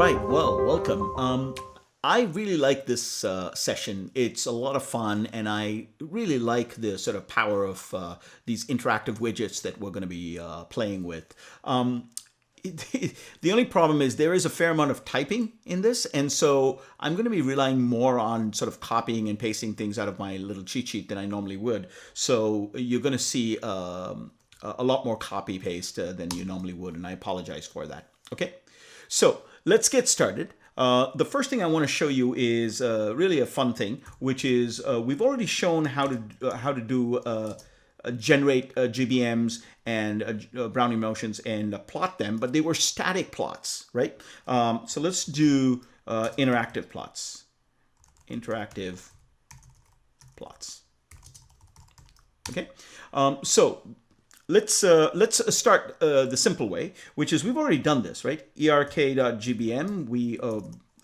right, well, welcome. I really like this session. It's a lot of fun, and I really like the sort of power of these interactive widgets that we're going to be playing with. The only problem is there is a fair amount of typing in this, and so I'm going to be relying more on sort of copying and pasting things out of my little cheat sheet than I normally would. So you're going to see a lot more copy paste than you normally would, and I apologize for that. Okay, so let's get started. The first thing I want to show you is really a fun thing, which is we've already shown how to do generate GBMs and Brownian motions and plot them, but they were static plots, right? So let's do interactive plots. Interactive plots. Okay, so let's start the simple way, which is we've already done this, right? erk.gbm,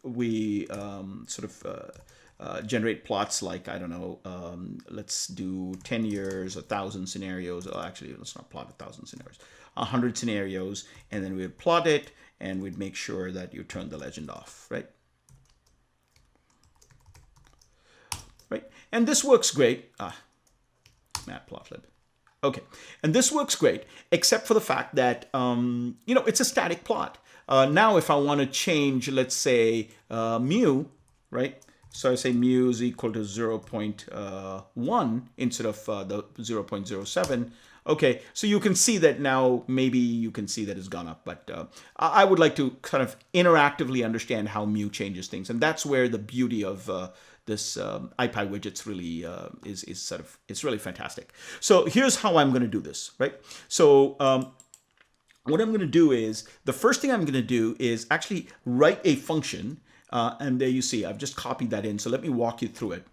we sort of generate plots like, I don't know, let's do 10 years, 1,000 scenarios. Oh, actually, let's not plot 1,000 scenarios, 100 scenarios, and then we'd plot it, and we'd make sure that you turn the legend off, right? Right, and this works great. Matplotlib. Okay, and this works great, except for the fact that, you know, it's a static plot. Now, if I want to change, let's say, mu, right? So I say mu is equal to 0.1 instead of the 0.07. Okay, so you can see that now, maybe you can see that it's gone up, but I would like to kind of interactively understand how mu changes things. And that's where the beauty of this IPy widgets really is sort of, it's really fantastic. So here's how I'm going to do this, right? So what I'm going to do is, the first thing I'm going to do is actually write a function. And there you see, I've just copied that in. So let me walk you through it.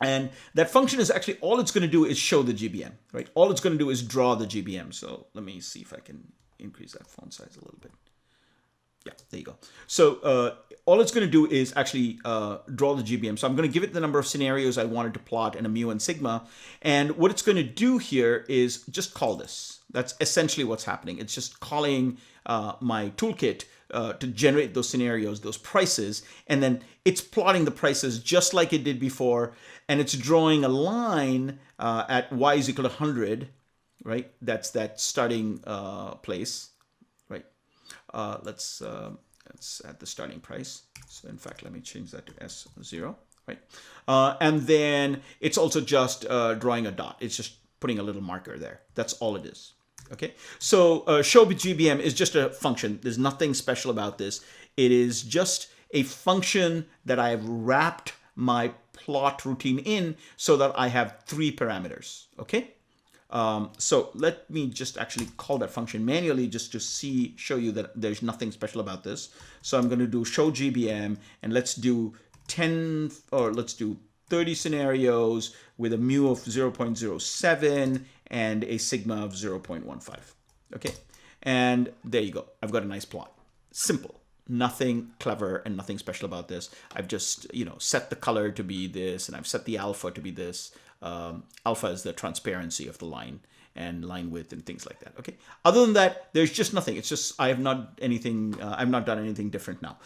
And that function is actually, all it's going to do is show the GBM, right? All it's going to do is draw the GBM. So let me see if I can increase that font size a little bit. Yeah, there you go. So all it's going to do is actually draw the GBM. So I'm going to give it the number of scenarios I wanted to plot and a mu and sigma. And what it's going to do here is just call this. That's essentially what's happening. It's just calling my toolkit to generate those scenarios, those prices, and then it's plotting the prices just like it did before, and it's drawing a line at y is equal to 100, right? That's that starting place, right? Let's add the starting price. So in fact, let me change that to S0, right? And then it's also just drawing a dot. It's just putting a little marker there. That's all it is. Okay, so show GBM is just a function. There's nothing special about this. It is just a function that I have wrapped my plot routine in so that I have 3 parameters. Okay, so let me just actually call that function manually just to show you that there's nothing special about this. So I'm going to do show GBM, and let's do 10, or let's do 30 scenarios with a mu of 0.07 and a sigma of 0.15. Okay, and there you go. I've got a nice plot. Simple, nothing clever and nothing special about this. I've just, you know, set the color to be this, and I've set the alpha to be this. Alpha is the transparency of the line, and line width and things like that. Okay, other than that, there's just nothing. It's just I have not anything. I've not done anything different now.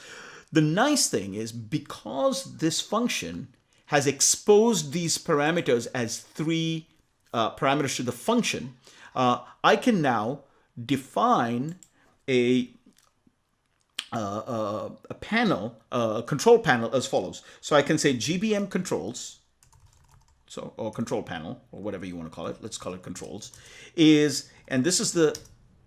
The nice thing is, because this function has exposed these parameters as 3 parameters to the function, I can now define a panel, a control panel as follows. So I can say GBM controls, so, or control panel, or whatever you want to call it. Let's call it controls. And this is the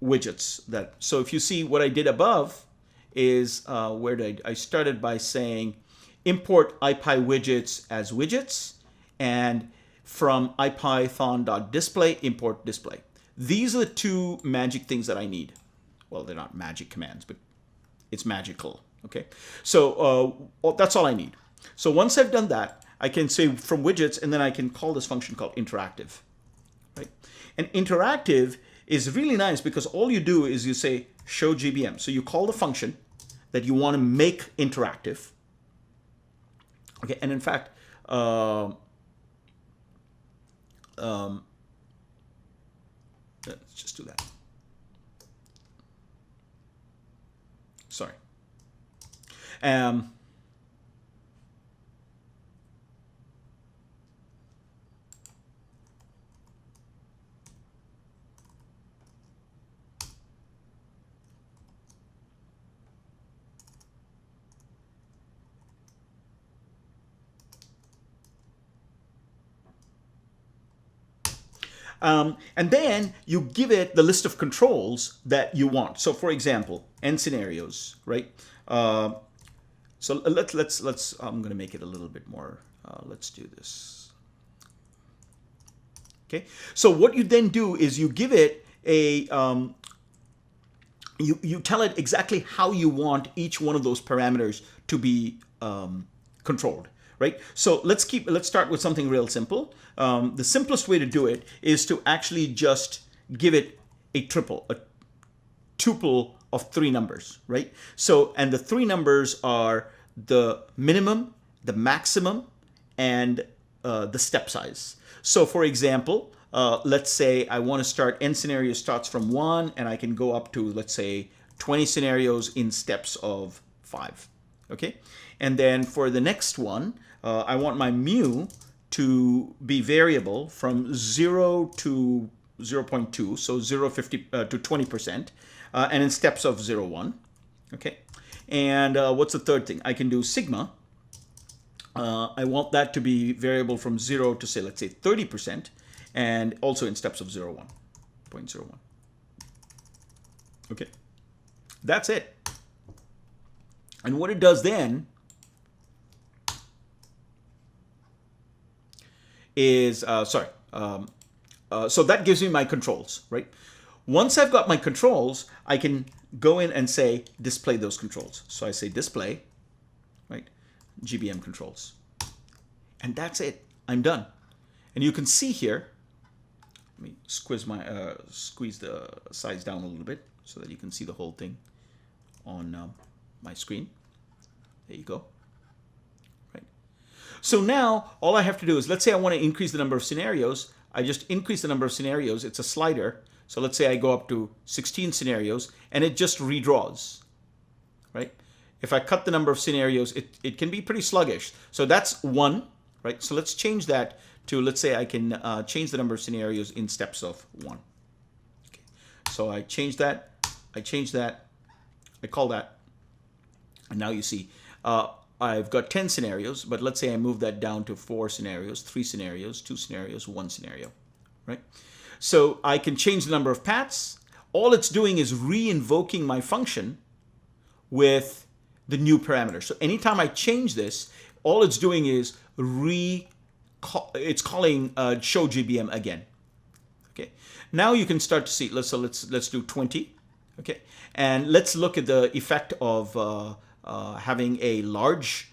widgets that. So if you see what I did above is I started by saying import IPy widgets as widgets, and from ipython.display, import display. These are the 2 magic things that I need. Well, they're not magic commands, but it's magical. Okay, so that's all I need. So once I've done that, I can say from widgets, and then I can call this function called interactive, right? And interactive is really nice because all you do is you say show GBM. So you call the function that you want to make interactive. Okay, and in fact, let's just do that. Sorry. Um, and then you give it the list of controls that you want. So, for example, n scenarios, right? So let's. I'm going to make it a little bit more. Let's do this. Okay. So what you then do is you give it a. You tell it exactly how you want each one of those parameters to be controlled, right? So let's start with something real simple. The simplest way to do it is to actually just give it a tuple of 3 numbers, right? So, and the 3 numbers are the minimum, the maximum, and the step size. So, for example, let's say I want to start, n scenario starts from 1, and I can go up to, let's say, 20 scenarios in steps of 5, okay? And then for the next one, I want my mu to be variable from 0 to 0.2, so 0.50 to 20%, and in steps of 0, 1, okay? And what's the third thing? I can do sigma. I want that to be variable from 0 to, say, let's say 30%, and also in steps of 0, 1, 0.01. Okay, that's it. And what it does then is, so that gives me my controls, right? Once I've got my controls, I can go in and say, display those controls. So I say display, right? GBM controls. And that's it. I'm done. And you can see here, let me squeeze the size down a little bit so that you can see the whole thing on my screen. There you go. Right. So now all I have to do is, let's say I want to increase the number of scenarios. I just increase the number of scenarios. It's a slider. So let's say I go up to 16 scenarios, and it just redraws, right? If I cut the number of scenarios, it can be pretty sluggish. So that's 1, right? So let's change that to, let's say I can change the number of scenarios in steps of 1. Okay. So I change that, I call that, and now you see I've got 10 scenarios, but let's say I move that down to 4 scenarios, 3 scenarios, 2 scenarios, 1 scenario, right? So I can change the number of paths. All it's doing is re-invoking my function with the new parameter. So anytime I change this, all it's doing is it's calling show GBM again. Okay. Now you can start to see. Let's do 20. Okay. And let's look at the effect of having a large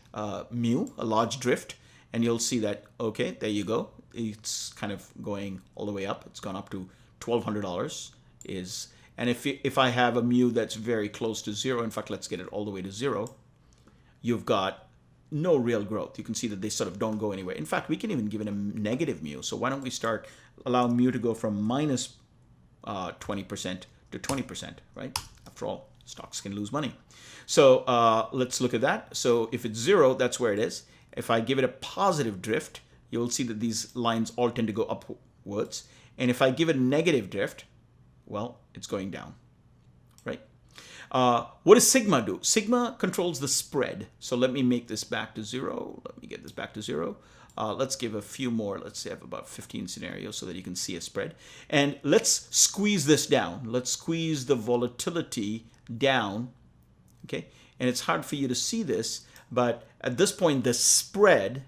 mu, a large drift, and you'll see that. Okay, there you go. It's kind of going all the way up. It's gone up to $1,200. And if I have a mu that's very close to 0, in fact, let's get it all the way to 0, you've got no real growth. You can see that they sort of don't go anywhere. In fact, we can even give it a negative mu. So why don't we allow mu to go from minus 20% to 20%, right? After all, stocks can lose money. So let's look at that. So if it's 0, that's where it is. If I give it a positive drift, you'll see that these lines all tend to go upwards. And if I give it a negative drift, well, it's going down, right? What does sigma do? Sigma controls the spread. So let me make this back to 0. Let me get this back to 0. Let's give a few more. Let's say I have about 15 scenarios so that you can see a spread. And let's squeeze this down. Let's squeeze the volatility down, okay? And it's hard for you to see this, but at this point, the spread,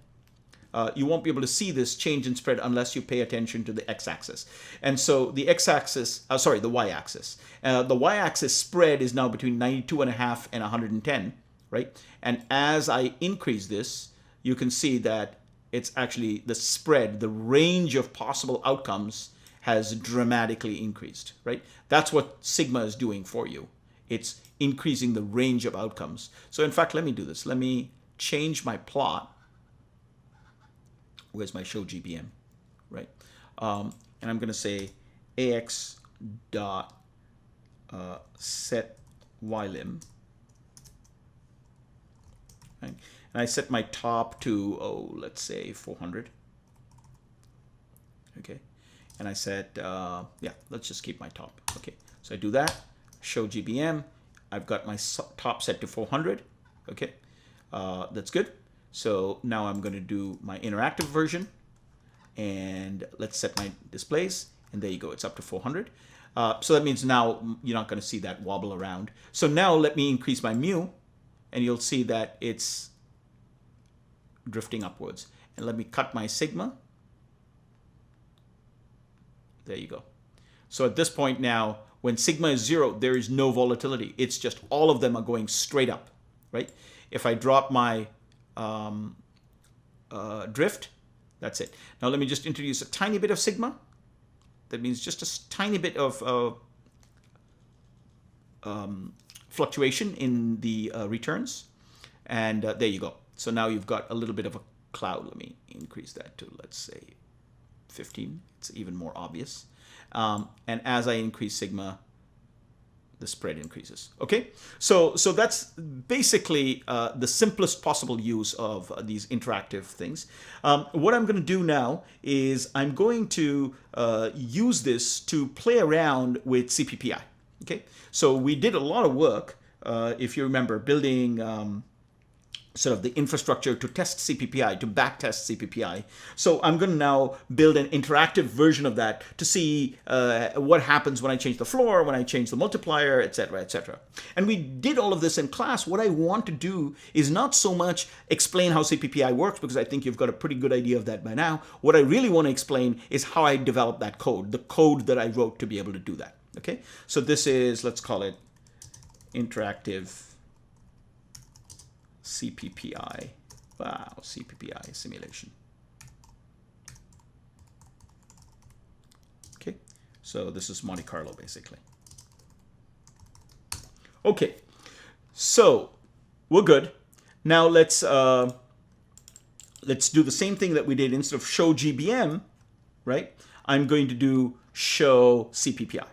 you won't be able to see this change in spread unless you pay attention to the x-axis. And so the x-axis, the y-axis. The y-axis spread is now between 92.5 and 110, right? And as I increase this, you can see that it's actually the spread, the range of possible outcomes has dramatically increased, right? That's what sigma is doing for you. It's increasing the range of outcomes. So in fact, let me do this. Let me change my plot. Where's my show GBM, right? And I'm going to say ax dot set ylim right? And I set my top to, oh, let's say 400. Okay. And I said, yeah, let's just keep my top. Okay. So I do that, show GBM. I've got my top set to 400. Okay. That's good. So now I'm going to do my interactive version. And let's set my displays. And there you go. It's up to 400. So that means now you're not going to see that wobble around. So now let me increase my mu. And you'll see that it's drifting upwards. And let me cut my sigma. There you go. So at this point now, when sigma is 0, there is no volatility. It's just all of them are going straight up, right? If I drop my drift, that's it. Now let me just introduce a tiny bit of sigma. That means just a tiny bit of fluctuation in the returns. And there you go. So now you've got a little bit of a cloud. Let me increase that to, let's say, 15. It's even more obvious. And as I increase sigma, the spread increases. Okay, so that's basically the simplest possible use of these interactive things. What I'm going to do now is I'm going to use this to play around with CPPI. Okay, so we did a lot of work, if you remember, building sort of the infrastructure to test CPPI, to backtest CPPI. So I'm going to now build an interactive version of that to see what happens when I change the floor, when I change the multiplier, etc., etc. And we did all of this in class. What I want to do is not so much explain how CPPI works, because I think you've got a pretty good idea of that by now. What I really want to explain is how I developed that code, the code that I wrote to be able to do that. Okay, so this is, let's call it interactive CPPI. Wow, CPPI simulation. Okay, so this is Monte Carlo basically. Okay, so we're good. Now let's do the same thing that we did. Instead of show GBM, right? I'm going to do show CPPI.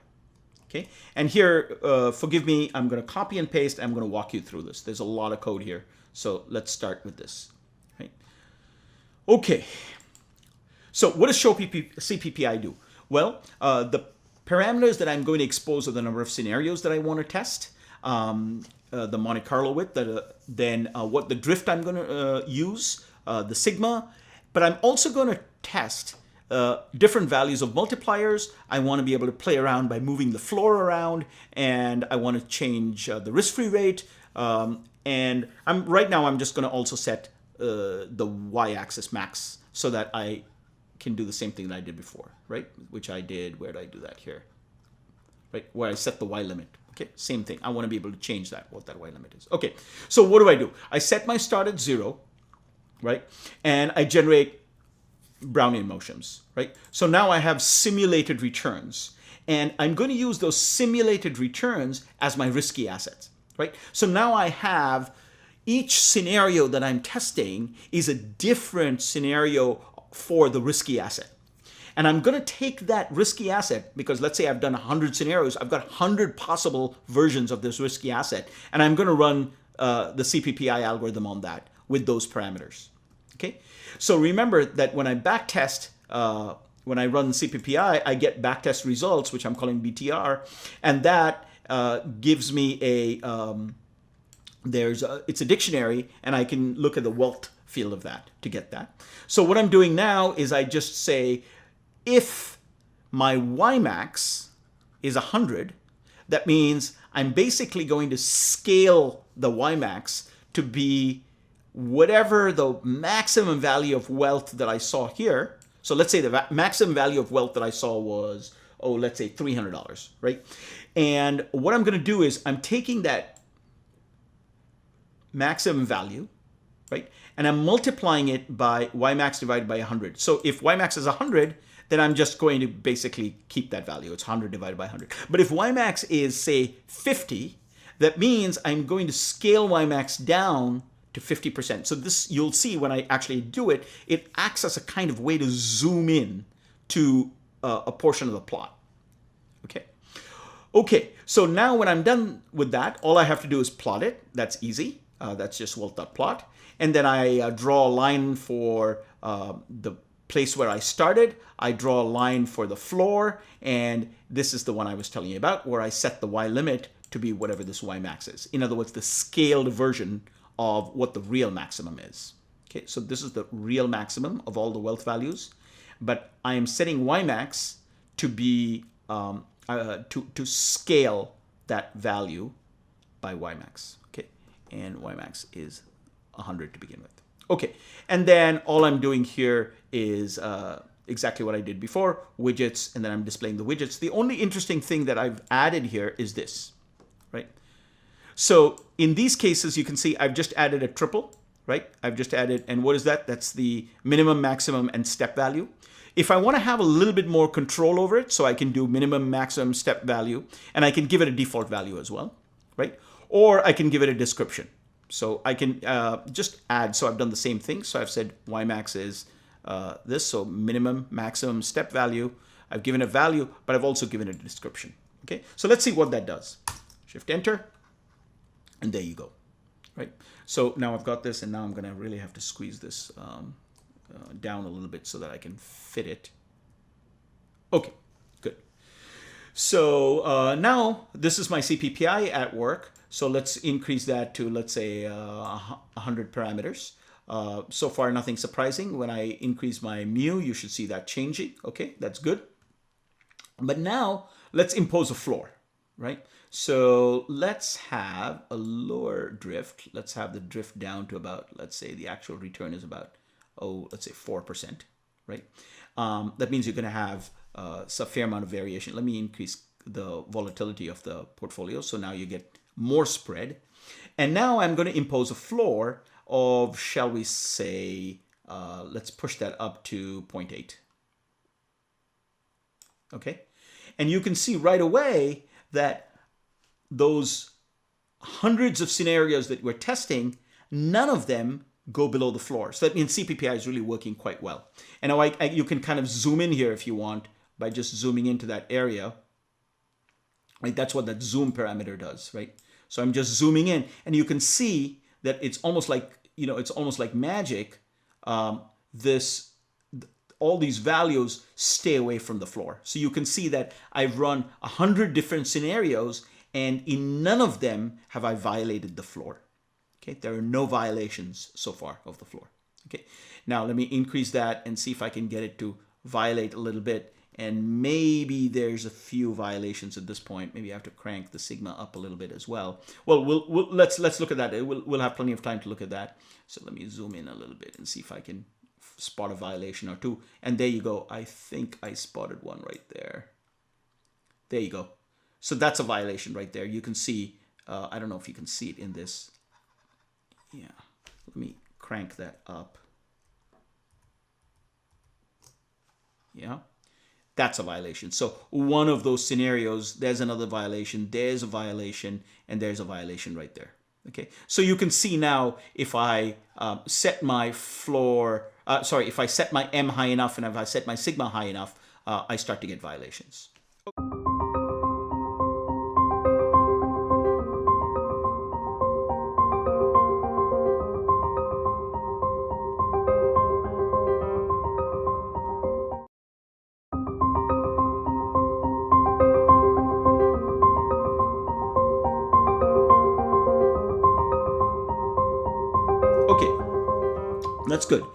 Okay, and here, forgive me, I'm going to copy and paste. I'm going to walk you through this. There's a lot of code here. So let's start with this. Right? Okay, so what does show CPPI do? Well, the parameters that I'm going to expose are the number of scenarios that I want to test, the Monte Carlo width, then what the drift I'm going to use, the sigma, but I'm also going to test different values of multipliers. I want to be able to play around by moving the floor around, and I want to change the risk-free rate. And right now I'm just going to also set the y-axis max so that I can do the same thing that I did before, right? Which I did. Where did I do that here? Right, where I set the y limit. Okay, same thing. I want to be able to change that, what that y limit is. Okay, so what do? I set my start at 0, right? And I generate Brownian motions, right? So now I have simulated returns, and I'm going to use those simulated returns as my risky assets, right? So now I have each scenario that I'm testing is a different scenario for the risky asset. And I'm going to take that risky asset, because let's say I've done 100 scenarios, I've got 100 possible versions of this risky asset, and I'm going to run the CPPI algorithm on that with those parameters. Okay, so remember that when I backtest, when I run CPPI, I get backtest results, which I'm calling BTR, and that gives me it's a dictionary, and I can look at the wealth field of that to get that. So what I'm doing now is I just say, if my Ymax is 100, that means I'm basically going to scale the Ymax to be whatever the maximum value of wealth that I saw here. So let's say the maximum value of wealth that I saw was, let's say $300, right? And what I'm going to do is I'm taking that maximum value, right? And I'm multiplying it by Ymax divided by 100. So if Ymax is 100, then I'm just going to basically keep that value. It's 100 divided by 100. But if Ymax is, say, 50, that means I'm going to scale Ymax down to 50%. So this, you'll see when I actually do it, it acts as a kind of way to zoom in to a portion of the plot. Okay. Okay, so now when I'm done with that, all I have to do is plot it. That's easy. That's just wealth.plot. and then I draw a line for the place where I started. I draw a line for the floor, and this is the one I was telling you about, where I set the y limit to be whatever this y max is. In other words, the scaled version of what the real maximum is. Okay, so this is the real maximum of all the wealth values, but I am setting y max to be to scale that value by y max. Okay, and y max is 100 to begin with. Okay, and then all I'm doing here is exactly what I did before, widgets, and then I'm displaying the widgets. The only interesting thing that I've added here is this, right? So in these cases, you can see I've just added a triple, right? I've just added, and what is that? That's the minimum, maximum, and step value. If I want to have a little bit more control over it, so I can do minimum, maximum, step value, and I can give it a default value as well, right? Or I can give it a description. So I can just add, so I've done the same thing. So I've said y max is this, so minimum, maximum, step value. I've given a value, but I've also given a description. Okay, so let's see what that does. Shift enter, and there you go, right? So now I've got this, and now I'm gonna really have to squeeze this down a little bit so that I can fit it. Okay, good. So now this is my CPPI at work. So let's increase that to, let's say, 100 parameters. So far, nothing surprising. When I increase my mu, you should see that changing. Okay, that's good. But now let's impose a floor, right? So let's have a lower drift. Let's have the drift down to about, let's say the actual return is about, let's say 4%, right? That means you're going to have a fair amount of variation. Let me increase the volatility of the portfolio. So now you get more spread. And now I'm going to impose a floor of, shall we say, let's push that up to 0.8. Okay. And you can see right away that those hundreds of scenarios that we're testing, none of them go below the floor. So that means CPPI is really working quite well. And now you can kind of zoom in here if you want by just zooming into that area. Right? That's what that zoom parameter does, right? So I'm just zooming in, and you can see that it's almost like, it's almost like magic. All these values stay away from the floor. So you can see that I've run 100 different scenarios, and in none of them have I violated the floor. Okay, there are no violations so far of the floor. Okay, now let me increase that and see if I can get it to violate a little bit. And maybe there's a few violations at this point. Maybe I have to crank the sigma up a little bit as well. Well, let's look at that. We'll have plenty of time to look at that. So let me zoom in a little bit and see if I can spot a violation or two. And there you go. I think I spotted one right there. There you go. So that's a violation right there. You can see, I don't know if you can see it in this. Yeah, let me crank that up. Yeah. That's a violation. So one of those scenarios, there's another violation, there's a violation, and there's a violation right there. Okay, so you can see now if I set my floor, if I set my M high enough and if I set my sigma high enough, I start to get violations. Okay, that's good.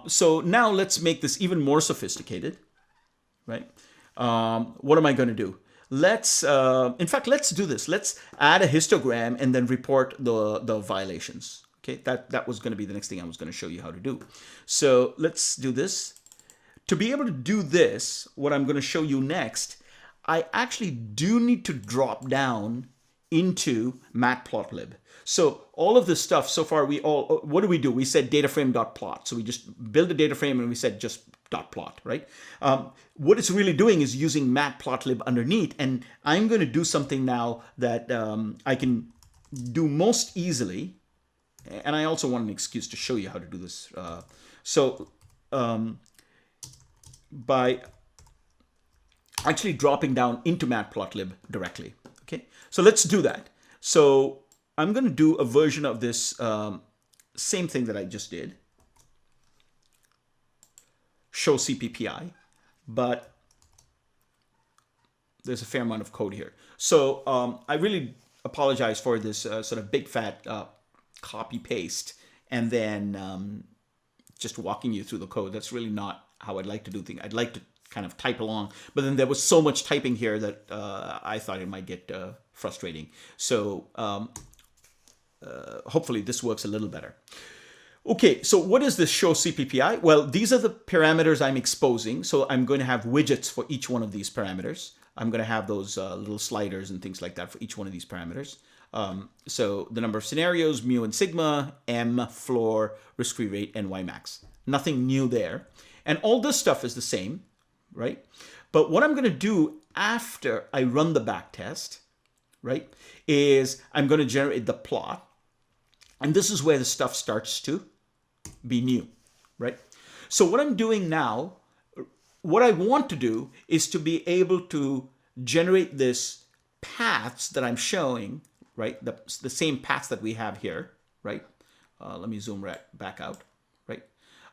So now let's make this even more sophisticated, right? What am I going to do? In fact, let's do this. Let's add a histogram and then report the violations. Okay, that was going to be the next thing I was going to show you how to do. So let's do this. To be able to do this, what I'm going to show you next, I actually do need to drop down into matplotlib. So all of this stuff so far, what do? We said dataframe.plot. So we just build a data frame and we said just .plot, right? What it's really doing is using matplotlib underneath. And I'm going to do something now that I can do most easily. And I also want an excuse to show you how to do this. By actually dropping down into matplotlib directly. Okay, so let's do that. So I'm going to do a version of this same thing that I just did, show CPPI, but there's a fair amount of code here. So I really apologize for this sort of big fat copy paste and then just walking you through the code. That's really not how I'd like to do things. I'd like to kind of type along, but then there was so much typing here that I thought it might get frustrating. So hopefully this works a little better. Okay, so what is this show CPPI? Well, these are the parameters I'm exposing. So I'm going to have widgets for each one of these parameters. I'm going to have those little sliders and things like that for each one of these parameters. So the number of scenarios, mu and sigma, M, floor, risk-free rate, and Y max. Nothing new there. And all this stuff is the same, right? But what I'm going to do after I run the back test, right, is I'm going to generate the plot. And this is where the stuff starts to be new, right? So what I'm doing now, what I want to do is to be able to generate this paths that I'm showing, right? The same paths that we have here, right? Let me zoom right back out, right?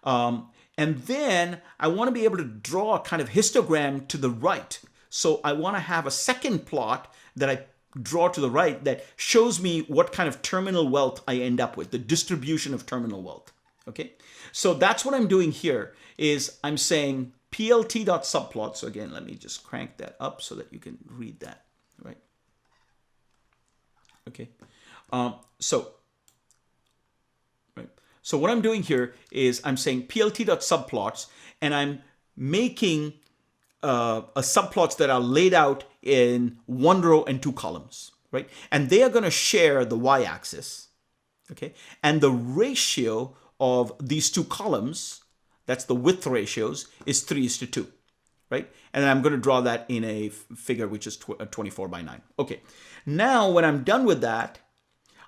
And then I want to be able to draw a kind of histogram to the right. So I want to have a second plot that I draw to the right that shows me what kind of terminal wealth I end up with, the distribution of terminal wealth. Okay, so that's what I'm doing here is I'm saying plt.subplot. So again, let me just crank that up so that you can read that, right? Okay, so what I'm doing here is I'm saying plt.subplots, and I'm making subplots that are laid out in one row and two columns, right? And they are going to share the y-axis, okay? And the ratio of these two columns, that's the width ratios, is 3:2, right? And then I'm going to draw that in a figure which is 24 by 9. Okay, now when I'm done with that,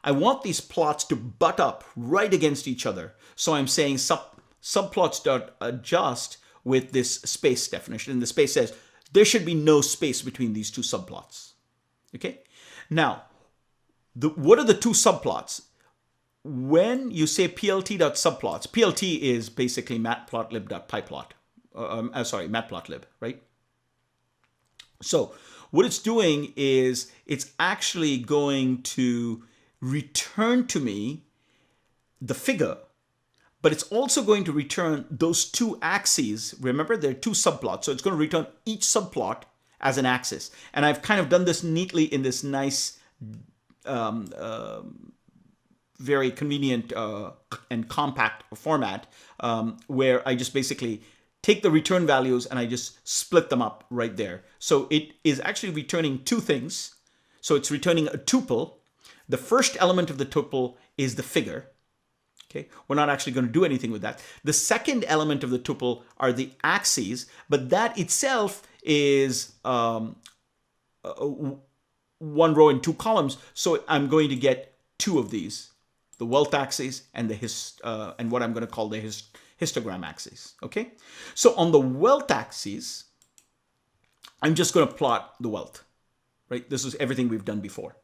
I want these plots to butt up right against each other. So I'm saying subplots.adjust with this space definition. And the space says there should be no space between these two subplots. Okay? Now, what are the two subplots? When you say plt.subplots, plt is basically matplotlib.pyplot. Matplotlib, right? So what it's doing is it's actually going to return to me the figure, but it's also going to return those two axes. Remember, there are two subplots, so it's going to return each subplot as an axis. And I've kind of done this neatly in this nice, very convenient and compact format where I just basically take the return values and I just split them up right there. So it is actually returning two things. So it's returning a tuple. The first element of the tuple is the figure. Okay, we're not actually going to do anything with that. The second element of the tuple are the axes, but that itself is one row and two columns. So I'm going to get two of these, the wealth axis and and what I'm going to call the histogram axis. Okay, so on the wealth axis, I'm just going to plot the wealth. Right, this is everything we've done before.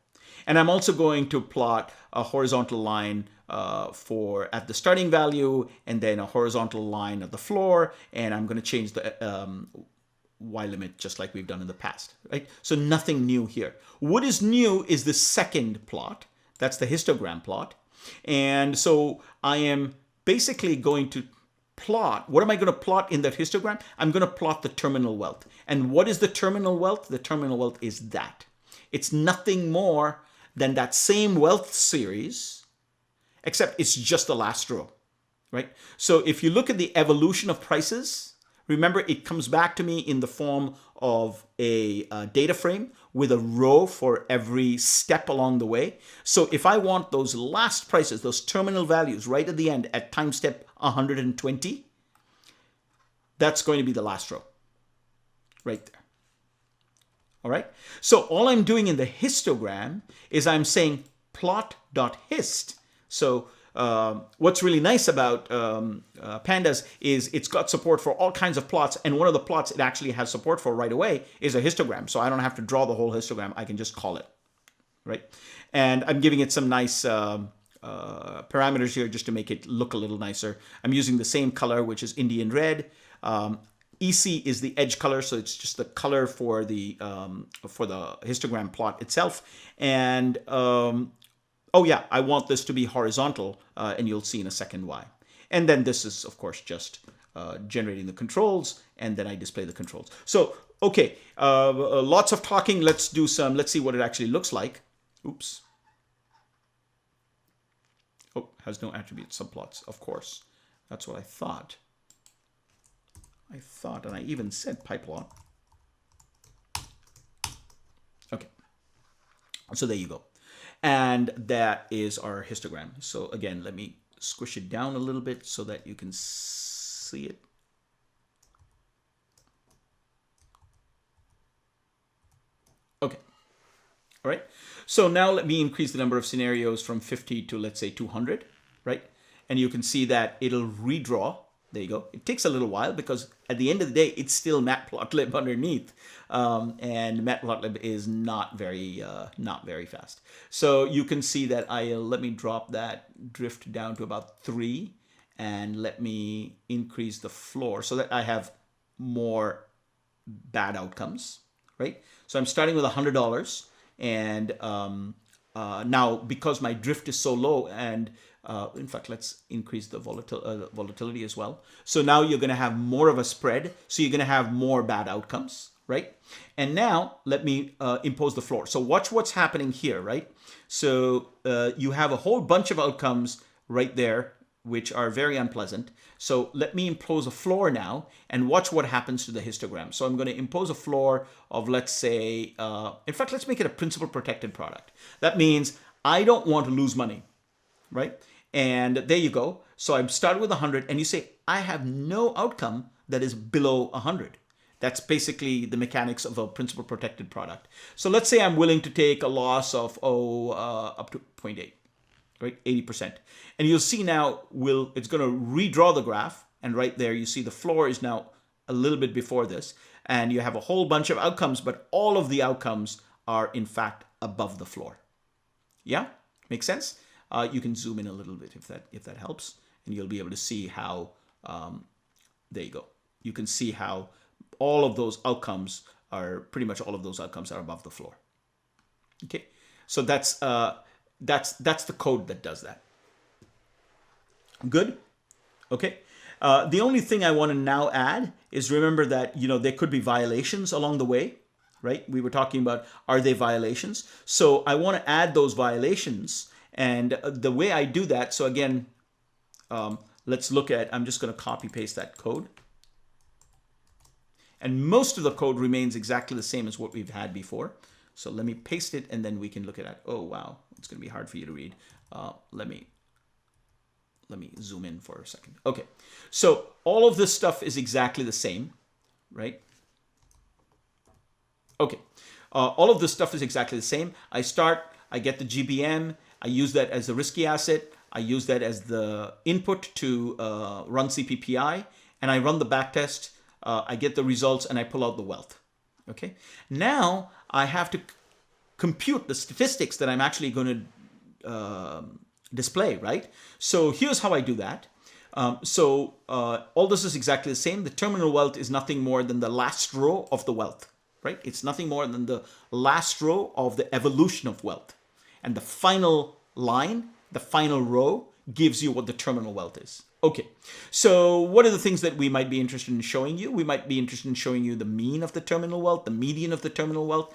And I'm also going to plot a horizontal line at the starting value, and then a horizontal line at the floor, and I'm going to change the y limit just like we've done in the past, right? So nothing new here. What is new is the second plot. That's the histogram plot. And so I am basically going to plot. What am I going to plot in that histogram? I'm going to plot the terminal wealth. And what is the terminal wealth? The terminal wealth is that. It's nothing more than that same wealth series, except it's just the last row, right? So if you look at the evolution of prices, remember it comes back to me in the form of a data frame with a row for every step along the way. So if I want those last prices, those terminal values right at the end at time step 120, that's going to be the last row right there. All right. So all I'm doing in the histogram is I'm saying plot.hist. So what's really nice about pandas is it's got support for all kinds of plots. And one of the plots it actually has support for right away is a histogram. So I don't have to draw the whole histogram. I can just call it. Right. And I'm giving it some nice parameters here just to make it look a little nicer. I'm using the same color, which is Indian red. EC is the edge color, so it's just the color for the histogram plot itself. And oh yeah, I want this to be horizontal, and you'll see in a second why. And then this is, of course, just generating the controls, and then I display the controls. So, okay, lots of talking. Let's see what it actually looks like. Oops. Oh, has no attribute subplots, of course. That's what I thought. And I even said pyplot. Okay. So there you go. And that is our histogram. So again, let me squish it down a little bit so that you can see it. Okay. All right. So now let me increase the number of scenarios from 50 to, let's say, 200, right? And you can see that it'll redraw. There you go. It takes a little while because at the end of the day, it's still matplotlib underneath, and matplotlib is not very fast. So you can see that let me drop that drift down to about 3, and let me increase the floor so that I have more bad outcomes, right? So I'm starting with $100, and now because my drift is so low, and in fact, let's increase the volatility as well. So now you're going to have more of a spread. So you're going to have more bad outcomes, right? And now let me impose the floor. So watch what's happening here, right? So you have a whole bunch of outcomes right there, which are very unpleasant. So let me impose a floor now and watch what happens to the histogram. So I'm going to impose a floor of, let's say, in fact, let's make it a principal protected product. That means I don't want to lose money, right? And there you go. So I'm started with 100, and you say, I have no outcome that is below 100. That's basically the mechanics of a principal protected product. So let's say I'm willing to take a loss of, up to 0.8, right? 80%. And you'll see now, it's going to redraw the graph. And right there, you see the floor is now a little bit before this. And you have a whole bunch of outcomes, but all of the outcomes are, in fact, above the floor. Yeah? Makes sense? You can zoom in a little bit if that helps, and you'll be able to see how, there you go. You can see how all of those outcomes pretty much all of those outcomes are above the floor. Okay, so that's the code that does that. Good. Okay. The only thing I want to now add is, remember that there could be violations along the way, right? We were talking about, are they violations? So I want to add those violations. And the way I do that, so again, let's look at, I'm just going to copy paste that code. And most of the code remains exactly the same as what we've had before. So let me paste it, and then we can look at it. Oh, wow. It's going to be hard for you to read. Let me zoom in for a second. Okay. So all of this stuff is exactly the same, right? Okay. All of this stuff is exactly the same. I get the GBM. I use that as the risky asset. I use that as the input to run CPPI, and I run the backtest. I get the results, and I pull out the wealth. Okay. Now I have to compute the statistics that I'm actually going to display, right? So here's how I do that. All this is exactly the same. The terminal wealth is nothing more than the last row of the wealth, right? It's nothing more than the last row of the evolution of wealth. And the final line, the final row, gives you what the terminal wealth is. Okay, so what are the things that we might be interested in showing you? We might be interested in showing you the mean of the terminal wealth, the median of the terminal wealth,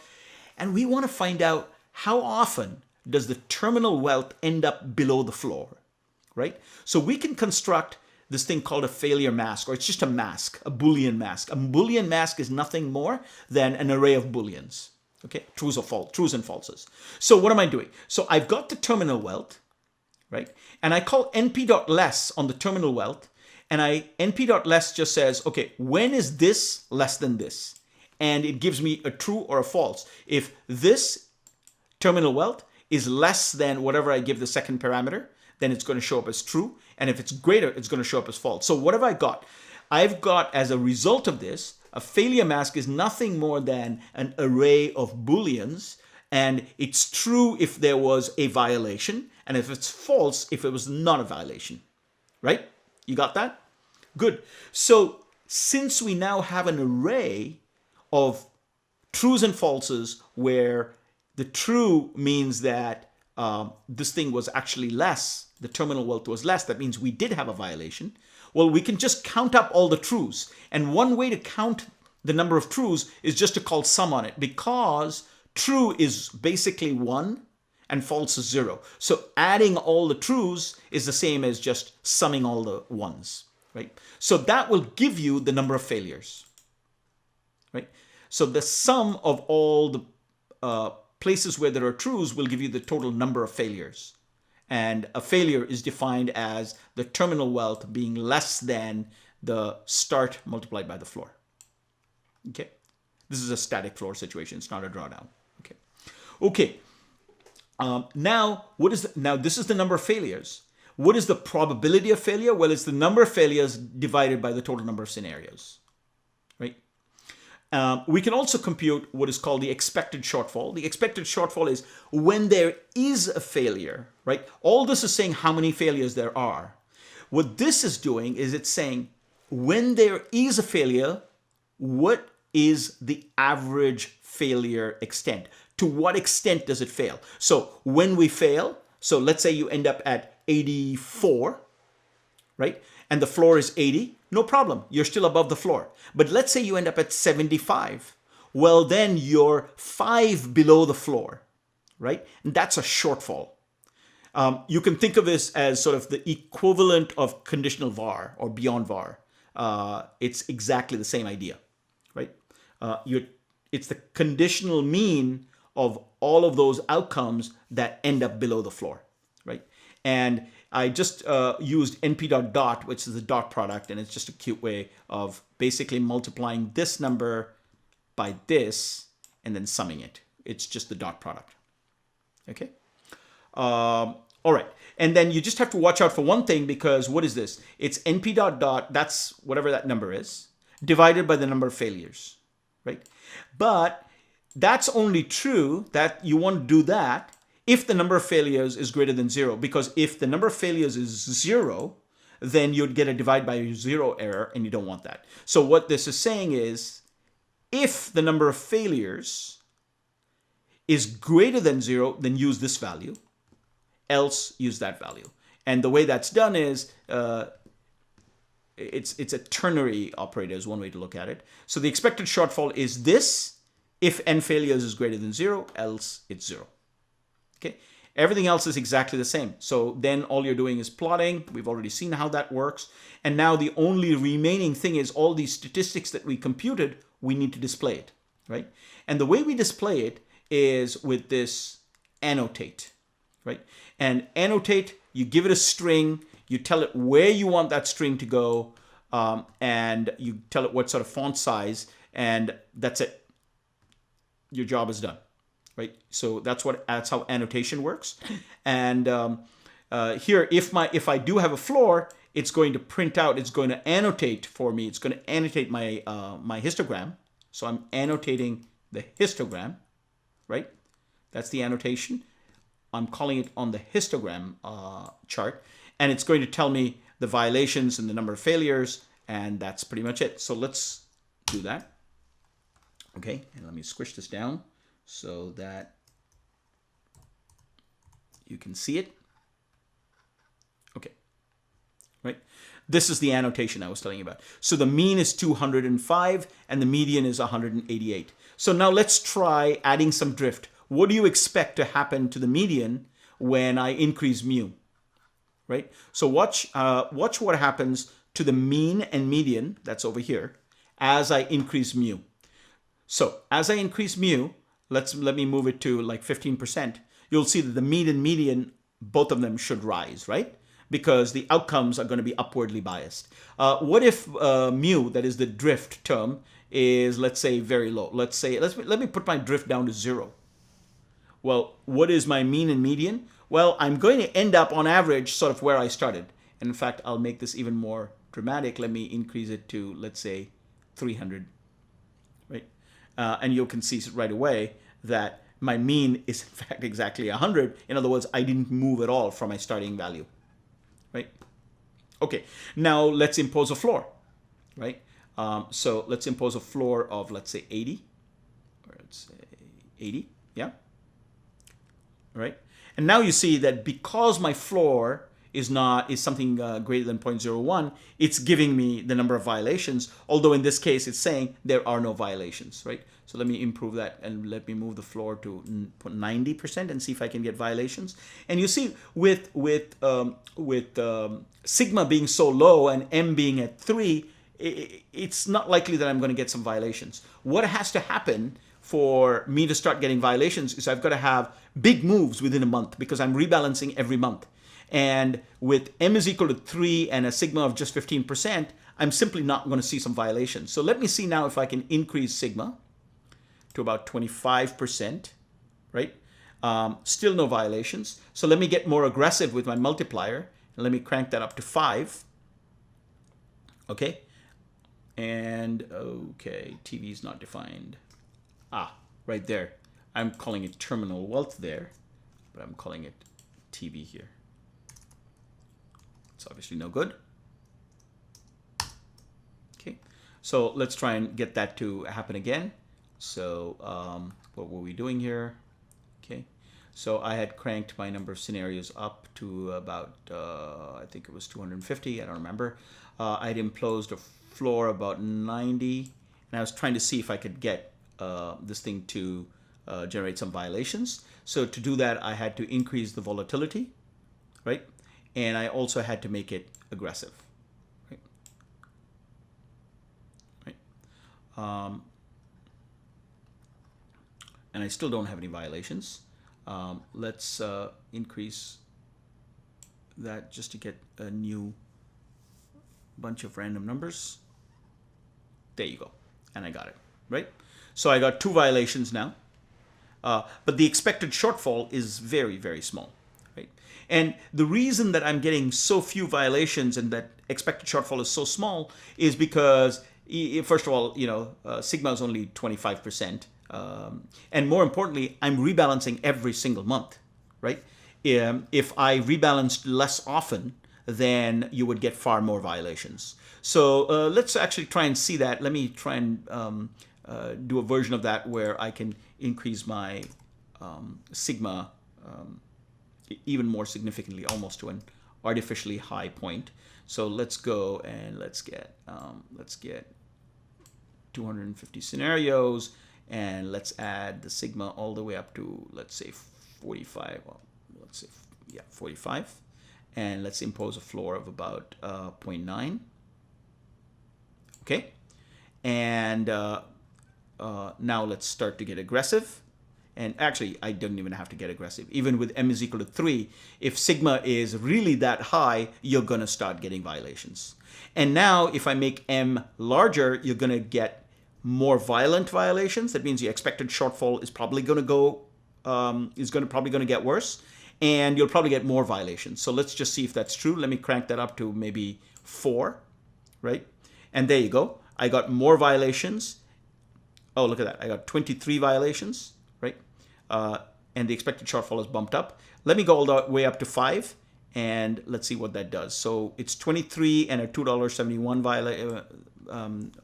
and we want to find out how often does the terminal wealth end up below the floor, right? So we can construct this thing called a failure mask, or it's just a mask, a Boolean mask. A Boolean mask is nothing more than an array of Booleans. Okay, trues or false, trues and falses. So what am I doing? So I've got the terminal wealth, right? And I call np.less on the terminal wealth, and np.less just says, okay, when is this less than this? And it gives me a true or a false. If this terminal wealth is less than whatever I give the second parameter, then it's going to show up as true. And if it's greater, it's going to show up as false. So what have I got? I've got, as a result of this, a failure mask is nothing more than an array of Booleans, and it's true if there was a violation, and if it's false, if it was not a violation, right? You got that? Good. So since we now have an array of trues and falses where the true means that this thing was actually less, the terminal wealth was less, that means we did have a violation. Well, we can just count up all the trues. And one way to count the number of trues is just to call sum on it, because true is basically 1 and false is 0. So adding all the trues is the same as just summing all the ones, right? So that will give you the number of failures, right? So the sum of all the places where there are trues will give you the total number of failures. And a failure is defined as the terminal wealth being less than the start multiplied by the floor. Okay. This is a static floor situation. It's not a drawdown. Okay. Okay. Now this is the number of failures. What is the probability of failure? Well, it's the number of failures divided by the total number of scenarios, right? We can also compute what is called the expected shortfall. The expected shortfall is when there is a failure, right? All this is saying how many failures there are. What this is doing is it's saying when there is a failure, what is the average failure extent? To what extent does it fail? So when we fail, so let's say you end up at 84, right? And the floor is 80, no problem. You're still above the floor. But let's say you end up at 75. Well, then you're 5 below the floor, right? And that's a shortfall. You can think of this as sort of the equivalent of conditional var or beyond var. It's exactly the same idea, right? It's the conditional mean of all of those outcomes that end up below the floor, right? And I just used np.dot, which is the dot product, and it's just a cute way of basically multiplying this number by this and then summing it. It's just the dot product. Okay. All right. And then you just have to watch out for one thing, because what is this? It's np.dot, that's whatever that number is, divided by the number of failures, right? But that's only true that you want to do that if the number of failures is greater than 0, because if the number of failures is 0, then you'd get a divide by 0 error, and you don't want that. So what this is saying is, if the number of failures is greater than 0, then use this value, else use that value. And the way that's done is, it's a ternary operator is one way to look at it. So the expected shortfall is this: if n failures is greater than 0, else it's 0. Okay, everything else is exactly the same. So then all you're doing is plotting. We've already seen how that works. And now the only remaining thing is all these statistics that we computed, we need to display it, right? And the way we display it is with this annotate, right? And annotate, you give it a string, you tell it where you want that string to go, and you tell it what sort of font size, and that's it. Your job is done. Right? So that's how annotation works. And here, if I do have a floor, it's going to print out, it's going to annotate for me. It's going to annotate my my histogram. So I'm annotating the histogram, right? That's the annotation. I'm calling it on the histogram chart, and it's going to tell me the violations and the number of failures, and that's pretty much it. So let's do that. Okay, and let me squish this down so that you can see it. Okay, right? This is the annotation I was telling you about. So the mean is 205 and the median is 188. So now let's try adding some drift. What do you expect to happen to the median when I increase mu? Right? So watch what happens to the mean and median, that's over here, as I increase mu. So as I increase mu, let me move it to like 15%. You'll see that the mean and median, both of them should rise, right? Because the outcomes are going to be upwardly biased. What if mu, that is the drift term, is, let's say, very low? Let me put my drift down to 0. Well, what is my mean and median? Well, I'm going to end up on average sort of where I started. And in fact, I'll make this even more dramatic. Let me increase it to, let's say, 300, right? And you can see right away that my mean is in fact exactly 100. In other words, I didn't move at all from my starting value, right? Okay, now let's impose a floor, right? So let's impose a floor of, let's say 80, or let's say 80, yeah, right? And now you see that because my floor is something greater than 0.01, it's giving me the number of violations, although in this case it's saying there are no violations, right? So let me improve that and let me move the floor to 90% and see if I can get violations. And you see with sigma being so low and m being at 3, it's not likely that I'm going to get some violations. What has to happen for me to start getting violations is I've got to have big moves within a month, because I'm rebalancing every month. And with m is equal to 3 and a sigma of just 15%, I'm simply not going to see some violations. So let me see now if I can increase sigma to about 25%, right? Still no violations. So let me get more aggressive with my multiplier, and let me crank that up to 5. Okay. And okay, TV is not defined. Right there. I'm calling it terminal wealth there, but I'm calling it TV here. It's obviously no good. Okay, so let's try and get that to happen again. So what were we doing here? Okay, so I had cranked my number of scenarios up to about, I think it was 250, I don't remember. I'd imposed a floor about 90, and I was trying to see if I could get this thing to generate some violations. So to do that, I had to increase the volatility, right? And I also had to make it aggressive, right? And I still don't have any violations. Let's increase that just to get a new bunch of random numbers. There you go. And I got it, right? So I got 2 violations now. But the expected shortfall is very, very small, right? And the reason that I'm getting so few violations and that expected shortfall is so small is because, first of all, sigma is only 25%. And more importantly, I'm rebalancing every single month, right? If I rebalanced less often, then you would get far more violations. So let's actually try and see that. Let me try and do a version of that where I can increase my sigma even more significantly, almost to an artificially high point. So let's go and let's get 250 scenarios, and let's add the sigma all the way up to, let's say 45. Well, let's say 45, and let's impose a floor of about 0.9. Okay, and now let's start to get aggressive. And actually, I don't even have to get aggressive. Even with m is equal to 3, if sigma is really that high, you're going to start getting violations. And now, if I make m larger, you're going to get more violent violations. That means your expected shortfall is probably going to go, probably going to get worse, and you'll probably get more violations. So let's just see if that's true. Let me crank that up to maybe 4, right? And there you go. I got more violations. Oh, look at that. I got 23 violations, right? And the expected shortfall is bumped up. Let me go all the way up to 5, and let's see what that does. So it's 23 and a $2.71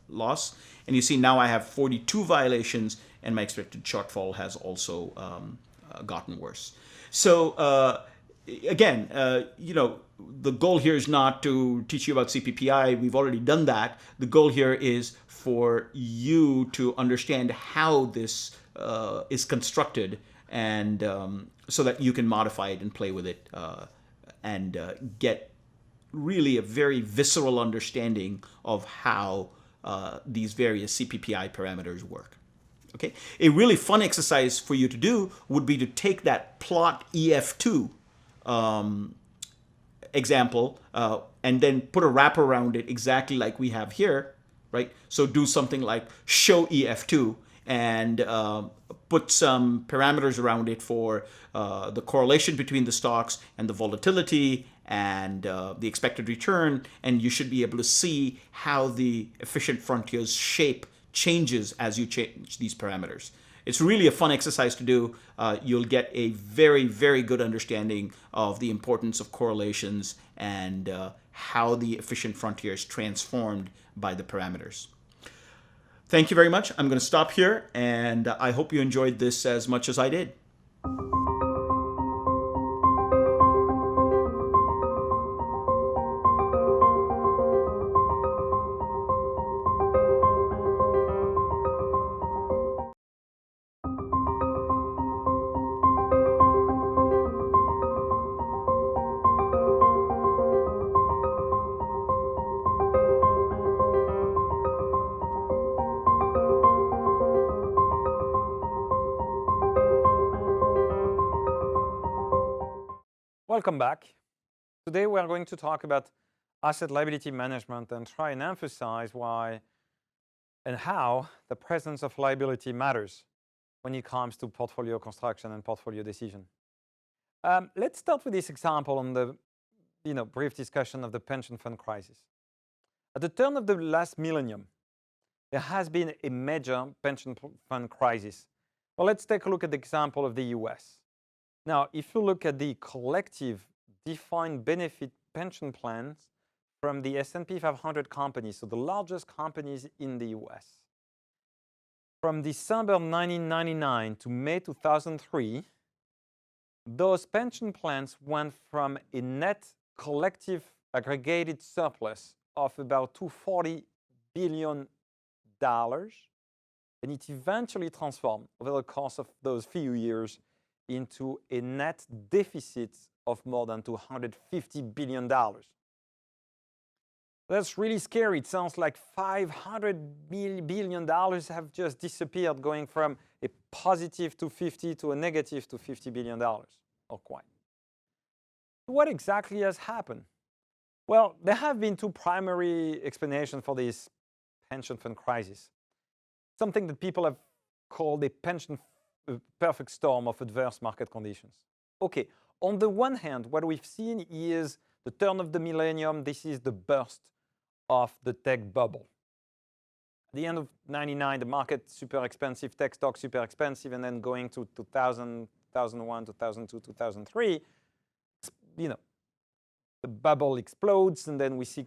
loss. And you see now I have 42 violations, and my expected shortfall has also gotten worse. So again, the goal here is not to teach you about CPPI. We've already done that. The goal here is for you to understand how this is constructed, and so that you can modify it and play with it and get really a very visceral understanding of how these various CPPI parameters work. Okay, a really fun exercise for you to do would be to take that plot EF2 example and then put a wrapper around it exactly like we have here, right? So do something like show EF2 and put some parameters around it for the correlation between the stocks and the volatility and the expected return, and you should be able to see how the efficient frontier's shape changes as you change these parameters. It's really a fun exercise to do. You'll get a very, very good understanding of the importance of correlations and how the efficient frontier is transformed by the parameters. Thank you very much. I'm going to stop here, and I hope you enjoyed this as much as I did. Welcome back. Today we are going to talk about asset liability management and try and emphasize why and how the presence of liability matters when it comes to portfolio construction and portfolio decision. Let's start with this example on the brief discussion of the pension fund crisis. At the turn of the last millennium, there has been a major pension fund crisis. Well, let's take a look at the example of the US. Now, if you look at the collective defined benefit pension plans from the S&P 500 companies, so the largest companies in the US, from December 1999 to May 2003, those pension plans went from a net collective aggregated surplus of about $240 billion, and it eventually transformed over the course of those few years into a net deficit of more than $250 billion. That's really scary. It sounds like $500 billion have just disappeared, going from a positive $250 to a negative $250 billion, or quite. What exactly has happened? Well, there have been two primary explanations for this pension fund crisis. Something that people have called a perfect storm of adverse market conditions. Okay, on the one hand, what we've seen is the turn of the millennium. This is the burst of the tech bubble. At the end of 99, the market super expensive, tech stocks super expensive, and then going to 2000, 2001, 2002, 2003, the bubble explodes, and then we see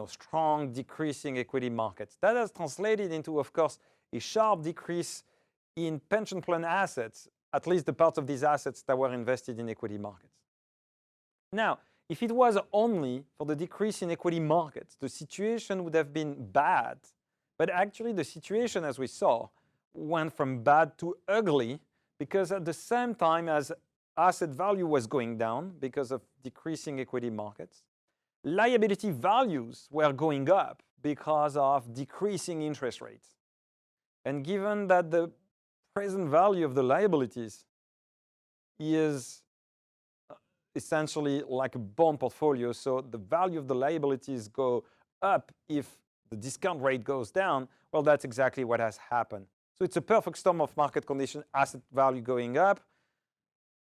strong decreasing equity markets. That has translated into, of course, a sharp decrease in pension plan assets, at least the parts of these assets that were invested in equity markets. Now, if it was only for the decrease in equity markets, the situation would have been bad. But actually, the situation, as we saw, went from bad to ugly, because at the same time as asset value was going down because of decreasing equity markets, liability values were going up because of decreasing interest rates. And given that the present value of the liabilities is essentially like a bond portfolio, so the value of the liabilities go up if the discount rate goes down, well, that's exactly what has happened. So it's a perfect storm of market conditions: asset value going up,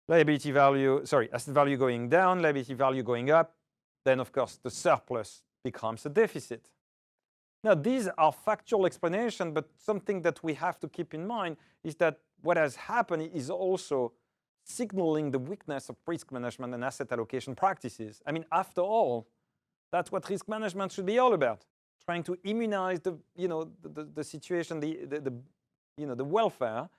asset value going down, liability value going up. Then, of course, the surplus becomes a deficit. Now, these are factual explanations, but something that we have to keep in mind is that what has happened is also signaling the weakness of risk management and asset allocation practices. I mean, after all, that's what risk management should be all about: trying to immunize the situation, the welfare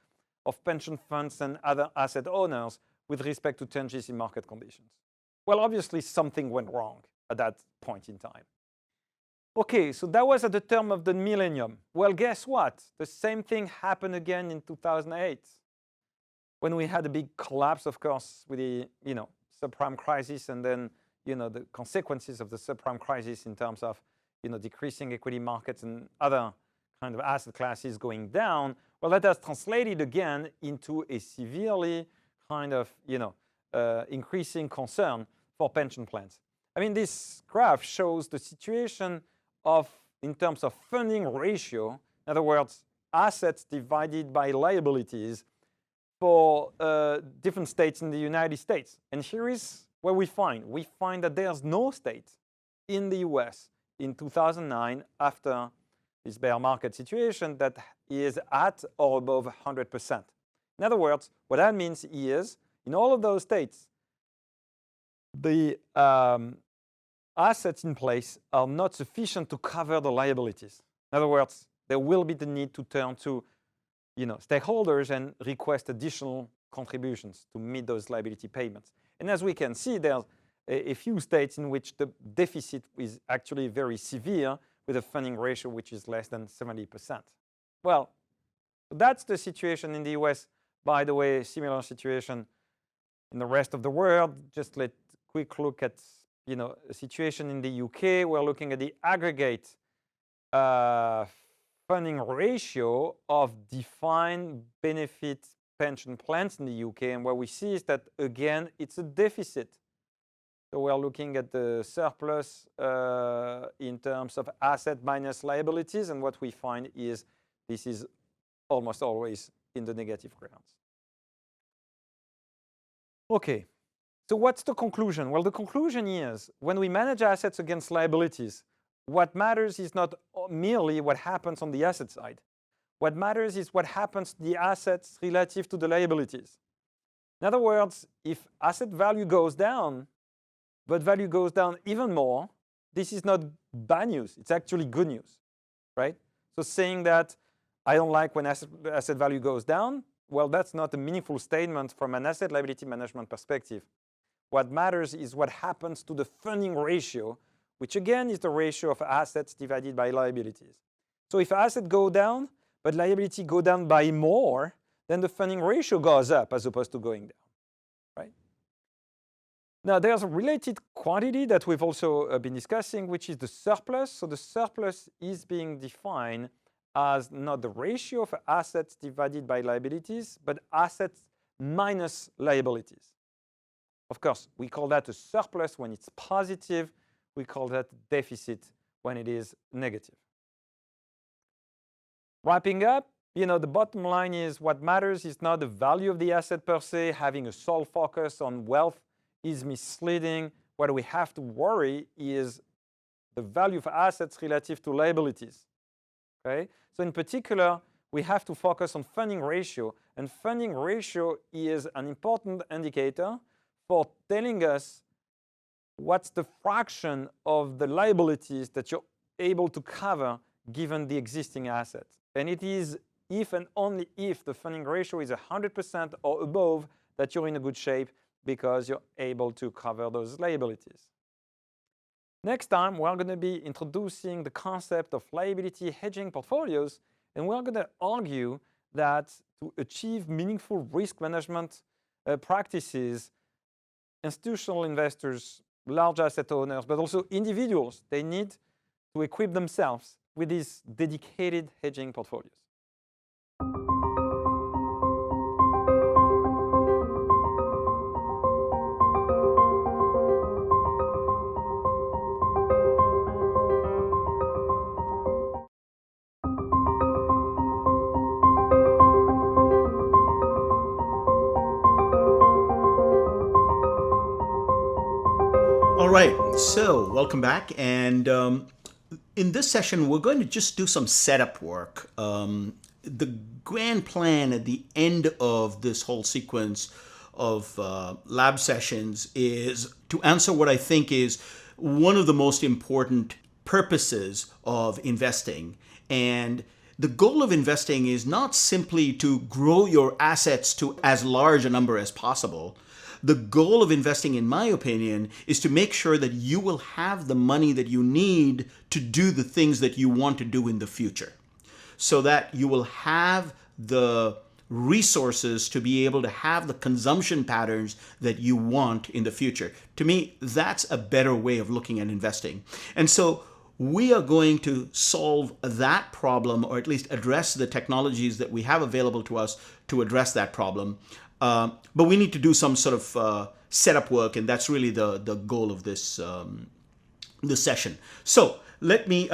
of pension funds and other asset owners with respect to changes in market conditions. Well, obviously, something went wrong at that point in time. Okay, so that was at the turn of the millennium. Well, guess what? The same thing happened again in 2008, when we had a big collapse, of course, with the subprime crisis, and then the consequences of the subprime crisis in terms of decreasing equity markets and other kind of asset classes going down. Well, that has translated again into a severely kind of increasing concern for pension plans. I mean, this graph shows the situation in terms of funding ratio, in other words, assets divided by liabilities for different states in the United States. And here is what we find. We find that there's no state in the US in 2009, after this bear market situation, that is at or above 100%. In other words, what that means is, in all of those states, the assets in place are not sufficient to cover the liabilities. In other words, there will be the need to turn to stakeholders and request additional contributions to meet those liability payments. And as we can see, there are a few states in which the deficit is actually very severe, with a funding ratio which is less than 70%. Well, that's the situation in the US. By the way, similar situation in the rest of the world. Just let quick look at a situation in the UK. We're looking at the aggregate funding ratio of defined benefit pension plans in the UK, and what we see is that, again, it's a deficit. So we're looking at the surplus in terms of asset minus liabilities, and what we find is this is almost always in the negative grounds. Okay, so what's the conclusion? Well, the conclusion is, when we manage assets against liabilities, what matters is not merely what happens on the asset side. What matters is what happens to the assets relative to the liabilities. In other words, if asset value goes down, but value goes down even more, this is not bad news. It's actually good news, right? So saying that I don't like when asset value goes down, well, that's not a meaningful statement from an asset liability management perspective. What matters is what happens to the funding ratio, which again is the ratio of assets divided by liabilities. So if assets go down, but liability go down by more, then the funding ratio goes up as opposed to going down, right? Now, there's a related quantity that we've also been discussing, which is the surplus. So the surplus is being defined as not the ratio of assets divided by liabilities, but assets minus liabilities. Of course, we call that a surplus when it's positive. We call that deficit when it is negative. Wrapping up, the bottom line is what matters is not the value of the asset per se. Having a sole focus on wealth is misleading. What we have to worry is the value of assets relative to liabilities. Okay? So in particular, we have to focus on funding ratio, and funding ratio is an important indicator for telling us what's the fraction of the liabilities that you're able to cover given the existing assets. And it is if and only if the funding ratio is 100% or above that you're in a good shape, because you're able to cover those liabilities. Next time, we're going to be introducing the concept of liability hedging portfolios, and we're going to argue that to achieve meaningful risk management practices, institutional investors, large asset owners, but also individuals, they need to equip themselves with these dedicated hedging portfolios. All right, so welcome back. And in this session, we're going to just do some setup work. The grand plan at the end of this whole sequence of lab sessions is to answer what I think is one of the most important purposes of investing. And the goal of investing is not simply to grow your assets to as large a number as possible. The goal of investing, in my opinion, is to make sure that you will have the money that you need to do the things that you want to do in the future, so that you will have the resources to be able to have the consumption patterns that you want in the future. To me, that's a better way of looking at investing. And so we are going to solve that problem, or at least address the technologies that we have available to us to address that problem. But we need to do some sort of setup work, and that's really the goal of this session. So let me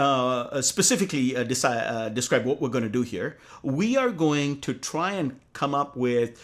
specifically describe what we're going to do here. We are going to try and come up with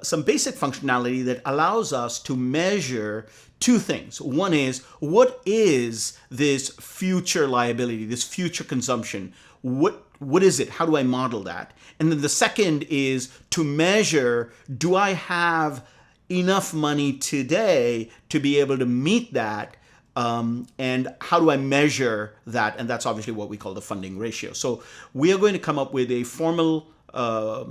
some basic functionality that allows us to measure two things. One is, what is this future liability, this future consumption? what is it? How do I model that? And then the second is to measure, do I have enough money today to be able to meet that? And how do I measure that? And that's obviously what we call the funding ratio. So we are going to come up with a formal, a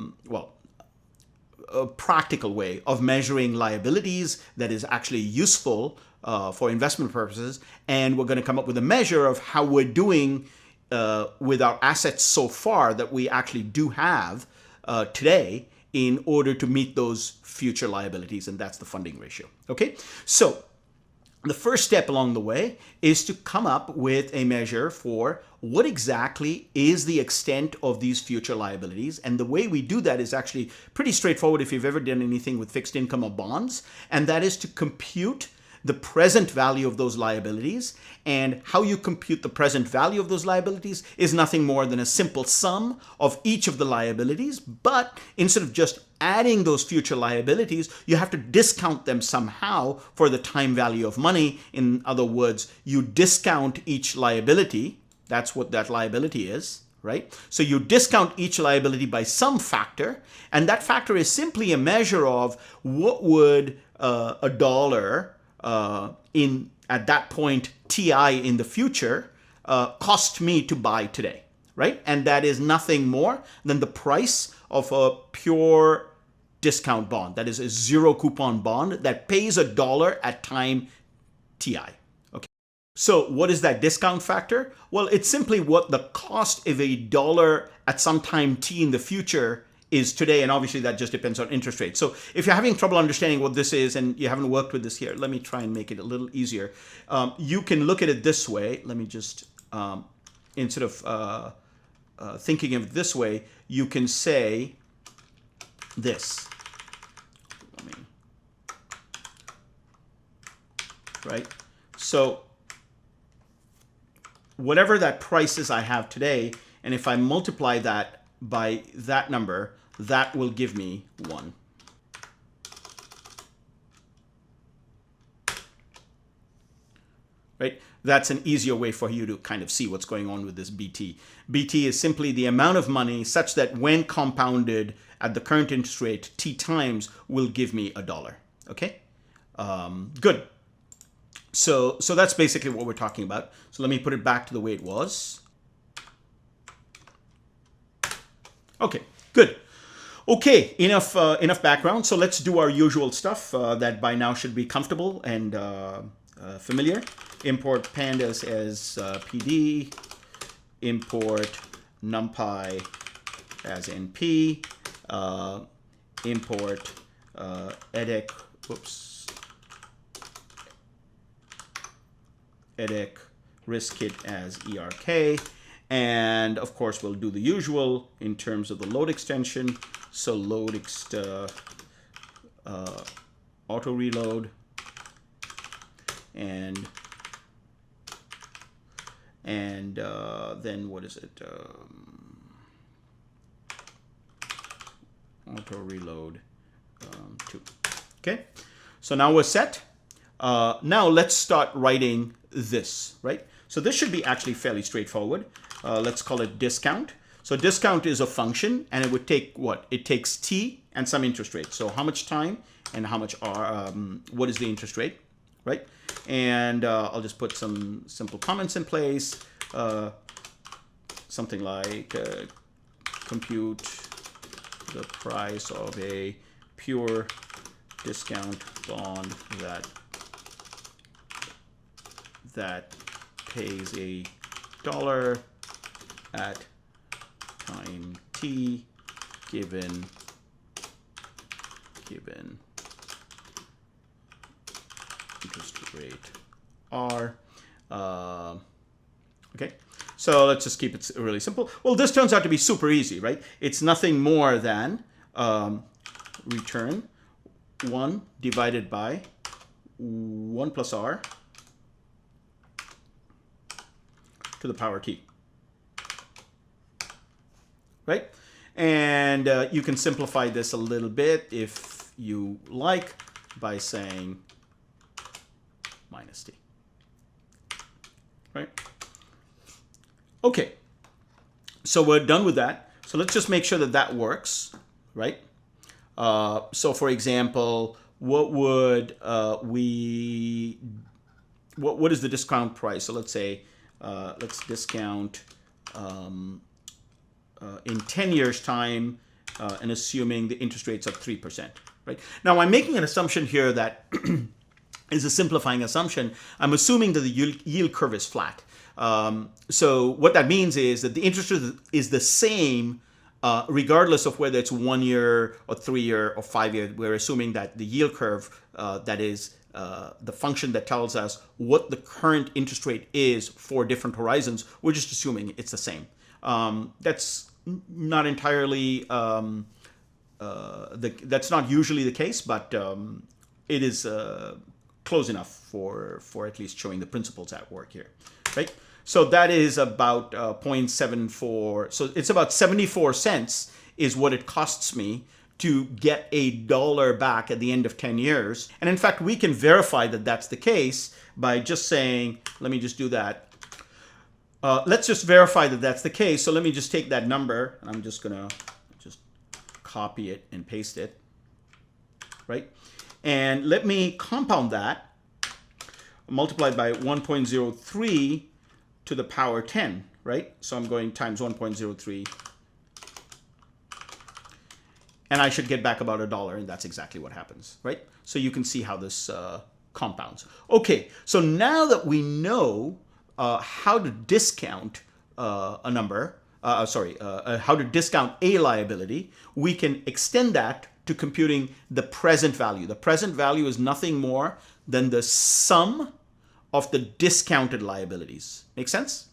practical way of measuring liabilities that is actually useful for investment purposes. And we're going to come up with a measure of how we're doing with our assets so far that we actually do have today in order to meet those future liabilities. And that's the funding ratio. Okay, so the first step along the way is to come up with a measure for what exactly is the extent of these future liabilities. And the way we do that is actually pretty straightforward if you've ever done anything with fixed income or bonds. And that is to compute the present value of those liabilities. And how you compute the present value of those liabilities is nothing more than a simple sum of each of the liabilities. But instead of just adding those future liabilities, you have to discount them somehow for the time value of money. In other words, you discount each liability. That's what that liability is, right? So you discount each liability by some factor, and that factor is simply a measure of what would a dollar at that point TI in the future cost me to buy today, right? And that is nothing more than the price of a pure discount bond. That is a zero coupon bond that pays $1 at time TI. Okay. So what is that discount factor? Well, it's simply what the cost of $1 at some time t in the future is today, and obviously that just depends on interest rates. So if you're having trouble understanding what this is and you haven't worked with this here, let me try and make it a little easier. You can look at it this way. Let me just, instead of thinking of it this way, you can say this. Right? So whatever that price is I have today, and if I multiply that by that number, that will give me 1. Right? That's an easier way for you to kind of see what's going on with this BT. BT is simply the amount of money such that when compounded at the current interest rate, T times will give me $1. Okay? Good. So that's basically what we're talking about. So let me put it back to the way it was. Okay, good. Okay, enough background. So let's do our usual stuff that by now should be comfortable and familiar. Import pandas as PD. Import numpy as NP. Import edec. edec riskkit as ERK. And of course, we'll do the usual in terms of the load extension. So load auto reload and then what is it? Auto reload 2. Okay, so now we're set. Now let's start writing this, right? So this should be actually fairly straightforward. Let's call it discount. So discount is a function, and it would take what? It takes t and some interest rate. So how much time and how much what is the interest rate, right? And I'll just put some simple comments in place. Something like compute the price of a pure discount bond that pays $1 at time t given interest rate r. Okay, so let's just keep it really simple. Well, this turns out to be super easy, right? It's nothing more than return 1 divided by 1 plus r to the power t, right? And you can simplify this a little bit if you like by saying minus t, right? Okay, So we're done with that. So let's just make sure that that works, right? So for example, what would what is the discount price? So let's say let's discount in 10 years time and assuming the interest rates of 3%, right? Now I'm making an assumption here that is a simplifying assumption. I'm assuming that the yield curve is flat. So what that means is that the interest rate is the same regardless of whether it's 1 year or 3 year or 5 year. We're assuming that the yield curve, that is the function that tells us what the current interest rate is for different horizons, we're just assuming it's the same. That's not entirely, that's not usually the case, but it is close enough for at least showing the principles at work here, right? So that is about 0.74. So it's about 74 cents is what it costs me to get $1 back at the end of 10 years. And in fact, we can verify that that's the case by just saying, let me just do that. Let's just verify that that's the case. So let me just take that number. I'm just going to just copy it and paste it, right? And let me compound that, multiplied by 1.03 to the power 10, right? So I'm going times 1.03. And I should get back about $1, and that's exactly what happens, right? So you can see how this compounds. Okay, so now that we know how to discount a number, how to discount a liability, we can extend that to computing the present value. The present value is nothing more than the sum of the discounted liabilities. Make sense?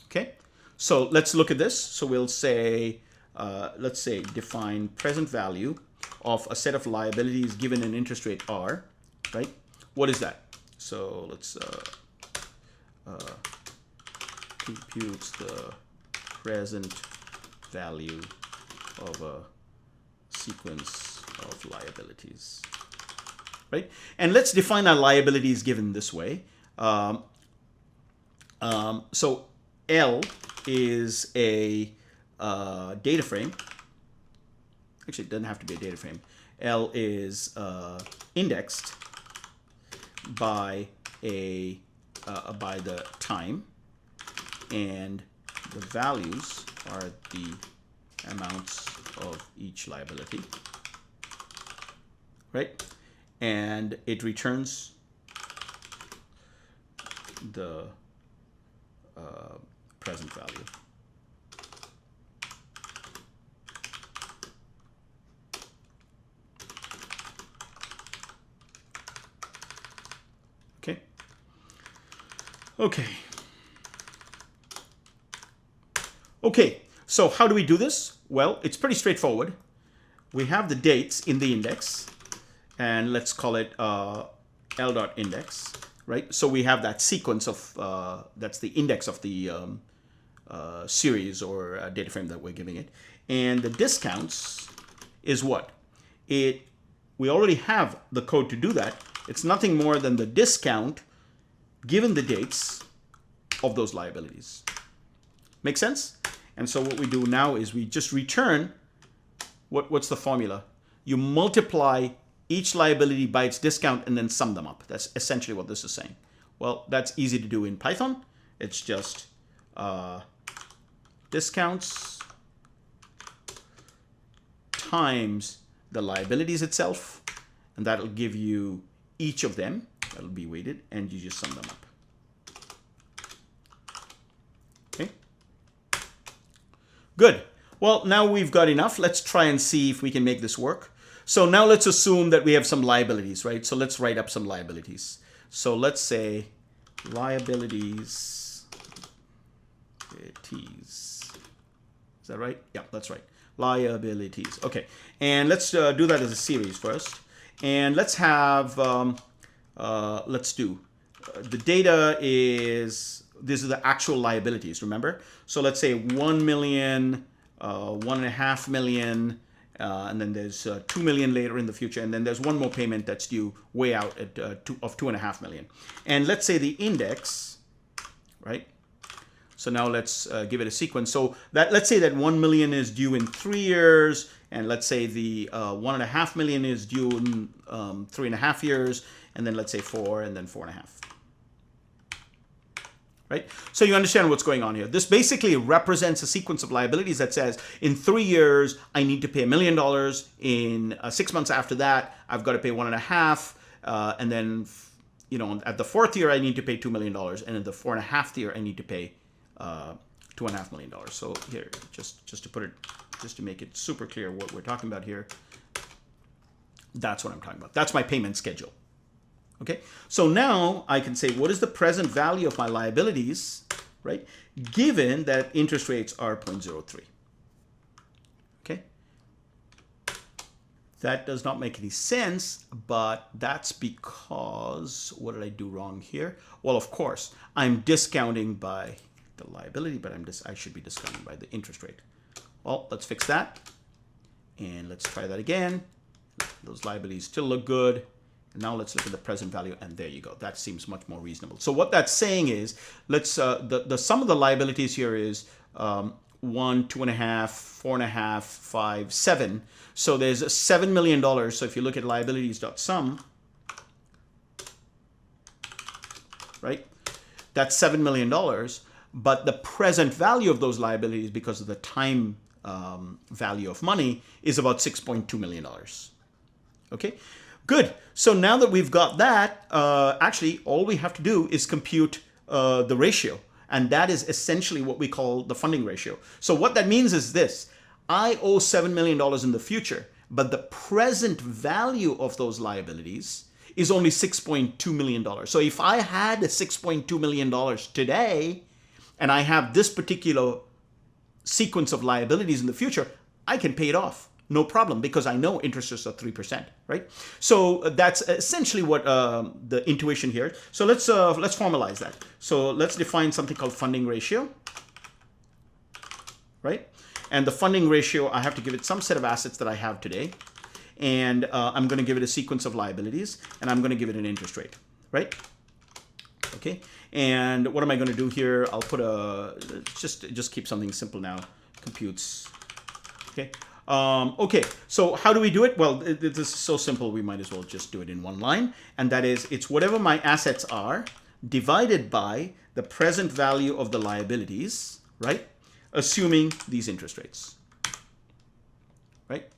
Okay. So let's look at this. So we'll say, let's say define present value of a set of liabilities given an interest rate R, right? What is that? So let's computes the present value of a sequence of liabilities, right? And let's define our liabilities given this way. So L is a data frame. Actually, it doesn't have to be a data frame. L is indexed by the time, and the values are the amounts of each liability, right? And it returns the present value. Okay. Okay. Okay, so how do we do this? Well, it's pretty straightforward. We have the dates in the index, and let's call it L.index, right? So we have that sequence of, that's the index of the series or data frame that we're giving it. And the discounts is what? We already have the code to do that. It's nothing more than the discount given the dates of those liabilities. Make sense? And so what we do now is we just return, what's the formula? You multiply each liability by its discount and then sum them up. That's essentially what this is saying. Well, that's easy to do in Python. It's just discounts times the liabilities itself, and that'll give you each of them. That'll be weighted, and you just sum them up. Okay. Good. Well, now we've got enough. Let's try and see if we can make this work. So now let's assume that we have some liabilities, right? So let's write up some liabilities. So let's say liabilities. Is that right? Yeah, that's right. Liabilities. Okay. And let's do that as a series first. And let's have, let's do, the data is, these are the actual liabilities, remember? So let's say 1 million, 1.5 million, and then there's 2 million later in the future, and then there's one more payment that's due way out at 2.5 million. And let's say the index, right? So now let's give it a sequence. So that let's say that 1 million is due in 3 years, and let's say the 1.5 million is due in 3.5 years, and then let's say 4, and then 4.5. Right? So you understand what's going on here. This basically represents a sequence of liabilities that says in 3 years, I need to pay $1 million. In 6 months after that, I've got to pay 1.5. And then, at the 4th year, I need to pay $2 million. And in the 4.5th year, I need to pay $2.5 million. So here, just to make it super clear what we're talking about here, that's what I'm talking about. That's my payment schedule. Okay, so now I can say, what is the present value of my liabilities, right? Given that interest rates are 0.03. Okay, that does not make any sense, but that's because, what did I do wrong here? Well, of course, I'm discounting by the liability, but I should be discounting by the interest rate. Well, let's fix that. And let's try that again. Those liabilities still look good. Now let's look at the present value, and there you go. That seems much more reasonable. So what that's saying is, let's the sum of the liabilities here is 1, 2.5, 4.5, 5, 7. So there's $7 million. So if you look at liabilities.sum, right, that's $7 million. But the present value of those liabilities, because of the time value of money, is about $6.2 million. Okay. Good. So now that we've got that, actually, all we have to do is compute the ratio. And that is essentially what we call the funding ratio. So what that means is this. I owe $7 million in the future, but the present value of those liabilities is only $6.2 million. So if I had $6.2 million today, and I have this particular sequence of liabilities in the future, I can pay it off. No problem, because I know interest rates are 3%, right? So that's essentially what the intuition here. So let's formalize that. So let's define something called funding ratio, right? And the funding ratio, I have to give it some set of assets that I have today, and I'm going to give it a sequence of liabilities, and I'm going to give it an interest rate, right? Okay. And what am I going to do here? I'll put just keep something simple now. Computes. Okay. Okay, so how do we do it? Well, this is so simple, we might as well just do it in one line. And that is, it's whatever my assets are divided by the present value of the liabilities, right? Assuming these interest rates, right?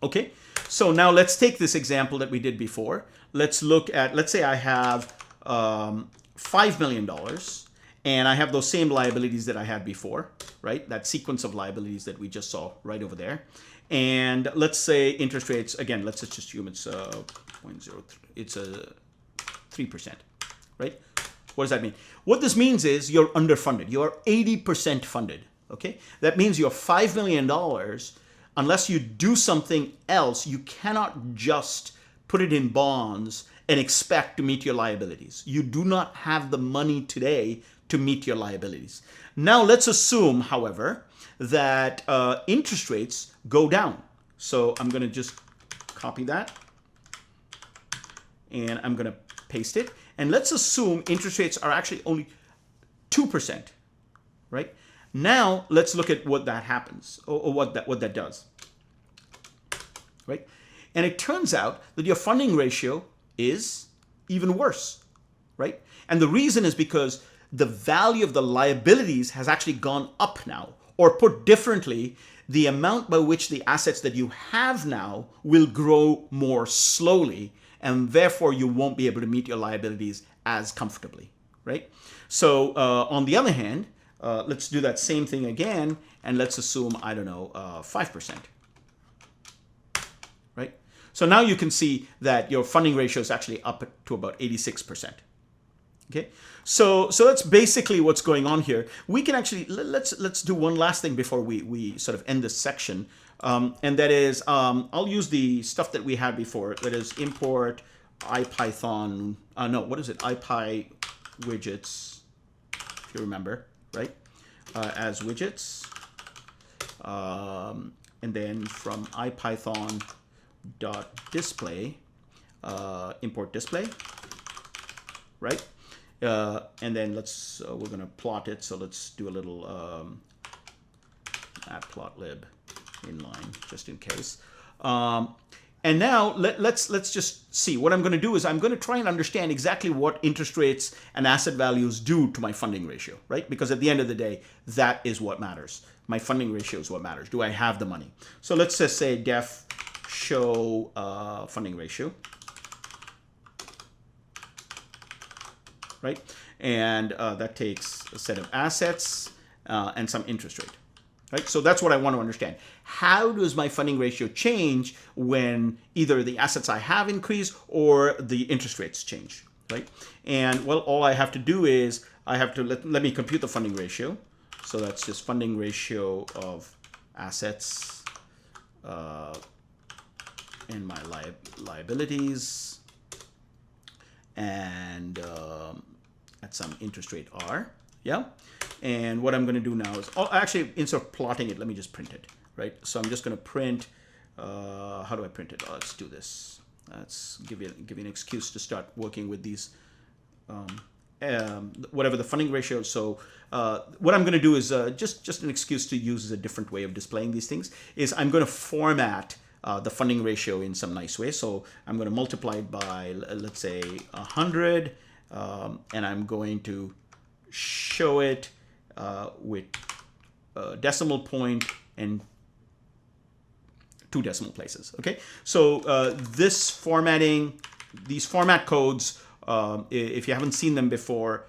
Okay, so now let's take this example that we did before. Let's look at, let's say I have $5 million. And I have those same liabilities that I had before, right? That sequence of liabilities that we just saw right over there. And let's say interest rates, again, let's just assume it's 0.03, it's a 3%, right? What does that mean? What this means is you're underfunded. You're 80% funded, okay? That means your $5 million, unless you do something else, you cannot just put it in bonds and expect to meet your liabilities. You do not have the money today to meet your liabilities. Now let's assume, however, that interest rates go down. So I'm going to just copy that, and I'm going to paste it. And let's assume interest rates are actually only 2%, right? Now let's look at what that happens, or what that does, right? And it turns out that your funding ratio is even worse, right? And the reason is because the value of the liabilities has actually gone up now. Or put differently, the amount by which the assets that you have now will grow more slowly, and therefore you won't be able to meet your liabilities as comfortably, right? So on the other hand, let's do that same thing again, and let's assume, I don't know, 5%, right? So now you can see that your funding ratio is actually up to about 86%. Okay, so that's basically what's going on here. We can actually, let's do one last thing before we sort of end this section, and that is, I'll use the stuff that we had before. That is import IPython. No, what is it? IPy widgets, if you remember, right? As widgets, and then from IPython.display, import display, right? And then we're going to plot it. So let's do a little matplotlib inline just in case. And now let's just see. What I'm going to do is I'm going to try and understand exactly what interest rates and asset values do to my funding ratio, right? Because at the end of the day, that is what matters. My funding ratio is what matters. Do I have the money? So let's just say def show funding ratio, right? And that takes a set of assets and some interest rate. Right? So that's what I want to understand. How does my funding ratio change when either the assets I have increase or the interest rates change, right? And well, all I have to do is I have to let me compute the funding ratio. So that's just funding ratio of assets and my liabilities and at some interest rate R. Yeah. And what I'm going to do now is, actually, instead of plotting it, let me just print it, right? So I'm just going to print, how do I print it? Let's do this. Let's give you an excuse to start working with these, whatever the funding ratio. So what I'm going to do is just an excuse to use a different way of displaying these things is I'm going to format the funding ratio in some nice way. So I'm going to multiply it by, let's say, 100, and I'm going to show it with decimal point and 2 decimal places. Okay, so these format codes, if you haven't seen them before,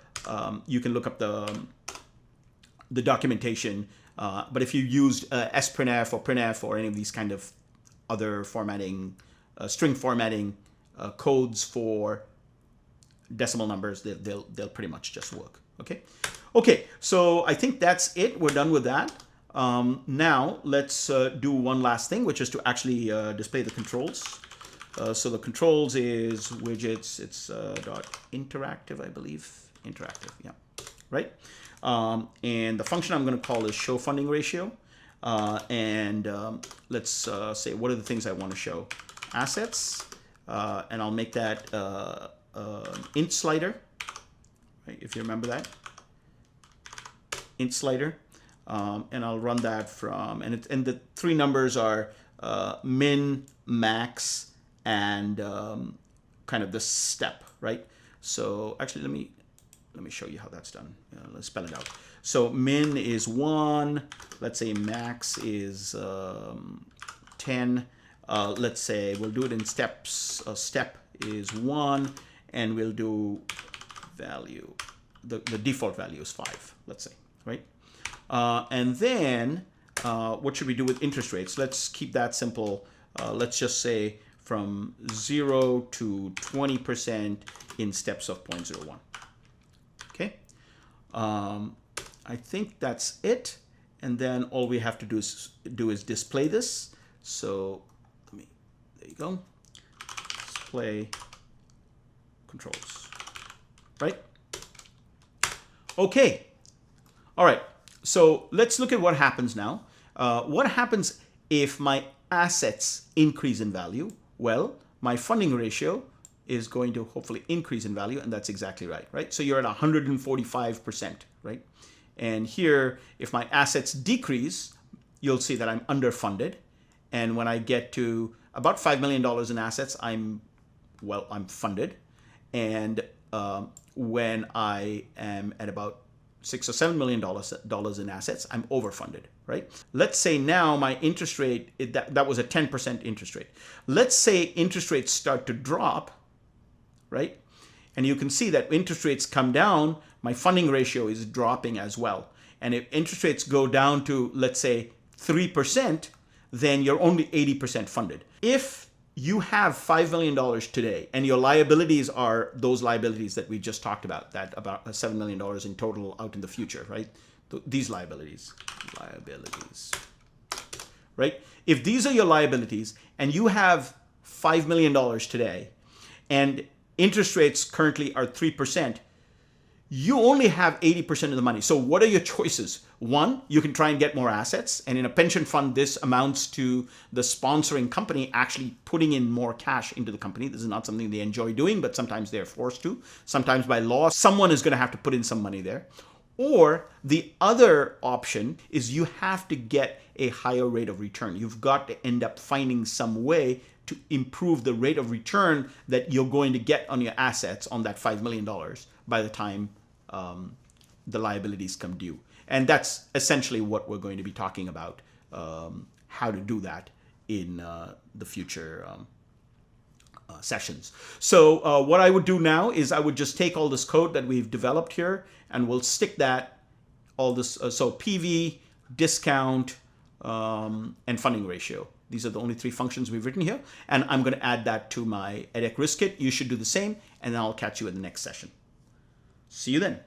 you can look up the documentation. But if you used sprintf or printf or any of these kind of other formatting, string formatting codes for decimal numbers, they'll pretty much just work. Okay, so I think that's it. We're done with that. Now let's do one last thing, which is to actually display the controls. So the controls is widgets. It's dot interactive, I believe. Interactive, yeah, right. And the function I'm going to call is show funding ratio. And let's say what are the things I want to show? Assets, and I'll make that int slider. Right, if you remember that. Int slider, and I'll run that from, and the 3 numbers are min, max, and kind of the step, right? So actually, let me show you how that's done. Let's spell it out. So min is 1. Let's say max is 10. Let's say we'll do it in steps. Step is 1, and we'll do value. The default value is 5. Let's say. Right? And then what should we do with interest rates? Let's keep that simple. Let's just say from 0 to 20% in steps of 0.01. Okay. I think that's it. And then all we have to do is display this. So there you go. Display controls. Right? Okay. All right, so let's look at what happens now. What happens if my assets increase in value? Well, my funding ratio is going to hopefully increase in value, and that's exactly right? So you're at 145%, right? And here, if my assets decrease, you'll see that I'm underfunded. And when I get to about $5 million in assets, I'm funded. And when I am at about $6 or $7 million in assets, I'm overfunded, right? Let's say now my interest rate, that was a 10% interest rate. Let's say interest rates start to drop, right? And you can see that interest rates come down, my funding ratio is dropping as well. And if interest rates go down to, let's say, 3%, then you're only 80% funded. If you have $5 million today and your liabilities are those liabilities that we just talked about, that about $7 million in total out in the future, right? These liabilities, right? If these are your liabilities and you have $5 million today and interest rates currently are 3%, you only have 80% of the money. So what are your choices? One, you can try and get more assets. And in a pension fund, this amounts to the sponsoring company actually putting in more cash into the company. This is not something they enjoy doing, but sometimes they're forced to. Sometimes by law, someone is going to have to put in some money there. Or the other option is you have to get a higher rate of return. You've got to end up finding some way to improve the rate of return that you're going to get on your assets on that $5 million by the time the liabilities come due. And that's essentially what we're going to be talking about, how to do that in the future sessions. So what I would do now is I would just take all this code that we've developed here and we'll stick that, all this, so PV, discount, and funding ratio. These are the only three functions we've written here. And I'm going to add that to my edX risk kit. You should do the same, and then I'll catch you in the next session. See you then.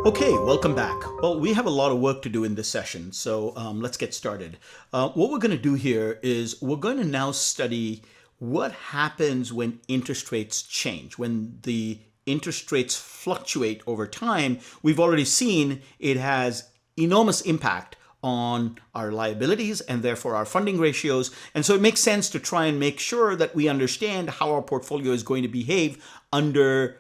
Okay, welcome back. Well, we have a lot of work to do in this session, so let's get started. What we're going to do here is we're going to now study what happens when interest rates change, when the interest rates fluctuate over time. We've already seen it has enormous impact on our liabilities and therefore our funding ratios. And so it makes sense to try and make sure that we understand how our portfolio is going to behave under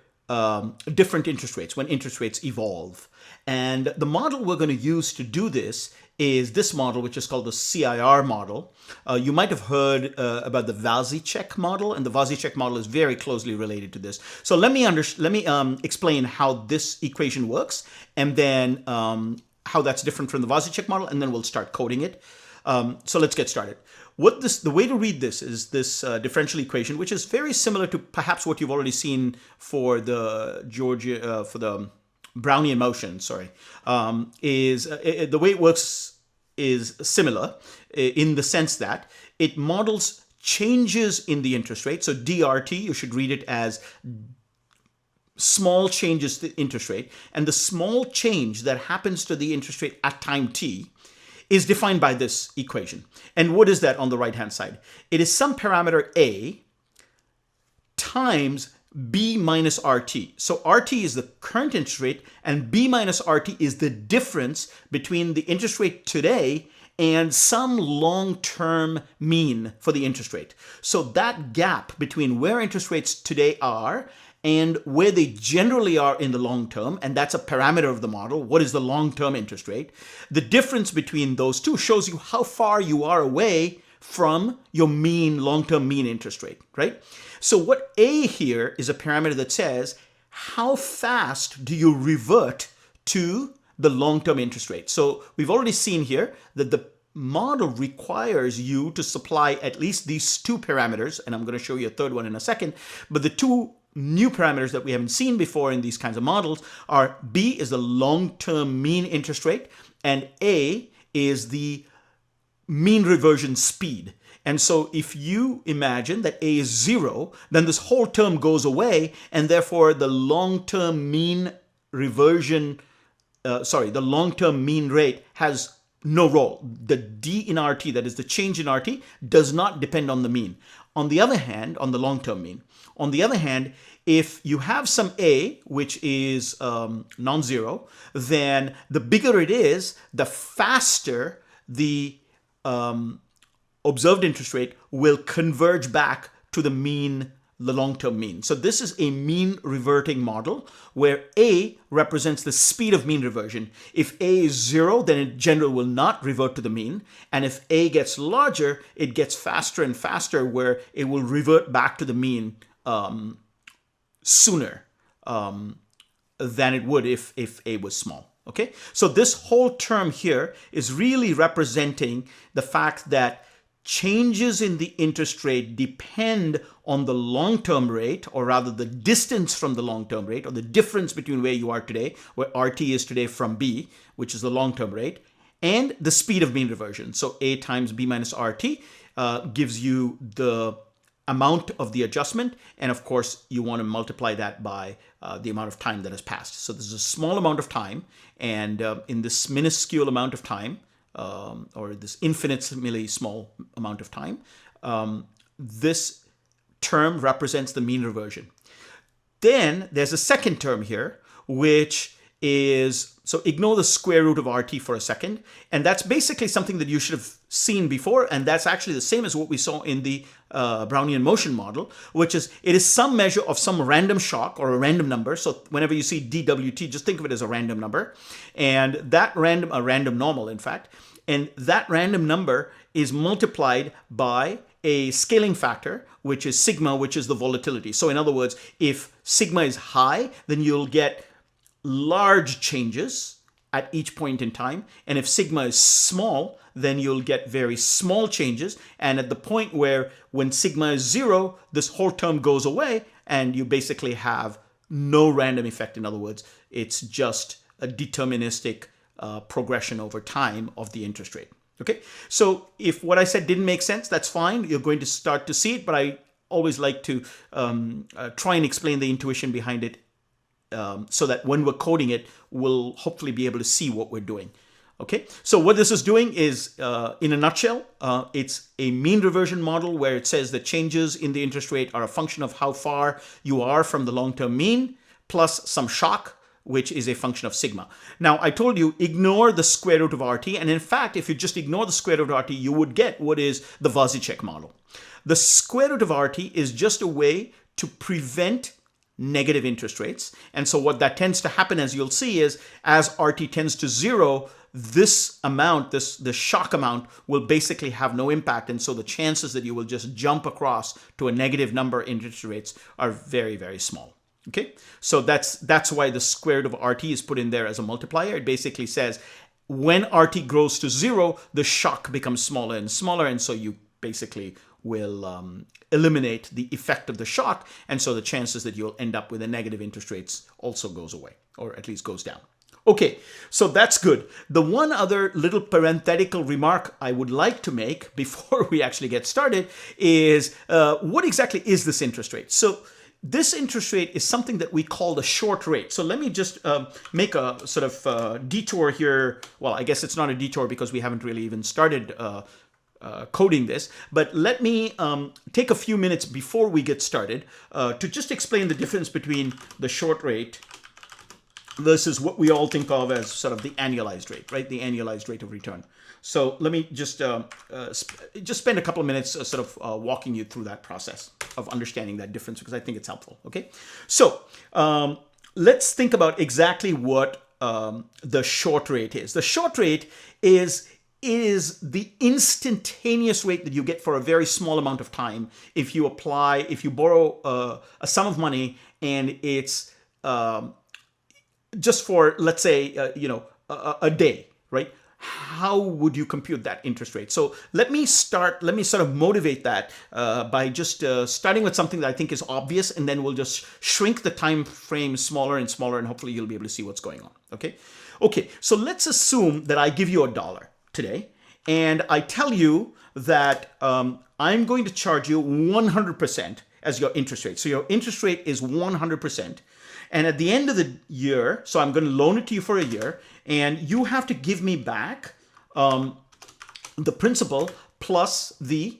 different interest rates, when interest rates evolve. And the model we're going to use to do this is this model, which is called the CIR model. You might have heard about the Vasicek model, and the Vasicek model is very closely related to this. So let me explain how this equation works, and then how that's different from the Vasicek model, and then we'll start coding it. So let's get started. The way to read this is this differential equation, which is very similar to perhaps what you've already seen for the Brownian motion. The way it works is similar in the sense that it models changes in the interest rate. So DRT, you should read it as small changes to interest rate, and the small change that happens to the interest rate at time t is defined by this equation. And what is that on the right-hand side? It is some parameter A times B minus RT. So RT is the current interest rate, and B minus RT is the difference between the interest rate today and some long-term mean for the interest rate. So that gap between where interest rates today are and where they generally are in the long term, and that's a parameter of the model. What is the long-term interest rate? The difference between those two shows you how far you are away from your mean, long-term mean interest rate, right? So what A here is a parameter that says, how fast do you revert to the long-term interest rate? So we've already seen here that the model requires you to supply at least these two parameters, and I'm going to show you a third one in a second, but the two new parameters that we haven't seen before in these kinds of models are B is the long-term mean interest rate, and A is the mean reversion speed. And so if you imagine that A is 0, then this whole term goes away, and therefore the long-term mean reversion, the long-term mean rate has no role. The D in RT, that is the change in RT, does not depend on the mean. On the other hand, on the long-term mean. On the other hand, if you have some A, which is non-zero, then the bigger it is, the faster the observed interest rate will converge back to the mean, the long-term mean. So this is a mean reverting model where A represents the speed of mean reversion. If A is 0, then in general will not revert to the mean. And if A gets larger, it gets faster and faster where it will revert back to the mean sooner than it would if A was small. Okay, so this whole term here is really representing the fact that changes in the interest rate depend on the long-term rate, or rather the distance from the long-term rate, or the difference between where you are today, where RT is today from B, which is the long-term rate, and the speed of mean reversion. So A times B minus RT gives you the amount of the adjustment. And of course, you want to multiply that by the amount of time that has passed. So this is a small amount of time. And in this minuscule amount of time, or this infinitesimally small amount of time, this term represents the mean reversion. Then there's a second term here, which is, so ignore the square root of RT for a second. And that's basically something that you should have seen before. And that's actually the same as what we saw in the Brownian motion model, which is, it is some measure of some random shock or a random number. So whenever you see DWT, just think of it as a random number. And that a random normal, in fact. And that random number is multiplied by a scaling factor, which is sigma, which is the volatility. So in other words, if sigma is high, then you'll get large changes at each point in time. And if sigma is small, then you'll get very small changes. And at the point where when sigma is 0, this whole term goes away and you basically have no random effect. In other words, it's just a deterministic progression over time of the interest rate. Okay, so if what I said didn't make sense, that's fine. You're going to start to see it, but I always like to try and explain the intuition behind it so that when we're coding it, we'll hopefully be able to see what we're doing. Okay, so what this is doing is, in a nutshell, it's a mean reversion model where it says that changes in the interest rate are a function of how far you are from the long-term mean plus some shock, which is a function of sigma. Now, I told you, ignore the square root of RT. And in fact, if you just ignore the square root of RT, you would get what is the Vazicek model. The square root of RT is just a way to prevent negative interest rates. And so what that tends to happen, as you'll see, is as RT tends to 0, this amount, the shock amount, will basically have no impact. And so the chances that you will just jump across to a negative number in interest rates are very, very small. Okay, so that's why the square root of RT is put in there as a multiplier. It basically says when RT grows to 0, the shock becomes smaller and smaller, and so you basically will eliminate the effect of the shock, and so the chances that you'll end up with a negative interest rates also goes away, or at least goes down. Okay, so that's good. The one other little parenthetical remark I would like to make before we actually get started is what exactly is this interest rate? So this interest rate is something that we call the short rate. So let me just make a sort of detour here. Well, I guess it's not a detour because we haven't really even started coding this. But let me take a few minutes before we get started to just explain the difference between the short rate versus what we all think of as sort of the annualized rate, right? The annualized rate of return. So let me just spend a couple of minutes sort of walking you through that process of understanding that difference, because I think it's helpful. Okay, so let's think about exactly what the short rate is. The short rate is the instantaneous rate that you get for a very small amount of time if you borrow a sum of money and it's just for, let's say, a day, right? How would you compute that interest rate? So let me sort of motivate that by just starting with something that I think is obvious, and then we'll just shrink the time frame smaller and smaller, and hopefully you'll be able to see what's going on. Okay, so let's assume that I give you $1 today, and I tell you that I'm going to charge you 100% as your interest rate. So your interest rate is 100%. And at the end of the year, so I'm going to loan it to you for a year, and you have to give me back the principal plus the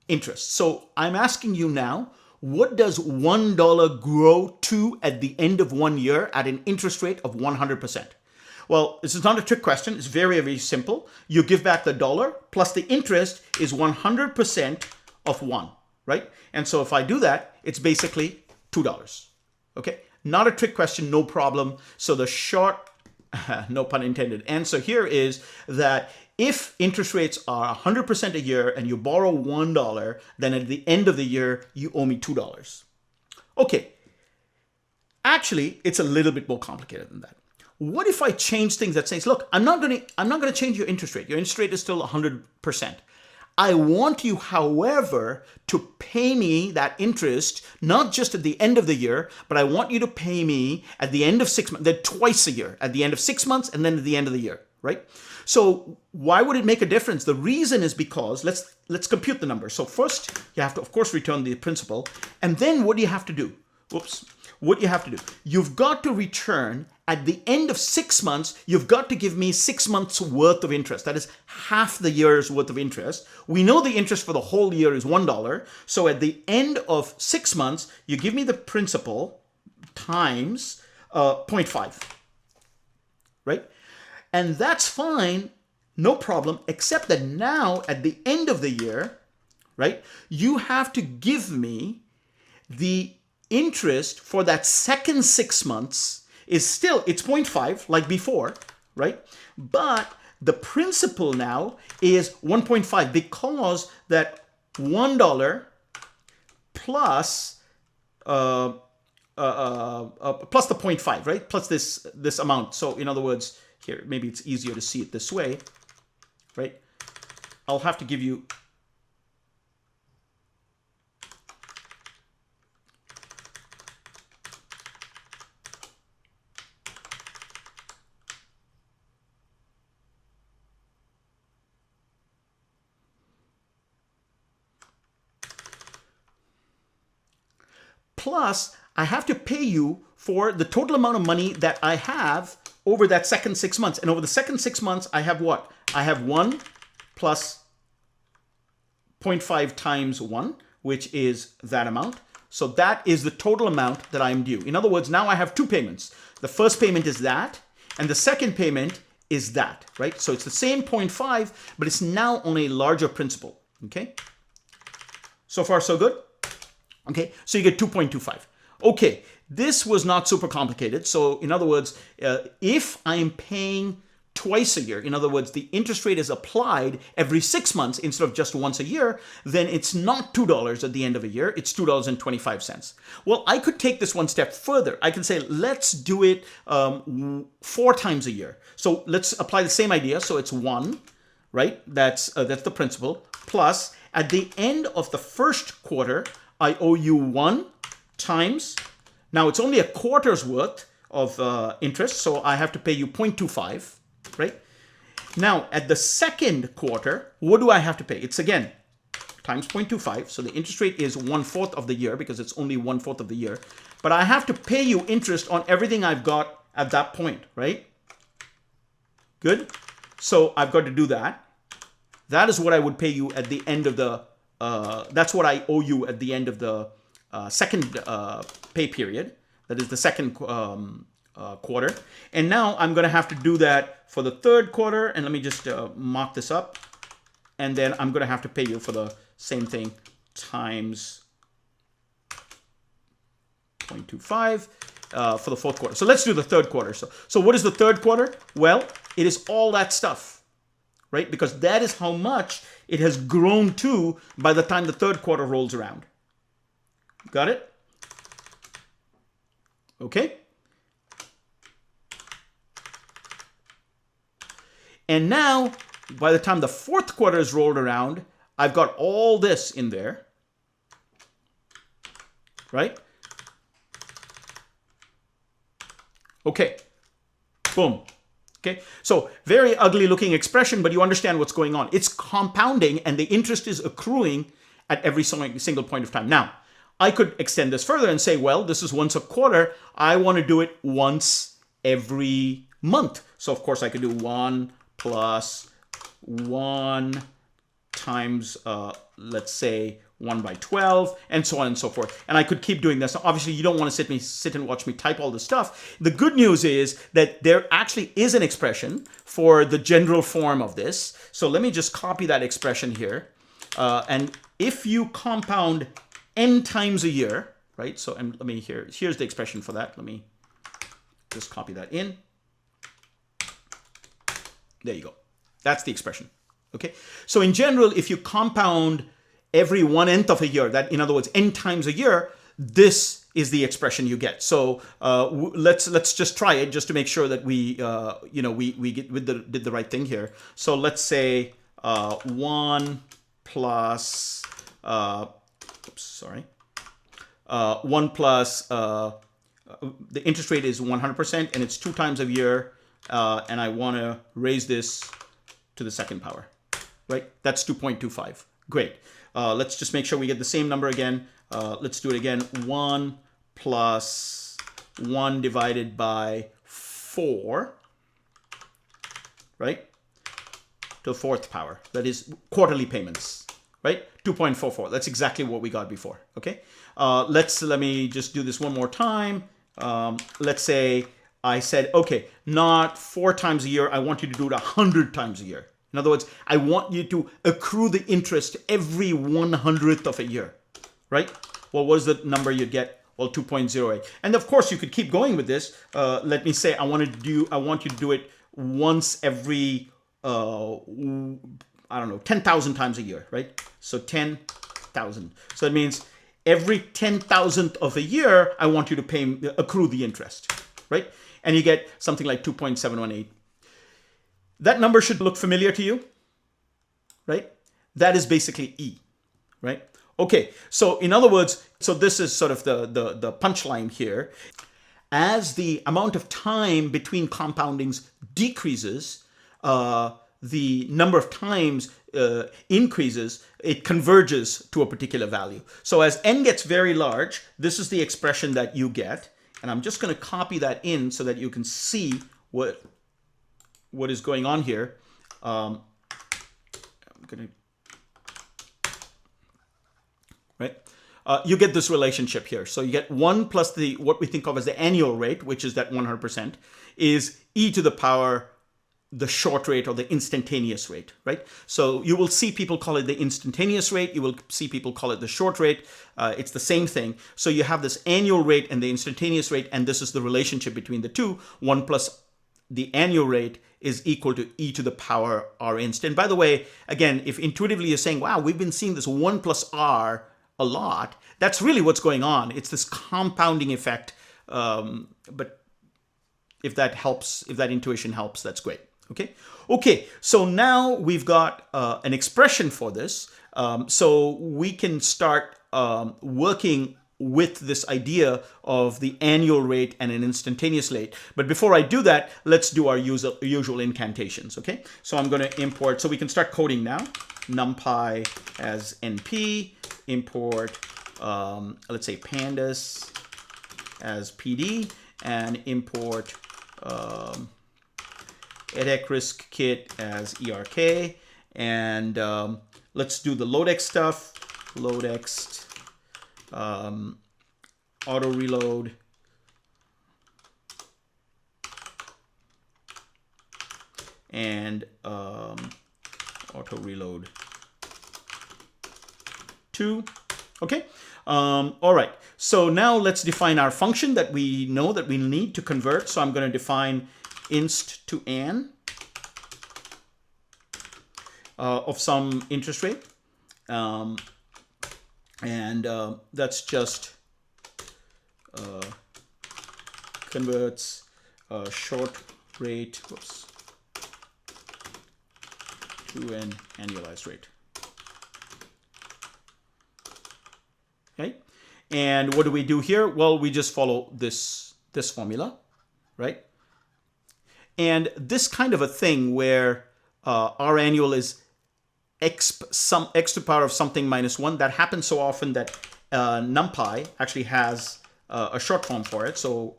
interest. So I'm asking you now, what does $1 grow to at the end of 1 year at an interest rate of 100%? Well, this is not a trick question. It's very, very simple. You give back the dollar plus the interest is 100% of 1, right? And so if I do that, it's basically $2. Okay? Not a trick question, no problem. So the short, no pun intended, answer here is that if interest rates are 100% a year and you borrow $1, then at the end of the year, you owe me $2. Okay, actually, it's a little bit more complicated than that. What if I change things that says, look, I'm not going to change your interest rate. Your interest rate is still 100%. I want you, however, to pay me that interest, not just at the end of the year, but I want you to pay me at the end of 6 months, then twice a year, at the end of 6 months and then at the end of the year. right? So why would it make a difference? The reason is because let's compute the number. So first you have to, of course, return the principal, and then what do you have to do? Whoops. What you have to do? You've got to return at the end of 6 months. You've got to give me 6 months worth of interest. That is half the year's worth of interest. We know the interest for the whole year is $1. So at the end of 6 months, you give me the principal times 0.5, right? And that's fine, no problem, except that now at the end of the year, right, you have to give me the interest for that second 6 months is still, it's 0.5 like before, right? But the principal now is 1.5 because that $1 plus plus the 0.5, right? Plus this amount. So in other words, here, maybe it's easier to see it this way, right? I'll have to give you plus I have to pay you for the total amount of money that I have over that second 6 months. And over the second 6 months, I have what? I have 1 plus 0.5 times 1, which is that amount. So that is the total amount that I'm due. In other words, now I have two payments. The first payment is that, and the second payment is that, right? So it's the same 0.5, but it's now on a larger principal, okay? So far, so good? Okay, so you get 2.25. Okay, this was not super complicated. So in other words, if I'm paying twice a year, in other words, the interest rate is applied every 6 months instead of just once a year, then it's not $2 at the end of a year, it's $2.25. Well, I could take this one step further. I can say, let's do it 4 times a year. So let's apply the same idea. So it's 1, right? That's the principal, plus at the end of the first quarter, I owe you 1 times, now it's only a quarter's worth of interest, so I have to pay you 0.25, right? Now, at the second quarter, what do I have to pay? It's again, times 0.25, so the interest rate is 1/4 of the year because it's only 1/4 of the year. But I have to pay you interest on everything I've got at that point, right? Good? So I've got to do that. That is what I would pay you at the end of the that's what I owe you at the end of the second pay period. That is the second quarter. And now I'm going to have to do that for the third quarter. And let me just mark this up. And then I'm going to have to pay you for the same thing times 0.25 for the fourth quarter. So let's do the third quarter. So what is the third quarter? Well, it is all that stuff, right? Because that is how much it has grown to by the time the third quarter rolls around. Got it? Okay. And now, by the time the fourth quarter is rolled around, I've got all this in there, right? Okay. Boom. Okay, so very ugly looking expression, but you understand what's going on. It's compounding and the interest is accruing at every single point of time. Now, I could extend this further and say, well, this is once a quarter. I want to do it once every month. So of course I could do 1 plus 1 times, let's say, 1/12, and so on and so forth. And I could keep doing this. Obviously, you don't want to sit and watch me type all this stuff. The good news is that there actually is an expression for the general form of this. So let me just copy that expression here. And if you compound n times a year, right? So let me here's the expression for that. Let me just copy that in. There you go. That's the expression. Okay. So in general, if you compound every 1/n of a year, that in other words, n times a year, this is the expression you get. So let's just try it just to make sure that we did the right thing here. So let's say 1 plus 1 plus the interest rate is 100% and it's 2 times a year. and I want to raise this to the second power, right? That's 2.25. Great. Let's just make sure we get the same number again. Let's do it again. 1 plus 1 divided by 4, right? To the fourth power. That is quarterly payments, right? 2.44. That's exactly what we got before, okay? Let me just do this one more time. Let's say I said, okay, not 4 times a year. I want you to do it 100 times a year. In other words, I want you to accrue the interest every 100th of a year, right? Well, what is the number you'd get? Well, 2.08. And of course, you could keep going with this. Let me say I want you to do it once every, I don't know, 10,000 times a year, right? So 10,000. So it means every 10,000th of a year, I want you to accrue the interest, right? And you get something like 2.718. That number should look familiar to you, right? That is basically E, right? Okay, so in other words, so this is sort of the punchline here. As the amount of time between compoundings decreases, the number of times increases, it converges to a particular value. So as n gets very large, this is the expression that you get. And I'm just going to copy that in so that you can see what is going on here. I'm going to, right? You get this relationship here. So you get 1 plus what we think of as the annual rate, which is that 100%, is e to the power the short rate or the instantaneous rate, right? So you will see people call it the instantaneous rate. You will see people call it the short rate. It's the same thing. So you have this annual rate and the instantaneous rate, and this is the relationship between the two. 1 plus the annual rate is equal to e to the power r inst. And by the way, again, if intuitively you're saying, wow, we've been seeing this 1 plus r a lot, that's really what's going on. It's this compounding effect. But if that helps, if that intuition helps, that's great. Okay, so now we've got an expression for this. So we can start working with this idea of the annual rate and an instantaneous rate. But before I do that, let's do our usual incantations, okay? So I'm going to import, so we can start coding now. NumPy as NP, import, let's say pandas as PD, and import edX kit as ERK, and let's do the loadex stuff. Loadex, auto reload, and auto reload 2. Okay. All right. So now let's define our function that we know that we need to convert. So I'm going to define inst to an of some interest rate, and that's just converts short rate to an annualized rate. Okay, and what do we do here? Well, we just follow this formula, right? And this kind of a thing where our annual is x to the power of something minus 1, that happens so often that NumPy actually has a short form for it. So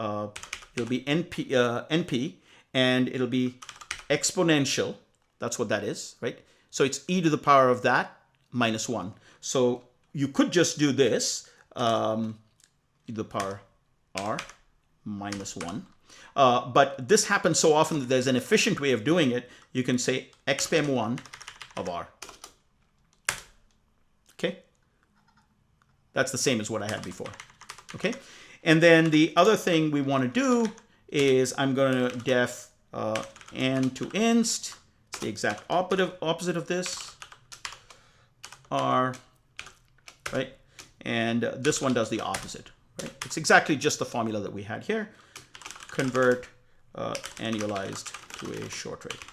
it'll be NP, and it'll be exponential. That's what that is, right? So it's e to the power of that minus 1. So you could just do this, e to the power r minus 1. But this happens so often that there's an efficient way of doing it. You can say expm1 of r. Okay? That's the same as what I had before. Okay? And then the other thing we want to do is I'm going to def n to inst. It's the exact opposite of this. R, right? And this one does the opposite, right? It's exactly just the formula that we had here. Convert annualized to a short rate.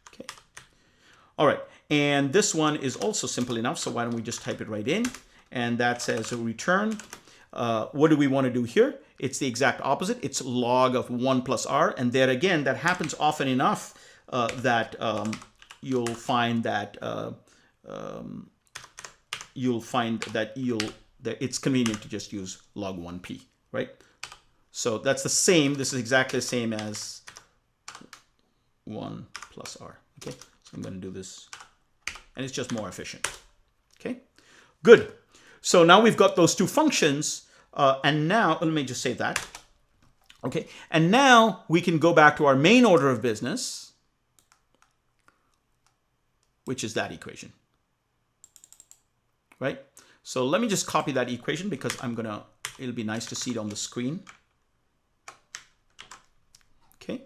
Okay. All right. And this one is also simple enough. So why don't we just type it right in? And that says a return What do we want to do here? It's the exact opposite. It's log of 1 plus r. And there again, that happens often enough that you'll find that it's convenient to just use log 1p, right? So that's the same. This is exactly the same as 1 plus r. Okay, so I'm going to do this, and it's just more efficient. Okay, good. So now we've got those two functions, and now let me just save that. Okay, and now we can go back to our main order of business, which is that equation, right? So let me just copy that equation because it'll be nice to see it on the screen. Okay,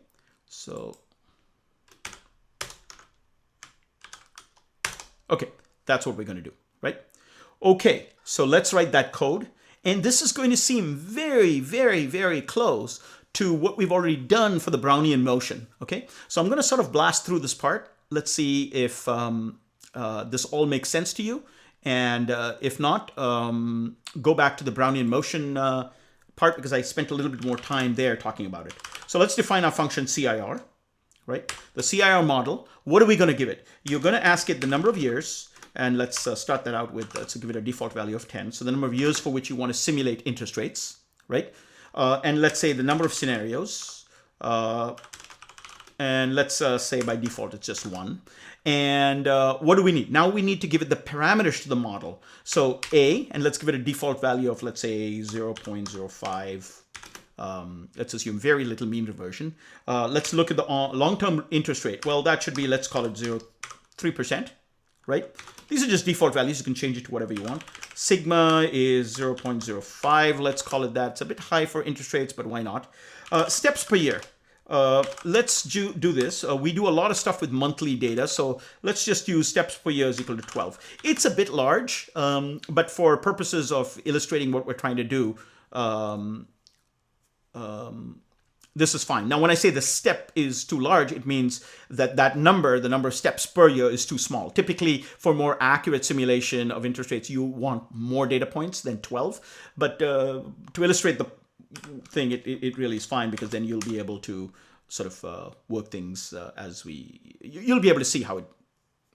so, okay, that's what we're going to do, right? Okay, so let's write that code. And this is going to seem very, very, very close to what we've already done for the Brownian motion, okay? So I'm going to sort of blast through this part. Let's see if this all makes sense to you. And if not, go back to the Brownian motion part because I spent a little bit more time there talking about it. So let's define our function CIR, right? The CIR model, what are we going to give it? You're going to ask it the number of years, and let's start that out with, let's give it a default value of 10. So the number of years for which you want to simulate interest rates, right? And let's say the number of scenarios, and let's say by default it's just 1. And what do we need? Now we need to give it the parameters to the model. So A, and let's give it a default value of, let's say, 0.05. Let's assume very little mean reversion. Let's look at the long-term interest rate. Well, that should be, let's call it 0.3%, right? These are just default values. You can change it to whatever you want. Sigma is 0.05. Let's call it that. It's a bit high for interest rates, but why not? Steps per year. Let's do this. We do a lot of stuff with monthly data, so let's just use steps per year is equal to 12. It's a bit large, but for purposes of illustrating what we're trying to do, this is fine. Now, when I say the step is too large, it means that the number of steps per year is too small. Typically, for more accurate simulation of interest rates, you want more data points than 12. But to illustrate the thing, it really is fine because then you'll be able to sort of work things you'll be able to see how it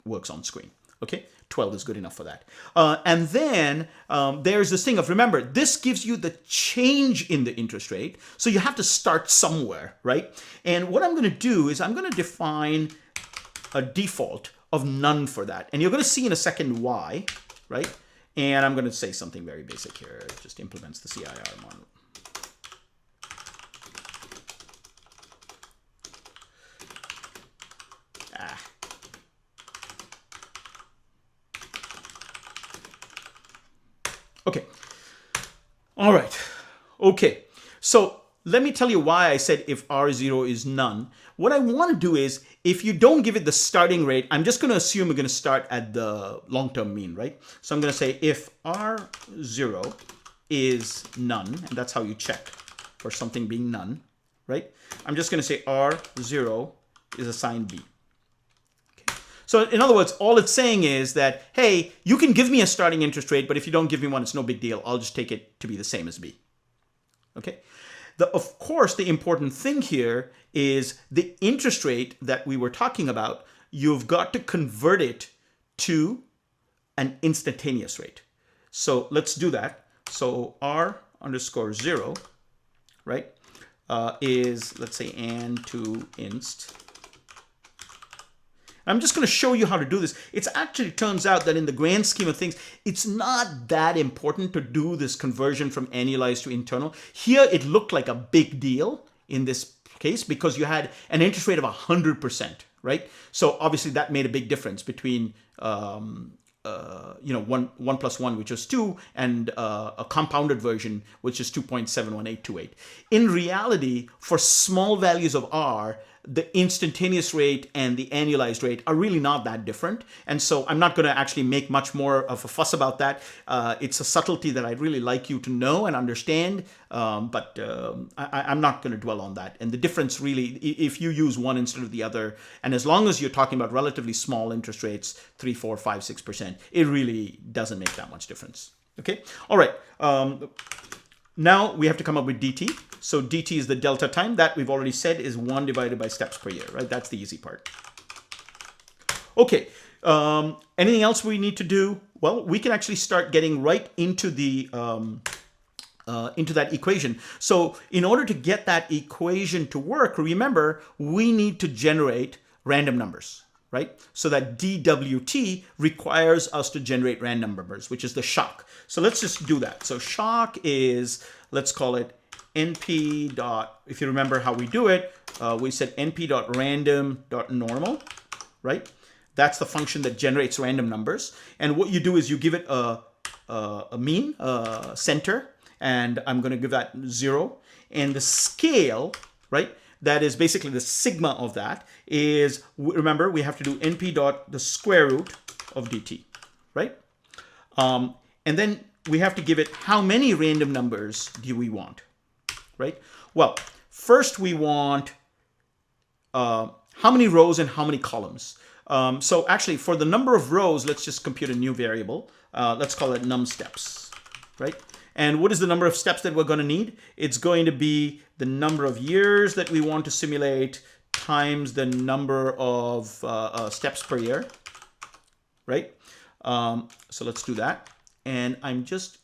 works on screen. Okay, 12 is good enough for that. And then there's this thing of, remember, this gives you the change in the interest rate. So you have to start somewhere, right? And what I'm going to do is I'm going to define a default of none for that. And you're going to see in a second why, right? And I'm going to say something very basic here. It just implements the CIR model. Okay. All right. Okay. So let me tell you why I said if R0 is none. What I want to do is, if you don't give it the starting rate, I'm just going to assume we're going to start at the long-term mean, right? So I'm going to say if R0 is none, and that's how you check for something being none, right? I'm just going to say R0 is assigned B. So in other words, all it's saying is that, hey, you can give me a starting interest rate, but if you don't give me one, it's no big deal. I'll just take it to be the same as B. Okay. Of course, the important thing here is the interest rate that we were talking about. You've got to convert it to an instantaneous rate. So let's do that. So R_0, right, is, let's say, and to inst. I'm just going to show you how to do this. It actually turns out that in the grand scheme of things, it's not that important to do this conversion from annualized to internal. Here, it looked like a big deal in this case because you had an interest rate of 100%, right? So obviously that made a big difference between one plus one, which was 2, and a compounded version, which is 2.71828. In reality, for small values of R, the instantaneous rate and the annualized rate are really not that different. And so I'm not going to actually make much more of a fuss about that. It's a subtlety that I'd really like you to know and understand, but I'm not going to dwell on that. And the difference really, if you use one instead of the other, and as long as you're talking about relatively small interest rates, 3, 4, 5, 6%, it really doesn't make that much difference. Okay, all right. Now we have to come up with dt. So dt is the delta time. That we've already said is 1 divided by steps per year, right? That's the easy part. Okay, anything else we need to do? Well, we can actually start getting right into the into that equation. So in order to get that equation to work, remember, we need to generate random numbers, right? So that DWT requires us to generate random numbers, which is the shock. So let's just do that. So shock is, let's call it np dot, if you remember how we do it, we said np dot random dot normal, right? That's the function that generates random numbers. And what you do is you give it a mean, center, and I'm going to give that 0. And the scale, right, that is basically the sigma of that is, remember, we have to do np dot the square root of dt, right? And then we have to give it how many random numbers do we want, right? Well, first we want how many rows and how many columns. So actually, for the number of rows, let's just compute a new variable. Let's call it num steps, right? And what is the number of steps that we're going to need? It's going to be the number of years that we want to simulate times the number of steps per year, right? So let's do that. And I'm just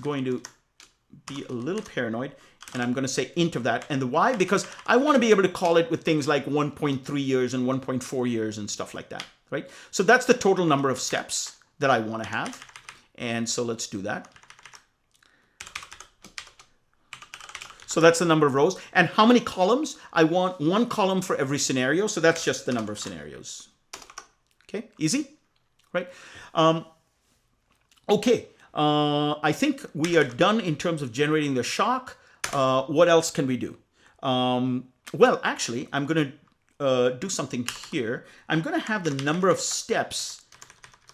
going to be a little paranoid, and I'm going to say int of that. And the why? Because I want to be able to call it with things like 1.3 years and 1.4 years and stuff like that, right? So that's the total number of steps that I want to have. And so let's do that. So that's the number of rows. And how many columns? I want 1 column for every scenario. So that's just the number of scenarios. Okay, easy, right? Okay, I think we are done in terms of generating the shock. What else can we do? Well, actually, I'm going to do something here. I'm going to have the number of steps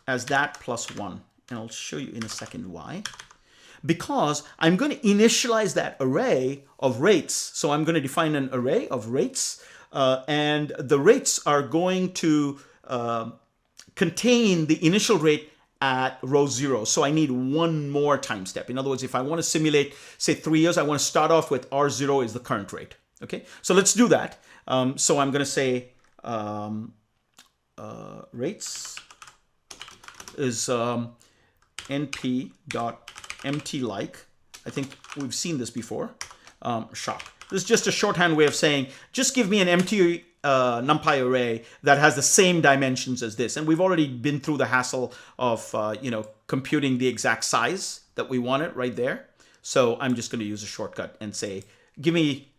as that plus 1. And I'll show you in a second why. Because I'm going to initialize that array of rates. So I'm going to define an array of rates. And the rates are going to contain the initial rate at row 0. So I need one more time step. In other words, if I want to simulate, say, 3 years, I want to start off with R0 is the current rate. Okay, so let's do that. So I'm going to say rates is np dot empty like. I think we've seen this before. Shock. This is just a shorthand way of saying, just give me an empty NumPy array that has the same dimensions as this. And we've already been through the hassle of computing the exact size that we want it right there. So I'm just going to use a shortcut and say, give me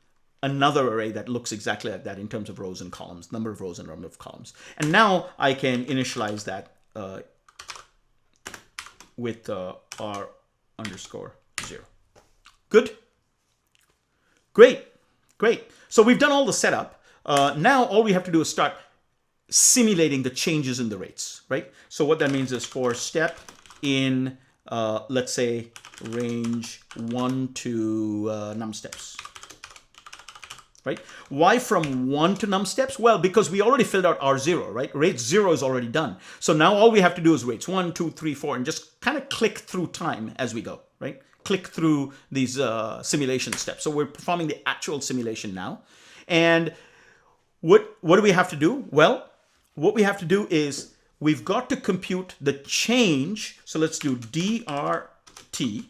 another array that looks exactly like that in terms of rows and columns, number of rows and number of columns. And now I can initialize that with r underscore 0. Good? Great. Great. So we've done all the setup. Now all we have to do is start simulating the changes in the rates, right? So what that means is for step in, let's say, range 1 to num steps, right? Why from 1 to num steps? Well, because we already filled out R0, right? Rate 0 is already done. So now all we have to do is rates 1, 2, 3, 4, and just kind of click through time as we go, right? Click through these simulation steps. So we're performing the actual simulation now. And what do we have to do? Well, what we have to do is we've got to compute the change. So let's do DRT.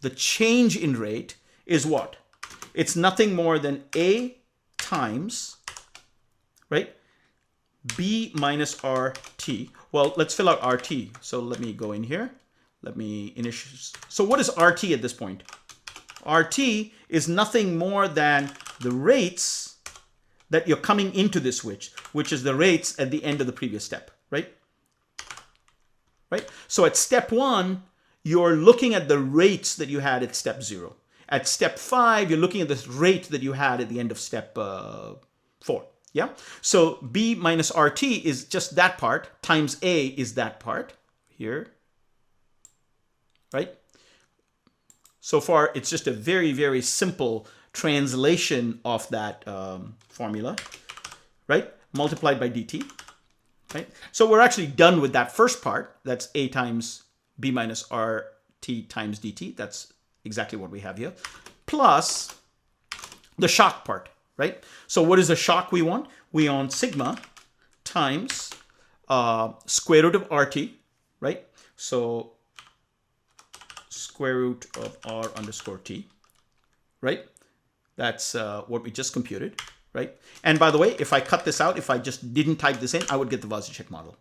The change in rate is what? It's nothing more than A times, right, B minus RT. Well, let's fill out RT. So let me go in here. Let me initialize. So what is RT at this point? RT is nothing more than the rates that you're coming into this switch, which is the rates at the end of the previous step, right? Right? So at step 1, you're looking at the rates that you had at step 0. At step 5, you're looking at this rate that you had at the end of step 4. Yeah? So B minus RT is just that part, times A is that part here, right? So far, it's just a very, very simple translation of that formula, right? Multiplied by dt, right? So we're actually done with that first part. That's A times b minus rt times dt. That's exactly what we have here. Plus the shock part, right? So what is the shock we want? We want sigma times square root of rt, right? So square root of r underscore t, right? That's what we just computed, right? And by the way, if I cut this out, if I just didn't type this in, I would get the Wazerzek model,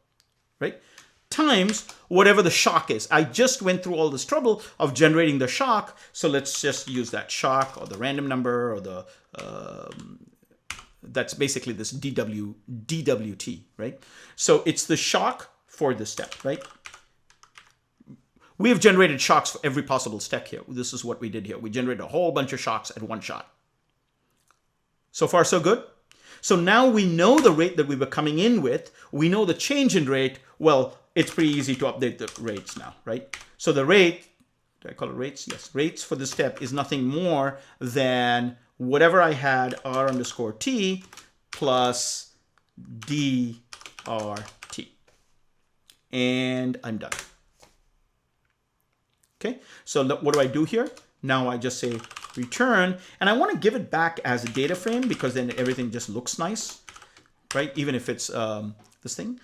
right? Times whatever the shock is. I just went through all this trouble of generating the shock, so let's just use that shock or the random number or the that's basically this dwt, right? So it's the shock for this step, right? We have generated shocks for every possible step here. This is what we did here. We generated a whole bunch of shocks at one shot. So far, so good. So now we know the rate that we were coming in with. We know the change in rate. Well, it's pretty easy to update the rates now, right? So the rate, did I call it rates? Yes, rates for this step is nothing more than whatever I had r underscore t plus drt. And I'm done. Okay, so what do I do here? Now I just say return, and I want to give it back as a data frame because then everything just looks nice, right? Even if it's this thing,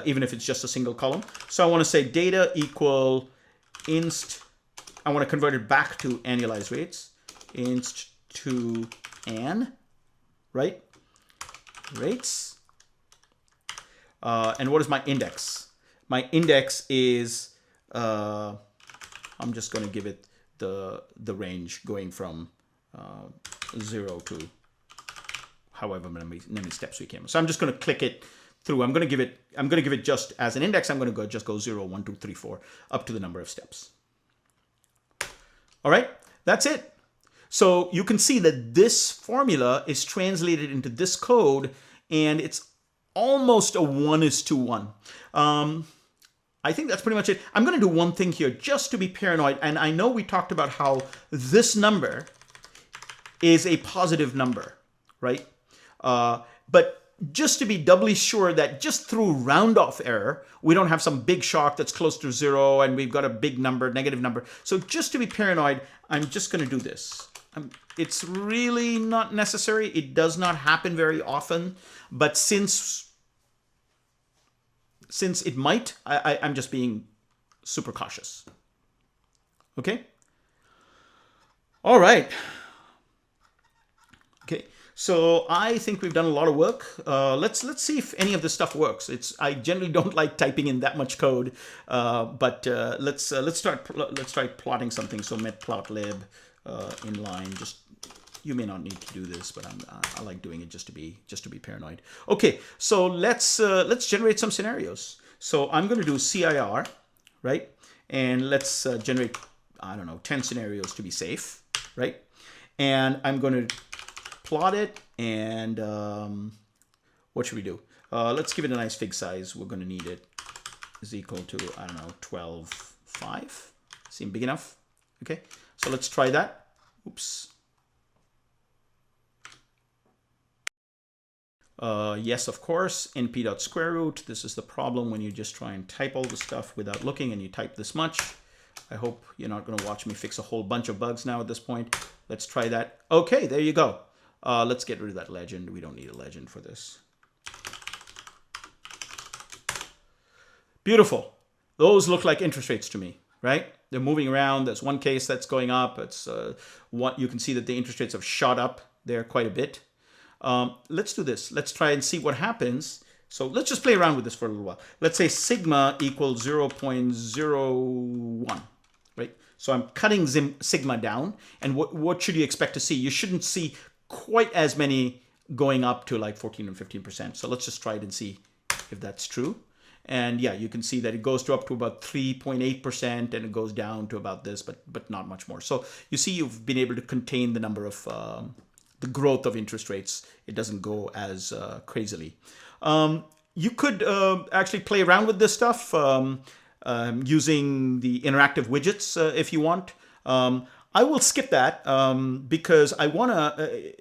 even if it's just a single column. So I want to say data equal inst, I want to convert it back to annualized rates, inst to an, right? Rates. And what is my index? My index is, I'm just going to give it the range going from 0 to however many steps we came. So I'm just going to click it through. I'm going to give it just as an index. I'm going to just go 0, 1, 2, 3, 4 up to the number of steps. All right, that's it. So you can see that this formula is translated into this code, and it's almost a 1:1. I think that's pretty much it. I'm going to do one thing here just to be paranoid. And I know we talked about how this number is a positive number, right? But just to be doubly sure that just through round off error, we don't have some big shock that's close to 0 and we've got a big number, negative number. So just to be paranoid, I'm just going to do this. It's really not necessary. It does not happen very often. But since it might, I'm just being super cautious. Okay? All right. Okay, so I think we've done a lot of work. Let's see if any of this stuff works. I generally don't like typing in that much code, but let's try plotting something. So matplotlib inline. Just, you may not need to do this, but I like doing it just to be paranoid. Okay, so let's generate some scenarios. So I'm going to do CIR, right? And let's generate, I don't know, 10 scenarios to be safe, right? And I'm going to plot it, and what should we do? Let's give it a nice fig size. We're going to need it is equal to, I don't know, 12.5. Seem big enough? Okay, so let's try that. Oops. Yes, of course, np.square root. This is the problem when you just try and type all the stuff without looking and you type this much. I hope you're not going to watch me fix a whole bunch of bugs now at this point. Let's try that. Okay, there you go. Let's get rid of that legend. We don't need a legend for this. Beautiful. Those look like interest rates to me, right? They're moving around. There's one case that's going up. It's what you can see that the interest rates have shot up there quite a bit. Let's do this. Let's try and see what happens. So let's just play around with this for a little while. Let's say sigma equals 0.01, right? So I'm cutting sigma down. And what should you expect to see? You shouldn't see quite as many going up to like 14 and 15%. So let's just try it and see if that's true. And yeah, you can see that it goes up to about 3.8% and it goes down to about this, but not much more. So you see you've been able to contain the number of the growth of interest rates. It doesn't go as crazily. You could actually play around with this stuff using the interactive widgets if you want. I will skip that because I want to,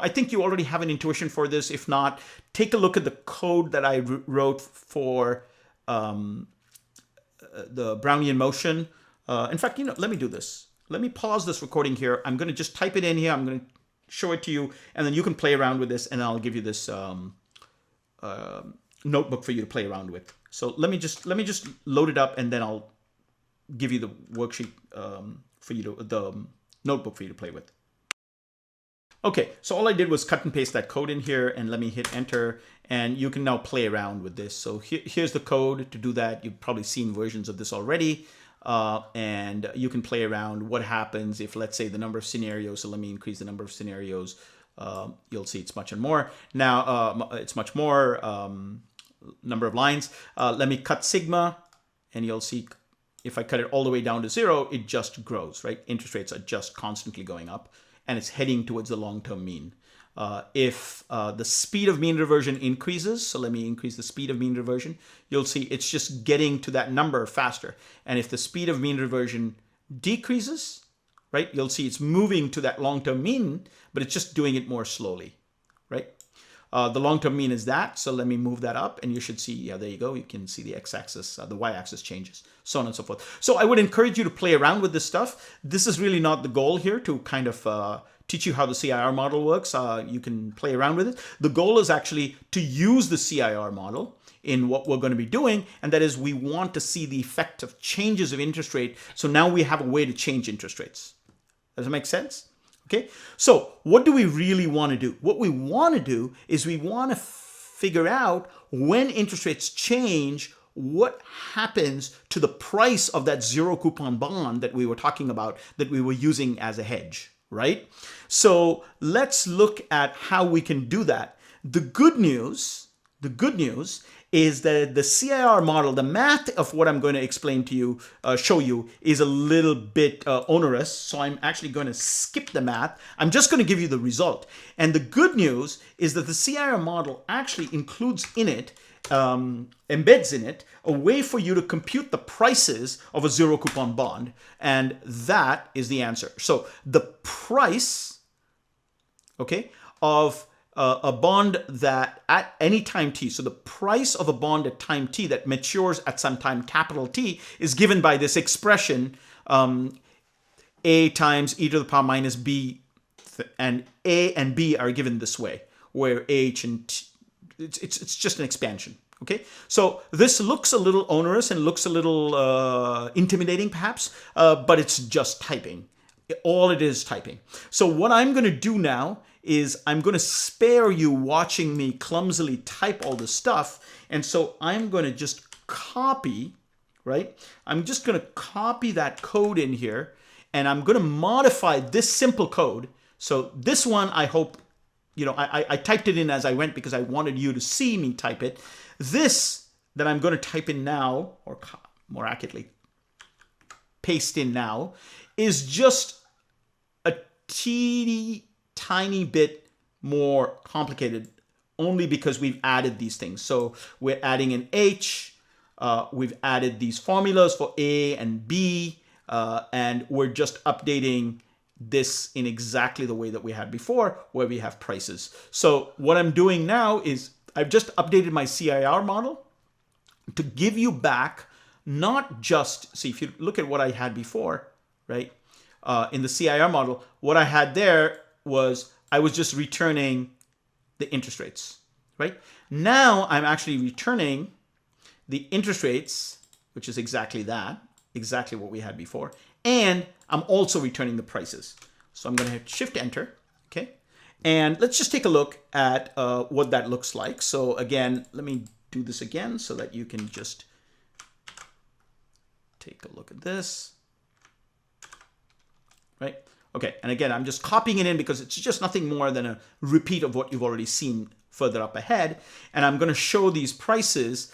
I think you already have an intuition for this. If not, take a look at the code that I wrote for the Brownian motion. In fact, let me do this. Let me pause this recording here. I'm going to just type it in here. I'm going to show it to you, and then you can play around with this, and I'll give you this notebook for you to play around with. So let me just load it up, and then I'll give you the worksheet for you to the notebook for you to play with. Okay, so all I did was cut and paste that code in here, and let me hit enter, and you can now play around with this. So here's the code to do that. You've probably seen versions of this already, and you can play around what happens if, let's say, the number of scenarios. So let me increase the number of scenarios. You'll see it's much more. Now it's much more number of lines. Let me cut sigma, and you'll see if I cut it all the way down to 0, it just grows, right? Interest rates are just constantly going up, and it's heading towards the long-term mean. If the speed of mean reversion increases, so let me increase the speed of mean reversion, you'll see it's just getting to that number faster. And if the speed of mean reversion decreases, right, you'll see it's moving to that long-term mean, but it's just doing it more slowly, right? The long-term mean is that, so let me move that up, and you should see, yeah, there you go. You can see the x-axis, the y-axis changes, so on and so forth. So I would encourage you to play around with this stuff. This is really not the goal here to kind of teach you how the CIR model works. You can play around with it. The goal is actually to use the CIR model in what we're going to be doing, and that is we want to see the effect of changes of interest rate. So now we have a way to change interest rates. Does that make sense? Okay, so what do we really want to do? What we want to do is we want to figure out when interest rates change, what happens to the price of that zero coupon bond that we were talking about, that we were using as a hedge, right? So let's look at how we can do that. The good news is that the CIR model, the math of what I'm going to explain to you, show you, is a little bit onerous. So I'm actually going to skip the math. I'm just going to give you the result. And the good news is that the CIR model actually includes in it, embeds in it, a way for you to compute the prices of a zero coupon bond. And that is the answer. So the price, okay, of a bond that at any time t, so the price of a bond at time t that matures at some time capital T is given by this expression a times e to the power minus b, and a and b are given this way, where h and t, it's just an expansion. Okay, so this looks a little onerous and looks a little intimidating perhaps, but it's just typing. All it is typing. So what I'm going to do now is I'm going to spare you watching me clumsily type all this stuff. And so I'm going to just copy, right? I'm just going to copy that code in here, and I'm going to modify this simple code. So this one, I hope, I typed it in as I went because I wanted you to see me type it. This that I'm going to type in now, or more accurately, paste in now, is just a tiny bit more complicated, only because we've added these things. So we're adding an H, we've added these formulas for A and B, and we're just updating this in exactly the way that we had before, where we have prices. So what I'm doing now is I've just updated my CIR model to give you back not just, see, if you look at what I had before, right? In the CIR model, what I had there was I was just returning the interest rates, right? Now I'm actually returning the interest rates, which is exactly that, exactly what we had before. And I'm also returning the prices. So I'm going to hit Shift Enter, okay? And let's just take a look at what that looks like. So again, let me do this again so that you can just take a look at this, right? Okay, and again, I'm just copying it in because it's just nothing more than a repeat of what you've already seen further up ahead. And I'm going to show these prices,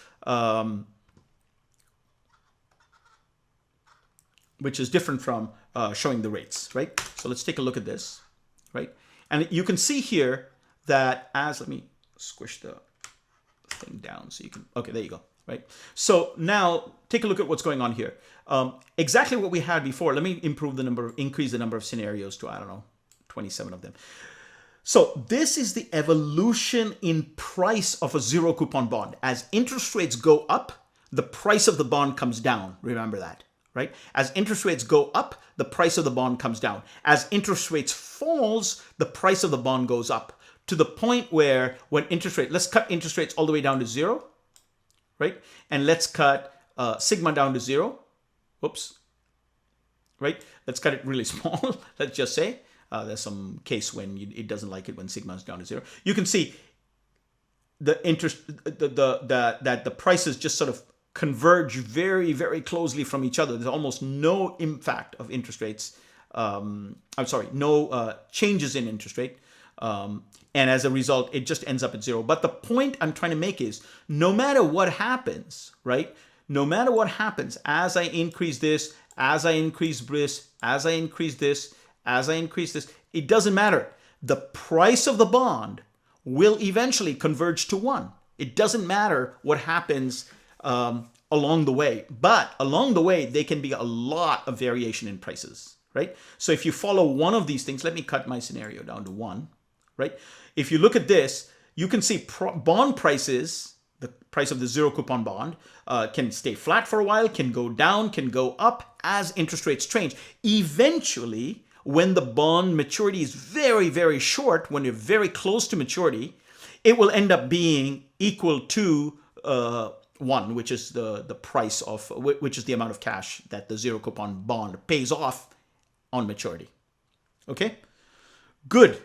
which is different from showing the rates, right? So let's take a look at this, right? And you can see here that let me squish the thing down so you can, okay, there you go, right? So now take a look at what's going on here. Exactly what we had before. Let me increase the number of scenarios to, I don't know, 27 of them. So this is the evolution in price of a zero coupon bond. As interest rates go up, the price of the bond comes down. Remember that, right? As interest rates go up, the price of the bond comes down. As interest rates falls, the price of the bond goes up to the point where when let's cut interest rates all the way down to zero, right? And let's cut sigma down to zero. Whoops, right? Let's cut it really small. Let's just say there's some case when it doesn't like it when sigma is down to zero. You can see the interest, that the prices just sort of converge very, very closely from each other. There's almost no impact of interest rates. No changes in interest rate. And as a result, it just ends up at zero. But the point I'm trying to make is no matter what happens, right? No matter what happens, as I increase this, as I increase this, as I increase this, as I increase this, it doesn't matter. The price of the bond will eventually converge to 1. It doesn't matter what happens along the way. But along the way, there can be a lot of variation in prices, right? So if you follow one of these things, let me cut my scenario down to 1, right? If you look at this, you can see bond prices, the price of the zero coupon bond, can stay flat for a while, can go down, can go up as interest rates change. Eventually, when the bond maturity is very, very short, when you're very close to maturity, it will end up being equal to 1, which is the price of, which is the amount of cash that the zero coupon bond pays off on maturity. Okay? Good.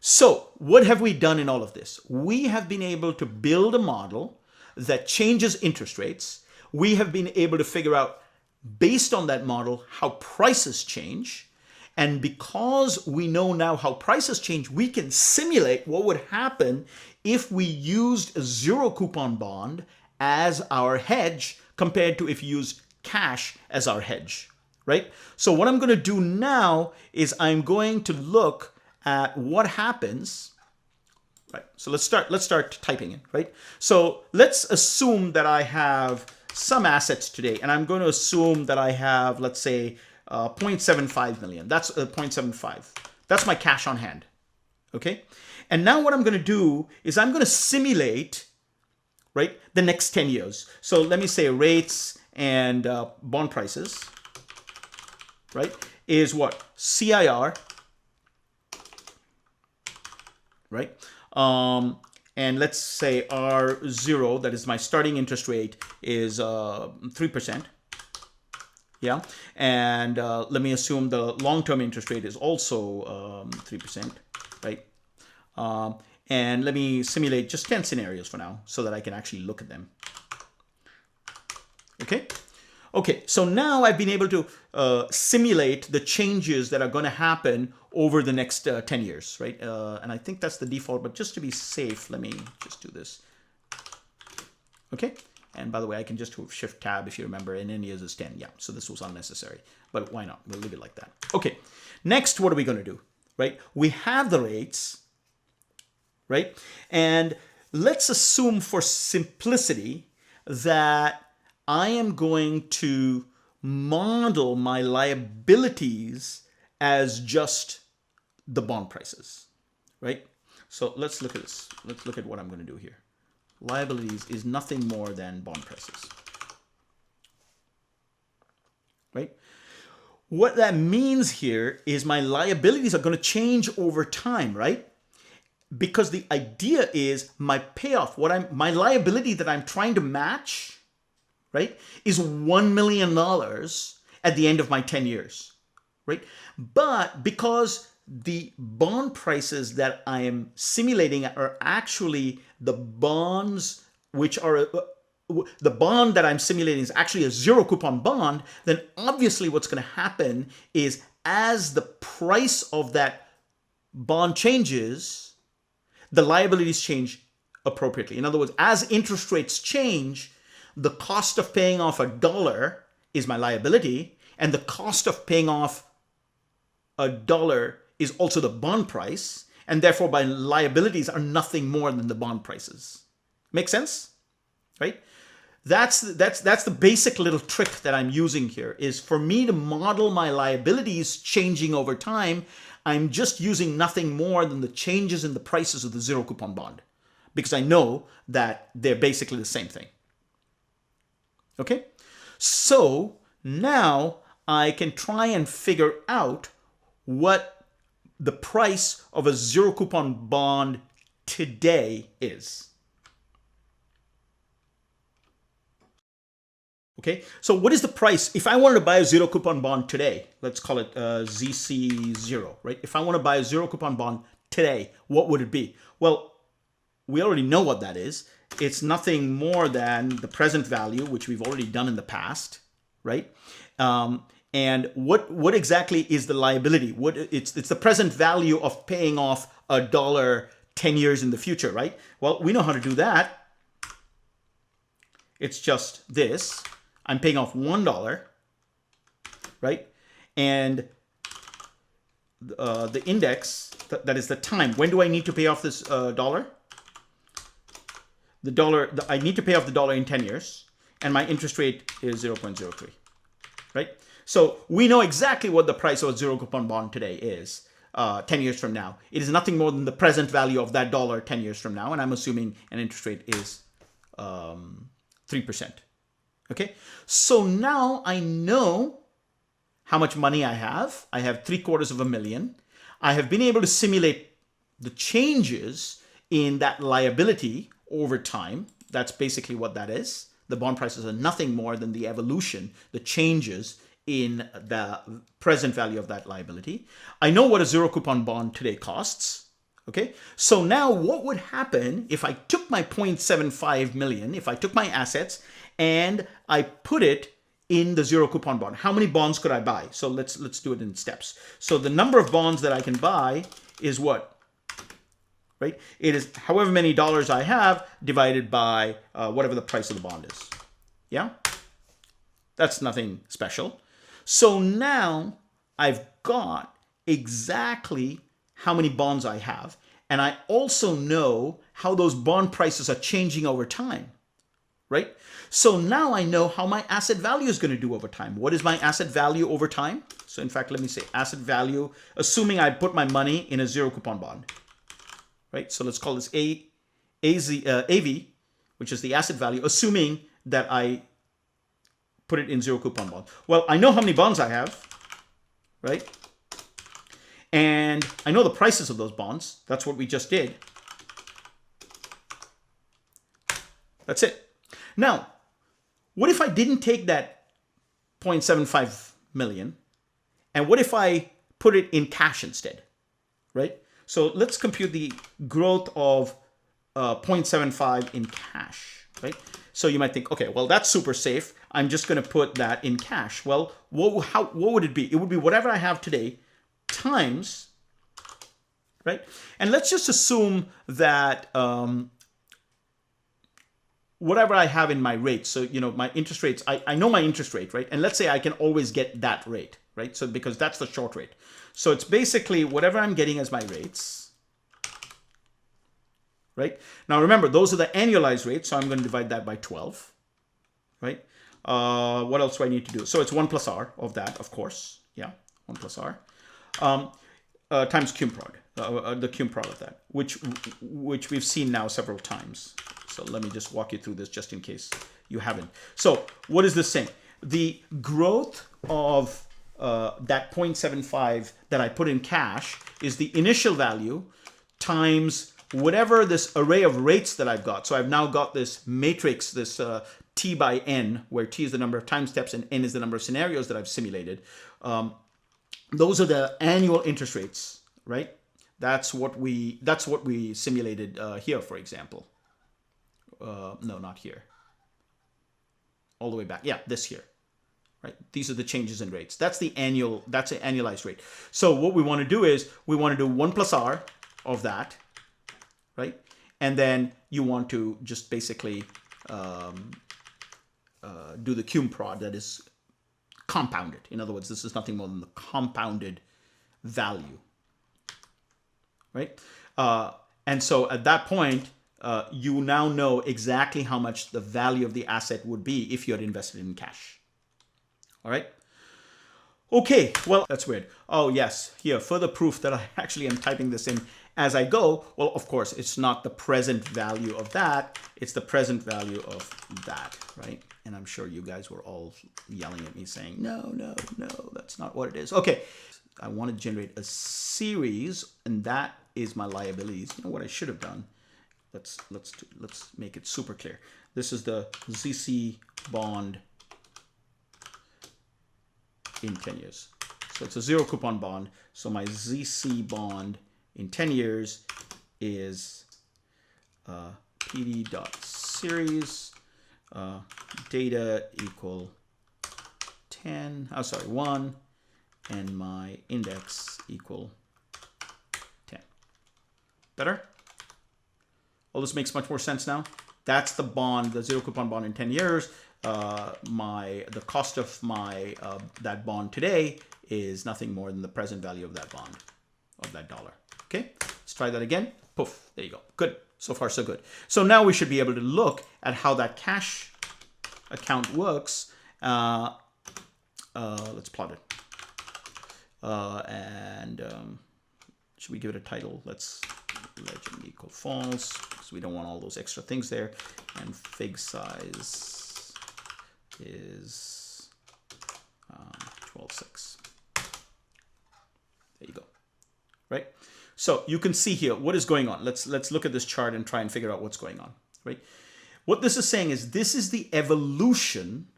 So what have we done in all of this? We have been able to build a model that changes interest rates. We have been able to figure out, based on that model, how prices change. And because we know now how prices change, we can simulate what would happen if we used a zero coupon bond as our hedge compared to if you used cash as our hedge, right? So what I'm going to do now is I'm going to look at what happens, right? So let's start typing in, right? So let's assume that I have some assets today, and I'm going to assume that I have, let's say, 0.75 million. That's 0.75. That's my cash on hand, okay? And now what I'm going to do is I'm going to simulate, right, the next 10 years. So let me say rates and bond prices, right, is what? CIR, right? And let's say R0, that is my starting interest rate, is 3%. Yeah, and let me assume the long-term interest rate is also 3%, right? And let me simulate just 10 scenarios for now so that I can actually look at them. Okay? Okay, so now I've been able to simulate the changes that are going to happen over the next 10 years, right? And I think that's the default, but just to be safe, let me just do this. Okay? And by the way, I can just shift tab if you remember, and n years is 10. Yeah, so this was unnecessary, but why not? We'll leave it like that. Okay, next, what are we going to do, right? We have the rates, right? And let's assume for simplicity that I am going to model my liabilities as just the bond prices, right? So let's look at this. Let's look at what I'm going to do here. Liabilities is nothing more than bond prices, right? What that means here is my liabilities are going to change over time, right? Because the idea is my payoff, my liability that I'm trying to match, right, is $1 million at the end of my 10 years, right? But because the bond prices that I am simulating are actually the bonds, which are the bond that I'm simulating is actually a zero coupon bond, then obviously what's going to happen is as the price of that bond changes, the liabilities change appropriately. In other words, as interest rates change, the cost of paying off $1 is my liability, and the cost of paying off $1 is also the bond price, and therefore my liabilities are nothing more than the bond prices. Make sense? Right? That's the basic little trick that I'm using here, is for me to model my liabilities changing over time, I'm just using nothing more than the changes in the prices of the zero coupon bond, because I know that they're basically the same thing. Okay, so now I can try and figure out what the price of a zero coupon bond today is. Okay, so what is the price? If I wanted to buy a zero coupon bond today, let's call it ZC0, right? If I want to buy a zero coupon bond today, what would it be? Well, we already know what that is. It's nothing more than the present value, which we've already done in the past, right? And what exactly is the liability? It's the present value of paying off $1 10 years in the future, right? Well, we know how to do that. It's just this. I'm paying off $1, right? And the index, that is the time. When do I need to pay off this dollar? I need to pay off the dollar in 10 years, and my interest rate is 0.03, right? So we know exactly what the price of a zero coupon bond today is 10 years from now. It is nothing more than the present value of that dollar 10 years from now, and I'm assuming an interest rate is 3%. Okay, so now I know how much money I have. I have $750,000. I have been able to simulate the changes in that liability over time. That's basically what that is. The bond prices are nothing more than the evolution, the changes in the present value of that liability. I know what a zero coupon bond today costs. Okay, so now what would happen if I took my 0.75 million, if I took my assets and I put it in the zero coupon bond? How many bonds could I buy? So let's do it in steps. So the number of bonds that I can buy is what? Right? It is however many dollars I have divided by whatever the price of the bond is. Yeah? That's nothing special. So now I've got exactly how many bonds I have, and I also know how those bond prices are changing over time, right? So now I know how my asset value is going to do over time. What is my asset value over time? So in fact, let me say asset value, assuming I put my money in a zero coupon bond, right? So let's call this AV, which is the asset value, assuming that I put it in zero coupon bond. Well, I know how many bonds I have, right? And I know the prices of those bonds. That's what we just did. That's it. Now, what if I didn't take that 0.75 million? And what if I put it in cash instead, right? So let's compute the growth of 0.75 in cash, right? So you might think, okay, well, that's super safe. I'm just going to put that in cash. Well, what would it be? It would be whatever I have today times, right? And let's just assume that whatever I have in my rate, so, you know, my interest rates, I know my interest rate, right? And let's say I can always get that rate, right? So because that's the short rate. So it's basically whatever I'm getting as my rates, right? Now remember, those are the annualized rates, so I'm going to divide that by 12, right? What else do I need to do? So it's 1 plus R of that, of course. Yeah, 1 plus R. Times cum prod, the cum prod of that, which we've seen now several times. So let me just walk you through this just in case you haven't. So what is this saying? The growth of that 0.75 that I put in cash is the initial value times whatever this array of rates that I've got. So I've now got this matrix, this T by N, where T is the number of time steps and N is the number of scenarios that I've simulated. Those are the annual interest rates, right? That's what we simulated here, for example. No, not here. All the way back. Yeah, this here. Right? These are the changes in rates. That's the annualized rate. So what we want to do is we want to do 1 plus R of that, right? And then you want to just basically do the cum prod, that is compounded. In other words, this is nothing more than the compounded value, right? And so at that point, you now know exactly how much the value of the asset would be if you had invested in cash. All right. Okay, well, that's weird. Oh, yes, here, further proof that I actually am typing this in as I go. Well, of course, it's not the present value of that. It's the present value of that, right? And I'm sure you guys were all yelling at me saying, no, no, no, that's not what it is. Okay, I want to generate a series, and that is my liabilities. You know what I should have done? Let's make it super clear. This is the ZC bond in 10 years. So it's a zero coupon bond. So my ZC bond in 10 years is PD.series data equal 1, and my index equal 10. Better? Well, this makes much more sense now. That's the bond, the zero coupon bond in 10 years. The cost of my that bond today is nothing more than the present value of that bond, of that dollar. Okay, let's try that again. Poof, there you go. Good. So far, so good. So now we should be able to look at how that cash account works. Let's plot it. Should we give it a title? Let's legend equal false, because we don't want all those extra things there. And fig size is 12.6. There you go. Right? So you can see here what is going on. Let's look at this chart and try and figure out what's going on. Right? What this is saying is this is the evolution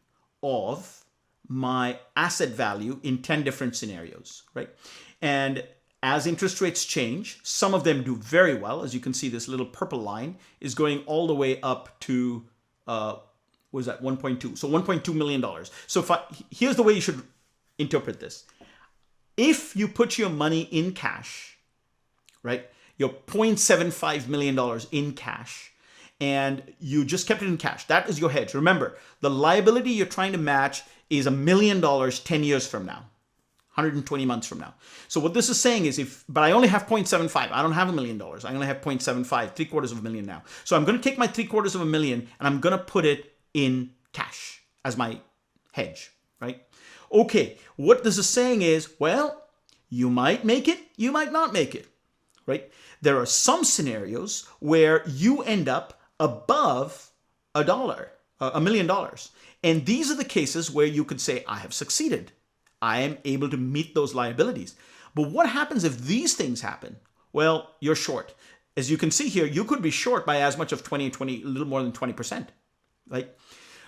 of my asset value in 10 different scenarios. Right? And as interest rates change, some of them do very well. As you can see, this little purple line is going all the way up to, what was that, 1.2. So $1.2 million. So here's the way you should interpret this. If you put your money in cash, right, your $0.75 million in cash, and you just kept it in cash, that is your hedge. Remember, the liability you're trying to match is $1 million 10 years from now. 120 months from now. So what this is saying is but I only have 0.75, I don't have $1 million. I only have 0.75, $750,000 now. So I'm going to take my $750,000 and I'm going to put it in cash as my hedge, right? Okay, what this is saying is, well, you might make it, you might not make it, right? There are some scenarios where you end up above $1 million. And these are the cases where you could say, I have succeeded. I am able to meet those liabilities. But what happens if these things happen? Well, you're short. As you can see here, you could be short by as much of a little more than 20%, right?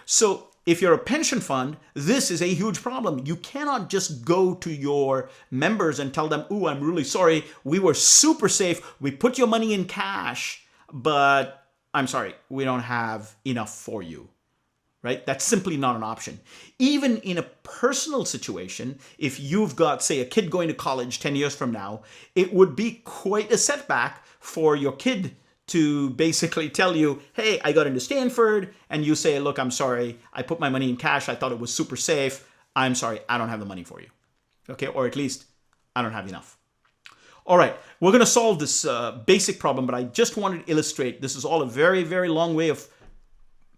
So if you're a pension fund, this is a huge problem. You cannot just go to your members and tell them, "Ooh, I'm really sorry. We were super safe. We put your money in cash, but I'm sorry, we don't have enough for you." Right? That's simply not an option. Even in a personal situation, if you've got, say, a kid going to college 10 years from now, it would be quite a setback for your kid to basically tell you, hey, I got into Stanford, and you say, look, I'm sorry, I put my money in cash, I thought it was super safe, I'm sorry, I don't have the money for you. Okay, or at least I don't have enough. All right, we're going to solve this basic problem, but I just wanted to illustrate, this is all a very, very long way of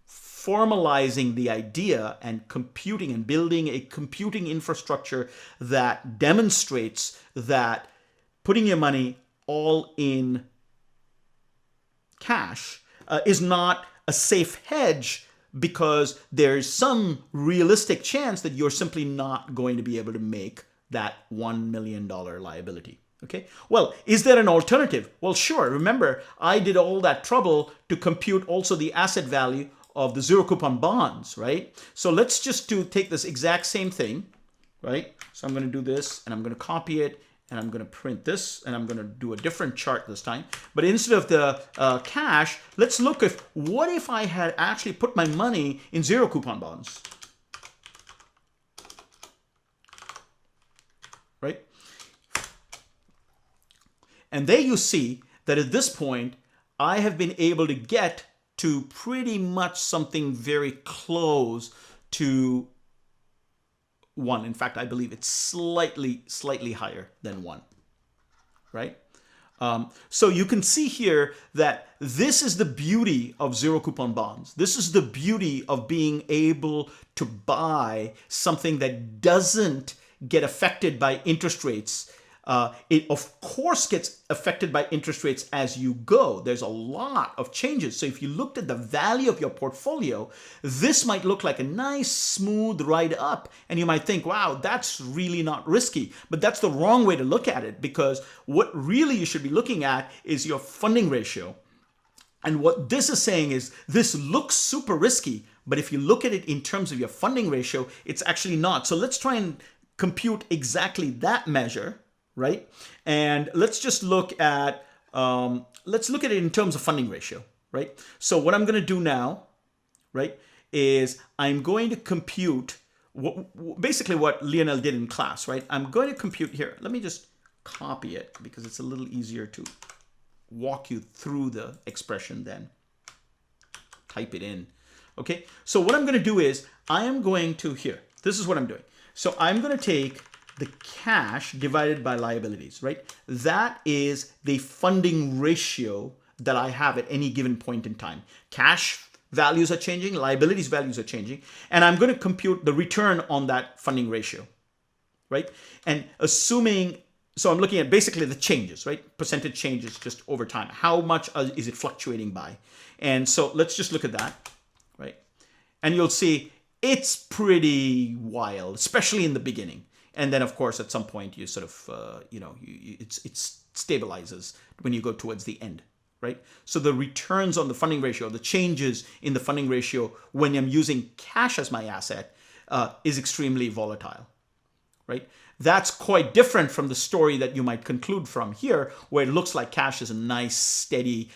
formalizing the idea and computing and building a computing infrastructure that demonstrates that putting your money all in cash is not a safe hedge, because there's some realistic chance that you're simply not going to be able to make that $1 million liability. Okay. Well, is there an alternative? Well, sure. Remember, I did all that trouble to compute also the asset value of the zero coupon bonds, right? So let's just take this exact same thing, right? So I'm going to do this, and I'm going to copy it, and I'm going to print this, and I'm going to do a different chart this time. But instead of the cash, let's look at what if I had actually put my money in zero coupon bonds, right? And there you see that at this point, I have been able to get to pretty much something very close to 1. In fact, I believe it's slightly higher than 1, right? So you can see here that this is the beauty of zero coupon bonds. This is the beauty of being able to buy something that doesn't get affected by interest rates It, of course, gets affected by interest rates as you go. There's a lot of changes. So if you looked at the value of your portfolio, this might look like a nice, smooth ride up. And you might think, wow, that's really not risky. But that's the wrong way to look at it, because what really you should be looking at is your funding ratio. And what this is saying is this looks super risky, but if you look at it in terms of your funding ratio, it's actually not. So let's try and compute exactly that measure, right? And let's just look at it in terms of funding ratio, right? So what I'm going to do now, right, is I'm going to compute basically what Lionel did in class, right? I'm going to compute here. Let me just copy it because it's a little easier to walk you through the expression then. Type it in. Okay, so what I'm going to do is I am going to here. This is what I'm doing. So I'm going to take the cash divided by liabilities, right? That is the funding ratio that I have at any given point in time. Cash values are changing, liabilities values are changing, and I'm going to compute the return on that funding ratio, right? And assuming, so I'm looking at basically the changes, right? Percentage changes just over time. How much is it fluctuating by? And so let's just look at that, right? And you'll see it's pretty wild, especially in the beginning. And then, of course, at some point, you sort of, it stabilizes when you go towards the end, right? So the returns on the funding ratio, the changes in the funding ratio when I'm using cash as my asset is extremely volatile, right? That's quite different from the story that you might conclude from here, where it looks like cash is a nice, steady,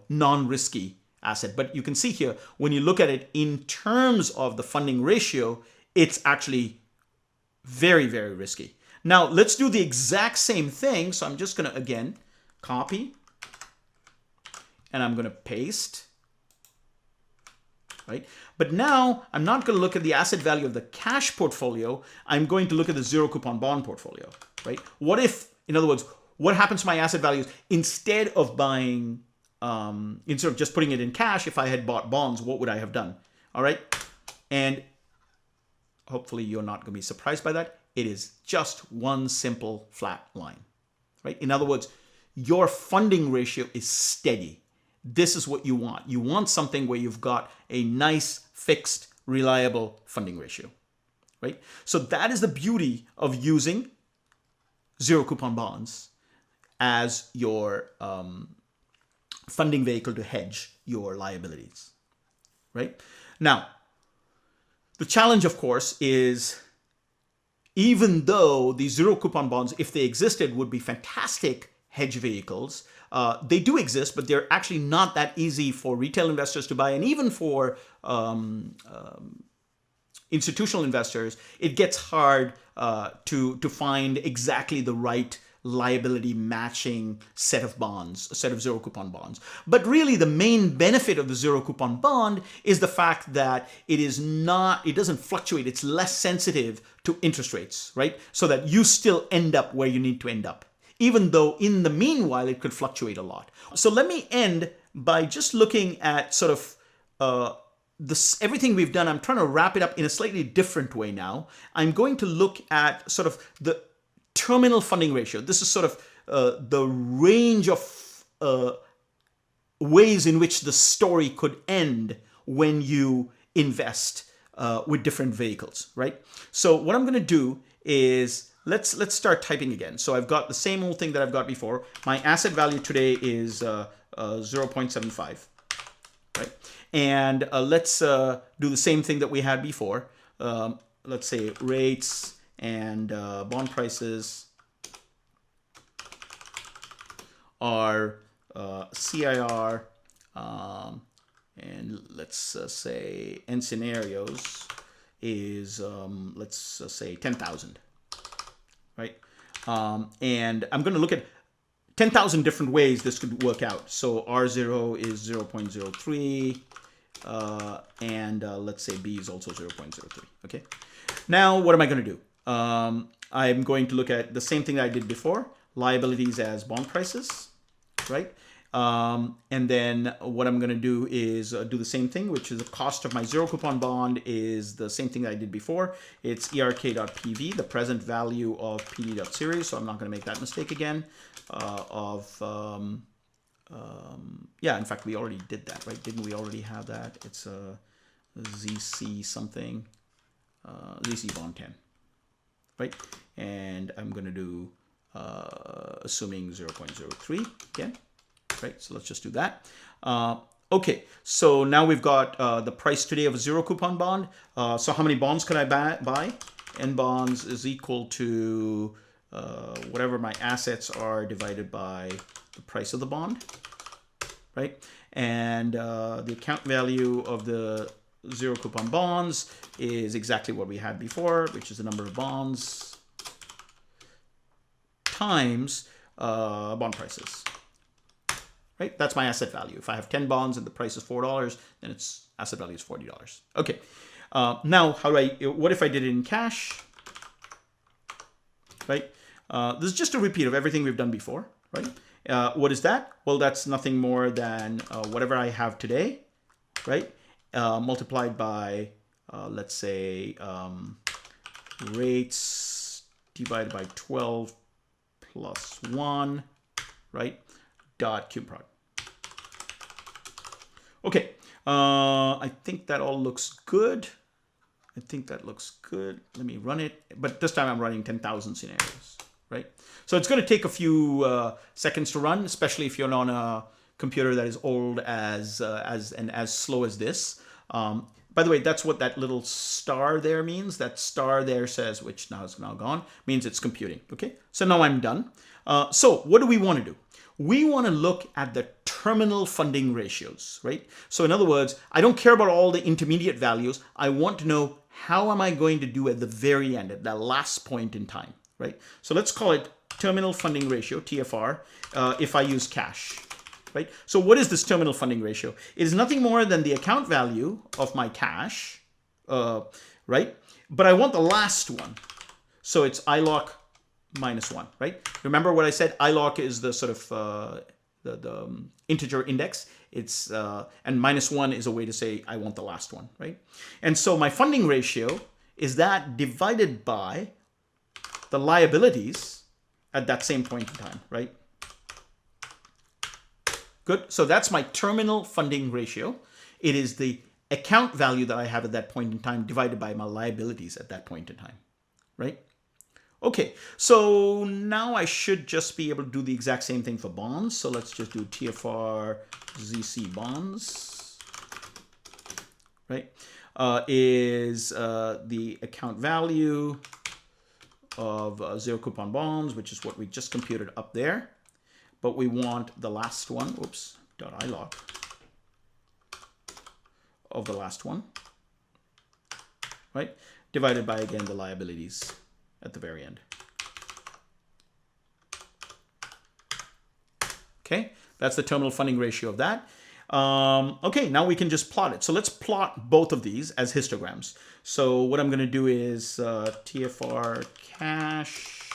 non-risky asset. But you can see here, when you look at it in terms of the funding ratio, it's actually very, very risky. Now, let's do the exact same thing. So I'm just going to, again, copy, and I'm going to paste, right? But now I'm not going to look at the asset value of the cash portfolio. I'm going to look at the zero coupon bond portfolio, right? What if, in other words, what happens to my asset values instead of buying, instead of just putting it in cash? If I had bought bonds, what would I have done? All right. And hopefully you're not going to be surprised by that. It is just one simple flat line, right? In other words, your funding ratio is steady. This is what you want. You want something where you've got a nice, fixed, reliable funding ratio, right? So that is the beauty of using zero coupon bonds as your funding vehicle to hedge your liabilities, right? Now, the challenge, of course, is even though the zero coupon bonds, if they existed, would be fantastic hedge vehicles, they do exist, but they're actually not that easy for retail investors to buy. And even for institutional investors, it gets hard to find exactly the right liability matching set of bonds, a set of zero coupon bonds. But really the main benefit of the zero coupon bond is the fact that it doesn't fluctuate. It's less sensitive to interest rates, right? So that you still end up where you need to end up, even though in the meanwhile it could fluctuate a lot. So let me end by just looking at sort of everything we've done. I'm trying to wrap it up in a slightly different way now. I'm going to look at sort of the terminal funding ratio. This is sort of the range of ways in which the story could end when you invest with different vehicles, right? So what I'm going to do is let's start typing again. So I've got the same old thing that I've got before. My asset value today is 0.75, right? And let's do the same thing that we had before. Let's say rates and bond prices are CIR, and let's say end scenarios is let's say 10,000, right? And I'm going to look at 10,000 different ways this could work out. So R0 is 0.03, and let's say B is also 0.03. Okay. Now, what am I going to do? I'm going to look at the same thing I did before, liabilities as bond prices, right? And then what I'm going to do is do the same thing, which is the cost of my zero coupon bond is the same thing that I did before. It's erk.pv, the present value of pd.series. So I'm not going to make that mistake again. Yeah, in fact, we already did that, right? Didn't we already have that? It's a ZC something, ZC bond 10, right? And I'm going to do assuming 0.03 again. Right, so let's just do that. Okay, so now we've got the price today of a zero coupon bond. So how many bonds could I buy? N bonds is equal to whatever my assets are divided by the price of the bond, right? And the account value of the zero coupon bonds is exactly what we had before, which is the number of bonds times bond prices. Right? That's my asset value. If I have 10 bonds and the price is $4, then its asset value is $40. Okay. Now, what if I did it in cash? Right? This is just a repeat of everything we've done before, right? What is that? Well, that's nothing more than whatever I have today, right? Multiplied by, let's say, rates divided by 12 plus 1, right? Dot cube prod. Okay, I think that all looks good. I think that looks good. Let me run it. But this time I'm running 10,000 scenarios, right? So it's going to take a few seconds to run, especially if you're on a computer that is old as slow as this. By the way, that's what that little star there means. That star there says, which now is now gone, means it's computing. Okay, so now I'm done. So what do we want to do? We want to look at the terminal funding ratios, right? So in other words, I don't care about all the intermediate values. I want to know how am I going to do at the very end, at the last point in time, right? So let's call it terminal funding ratio, TFR, if I use cash, right? So what is this terminal funding ratio? It is nothing more than the account value of my cash, right? But I want the last one. So it's ILOC -1, right? Remember what I said? ILOC is the sort of the integer index. It's and -1 is a way to say I want the last one, right? And so my funding ratio is that divided by the liabilities at that same point in time, right? Good. So that's my terminal funding ratio. It is the account value that I have at that point in time divided by my liabilities at that point in time, right? Okay, so now I should just be able to do the exact same thing for bonds. So let's just do TFR ZC bonds, right? Is the account value of zero coupon bonds, which is what we just computed up there. But we want the last one, oops, .iloc of the last one, right? Divided by, again, the liabilities at the very end. Okay, that's the terminal funding ratio of that. Okay, now we can just plot it. So let's plot both of these as histograms. So what I'm going to do is TFR cash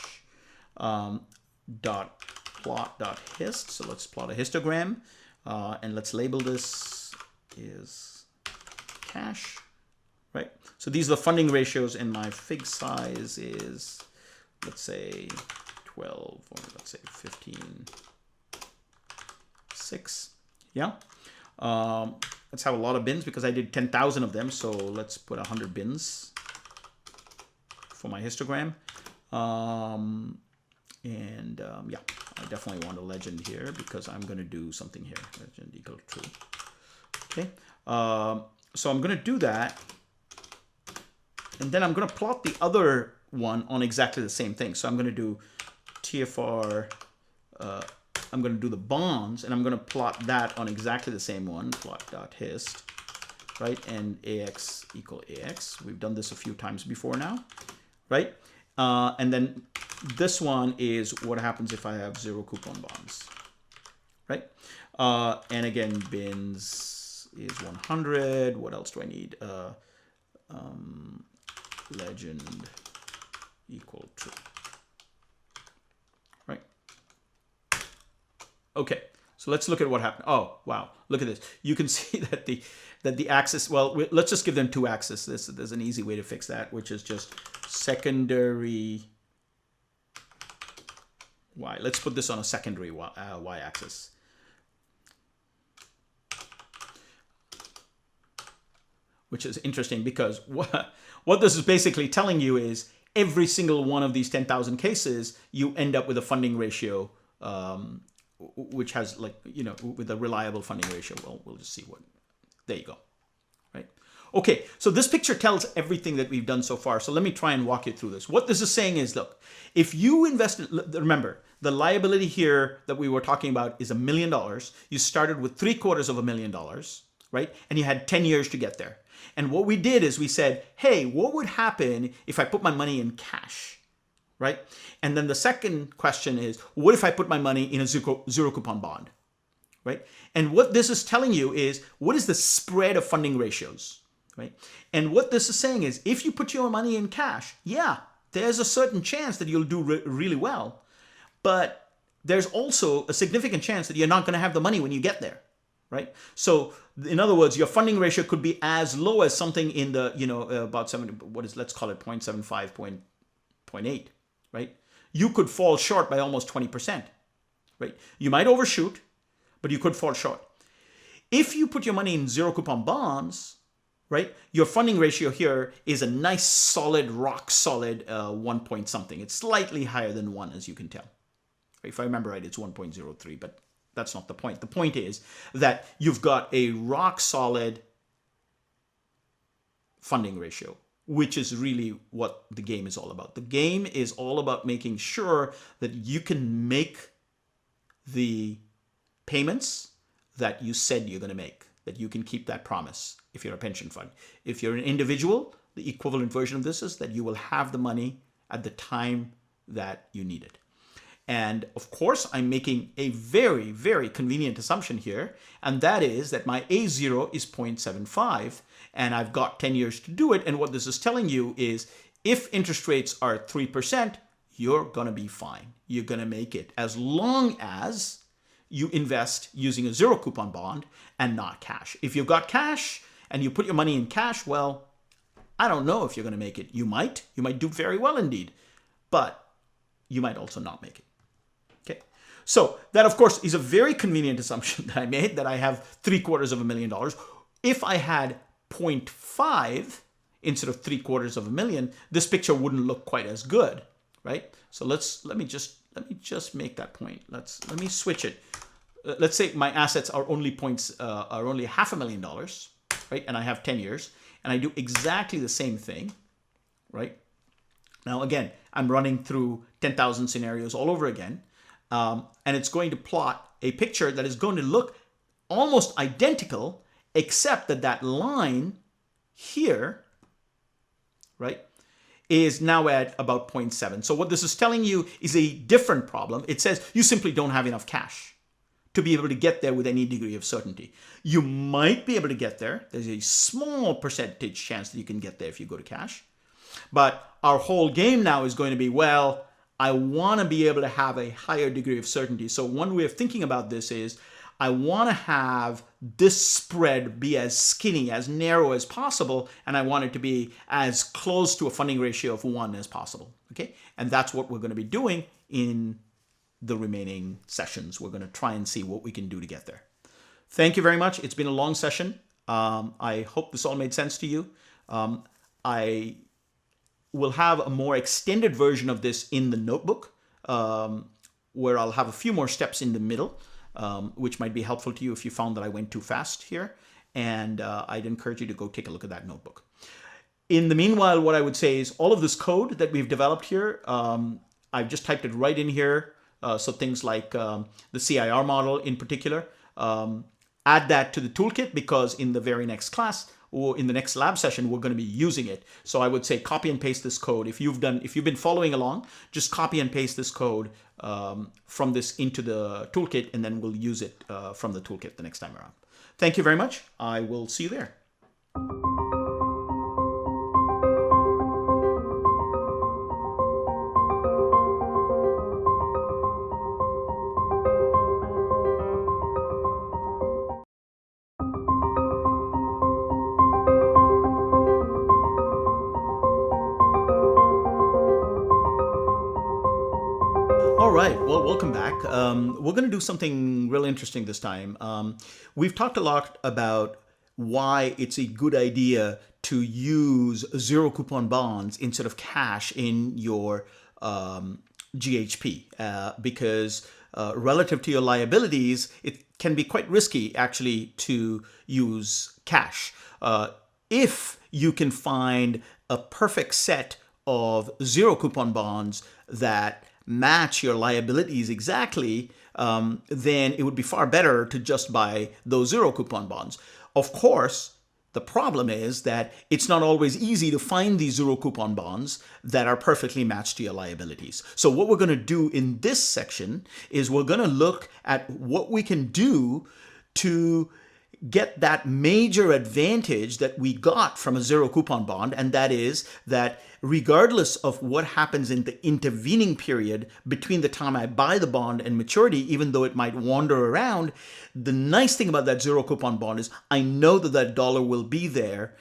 dot plot dot hist. So let's plot a histogram, and let's label this is cash. Right. So these are the funding ratios, and my fig size is, let's say, 12, or let's say 15, 6. Yeah. Let's have a lot of bins because I did 10,000 of them. So let's put 100 bins for my histogram. Yeah, I definitely want a legend here because I'm going to do something here. Legend equal true. Okay. So I'm going to do that. And then I'm going to plot the other one on exactly the same thing. So I'm going to do TFR, I'm going to do the bonds, and I'm going to plot that on exactly the same one, plot.hist, right? And AX equal AX. We've done this a few times before now, right? And then this one is what happens if I have zero coupon bonds, right? And again, bins is 100. What else do I need? Legend equal true, right? Okay, So let's look at what happened. Oh, wow. Look at this. You can see that the axis, well, let's just give them two axes. There's an easy way to fix that, which is just secondary y. Let's put this on a secondary y axis. Which is interesting because what this is basically telling you is every single one of these 10,000 cases, you end up with a funding ratio which has, like, you know, with a reliable funding ratio. Well, we'll just see what, there you go, right? Okay, so this picture tells everything that we've done so far. So let me try and walk you through this. What this is saying is, look, if you invested, remember, the liability here that we were talking about is $1 million. You started with $750,000, right? And you had 10 years to get there. And what we did is we said, hey, what would happen if I put my money in cash? Right? And then the second question is, what if I put my money in a zero coupon bond? Right? And what this is telling you is, what is the spread of funding ratios? Right? And what this is saying is, if you put your money in cash, yeah, there's a certain chance that you'll do really well. But there's also a significant chance that you're not going to have the money when you get there. Right? So in other words, your funding ratio could be as low as something in the, you know, about 70, let's call it 0.75, 0.8. Right? You could fall short by almost 20%, right? You might overshoot, but you could fall short. If you put your money in zero coupon bonds, right, your funding ratio here is a nice solid, rock solid 1 point something. It's slightly higher than 1, as you can tell. If I remember right, it's 1.03, but that's not the point. The point is that you've got a rock solid funding ratio, which is really what the game is all about. The game is all about making sure that you can make the payments that you said you're going to make, that you can keep that promise if you're a pension fund. If you're an individual, the equivalent version of this is that you will have the money at the time that you need it. And of course, I'm making a very, very convenient assumption here, and that is that my A0 is 0.75, and I've got 10 years to do it. And what this is telling you is, if interest rates are 3%, you're going to be fine. You're going to make it, as long as you invest using a zero coupon bond and not cash. If you've got cash and you put your money in cash, well, I don't know if you're going to make it. You might do very well indeed, but you might also not make it. Okay. So that, of course, is a very convenient assumption that I made, that I have $750,000. If I had 0.5 instead of $750,000, this picture wouldn't look quite as good, right? So let me just make that point. Let me switch it. Let's say my assets are only $500,000, right? And I have 10 years, and I do exactly the same thing, right? Now, again, I'm running through 10,000 scenarios all over again, and it's going to plot a picture that is going to look almost identical, except that line here, right, is now at about 0.7. So what this is telling you is a different problem. It says you simply don't have enough cash to be able to get there with any degree of certainty. You might be able to get there. There's a small percentage chance that you can get there if you go to cash. But our whole game now is going to be, well, I want to be able to have a higher degree of certainty. So one way of thinking about this is, I want to have this spread be as skinny, as narrow as possible, and I want it to be as close to a funding ratio of 1 as possible. Okay, and that's what we're going to be doing in the remaining sessions. We're going to try and see what we can do to get there. Thank you very much. It's been a long session. I hope this all made sense to you. I will have a more extended version of this in the notebook, where I'll have a few more steps in the middle, which might be helpful to you if you found that I went too fast here. And I'd encourage you to go take a look at that notebook. In the meanwhile, what I would say is, all of this code that we've developed here, I've just typed it right in here. So things like the CIR model in particular, add that to the toolkit, because in the very next class, or in the next lab session, we're going to be using it. So I would say copy and paste this code. If you've been following along, just copy and paste this code from this into the toolkit, and then we'll use it from the toolkit the next time around. Thank you very much. I will see you there. Welcome back. We're going to do something really interesting this time. We've talked a lot about why it's a good idea to use zero coupon bonds instead of cash in your GHP because relative to your liabilities, it can be quite risky actually to use cash. If you can find a perfect set of zero coupon bonds that match your liabilities exactly, then it would be far better to just buy those zero coupon bonds. Of course, the problem is that it's not always easy to find these zero coupon bonds that are perfectly matched to your liabilities. So what we're going to do in this section is we're going to look at what we can do to get that major advantage that we got from a zero coupon bond, and that is that regardless of what happens in the intervening period between the time I buy the bond and maturity, even though it might wander around, the nice thing about that zero coupon bond is I know that that dollar will be there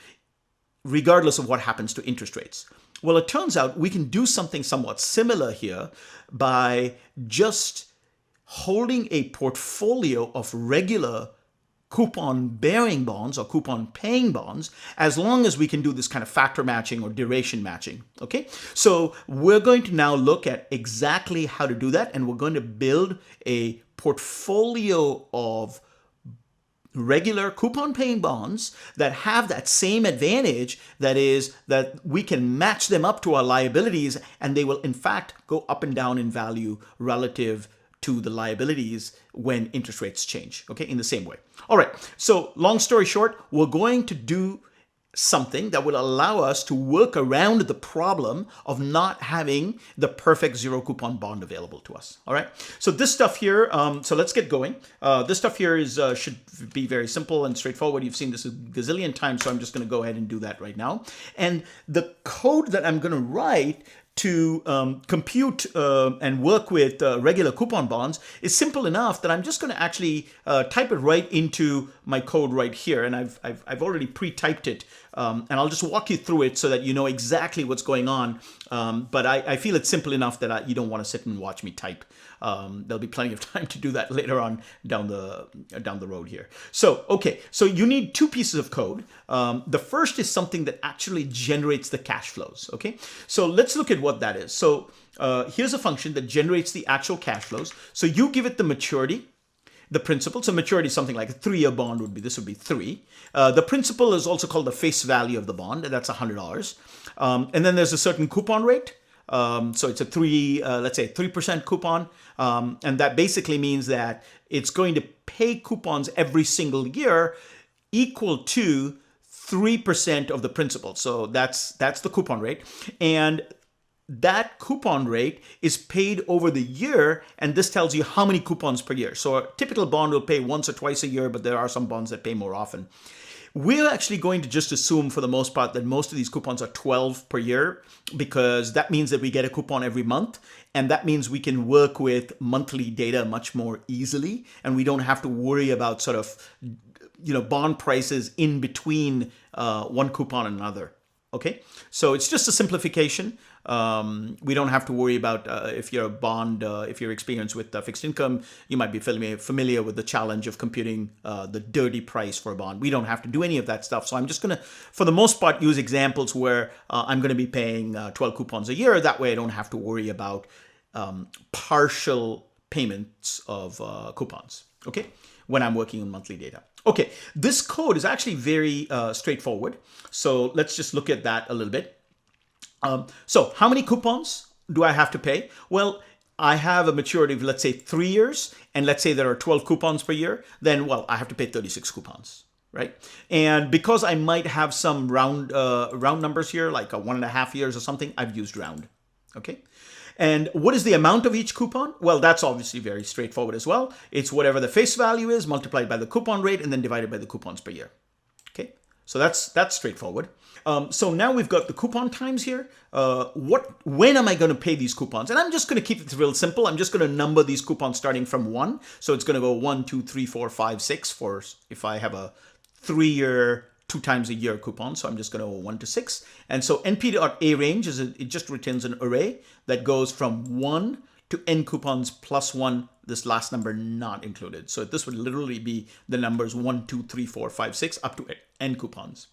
regardless of what happens to interest rates. Well, it turns out we can do something somewhat similar here by just holding a portfolio of regular coupon bearing bonds or coupon paying bonds, as long as we can do this kind of factor matching or duration matching. Okay, so we're going to now look at exactly how to do that, and we're going to build a portfolio of regular coupon paying bonds that have that same advantage, that is that we can match them up to our liabilities and they will in fact go up and down in value relative to the liabilities when interest rates change, okay, in the same way. All right, so long story short, we're going to do something that will allow us to work around the problem of not having the perfect zero coupon bond available to us. All right, so this stuff here, so let's get going. This stuff here is should be very simple and straightforward. You've seen this a gazillion times, so I'm just going to go ahead and do that right now. And the code that I'm going to write to compute and work with regular coupon bonds is simple enough that I'm just going to actually type it right into my code right here, and I've already pre-typed it, and I'll just walk you through it so that you know exactly what's going on. But I feel it's simple enough that you don't want to sit and watch me type. There'll be plenty of time to do that later on down the road here. So okay, so you need two pieces of code. The first is something that actually generates the cash flows. Okay, so let's look at what that is. So here's a function that generates the actual cash flows. So you give it the maturity, the principal. So maturity is something like a 3-year bond would be, this would be 3. The principal is also called the face value of the bond, and that's $100. And then there's a certain coupon rate. So it's a let's say 3% coupon. And that basically means that it's going to pay coupons every single year equal to 3% of the principal. So that's the coupon rate. And that coupon rate is paid over the year, and this tells you how many coupons per year. So a typical bond will pay once or twice a year, but there are some bonds that pay more often. We're actually going to just assume for the most part that most of these coupons are 12 per year, because that means that we get a coupon every month, and that means we can work with monthly data much more easily, and we don't have to worry about sort of, bond prices in between one coupon and another. Okay, so it's just a simplification. We don't have to worry about if you're a bond, if you're experienced with fixed income, you might be familiar with the challenge of computing the dirty price for a bond. We don't have to do any of that stuff. So I'm just going to, for the most part, use examples where I'm going to be paying 12 coupons a year. That way I don't have to worry about partial payments of coupons, okay, when I'm working on monthly data. Okay, this code is actually very straightforward. So let's just look at that a little bit. So how many coupons do I have to pay? Well, I have a maturity of, let's say, 3 years, and let's say there are 12 coupons per year, then, well, I have to pay 36 coupons, right? And because I might have some round numbers here, like 1.5 years or something, I've used round, okay? And what is the amount of each coupon? Well, that's obviously very straightforward as well. It's whatever the face value is multiplied by the coupon rate and then divided by the coupons per year. Okay, so that's straightforward. So now we've got the coupon times here. When am I going to pay these coupons? And I'm just going to keep it real simple. I'm just going to number these coupons starting from 1. So it's going to go 1, 2, 3, 4, 5, 6 for if I have a 3-year 2 times a year coupon. So I'm just going to go 1 to 6. And so np.arange it just returns an array that goes from 1 to n coupons plus 1, this last number not included. So this would literally be the numbers 1, 2, 3, 4, 5, 6 up to n coupons.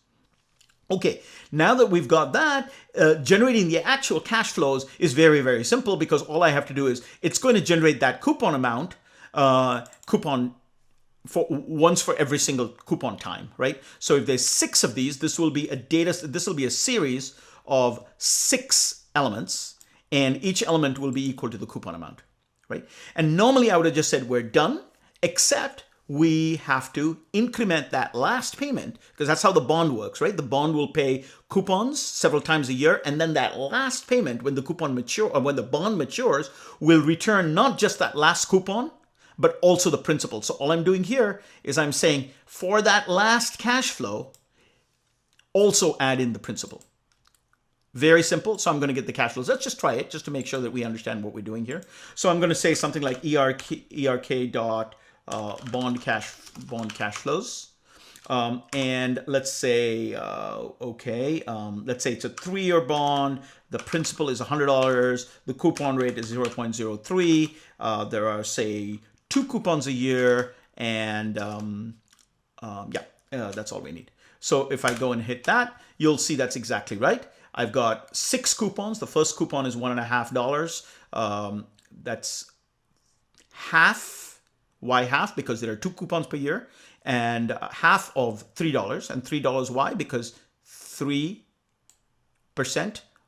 Okay, now that we've got that, generating the actual cash flows is very, very simple, because all I have to do is it's going to generate that coupon amount, for once for every single coupon time, right? So if there's 6 of these, this will be a series of 6 elements, and each element will be equal to the coupon amount, right? And normally I would have just said we're done, except we have to increment that last payment, because that's how the bond works, right? The bond will pay coupons several times a year, and then that last payment, when the bond matures, will return not just that last coupon, but also the principal. So all I'm doing here is I'm saying for that last cash flow, also add in the principal. Very simple. So I'm going to get the cash flows. Let's just try it just to make sure that we understand what we're doing here. So I'm going to say something like ERK dot bond cash flows. And let's say, let's say it's a 3-year bond. The principal is $100. The coupon rate is 0.03. There are, say, 2 coupons a year, and that's all we need. So if I go and hit that, you'll see that's exactly right. I've got 6 coupons. The first coupon is $1.50. That's half. Why half? Because there are 2 coupons per year, and half of $3. And $3 why? Because 3%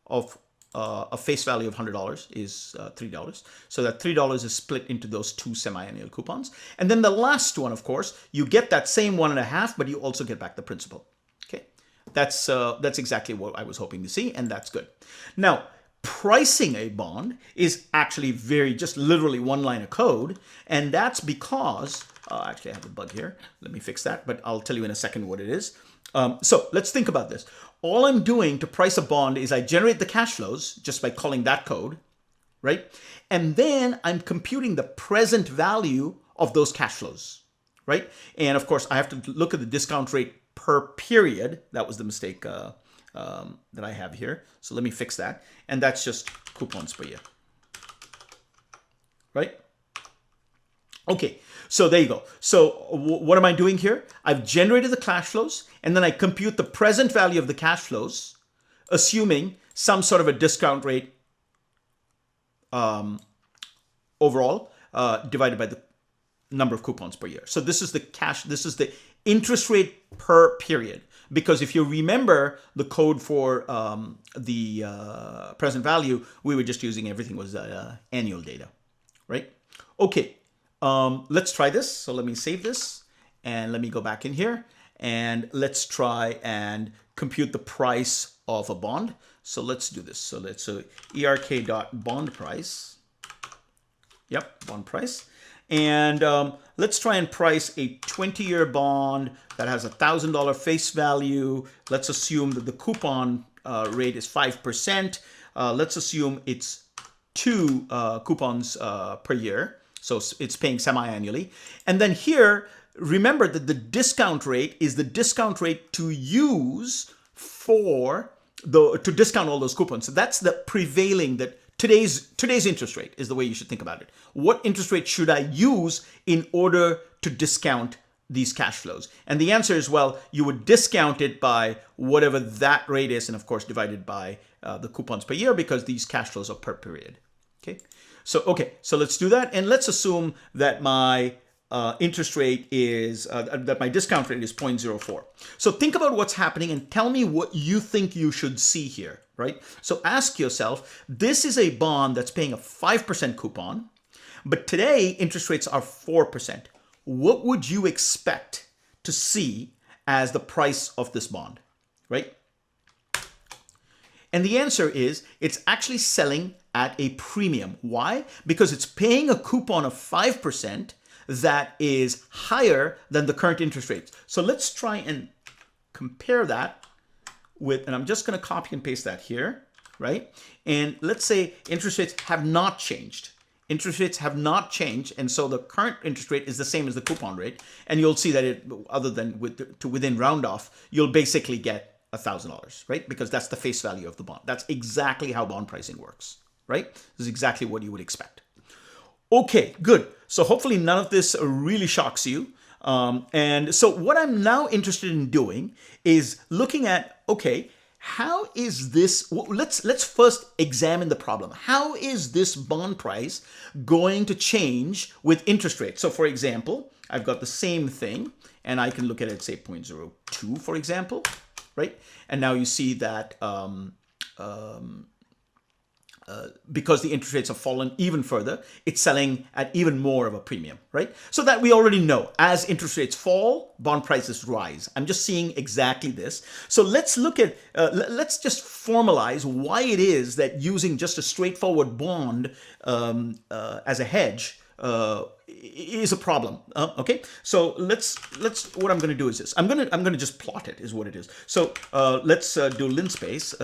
of a face value of $100 is $3. So that $3 is split into those 2 semi-annual coupons. And then the last one, of course, you get that same 1.5, but you also get back the principal. Okay, that's exactly what I was hoping to see, and that's good. Now, pricing a bond is actually just literally 1 line of code, and that's because, actually I have a bug here. Let me fix that, but I'll tell you in a second what it is. So let's think about this. All I'm doing to price a bond is I generate the cash flows just by calling that code, right? And then I'm computing the present value of those cash flows, right? And of course, I have to look at the discount rate per period. That was the mistake that I have here. So let me fix that. And that's just coupons per year, right? Okay, so there you go. So what am I doing here? I've generated the cash flows, and then I compute the present value of the cash flows, assuming some sort of a discount rate overall, divided by the number of coupons per year. So this is the interest rate per period. Because if you remember the code for the present value, we were just using everything was annual data, right? Okay. Let's try this. So let me save this, and let me go back in here, and let's try and compute the price of a bond. So let's do this. So let's ERK.bond price. Yep, bond price. And let's try and price a 20-year bond that has $1,000 face value. Let's assume that the coupon rate is 5%. Let's assume it's 2 coupons per year. So it's paying semi-annually. And then here, remember that the discount rate is the discount rate to use to discount all those coupons. So that's the prevailing, that today's interest rate is the way you should think about it. What interest rate should I use in order to discount these cash flows? And the answer is, well, you would discount it by whatever that rate is, and of course divided by the coupons per year, because these cash flows are per period. Okay, so let's do that, and let's assume that my interest rate is, that my discount rate is 0.04. So think about what's happening and tell me what you think you should see here, right? So ask yourself, this is a bond that's paying a 5% coupon, but today interest rates are 4%. What would you expect to see as the price of this bond, right? And the answer is, it's actually selling at a premium. Why? Because it's paying a coupon of 5% that is higher than the current interest rates. So let's try and compare that with, and I'm just going to copy and paste that here, right? And let's say interest rates have not changed. Interest rates have not changed, and so the current interest rate is the same as the coupon rate. And you'll see that it, other than within round off, you'll basically get $1,000, right? Because that's the face value of the bond. That's exactly how bond pricing works, right? This is exactly what you would expect. Okay, good. So hopefully none of this really shocks you. And so what I'm now interested in doing is looking at, okay, how is this, let's first examine the problem. How is this bond price going to change with interest rates? So for example, I've got the same thing and I can look at it, say 0.02, for example, right? And now you see that because the interest rates have fallen even further, it's selling at even more of a premium, right? So that we already know. As interest rates fall, bond prices rise. I'm just seeing exactly this. So let's look at, let's just formalize why it is that using just a straightforward bond as a hedge is a problem. Okay, so let's what I'm going to do is this. I'm going to just plot it, is what it is. So let's do linspace.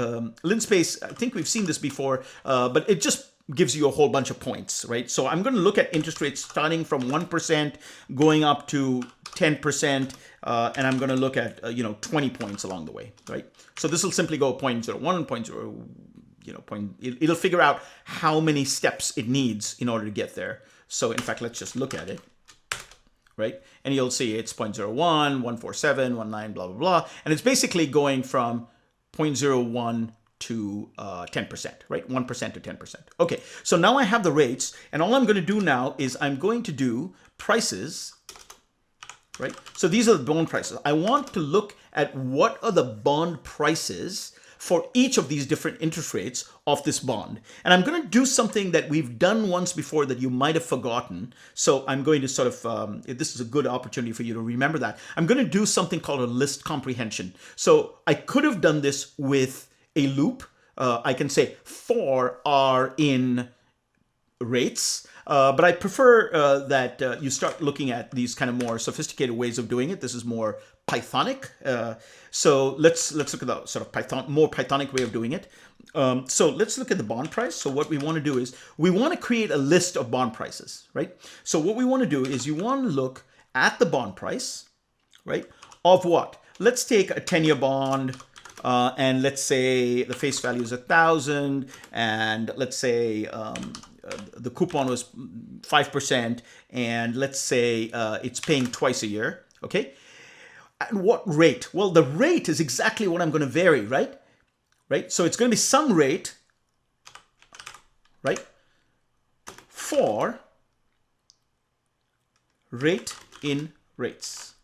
Linspace, I think we've seen this before, but it just gives you a whole bunch of points, right? So I'm going to look at interest rates starting from 1% going up to 10%, and I'm going to look at 20 points along the way, right? So this will simply go 0.01, 0.0, it'll figure out how many steps it needs in order to get there. So in fact, let's just look at it, right? And you'll see it's 0.01, 147, 19, blah, blah, blah. And it's basically going from 0.01 to 10%, right? 1% to 10%. Okay, so now I have the rates, and all I'm going to do now is I'm going to do prices, right? So these are the bond prices. I want to look at what are the bond prices for each of these different interest rates of this bond. And I'm going to do something that we've done once before that you might have forgotten. So I'm going to sort of, this is a good opportunity for you to remember that. I'm going to do something called a list comprehension. So I could have done this with a loop. I can say for r in rates, but I prefer that you start looking at these kind of more sophisticated ways of doing it. This is more Pythonic. So let's look at the sort of more Pythonic way of doing it. So let's look at the bond price. So what we want to do is we want to create a list of bond prices, right? So what we want to do is you want to look at the bond price, right? Of what? Let's take a 10-year bond, and let's say the face value is 1,000, and let's say the coupon was 5%, and let's say it's paying twice a year, okay? At what rate? Well, the rate is exactly what I'm going to vary, right? Right? So it's going to be some rate, right, for rate in rates.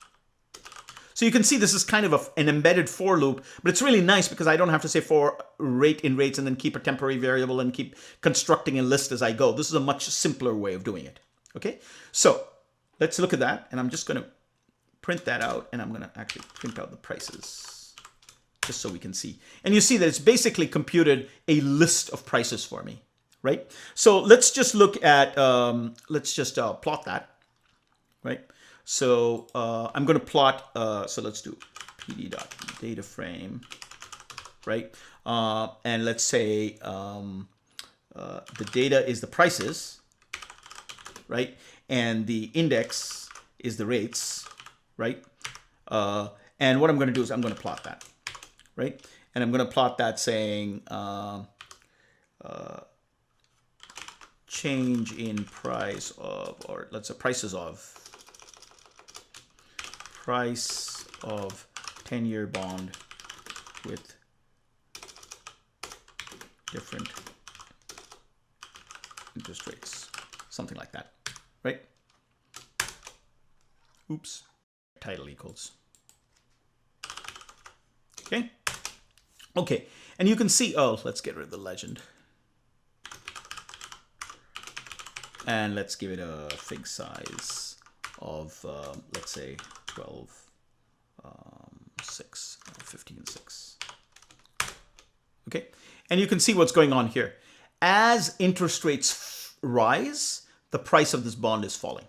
So you can see this is kind of an embedded for loop, but it's really nice because I don't have to say for rate in rates and then keep a temporary variable and keep constructing a list as I go. This is a much simpler way of doing it. Okay, so let's look at that, and I'm just going to print that out, and I'm going to actually print out the prices just so we can see. And you see that it's basically computed a list of prices for me, right? So let's just look at, let's just plot that, right? So I'm going to plot, so let's do pd.dataframe, right? And let's say the data is the prices, right? And the index is the rates, right? And what I'm going to do is I'm going to plot that, right? And I'm going to plot that saying change in price of, or let's say prices of, price of 10-year bond with different interest rates, something like that, right? Oops. Title equals. Okay. Okay. And you can see, oh, let's get rid of the legend. And let's give it a fig size of, let's say, 12, 6, 15, 6. Okay. And you can see what's going on here. As interest rates rise, the price of this bond is falling.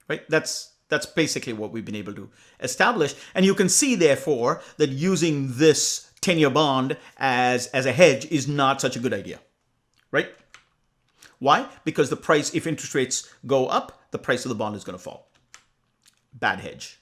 Right? That's basically what we've been able to establish. And you can see, therefore, that using this 10-year bond as a hedge is not such a good idea, right? Why? Because the price, if interest rates go up, the price of the bond is going to fall. Bad hedge.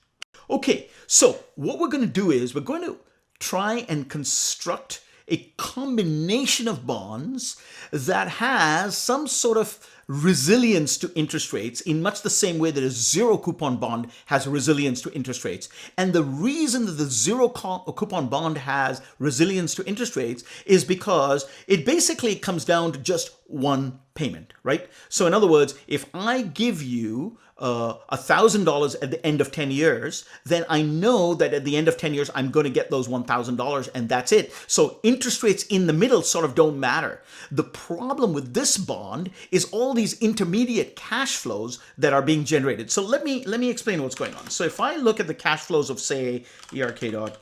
Okay, so what we're going to do is we're going to try and construct a combination of bonds that has some sort of resilience to interest rates in much the same way that a zero coupon bond has resilience to interest rates. And the reason that the zero coupon bond has resilience to interest rates is because it basically comes down to just one payment, right? So in other words, if I give you $1,000 at the end of 10 years, then I know that at the end of 10 years, I'm going to get those $1,000 and that's it. So interest rates in the middle sort of don't matter. The problem with this bond is all these intermediate cash flows that are being generated. So let me explain what's going on. So if I look at the cash flows of, say, bond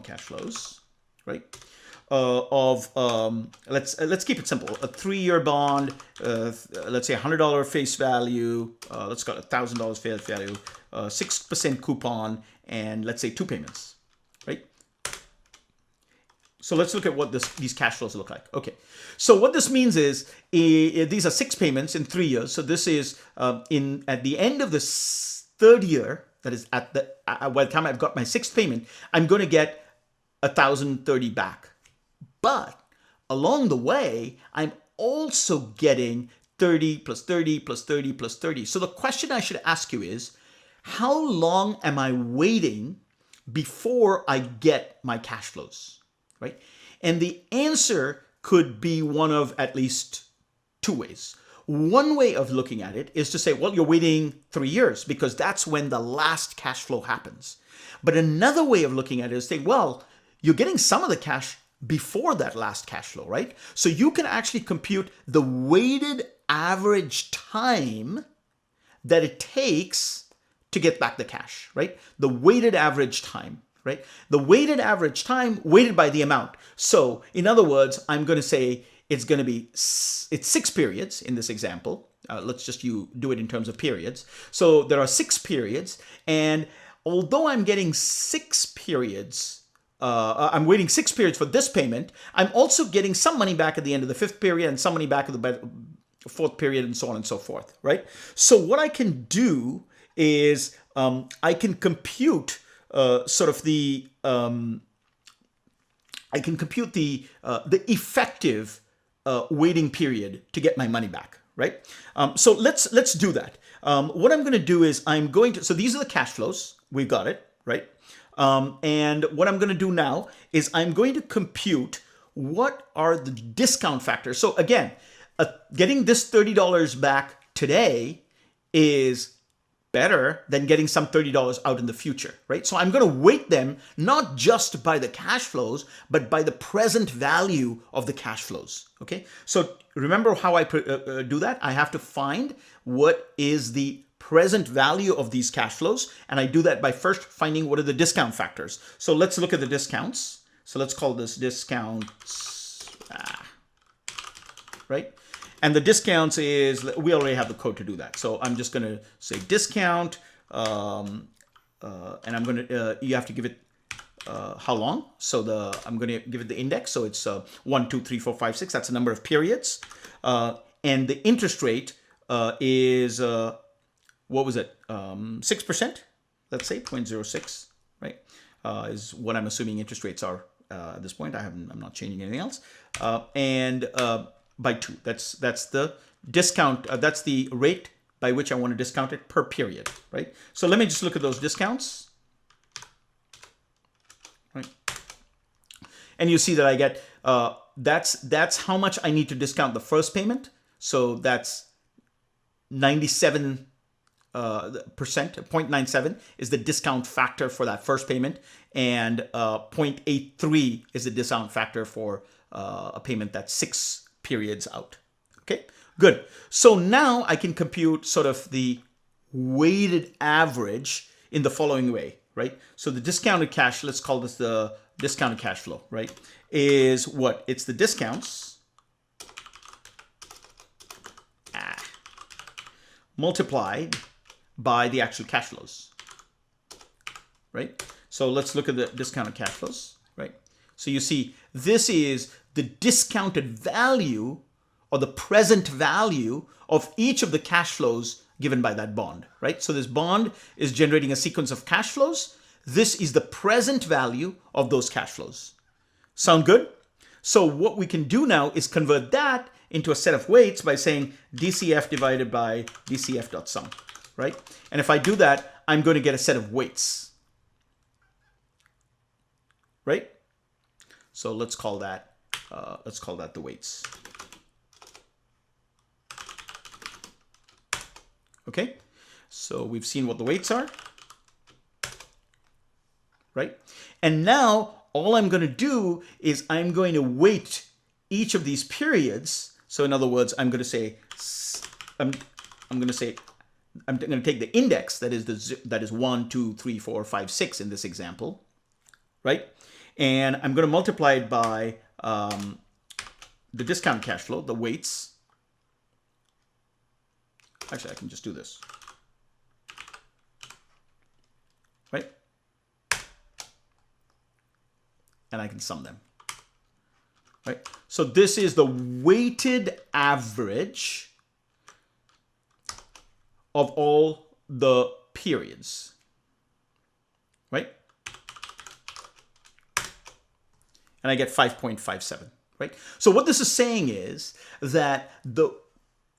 cash flows, right? Let's keep it simple. A 3-year bond, let's say $100 face value. Let's call it $1,000 face value, 6% coupon, and let's say 2 payments, right? So let's look at what these cash flows look like. Okay, so what this means is these are 6 payments in 3 years. So this is at the end of the 3rd year, that is by the time I've got my 6th payment, I'm going to get $1,030 back. But along the way, I'm also getting 30 plus 30 plus 30 plus 30. So the question I should ask you is, how long am I waiting before I get my cash flows, right? And the answer could be one of at least 2 ways. One way of looking at it is to say, well, you're waiting 3 years because that's when the last cash flow happens. But another way of looking at it is saying, well, you're getting some of the cash before that last cash flow, right? So you can actually compute the weighted average time that it takes to get back the cash, right? The weighted average time, right? The weighted average time weighted by the amount. So in other words, I'm going to say it's 6 periods in this example. Let's just do it in terms of periods. So there are 6 periods, and although I'm getting 6 periods, I'm waiting 6 periods for this payment, I'm also getting some money back at the end of the 5th period and some money back at the 4th period and so on and so forth, right? So what I can do is I can compute the effective waiting period to get my money back, right? So let's do that. What I'm going to do is so these are the cash flows. We've got it, right? And what I'm going to do now is I'm going to compute what are the discount factors. So again, getting this $30 back today is better than getting some $30 out in the future, right? So I'm going to weight them not just by the cash flows, but by the present value of the cash flows, okay? So remember how I do that? I have to find what is the present value of these cash flows, and I do that by first finding what are the discount factors. So let's look at the discounts. So let's call this discounts, right? And the discounts is, we already have the code to do that. So I'm just going to say discount, and I'm going to, you have to give it how long. So I'm going to give it the index. So it's 1, 2, 3, 4, 5, 6. That's the number of periods. And the interest rate is, what was it? 6%, let's say 0.06, right? Is what I'm assuming interest rates are at this point. I'm not changing anything else. And by 2, that's the discount. That's the rate by which I want to discount it per period, right? So let me just look at those discounts, right? And you see that I get that's how much I need to discount the first payment. So that's 97%, 0.97 is the discount factor for that first payment, and 0.83 is the discount factor for a payment that's 6 periods out. Okay, good. So now I can compute sort of the weighted average in the following way, right? So the discounted cash, let's call this the discounted cash flow, right? Is what? It's the discounts multiplied by the actual cash flows, right? So let's look at the discounted cash flows, right? So you see, this is the discounted value or the present value of each of the cash flows given by that bond, right? So this bond is generating a sequence of cash flows. This is the present value of those cash flows. Sound good? So what we can do now is convert that into a set of weights by saying DCF divided by DCF.sum, right? And if I do that, I'm going to get a set of weights, right? So let's call that the weights. Okay, so we've seen what the weights are, right? And now all I'm going to do is I'm going to weight each of these periods. So in other words, I'm going to say I'm going to take the index that is 1, 2, 3, 4, 5, 6 in this example, right? And I'm going to multiply it by the discounted cash flow, the weights. Actually, I can just do this, right? And I can sum them, right? So this is the weighted average of all the periods, right? And I get 5.57, right? So what this is saying is that the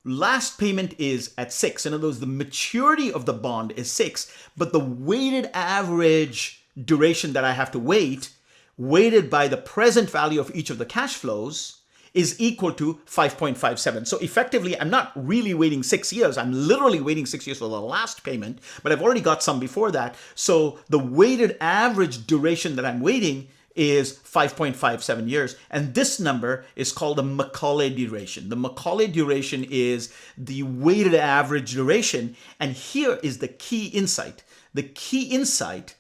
last payment is at 6. In other words, the maturity of the bond is 6, but the weighted average duration that I have to wait, weighted by the present value of each of the cash flows, is equal to 5.57. So effectively, I'm not really waiting 6 years. I'm literally waiting 6 years for the last payment, but I've already got some before that. So the weighted average duration that I'm waiting is 5.57 years. And this number is called the Macaulay duration. The Macaulay duration is the weighted average duration. And here is the key insight. The key insight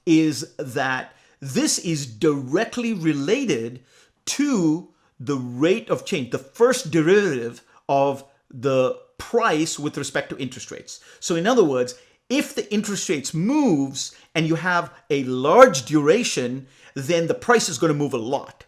is that this is directly related to the rate of change, the first derivative of the price with respect to interest rates. So in other words, if the interest rates moves and you have a large duration, then the price is going to move a lot.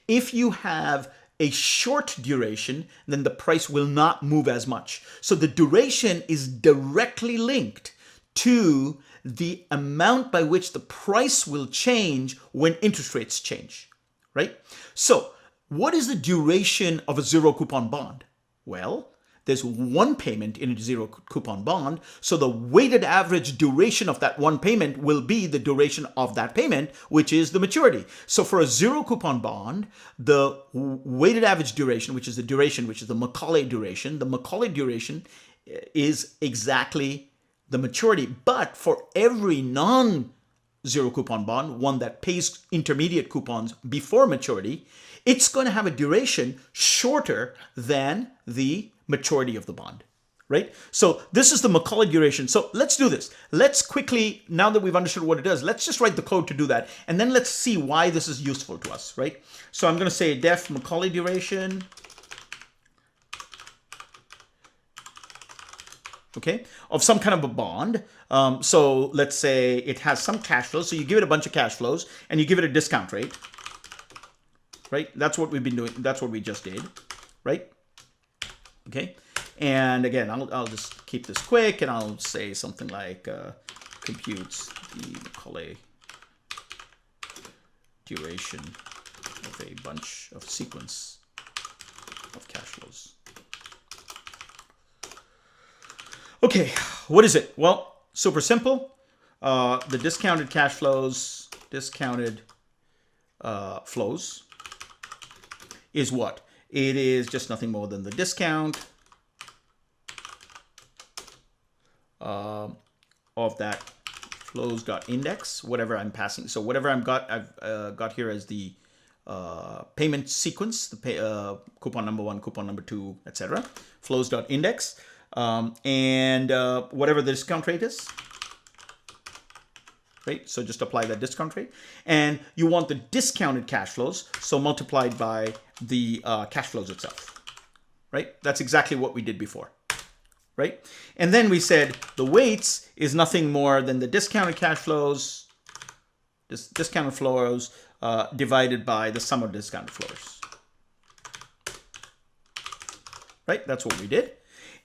If you have a short duration, then the price will not move as much. So the duration is directly linked to the amount by which the price will change when interest rates change, right? So what is the duration of a zero coupon bond? Well, there's one payment in a zero coupon bond, so the weighted average duration of that one payment will be the duration of that payment, which is the maturity. So for a zero coupon bond, the weighted average duration, which is the Macaulay duration, the Macaulay duration is exactly the maturity. But for every non-zero coupon bond, one that pays intermediate coupons before maturity, it's going to have a duration shorter than the maturity of the bond, right? So this is the Macaulay duration. So let's do this. Let's quickly, now that we've understood what it does, let's just write the code to do that. And then let's see why this is useful to us, right? So I'm going to say def Macaulay duration, okay, of some kind of a bond. So let's say it has some cash flows. So you give it a bunch of cash flows and you give it a discount rate, right? That's what we've been doing. That's what we just did, right? Okay. And again, I'll just keep this quick and I'll say something like computes the Macaulay duration of a bunch of sequence of cash flows. Okay, what is it? Well, super simple. The discounted cash flows, flows is what? It is just nothing more than the discount of that flows.index, whatever I'm passing. So whatever I've got here as the payment sequence, the coupon number 1, coupon number 2, etc. Flows.index, and whatever the discount rate is. Right? So just apply that discount rate. And you want the discounted cash flows, so multiplied by the cash flows itself. Right? That's exactly what we did before. Right? And then we said the weights is nothing more than the discounted cash flows, discounted flows divided by the sum of discounted flows. Right? That's what we did.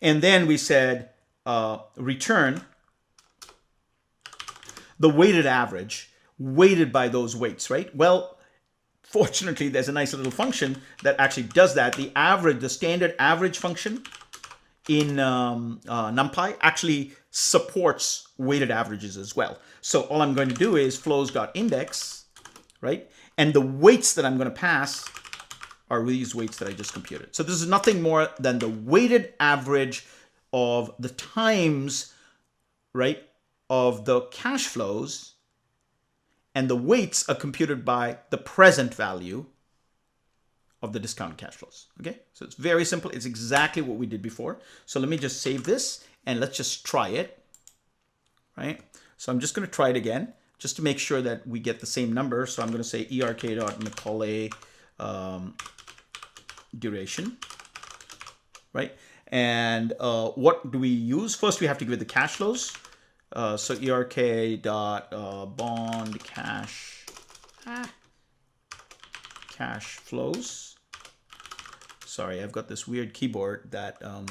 And then we said return the weighted average weighted by those weights, right? Well, fortunately, there's a nice little function that actually does that. The standard average function in NumPy actually supports weighted averages as well. So all I'm going to do is flows.index, right? And the weights that I'm going to pass are these weights that I just computed. So this is nothing more than the weighted average of the times, right, of the cash flows, and the weights are computed by the present value of the discounted cash flows. Okay, so it's very simple. It's exactly what we did before. So let me just save this and let's just try it, right? So I'm just going to try it again just to make sure that we get the same number. So I'm going to say erk.macaulay duration, right? And what do we use? First, we have to give it the cash flows. So erk.bond cash flows. Sorry, I've got this weird keyboard that I'm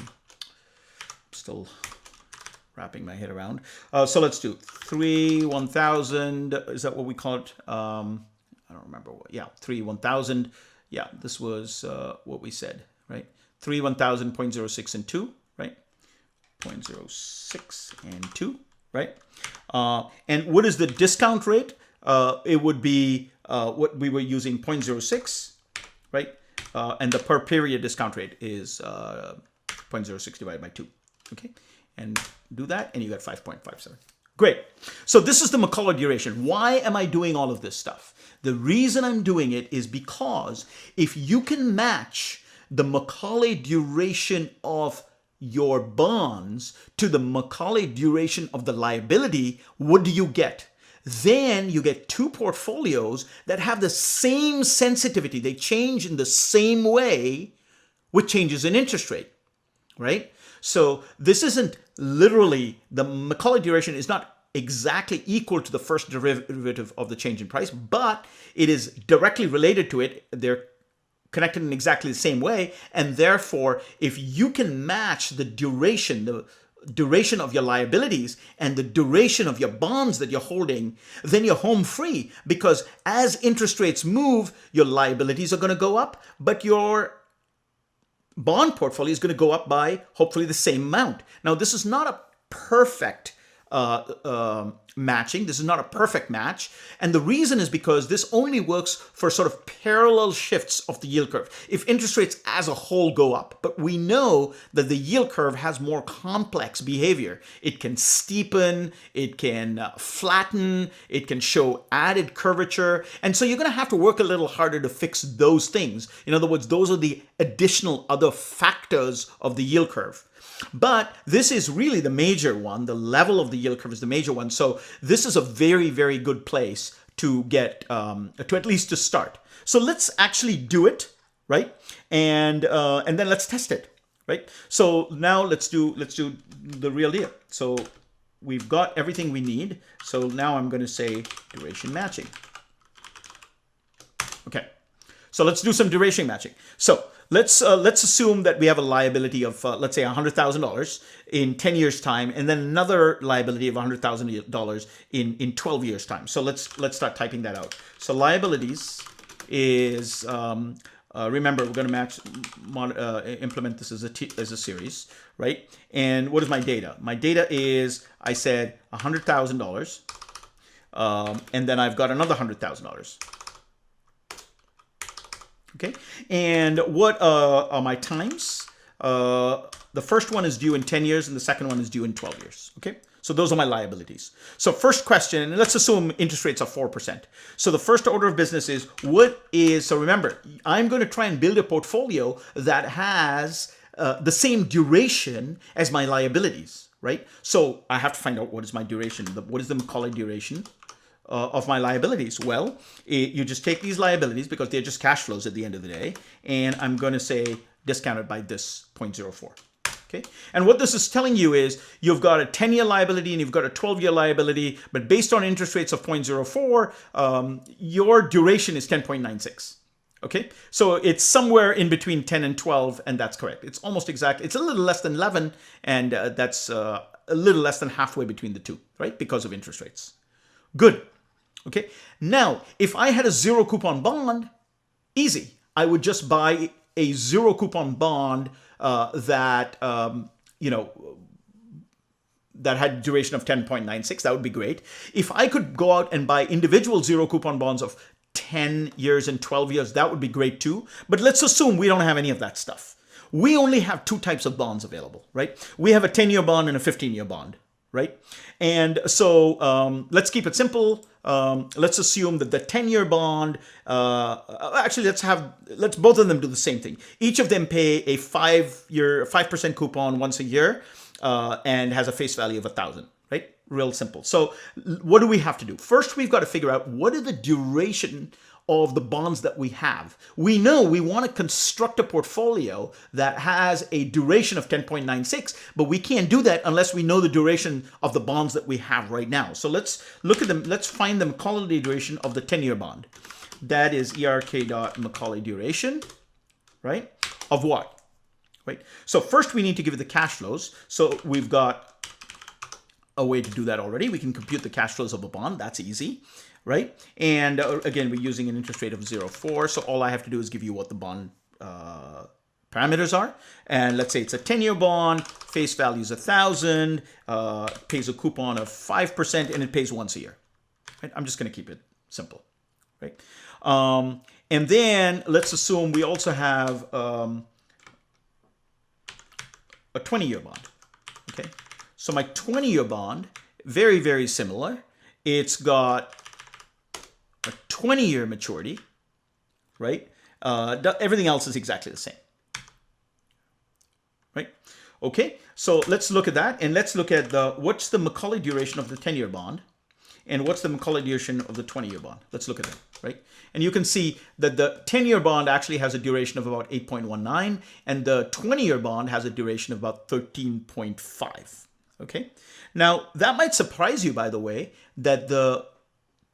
still wrapping my head around. So let's do 1000. Is that what we call it? I don't remember what. Yeah, 1000. Yeah, this was what we said, right? 1000, 0.06 and 2, right? 0.06 and 2, right? And what is the discount rate? It would be what we were using, 0.06, right? And the per period discount rate is 0.06 divided by 2. Okay, and do that, and you get 5.57. Great. So this is the Macaulay duration. Why am I doing all of this stuff? The reason I'm doing it is because if you can match the Macaulay duration of your bonds to the Macaulay duration of the liability, what do you get? Then you get two portfolios that have the same sensitivity. They change in the same way with changes in interest rate, right? So this isn't literally, the Macaulay duration is not exactly equal to the first derivative of the change in price, but it is directly related to it. They're connected in exactly the same way. And therefore, if you can match the duration of your liabilities and the duration of your bonds that you're holding, then you're home free, because as interest rates move, your liabilities are going to go up, but your bond portfolio is going to go up by hopefully the same amount. Now, this is not a perfect matching. This is not a perfect match. And the reason is because this only works for sort of parallel shifts of the yield curve. If interest rates as a whole go up, but we know that the yield curve has more complex behavior. It can steepen, it can flatten, it can show added curvature. And so you're going to have to work a little harder to fix those things. In other words, those are the additional other factors of the yield curve. But this is really the major one. The level of the yield curve is the major one. So this is a very, very good place to get, to at least to start. So let's actually do it, right? And then let's test it, right? So now let's do the real deal. So we've got everything we need. So now I'm going to say duration matching. Okay. So let's do some duration matching. So let's assume that we have a liability of, let's say, $100,000 in 10 years' time, and then another liability of $100,000 in 12 years' time. So let's start typing that out. So liabilities is, remember, we're going to implement this as a series, right? And what is my data? My data is, I said $100,000, and then I've got another $100,000. Okay, and what are my times? The first one is due in 10 years and the second one is due in 12 years. Okay, so those are my liabilities. So first question, let's assume interest rates are 4%. So the first order of business is so remember, I'm going to try and build a portfolio that has the same duration as my liabilities, right? So I have to find out what is my duration, what is the Macaulay duration of my liabilities. Well, you just take these liabilities because they're just cash flows at the end of the day, and I'm going to say discounted by this 0.04. Okay, and what this is telling you is you've got a 10-year liability and you've got a 12-year liability, but based on interest rates of 0.04, your duration is 10.96. Okay, so it's somewhere in between 10 and 12, and that's correct. It's almost exact. It's a little less than 11, and that's a little less than halfway between the two, right? Because of interest rates. Good. Okay, now if I had a zero coupon bond, Easy. I would just buy a zero coupon bond that, that had duration of 10.96. That would be great. If I could go out and buy individual zero coupon bonds of 10 years and 12 years, that would be great too. But let's assume we don't have any of that stuff. We only have two types of bonds available, right? We have a 10-year bond and a 15-year bond, right? And so let's keep it simple. Let's assume that the 10-year bond, actually let's both of them do the same thing. Each of them pay a 5% coupon once a year and has a face value of 1,000, right? Real simple. So what do we have to do? First, we've got to figure out what is the duration of the bonds that we have. We know we want to construct a portfolio that has a duration of 10.96, but we can't do that unless we know the duration of the bonds that we have right now. So let's look at them. Let's find the Macaulay duration of the 10-year bond. That is ERK dot Macaulay duration, right? Of what? Right. So first we need to give it the cash flows. So we've got a way to do that already. We can compute the cash flows of a bond. That's easy, right? And again, we're using an interest rate of 0.4. So all I have to do is give you what the bond parameters are. And let's say it's a 10-year bond, face value is 1,000, pays a coupon of 5%, and it pays once a year. Right? I'm just going to keep it simple, right? And then let's assume we also have a 20-year bond, okay? So my 20-year bond, very, very similar. It's got a 20-year maturity, right? Everything else is exactly the same, right? Okay, so let's look at that, and let's look at what's the Macaulay duration of the 10-year bond, and what's the Macaulay duration of the 20-year bond. Let's look at that, right? And you can see that the 10-year bond actually has a duration of about 8.19, and the 20-year bond has a duration of about 13.5, okay? Now, that might surprise you, by the way, that the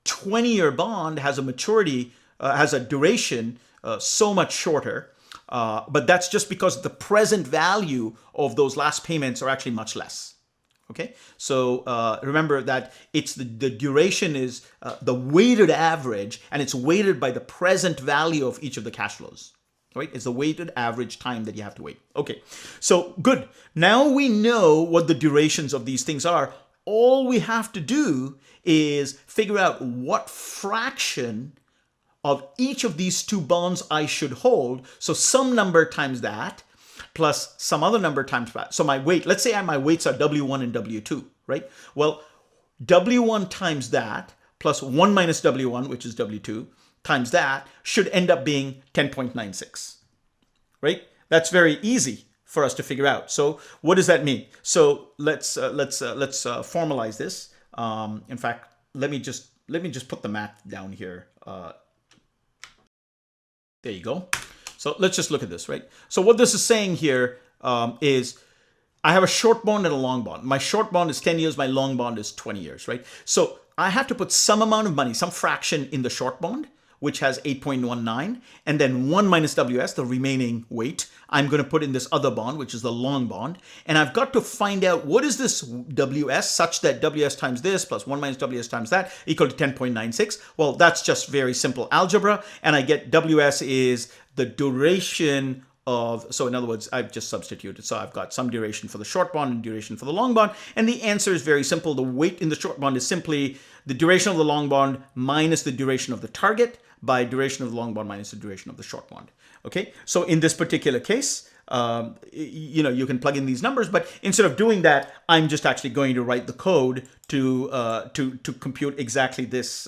20-year bond has a maturity, has a duration so much shorter, but that's just because the present value of those last payments are actually much less. Okay, so remember that it's the duration is the weighted average, and it's weighted by the present value of each of the cash flows. Right? It's the weighted average time that you have to wait. Okay, so good. Now we know what the durations of these things are. All we have to do is figure out what fraction of each of these two bonds I should hold. So some number times that, plus some other number times that. So my weight, let's say my weights are W1 and W2, right? Well, W1 times that, plus 1 minus W1, which is W2, times that, should end up being 10.96, right? That's very easy for us to figure out. So what does that mean? So let's formalize this. In fact, let me just put the math down here. There you go. So let's just look at this, right? So what this is saying here is I have a short bond and a long bond. My short bond is 10 years, my long bond is 20 years, right? So I have to put some amount of money, some fraction in the short bond, which has 8.19, and then 1 minus WS, the remaining weight, I'm going to put in this other bond, which is the long bond. And I've got to find out what is this WS such that WS times this plus 1 minus WS times that equal to 10.96. Well, that's just very simple algebra. And I get WS is the duration of, so in other words, I've just substituted. So I've got some duration for the short bond and duration for the long bond. And the answer is very simple. The weight in the short bond is simply the duration of the long bond minus the duration of the target by duration of the long bond minus the duration of the short bond. Okay, so in this particular case, you can plug in these numbers, but instead of doing that, I'm just actually going to write the code to compute exactly this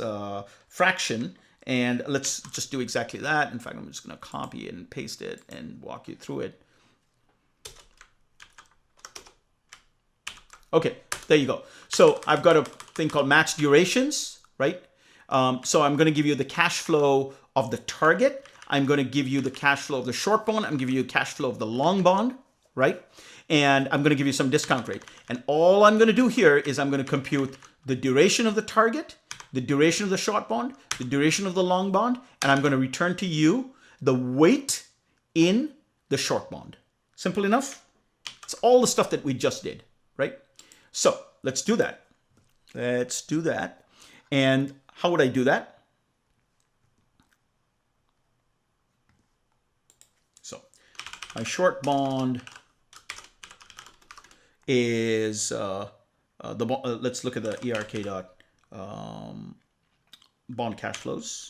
fraction. And let's just do exactly that. In fact, I'm just going to copy it and paste it and walk you through it. Okay, there you go. So I've got a thing called match durations, right? So I'm going to give you the cash flow of the target. I'm going to give you the cash flow of the short bond. I'm giving you cash flow of the long bond, right? And I'm going to give you some discount rate. And all I'm going to do here is I'm going to compute the duration of the target, the duration of the short bond, the duration of the long bond, and I'm going to return to you the weight in the short bond. Simple enough? It's all the stuff that we just did, right? So let's do that. Let's do that. And how would I do that? my short bond is let's look at the ERK dot bond cash flows.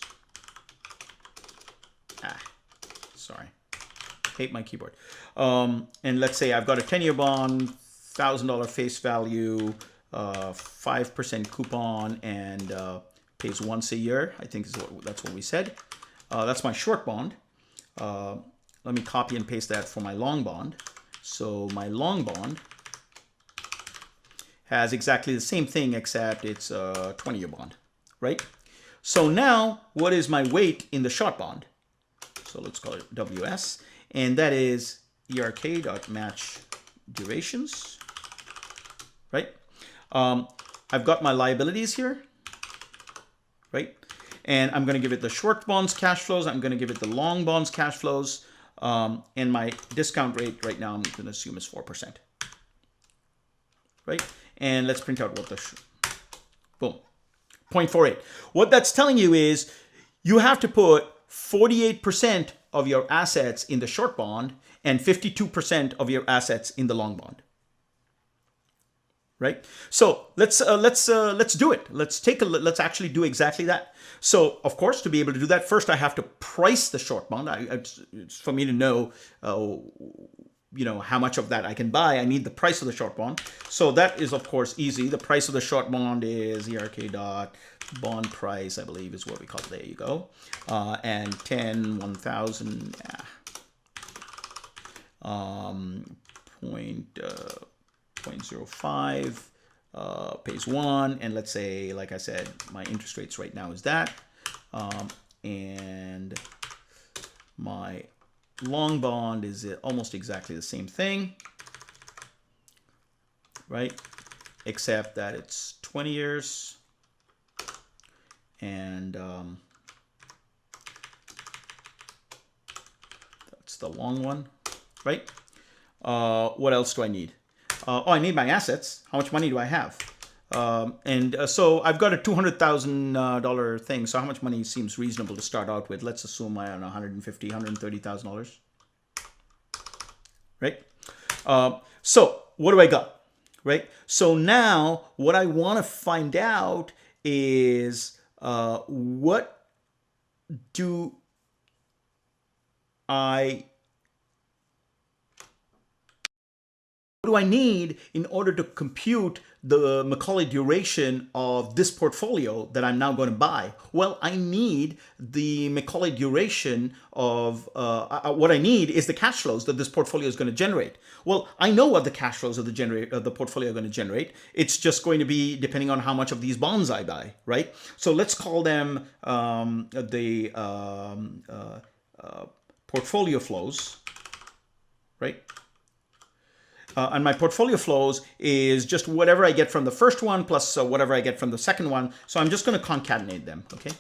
Sorry, hate my keyboard. And let's say I've got a 10-year bond, $1,000 face value, 5% coupon, and pays once a year. I think that's what we said. That's my short bond. Let me copy and paste that for my long bond. So my long bond has exactly the same thing, except it's a 20-year bond, right? So now, what is my weight in the short bond? So let's call it WS, and that is ERK.match durations, right? I've got my liabilities here, right? And I'm going to give it the short bonds cash flows. I'm going to give it the long bonds cash flows. And my discount rate right now, I'm going to assume is 4%, right? And let's print out what the, boom, 0.48. What that's telling you is you have to put 48% of your assets in the short bond and 52% of your assets in the long bond. Right? So let's do it. Let's actually do exactly that. So of course, to be able to do that, first I have to price the short bond. It's for me to know, how much of that I can buy. I need the price of the short bond. So that is of course easy. The price of the short bond is ERK dot bond price, I believe is what we call it. There you go. And 10, 1,000, 0.05 pays 1, and let's say, like I said, my interest rates right now is that, and my long bond is almost exactly the same thing, right? Except that it's 20 years, and that's the long one, right? What else do I need? I need my assets. How much money do I have? So I've got a $200,000 thing. So how much money seems reasonable to start out with? Let's assume I own $150,000, $130,000. Right? So what do I got? Right? So now what I want to find out is what do I need in order to compute the Macaulay duration of this portfolio that I'm now going to buy? Well, I need the Macaulay duration of, what I need is the cash flows that this portfolio is going to generate. Well, I know what the cash flows of the portfolio are going to generate. It's just going to be depending on how much of these bonds I buy, right? So let's call them the portfolio flows, right? And my portfolio flows is just whatever I get from the first one plus whatever I get from the second one. So I'm just going to concatenate them, okay?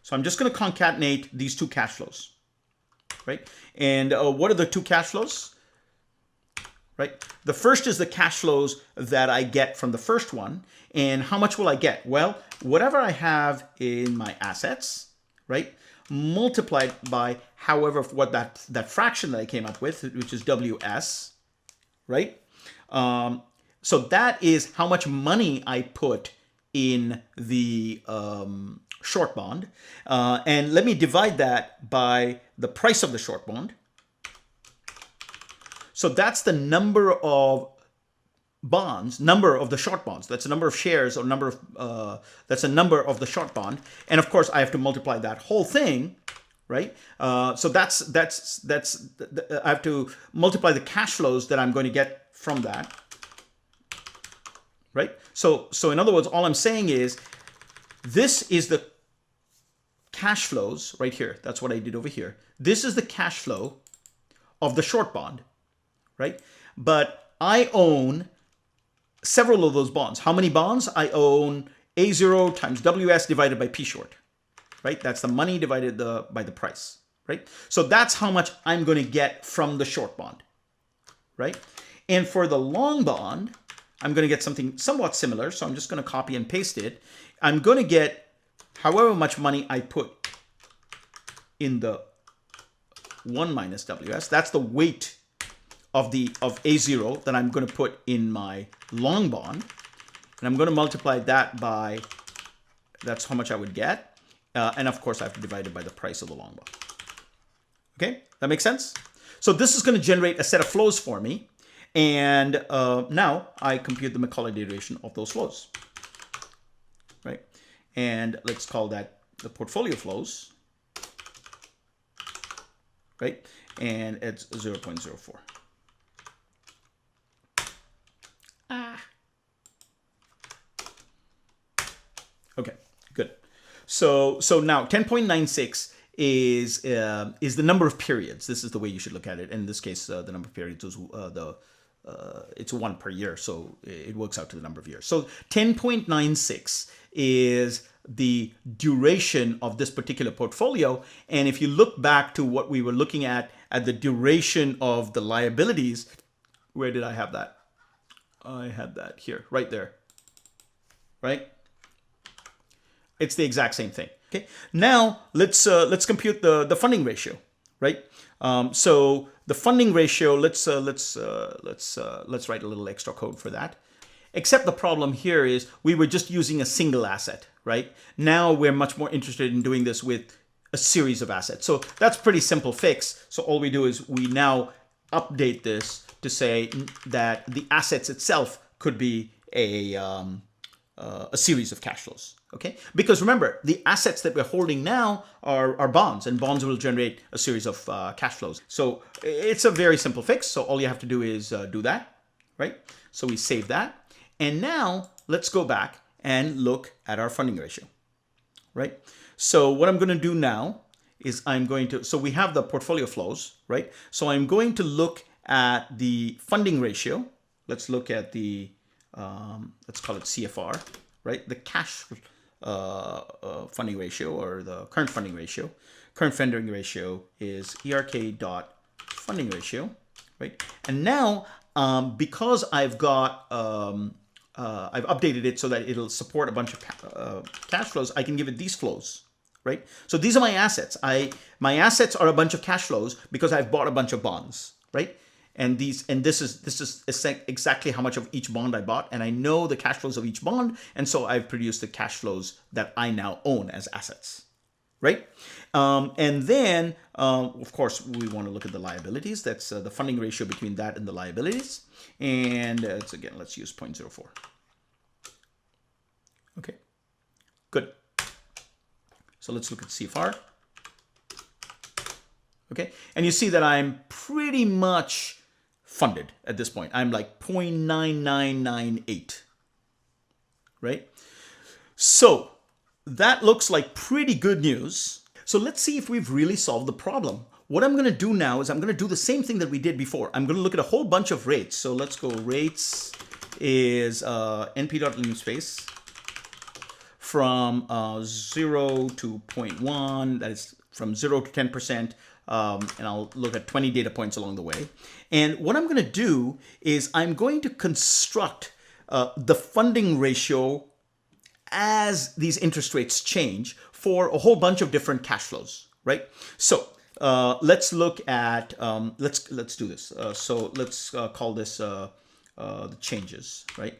So I'm just going to concatenate these two cash flows, right? And what are the two cash flows, right? The first is the cash flows that I get from the first one. And how much will I get? Well, whatever I have in my assets, right, multiplied by however, what that fraction that I came up with, which is WS, right? So that is how much money I put in the short bond. And let me divide that by the price of the short bond. So that's the number of bonds, number of the short bonds. That's a number of shares or number of, that's a number of the short bond. And of course, I have to multiply that whole thing, right? So that's I have to multiply the cash flows that I'm going to get from that, right? So in other words, all I'm saying is this is the cash flows right here. That's what I did over here. This is the cash flow of the short bond, right? But I own several of those bonds. How many bonds? I own A0 times WS divided by P short. Right? That's the money divided by the price, right? So that's how much I'm going to get from the short bond, right? And for the long bond, I'm going to get something somewhat similar. So I'm just going to copy and paste it. I'm going to get however much money I put in the 1 minus WS. That's the weight of A0 that I'm going to put in my long bond. And I'm going to multiply that by, that's how much I would get. And of course, I have to divide it by the price of the long bond. Okay, that makes sense? So this is going to generate a set of flows for me. And now I compute the Macaulay duration of those flows. Right? And let's call that the portfolio flows. Right? And it's 0.04. Okay, good. So now 10.96 is the number of periods. This is the way you should look at it. In this case, the number of periods is it's 1 per year, so it works out to the number of years. So 10.96 is the duration of this particular portfolio. And if you look back to what we were looking at the duration of the liabilities, where did I have that? I had that here, right there, right? It's the exact same thing. Okay. Now let's compute the funding ratio, right? So the funding ratio, let's write a little extra code for that. Except the problem here is we were just using a single asset, right? Now we're much more interested in doing this with a series of assets. So that's pretty simple fix. So all we do is we now update this to say that the assets itself could be a series of cash flows. Okay, because remember, the assets that we're holding now are bonds, and bonds will generate a series of cash flows. So it's a very simple fix. So all you have to do is do that, right? So we save that. And now let's go back and look at our funding ratio, right? So what I'm going to do now is so we have the portfolio flows, right? So I'm going to look at the funding ratio. Let's look at the, let's call it CFR, right? The cash funding ratio, or the current funding ratio. Current funding ratio is ERK dot funding ratio, right? And now, because I've got, I've updated it so that it'll support a bunch of cash flows, I can give it these flows, right? So these are my assets. My assets are a bunch of cash flows because I've bought a bunch of bonds, right? And this is exactly how much of each bond I bought, and I know the cash flows of each bond, and so I've produced the cash flows that I now own as assets, right? And then, of course, we want to look at the liabilities. That's the funding ratio between that and the liabilities, and again, let's use 0.04. Okay, good. So let's look at CFR. Okay, and you see that I'm pretty much funded at this point. I'm like 0.9998, right? So that looks like pretty good news. So let's see if we've really solved the problem. What I'm going to do now is I'm going to do the same thing that we did before. I'm going to look at a whole bunch of rates. So let's go. Rates is np.limspace from 0 to 0.1. That is from 0 to 10%. And I'll look at 20 data points along the way. And what I'm going to do is I'm going to construct the funding ratio as these interest rates change for a whole bunch of different cash flows, right? So let's look at, let's do this. So let's call this the changes, right?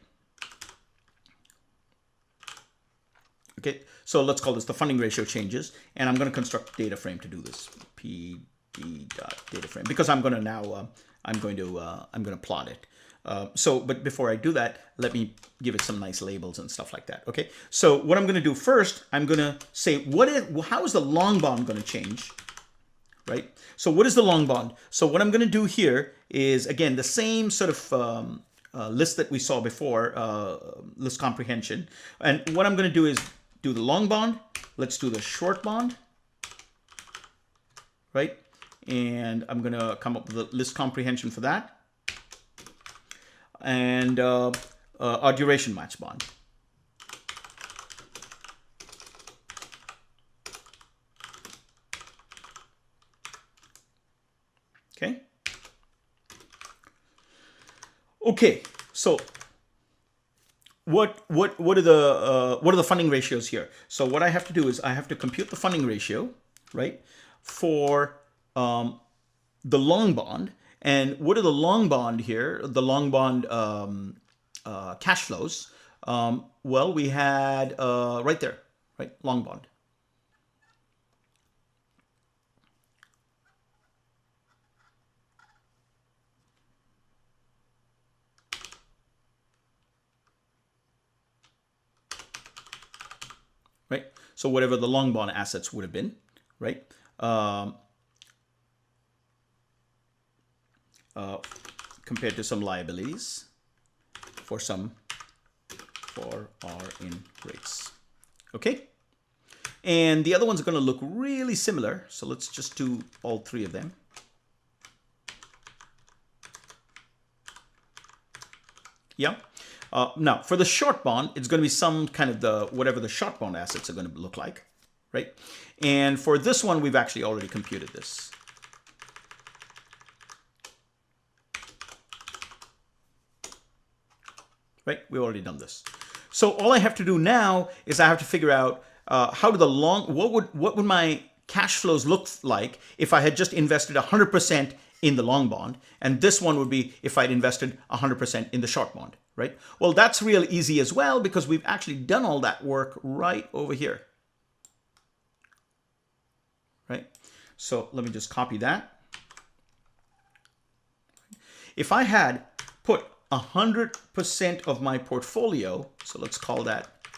Okay, so let's call this the funding ratio changes, and I'm going to construct a data frame to do this. PD.data frame, because I'm going to now I'm going to plot it. But before I do that, let me give it some nice labels and stuff like that. Okay, so what I'm going to do first, I'm going to say how is the long bond going to change, right? So what is the long bond? So what I'm going to do here is, again, the same sort of list that we saw before, list comprehension. And what I'm going to do is do the long bond. Let's do the short bond, right? And I'm going to come up with a list comprehension for that. And our duration match bond. Okay. Okay. So what are the funding ratios here? So what I have to do is I have to compute the funding ratio, right, for the long bond. And what are the long bond here? The long bond cash flows. Well, we had right there, right? Long bond. Right? So whatever the long bond assets would have been, right? Compared to some liabilities for our in rates. Okay? And the other ones are going to look really similar. So let's just do all three of them. Yeah. Now, for the short bond, it's going to be some kind of whatever the short bond assets are going to look like, right? And for this one, we've actually already computed this. Right? We've already done this. So all I have to do now is I have to figure out what would my cash flows look like if I had just invested 100% in the long bond, and this one would be if I'd invested 100% in the short bond, right? Well, that's real easy as well because we've actually done all that work right over here, right? So let me just copy that. If I had put 100% of my portfolio, so let's call that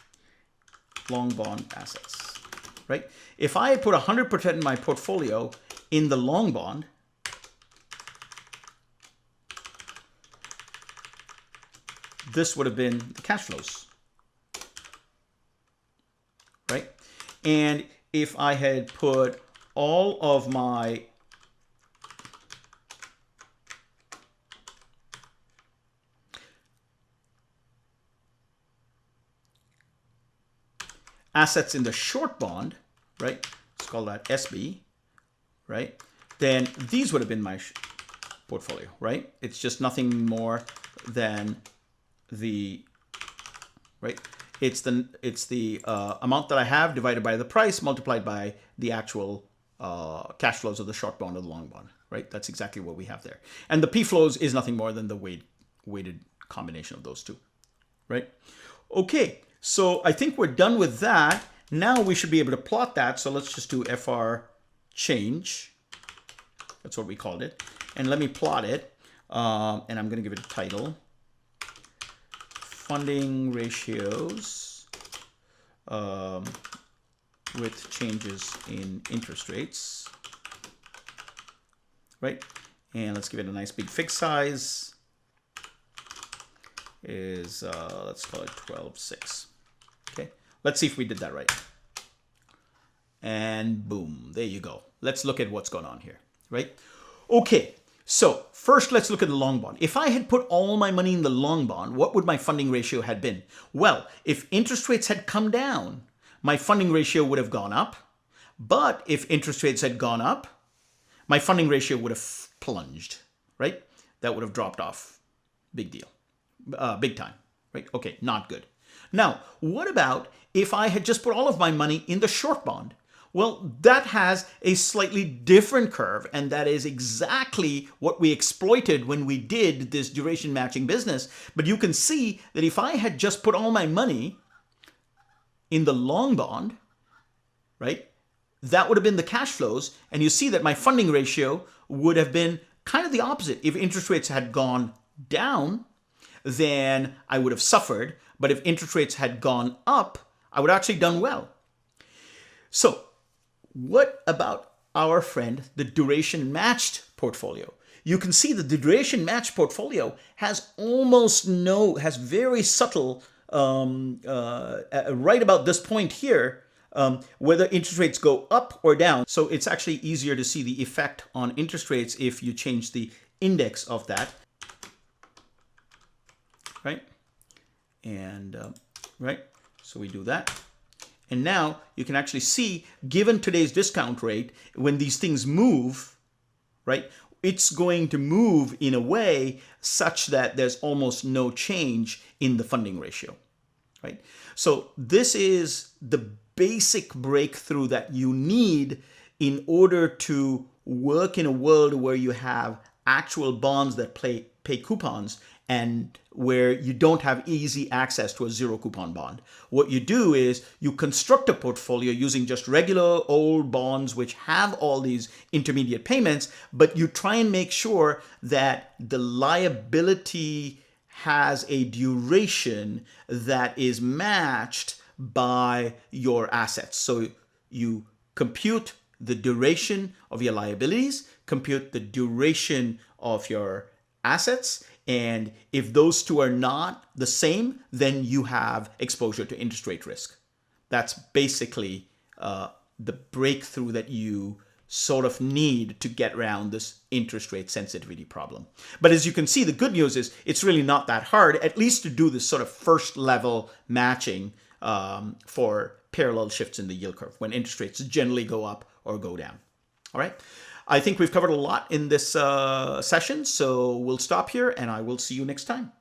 long bond assets, right? If I put 100% of my portfolio in the long bond, this would have been the cash flows, right? And if I had put all of my assets in the short bond, right? Let's call that SB, right? Then these would have been my portfolio, right? It's just nothing more than right? It's the amount that I have divided by the price multiplied by the actual cash flows of the short bond or the long bond, right? That's exactly what we have there. And the P flows is nothing more than the weighted combination of those two, right? Okay, so I think we're done with that. Now we should be able to plot that. So let's just do FR change. That's what we called it. And let me plot it. And I'm going to give it a title. Funding ratios with changes in interest rates, right? And let's give it a nice big fixed size. Let's call it 12.6. Okay, let's see if we did that right. And boom, there you go. Let's look at what's going on here, right? Okay. So first, let's look at the long bond. If I had put all my money in the long bond, what would my funding ratio have been? Well, if interest rates had come down, my funding ratio would have gone up. But if interest rates had gone up, my funding ratio would have plunged, right? That would have dropped off. Big deal. Big time, right? Okay, not good. Now, what about if I had just put all of my money in the short bond? Well, that has a slightly different curve, and that is exactly what we exploited when we did this duration matching business. But you can see that if I had just put all my money in the long bond, right, that would have been the cash flows, and you see that my funding ratio would have been kind of the opposite. If interest rates had gone down, then I would have suffered, but if interest rates had gone up, I would have actually done well. So, what about our friend, the duration matched portfolio? You can see that the duration matched portfolio has has very subtle, right about this point here, whether interest rates go up or down. So it's actually easier to see the effect on interest rates if you change the index of that, right? And, right, so we do that. And now you can actually see, given today's discount rate, when these things move, right, it's going to move in a way such that there's almost no change in the funding ratio, right? So this is the basic breakthrough that you need in order to work in a world where you have actual bonds that pay coupons and where you don't have easy access to a zero coupon bond. What you do is you construct a portfolio using just regular old bonds which have all these intermediate payments, but you try and make sure that the liability has a duration that is matched by your assets. So you compute the duration of your liabilities, compute the duration of your assets, and if those two are not the same, then you have exposure to interest rate risk. That's basically the breakthrough that you sort of need to get around this interest rate sensitivity problem. But as you can see, the good news is it's really not that hard, at least to do this sort of first level matching for parallel shifts in the yield curve when interest rates generally go up or go down. All right. I think we've covered a lot in this session, so we'll stop here and I will see you next time.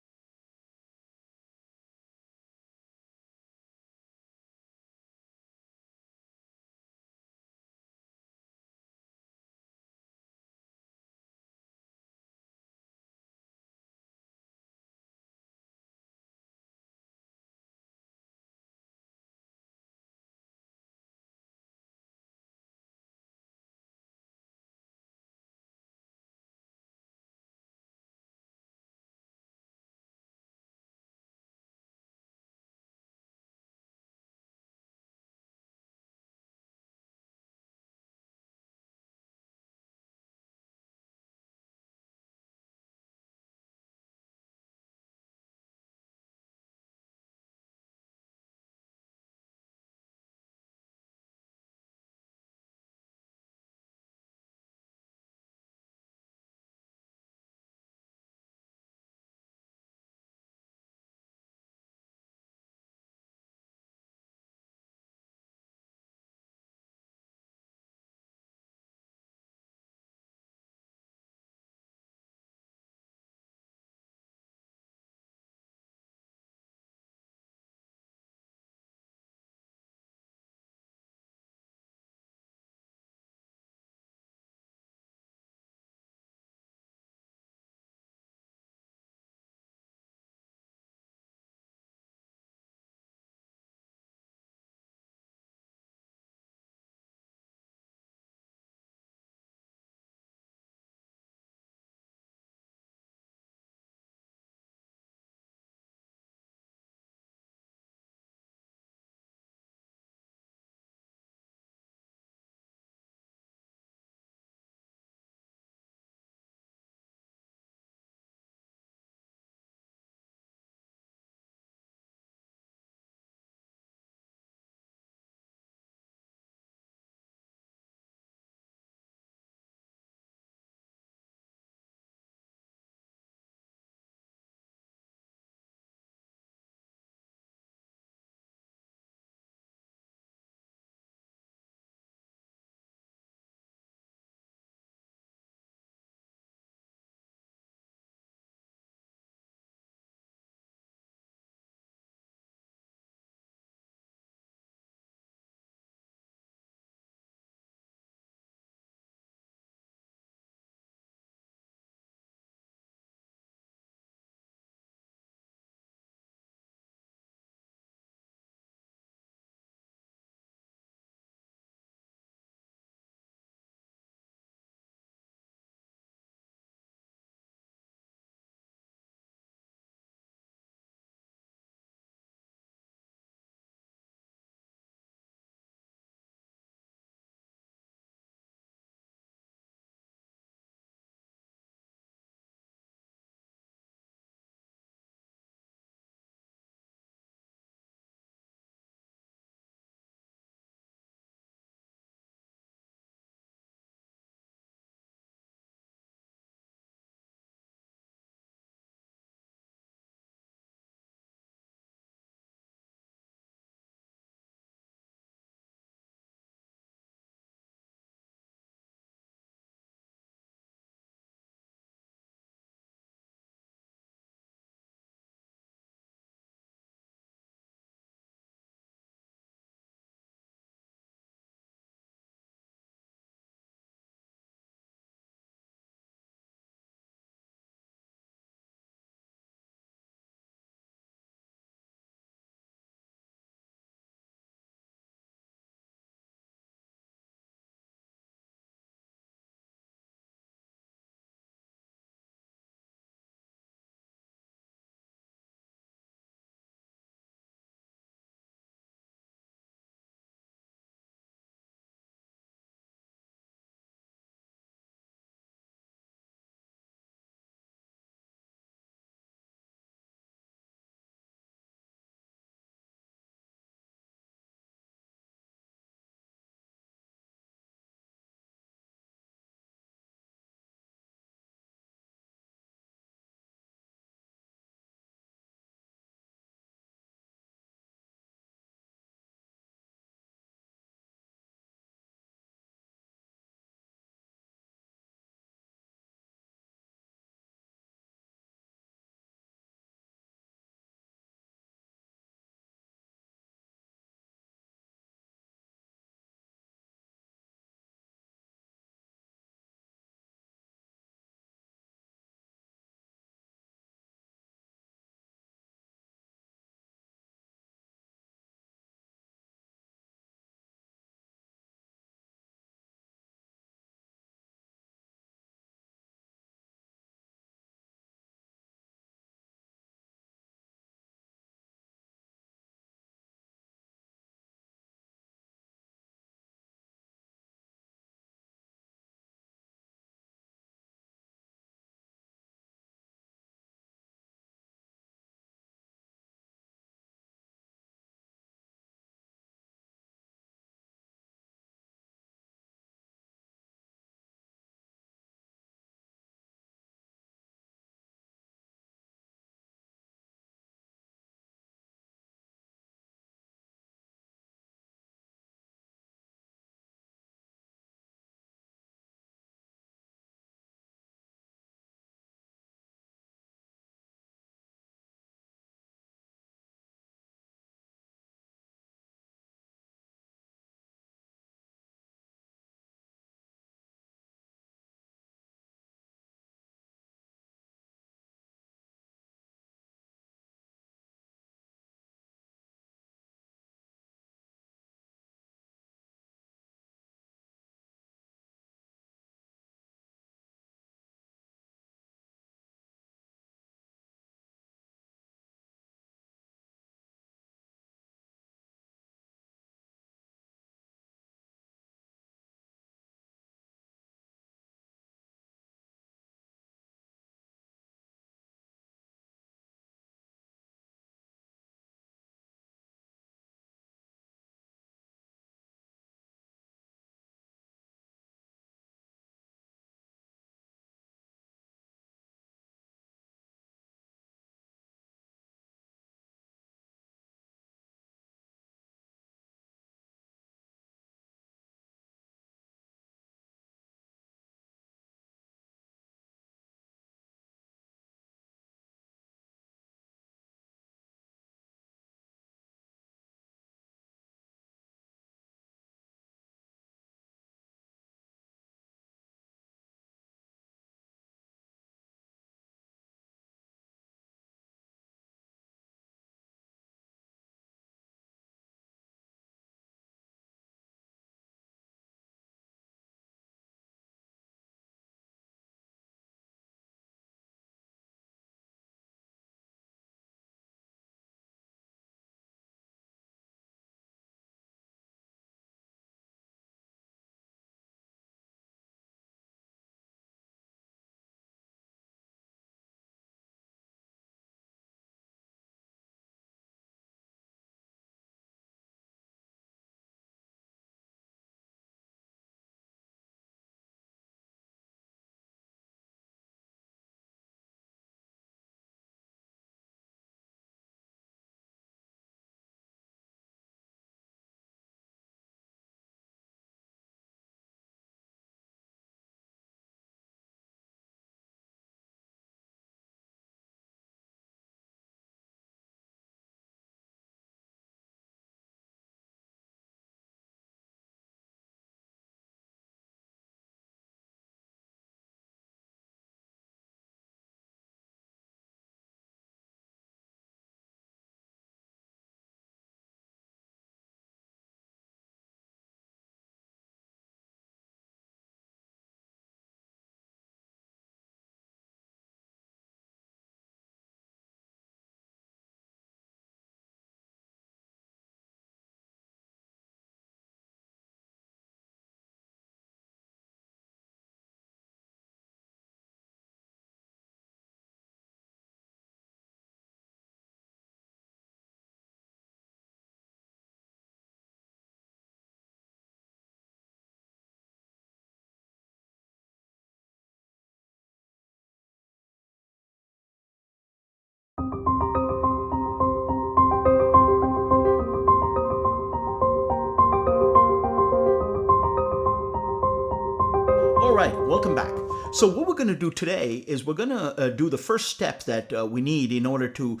right, welcome back. So what we're going to do today is we're going to do the first step that we need in order to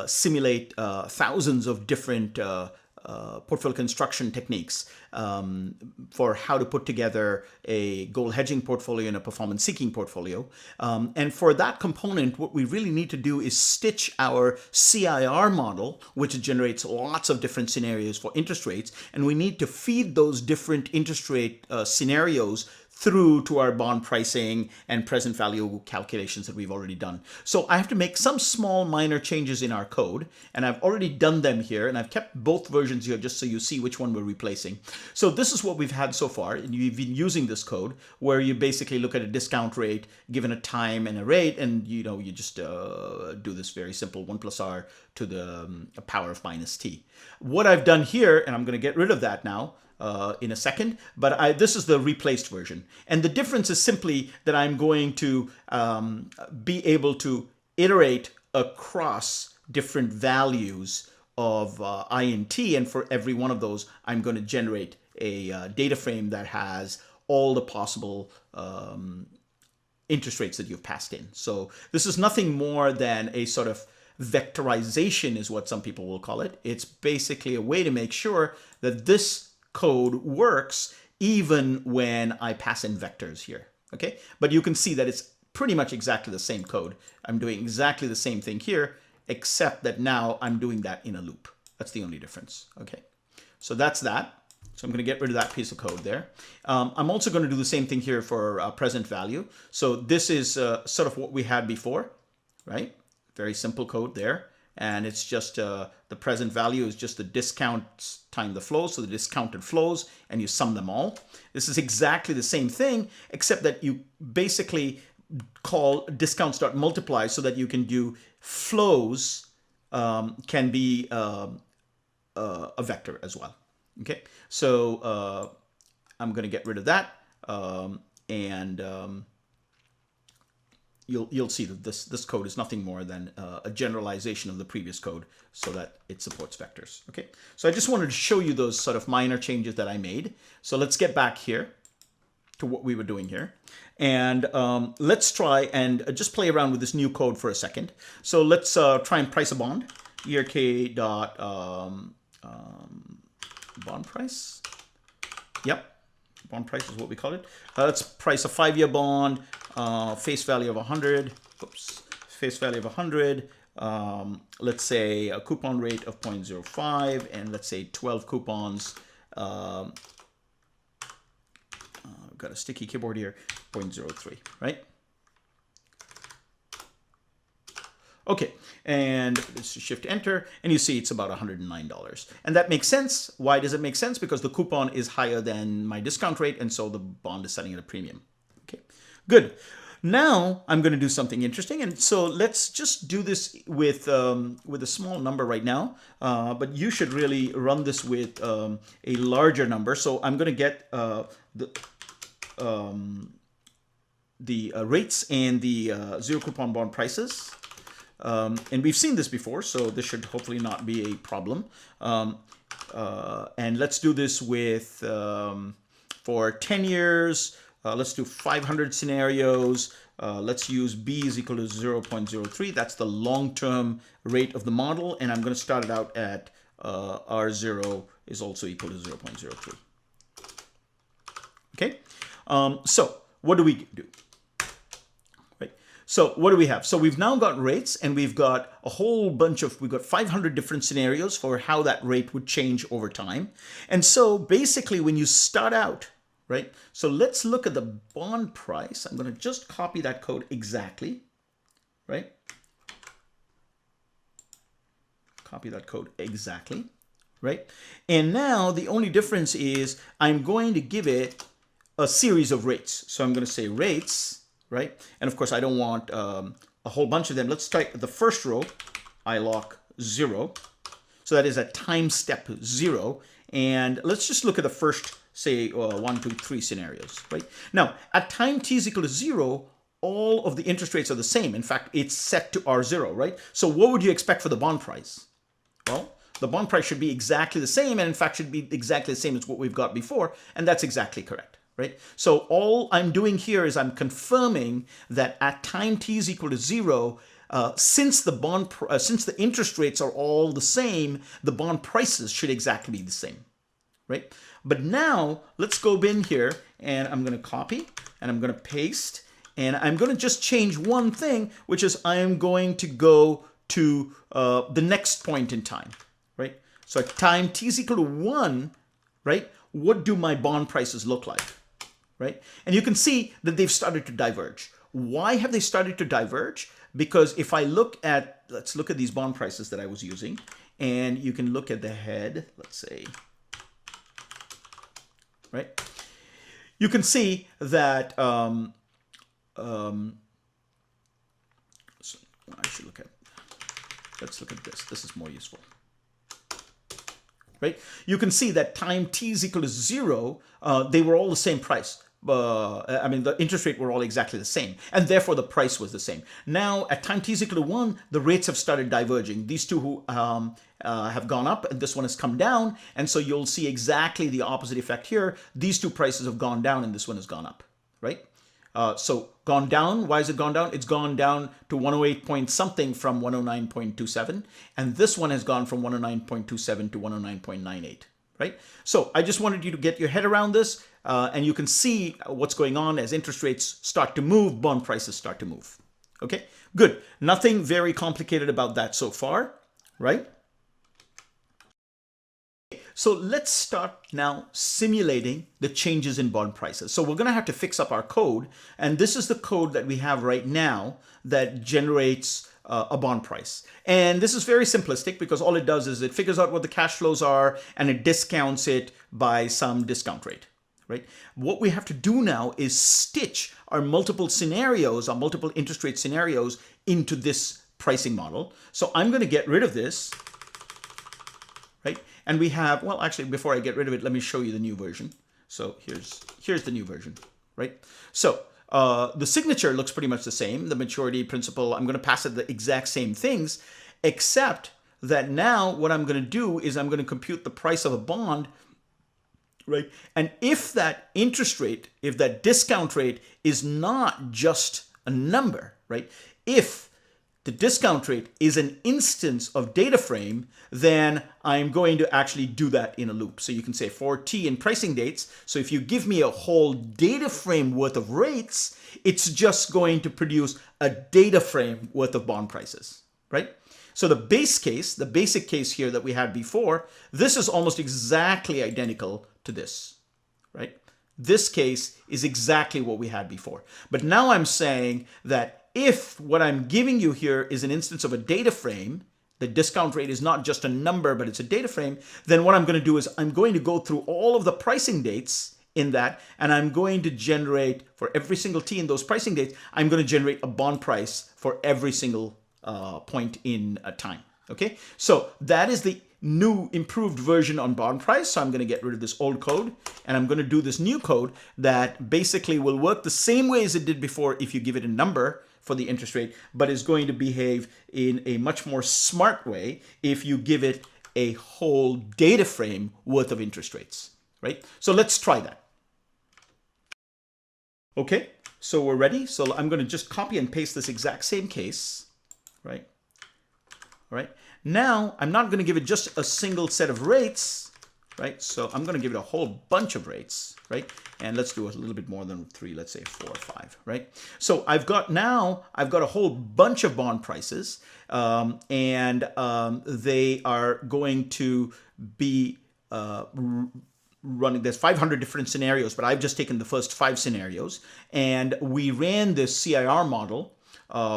simulate thousands of different portfolio construction techniques for how to put together a goal hedging portfolio and a performance seeking portfolio. And for that component, what we really need to do is stitch our CIR model, which generates lots of different scenarios for interest rates. And we need to feed those different interest rate scenarios through to our bond pricing and present value calculations that we've already done. So I have to make some small minor changes in our code, and I've already done them here, and I've kept both versions here just so you see which one we're replacing. So this is what we've had so far, and you've been using this code where you basically look at a discount rate given a time and a rate, and you just do this very simple 1 plus r to the power of minus t. What I've done here, and I'm going to get rid of that now, in a second, but this is the replaced version. And the difference is simply that I'm going to be able to iterate across different values of I and t, and for every one of those, I'm going to generate a data frame that has all the possible interest rates that you've passed in. So this is nothing more than a sort of vectorization is what some people will call it. It's basically a way to make sure that this code works even when I pass in vectors here, okay? But you can see that it's pretty much exactly the same code. I'm doing exactly the same thing here, except that now I'm doing that in a loop. That's the only difference, okay? So that's that. So I'm going to get rid of that piece of code there. I'm also going to do the same thing here for present value. So this is sort of what we had before, right? Very simple code there. And it's just the present value is just the discounts times the flows, so the discounted flows, and you sum them all. This is exactly the same thing, except that you basically call discounts.multiply so that you can do flows can be a vector as well. Okay, so I'm going to get rid of that, You'll see that this code is nothing more than a generalization of the previous code so that it supports vectors. Okay, so I just wanted to show you those sort of minor changes that I made. So let's get back here to what we were doing here. And let's try and just play around with this new code for a second. So let's try and price a bond. ERK dot bond price. Yep. Bond price is what we call it. Let's price a 5-year bond, face value of 100. Oops, face value of 100. Let's say a coupon rate of 0.05, and let's say 12 coupons. I've got a sticky keyboard here, 0.03, right? Okay, and let's shift enter, and you see it's about $109. And that makes sense. Why does it make sense? Because the coupon is higher than my discount rate, and so the bond is setting at a premium. Okay, good. Now I'm going to do something interesting, and so let's just do this with a small number right now, but you should really run this with a larger number. So I'm going to get the rates and the zero coupon bond prices. And we've seen this before, so this should hopefully not be a problem. And let's do this with, for 10 years, let's do 500 scenarios. Let's use B is equal to 0.03. That's the long-term rate of the model. And I'm going to start it out at R0 is also equal to 0.03. Okay, so what do we do? So what do we have? So we've now got rates, and we've got a whole bunch of, we've got 500 different scenarios for how that rate would change over time. And so basically when you start out, right? So let's look at the bond price. I'm going to just copy that code exactly, right? Copy that code exactly, right? And now the only difference is I'm going to give it a series of rates. So I'm going to say rates, right? And of course, I don't want a whole bunch of them. Let's type the first row, I lock 0. So that is at time step 0. And let's just look at the first, say, 1, 2, 3 scenarios, right? Now, at time t is equal to 0, all of the interest rates are the same. In fact, it's set to R0, right? So what would you expect for the bond price? Well, the bond price should be exactly the same, and in fact should be exactly the same as what we've got before, and that's exactly correct. right? So all I'm doing here is I'm confirming that at time t is equal to 0, since the interest rates are all the same, the bond prices should exactly be the same, right? But now let's go in here and I'm going to copy and I'm going to paste and I'm going to just change one thing, which is I am going to go to the next point in time, right? So at time t is equal to 1, right? What do my bond prices look like, right? And you can see that they've started to diverge. Why have they started to diverge? Because if I look at, let's look at these bond prices that I was using, and you can look at the head, let's say, right? You can see that so I should look at, let's look at this. This is more useful. Right? You can see that time t is equal to 0, they were all the same price. I mean, the interest rate were all exactly the same, and therefore the price was the same. Now, at time t is equal to 1, the rates have started diverging. These two who have gone up, and this one has come down, and so you'll see exactly the opposite effect here. These two prices have gone down, and this one has gone up, right? So gone down. Why has it gone down? It's gone down to 108 point something from 109.27. And this one has gone from 109.27 to 109.98, right? So I just wanted you to get your head around this. And you can see what's going on as interest rates start to move, bond prices start to move. Okay, good. Nothing very complicated about that so far, right? So let's start now simulating the changes in bond prices. So we're going to have to fix up our code. And this is the code that we have right now that generates a bond price. And this is very simplistic because all it does is it figures out what the cash flows are and it discounts it by some discount rate, right? What we have to do now is stitch our multiple scenarios, our multiple interest rate scenarios into this pricing model. So I'm going to get rid of this, right? And we have, well, actually, before I get rid of it, let me show you the new version. So here's the new version, right? So the signature looks pretty much the same. The maturity principal, I'm going to pass it the exact same things, except that now what I'm going to do is I'm going to compute the price of a bond, right? And if that interest rate, if that discount rate is not just a number, right? If the discount rate is an instance of data frame, then I'm going to actually do that in a loop. So you can say for t in pricing dates. So if you give me a whole data frame worth of rates, it's just going to produce a data frame worth of bond prices, right? So the base case, the basic case here that we had before, this is almost exactly identical to this, right? This case is exactly what we had before. But now I'm saying that if what I'm giving you here is an instance of a data frame, the discount rate is not just a number, but it's a data frame, then what I'm going to do is I'm going to go through all of the pricing dates in that, and I'm going to generate, for every single t in those pricing dates, I'm going to generate a bond price for every single point in time. Okay, so that is the new improved version on bond price. So I'm going to get rid of this old code and I'm going to do this new code that basically will work the same way as it did before if you give it a number for the interest rate, but is going to behave in a much more smart way if you give it a whole data frame worth of interest rates, right? So let's try that. Okay, so we're ready. So I'm going to just copy and paste this exact same case, right? All right. Now, I'm not going to give it just a single set of rates, right? So I'm going to give it a whole bunch of rates, right? And let's do a little bit more than 3, let's say 4 or 5, right? So I've got a whole bunch of bond prices, and they are going to be running. There's 500 different scenarios, but I've just taken the first 5 scenarios, and we ran this CIR model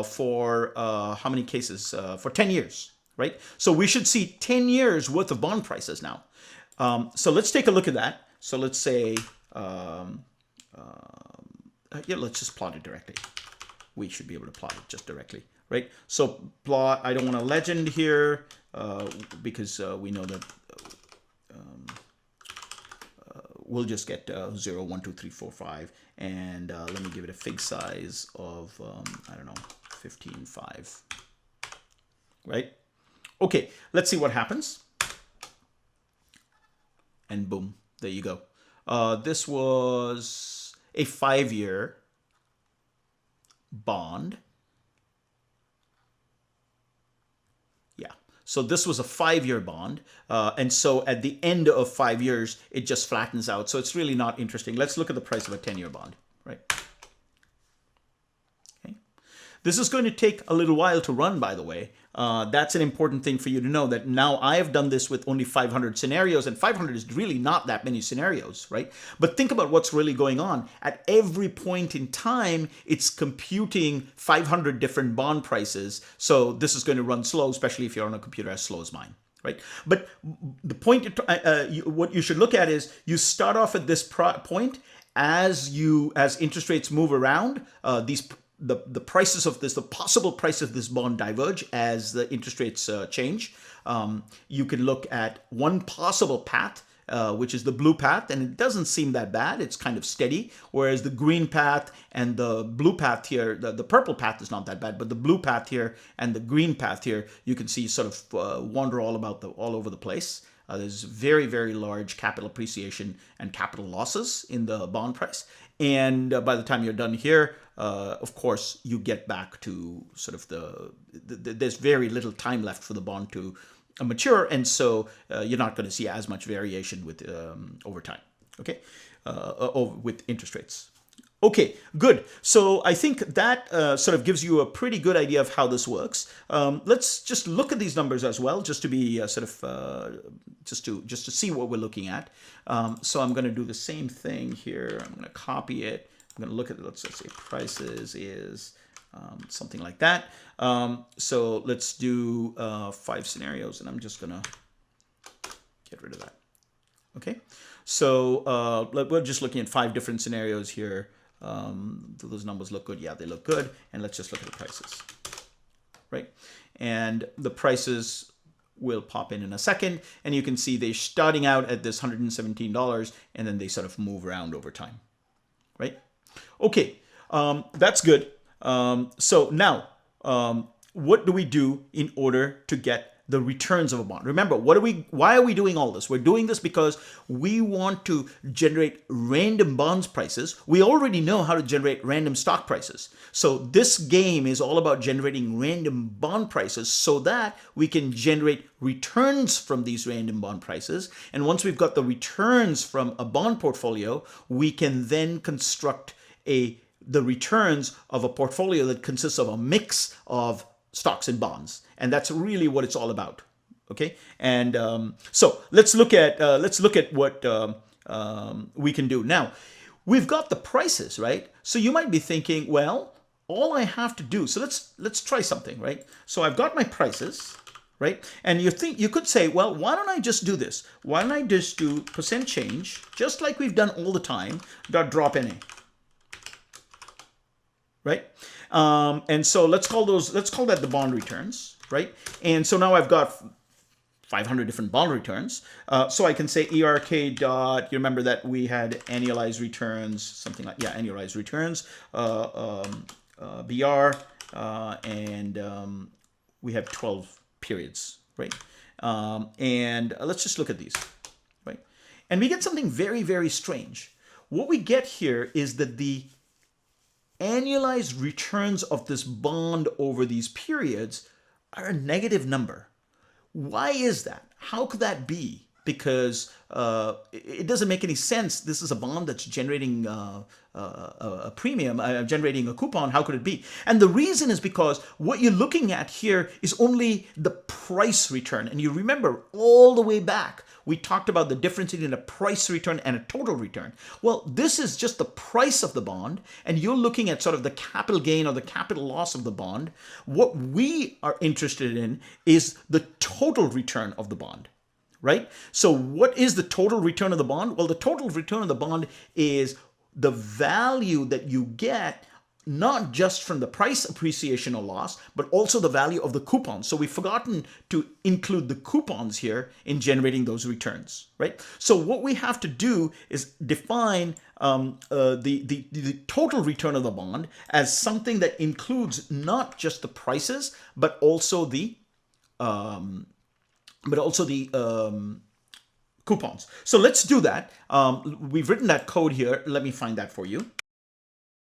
for how many cases? For 10 years, right? So we should see 10 years worth of bond prices now. So let's take a look at that. So let's say, yeah, let's just plot it directly. We should be able to plot it just directly, right? So plot, I don't want a legend here because we know that we'll just get 0, 1, 2, 3, 4, 5. And let me give it a fig size of, I don't know, 15, 5, right? Okay, let's see what happens. And boom, there you go. This was a 5-year bond. Yeah. So this was a 5-year bond. And so at the end of 5 years, it just flattens out. So it's really not interesting. Let's look at the price of a 10-year bond, right? Okay. This is going to take a little while to run, by the way. That's an important thing for you to know, that now I have done this with only 500 scenarios, and 500 is really not that many scenarios, right? But think about what's really going on. At every point in time, it's computing 500 different bond prices. So this is going to run slow, especially if you're on a computer as slow as mine, right? But the point, what you should look at is you start off at this point as interest rates move around, the prices of this, the possible price of this bond diverge as the interest rates change. You can look at one possible path, which is the blue path, and it doesn't seem that bad. It's kind of steady, whereas the green path and the blue path here, the purple path is not that bad, but the blue path here and the green path here, you can see sort of wander all over the place. There's very, very large capital appreciation and capital losses in the bond price. And by the time you're done here, of course, you get back to sort of there's very little time left for the bond to mature. And so you're not going to see as much variation with over time, okay, with interest rates. Okay, good. So I think that sort of gives you a pretty good idea of how this works. Let's just look at these numbers as well, just to be just to see what we're looking at. So I'm going to do the same thing here. I'm going to copy it. I'm going to look at, let's say prices is something like that. So let's do 5 scenarios, and I'm just going to get rid of that. Okay, so we're just looking at 5 different scenarios here. Do those numbers look good? Yeah, they look good. And let's just look at the prices, right? And the prices will pop in a second, and you can see they're starting out at this $117, and then they sort of move around over time, right? Okay, that's good. So now, what do we do in order to get the returns of a bond? Remember, why are we doing all this? We're doing this because we want to generate random bonds prices. We already know how to generate random stock prices. So this game is all about generating random bond prices so that we can generate returns from these random bond prices. And once we've got the returns from a bond portfolio, we can then construct the returns of a portfolio that consists of a mix of stocks and bonds, and that's really what it's all about. Okay, and so let's look at what we can do now. We've got the prices, right? So you might be thinking, well, all I have to do. So let's try something, right? So I've got my prices, right? And you could say, well, why don't I just do this? Why don't I just do percent change, just like we've done all the time, dot drop NA, right? And so let's call that the bond returns, right? And so now I've got 500 different bond returns. So I can say ERK dot, you remember that we had annualized returns, something like, yeah, annualized returns, BR, and we have 12 periods, right? And let's just look at these, right? And we get something very, very strange. What we get here is that the annualized returns of this bond over these periods are a negative number. Why is that? How could that be? Because it doesn't make any sense. This is a bond that's generating a premium, generating a coupon. How could it be? And the reason is because what you're looking at here is only the price return. And you remember all the way back, we talked about the difference between a price return and a total return. Well, this is just the price of the bond, and you're looking at sort of the capital gain or the capital loss of the bond. What we are interested in is the total return of the bond, right? So what is the total return of the bond? Well, the total return of the bond is the value that you get, not just from the price appreciation or loss, but also the value of the coupons. So we've forgotten to include the coupons here in generating those returns, right? So what we have to do is define the total return of the bond as something that includes not just the prices, but also the coupons. So let's do that. We've written that code here. Let me find that for you.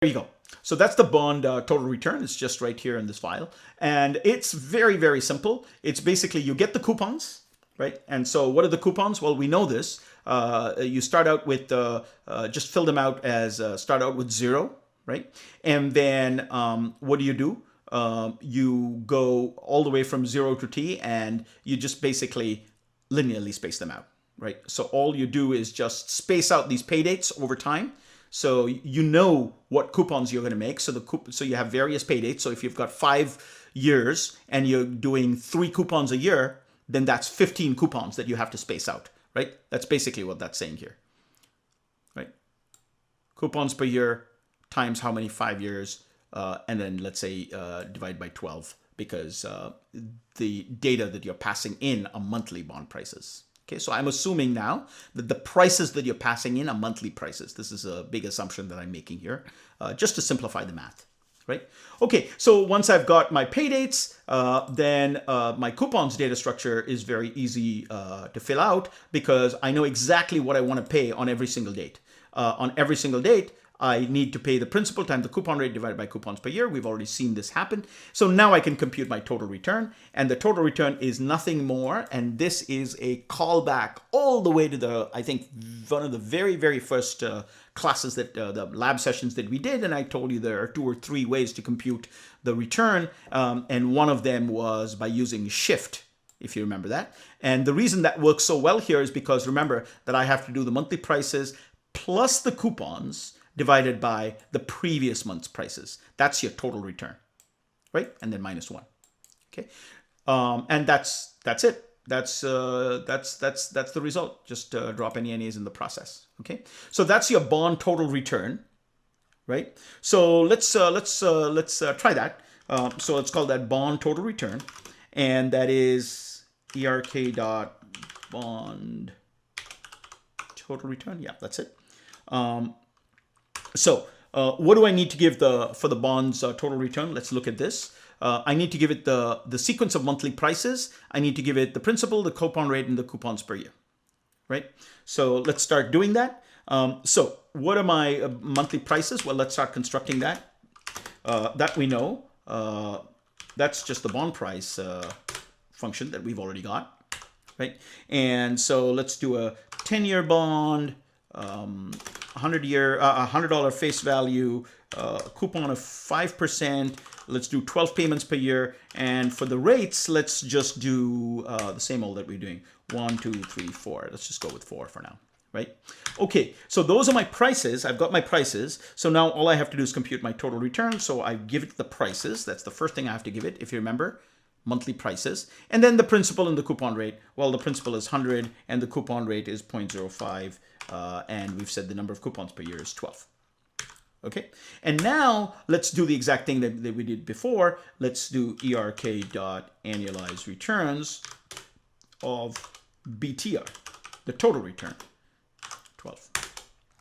There you go. So that's the bond total return. It's just right here in this file. And it's very, very simple. It's basically you get the coupons, right? And so what are the coupons? Well, we know this. You start out with, just fill them out as, start out with 0, right? And then what do? You go all the way from 0 to t, and you just basically linearly space them out, right? So all you do is just space out these pay dates over time. So you know what coupons you're going to make. So you have various pay dates. So if you've got 5 years and you're doing 3 coupons a year, then that's 15 coupons that you have to space out, right? That's basically what that's saying here, right? Coupons per year times how many 5 years, and then let's say divide by 12, because the data that you're passing in are monthly bond prices. Okay, so I'm assuming now that the prices that you're passing in are monthly prices. This is a big assumption that I'm making here, just to simplify the math, right? Okay, so once I've got my pay dates, then my coupons data structure is very easy to fill out, because I know exactly what I want to pay on every single date. On every single date, I need to pay the principal times the coupon rate divided by coupons per year. We've already seen this happen. So now I can compute my total return, and the total return is nothing more. And this is a callback all the way to the, I think, one of the very, very first classes that the lab sessions that we did. And I told you there are 2 or 3 ways to compute the return. And one of them was by using shift, if you remember that. And the reason that works so well here is because remember that I have to do the monthly prices plus the coupons divided by the previous month's prices. That's your total return, right? And then minus 1. Okay, and that's it. That's the result. Just drop any NAs in the process. Okay, so that's your bond total return, right? So let's try that. So let's call that bond total return, and that is ERK dot bond total return. Yeah, that's it. So what do I need to give for the bonds total return? Let's look at this. I need to give it the sequence of monthly prices. I need to give it the principal, the coupon rate, and the coupons per year, right? So let's start doing that. So what are my monthly prices? Well, let's start constructing that. That we know. That's just the bond price function that we've already got, right? And so let's do a 10-year bond, $100 face value, coupon of 5%. Let's do 12 payments per year. And for the rates, let's just do the same old that we're doing. 1, 2, 3, 4. Let's just go with 4 for now, right? Okay, so those are my prices. I've got my prices. So now all I have to do is compute my total return. So I give it the prices. That's the first thing I have to give it, if you remember. Monthly prices. And then the principal and the coupon rate. Well, the principal is 100 and the coupon rate is 0.05. And we've said the number of coupons per year is 12. Okay, and now let's do the exact thing that we did before. Let's do ERK.annualized returns of BTR, the total return, 12.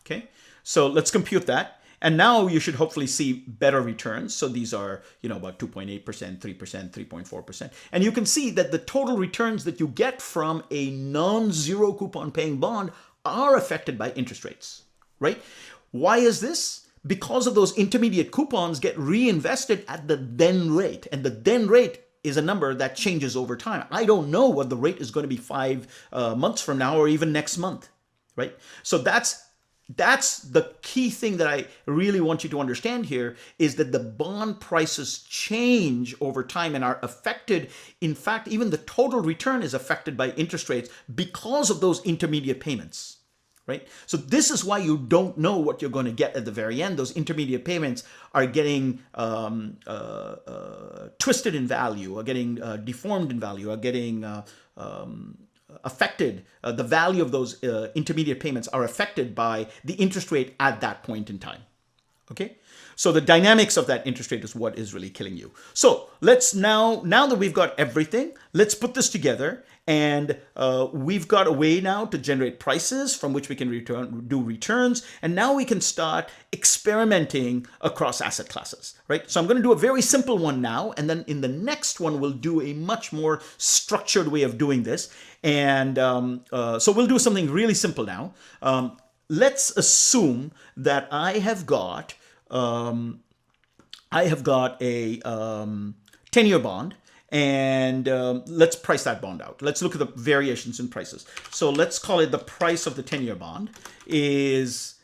Okay, so let's compute that. And now you should hopefully see better returns. So these are, about 2.8%, 3%, 3.4%. And you can see that the total returns that you get from a non-zero coupon paying bond are affected by interest rates, right? Why is this? Because of those intermediate coupons get reinvested at the then rate. And the then rate is a number that changes over time. I don't know what the rate is going to be 5 months from now or even next month, right? So that's the key thing that I really want you to understand here, is that the bond prices change over time and are affected. In fact, even the total return is affected by interest rates because of those intermediate payments, right? So this is why you don't know what you're going to get at the very end. Those intermediate payments are getting twisted in value, are getting deformed in value, are getting affected. The value of those intermediate payments are affected by the interest rate at that point in time. Okay, so the dynamics of that interest rate is what is really killing you. So let's now that we've got everything, let's put this together, and we've got a way now to generate prices from which we can do returns, and now we can start experimenting across asset classes, right? So I'm going to do a very simple one now, and then in the next one we'll do a much more structured way of doing this, and so we'll do something really simple now. Let's assume that I have got a 10-year bond, and let's price that bond out. Let's look at the variations in prices. So let's call it the price of the 10-year bond is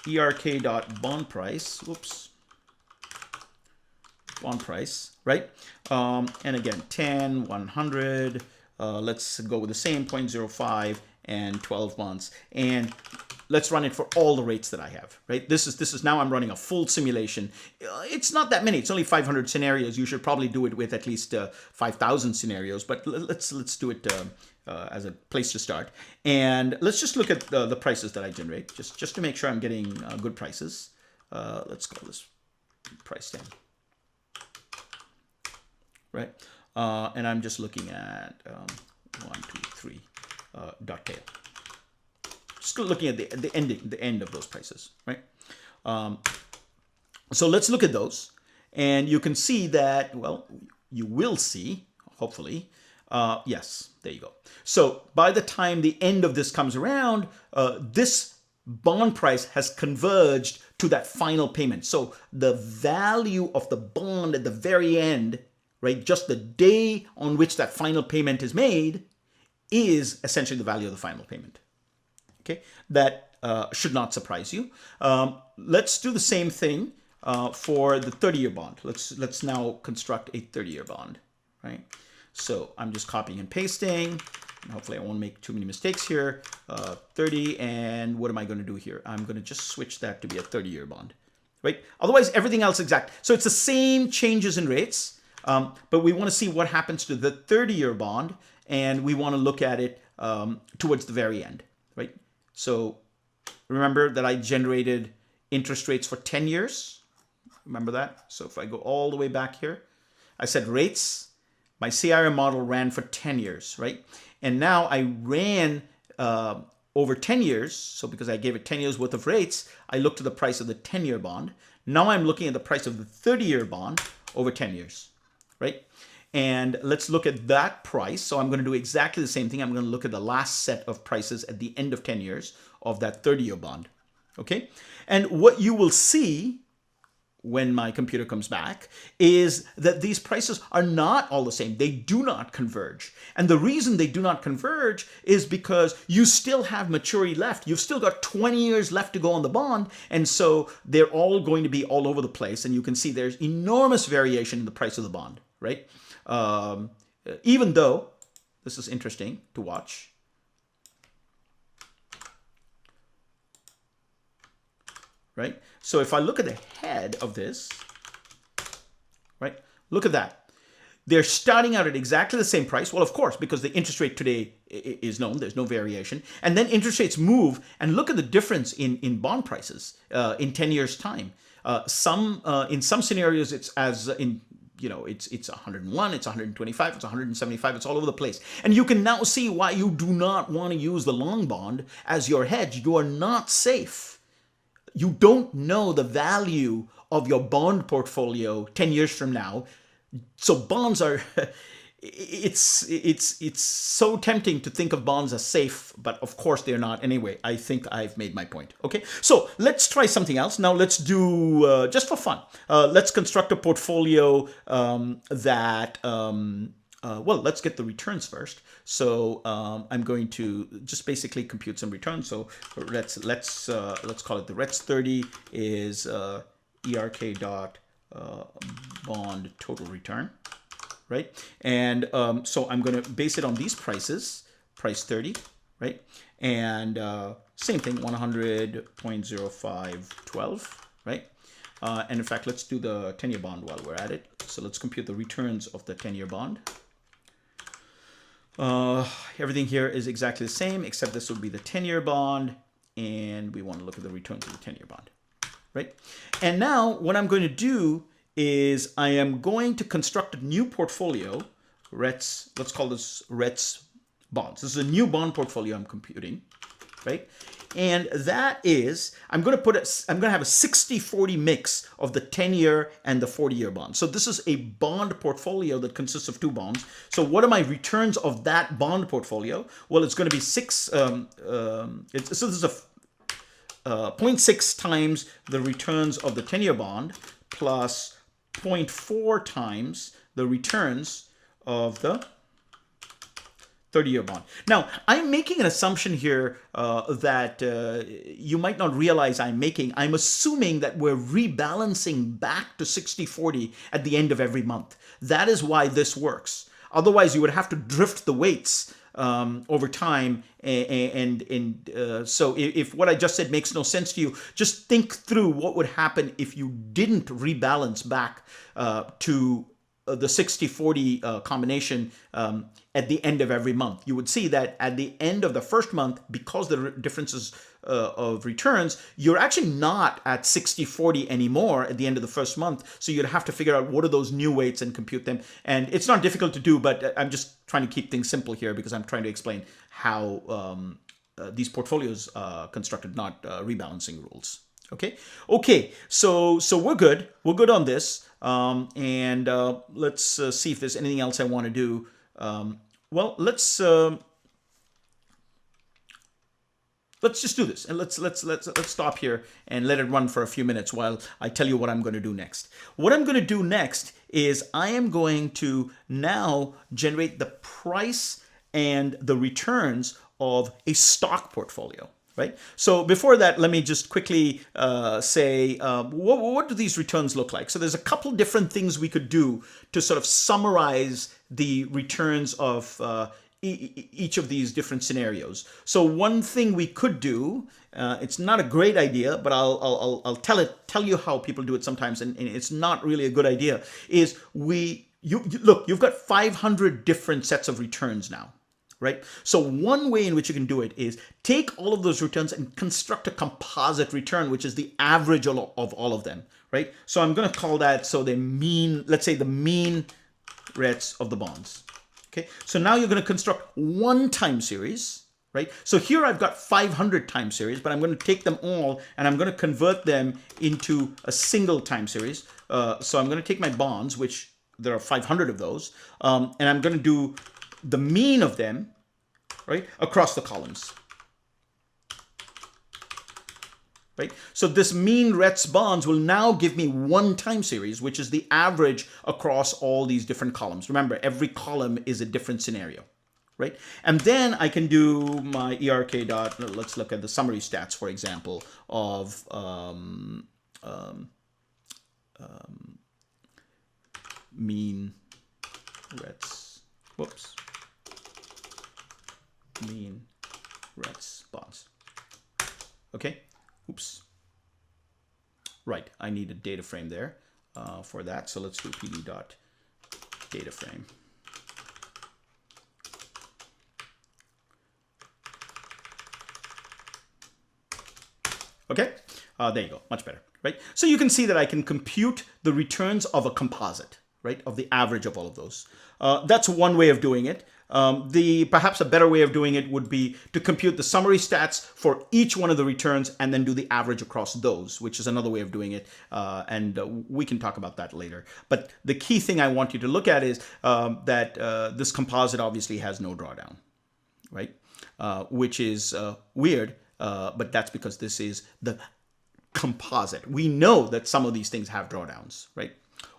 ERK.bond price. Whoops. Bond price, right? And again, 10, 100. Let's go with the same 0.05 and 12 months. And let's run it for all the rates that I have, right? This is now I'm running a full simulation. It's not that many. It's only 500 scenarios. You should probably do it with at least 5,000 scenarios, but let's do it as a place to start. And let's just look at the prices that I generate, just to make sure I'm getting good prices. Let's call this price 10, right? And I'm just looking at 1, 2, 3 dot tail. Still looking at the end of those prices, right? So let's look at those, and you can see that, well, you will see, hopefully, yes, there you go. So by the time the end of this comes around, this bond price has converged to that final payment. So the value of the bond at the very end, right, just the day on which that final payment is made, is essentially the value of the final payment. Okay, that should not surprise you. Let's do the same thing for the 30-year bond. Let's now construct a 30-year bond, right? So I'm just copying and pasting. And hopefully I won't make too many mistakes here. 30, and what am I going to do here? I'm going to just switch that to be a 30-year bond, right? Otherwise, everything else exact. So it's the same changes in rates, but we want to see what happens to the 30-year bond, and we want to look at it towards the very end, right? So remember that I generated interest rates for 10 years. Remember that? So if I go all the way back here, I said rates. My CRM model ran for 10 years, right? And now I ran over 10 years. So because I gave it 10 years worth of rates, I looked at the price of the 10-year bond. Now I'm looking at the price of the 30-year bond over 10 years, right? And let's look at that price. So I'm going to do exactly the same thing. I'm going to look at the last set of prices at the end of 10 years of that 30-year bond. Okay. And what you will see when my computer comes back is that these prices are not all the same. They do not converge. And the reason they do not converge is because you still have maturity left. You've still got 20 years left to go on the bond. And so they're all going to be all over the place. And you can see there's enormous variation in the price of the bond, right? Even though, this is interesting to watch, right? So if I look at the head of this, right, look at that. They're starting out at exactly the same price. Well, of course, because the interest rate today is known, there's no variation. And then interest rates move, and look at the difference in bond prices in 10 years' time. In some scenarios, it's as in, you know, it's 101, it's 125, it's 175, it's all over the place. And you can now see why you do not want to use the long bond as your hedge. You are not safe. You don't know the value of your bond portfolio 10 years from now. So bonds are, it's so tempting to think of bonds as safe, but of course they're not. Anyway, I think I've made my point. Okay, so let's try something else. Now let's do, just for fun, let's construct a portfolio well, let's get the returns first. So I'm going to just basically compute some returns. So let's call it the RETS 30 is ERK dot bond total return, right? And so I'm going to base it on these prices, price 30, right? And same thing, 100.0512, right? And in fact, let's do the 10-year bond while we're at it. So let's compute the returns of the 10-year bond. Everything here is exactly the same, except this would be the 10-year bond, and we want to look at the returns of the 10-year bond. right? And now what I'm going to do is I am going to construct a new portfolio, RETS, let's call this RETS bonds. This is a new bond portfolio I'm computing, right? And that is, I'm going to have a 60-40 mix of the 10-year and the 40-year bonds. So this is a bond portfolio that consists of two bonds. So what are my returns of that bond portfolio? Well, it's going to be so this is a 0.6 times the returns of the 10-year bond plus 0.4 times the returns of the 30-year bond. Now, I'm making an assumption here that you might not realize I'm making. I'm assuming that we're rebalancing back to 60-40 at the end of every month. That is why this works. Otherwise, you would have to drift the weights over time. So if what I just said makes no sense to you, just think through what would happen if you didn't rebalance back to the 60-40 combination at the end of every month. You would see that at the end of the first month, because the differences of returns, you're actually not at 60-40 anymore at the end of the first month. So you'd have to figure out what are those new weights and compute them. And it's not difficult to do, but I'm just trying to keep things simple here because I'm trying to explain how these portfolios constructed, not rebalancing rules. Okay. So we're good. We're good on this. And let's see if there's anything else I want to do. Well, let's just do this, and let's stop here and let it run for a few minutes while I tell you what I'm going to do next. What I'm going to do next is I am going to now generate the price and the returns of a stock portfolio. Right? So before that, let me just quickly say, what do these returns look like? So there's a couple different things we could do to sort of summarize the returns of each of these different scenarios. So one thing we could do, it's not a great idea, but I'll tell you how people do it sometimes, and it's not really a good idea, is look, you've got 500 different sets of returns now. Right? So one way in which you can do it is take all of those returns and construct a composite return, which is the average of all of them, right? So I'm going to call that, so the mean, let's say the mean RETs of the bonds. Okay. So now you're going to construct one time series, right? So here I've got 500 time series, but I'm going to take them all and I'm going to convert them into a single time series. So I'm going to take my bonds, which there are 500 of those, and I'm going to do the mean of them, right, across the columns. Right? So this mean RETs bonds will now give me one time series, which is the average across all these different columns. Remember, every column is a different scenario. Right? And then I can do my ERK dot, let's look at the summary stats, for example, of mean RETs, mean RETs bonds. Okay, oops. Right, I need a data frame there for that. So let's do pd dot data frame. Okay, there you go, much better, right? So you can see that I can compute the returns of a composite, right, of the average of all of those. That's one way of doing it. Perhaps a better way of doing it would be to compute the summary stats for each one of the returns and then do the average across those, which is another way of doing it. And we can talk about that later. But the key thing I want you to look at is that this composite obviously has no drawdown, right? Which is weird, but that's because this is the composite. We know that some of these things have drawdowns, right?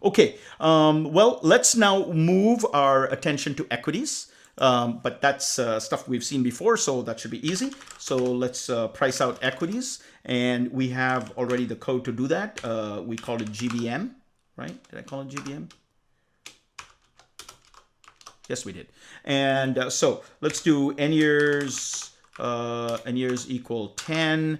Okay, well, let's now move our attention to equities. But that's stuff we've seen before, so that should be easy. So let's price out equities, and we have already the code to do that. We called it GBM, right? Did I call it GBM? Yes, we did. And so let's do n years equal 10,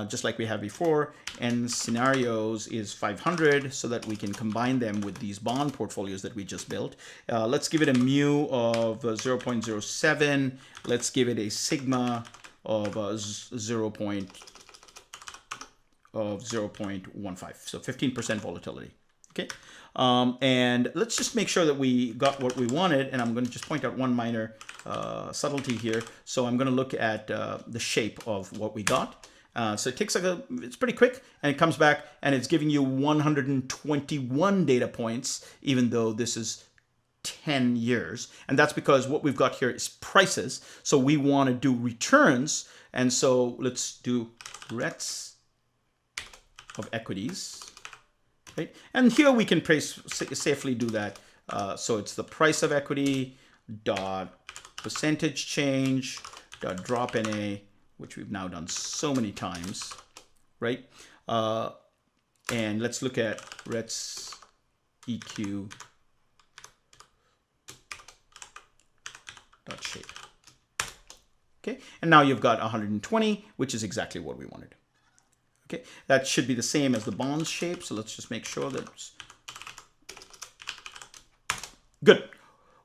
just like we had before. And scenarios is 500, so that we can combine them with these bond portfolios that we just built. Let's give it a mu of 0.07. Let's give it a sigma of 0.05. of 0.15, so 15% volatility. Okay, and let's just make sure that we got what we wanted, and I'm going to just point out one minor subtlety here. So I'm going to look at the shape of what we got. So it takes it's pretty quick, and it comes back and it's giving you 121 data points, even though this is 10 years. And that's because what we've got here is prices. So we want to do returns. And so let's do RETs of equities. Right? And here we can safely do that. So it's the price of equity dot percentage change dot drop NA, which we've now done so many times, right? And let's look at RETs EQ dot shape. Okay, and now you've got 120, which is exactly what we wanted. Okay, that should be the same as the bonds shape. So let's just make sure that it's good.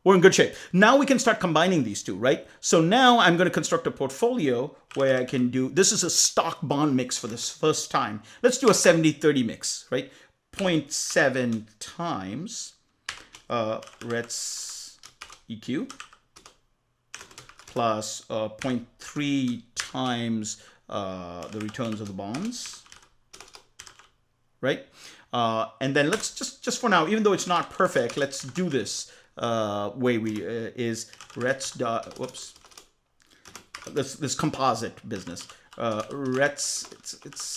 We're in good shape. Now we can start combining these two, right? So now I'm going to construct a portfolio where I can do, this is a stock bond mix for this first time. Let's do a 70-30 mix, right? 0.7 times RETs EQ plus 0.3 times the returns of the bonds, right? And then let's just for now, even though it's not perfect, let's do this way we is RETs dot, whoops, this composite business. RETs,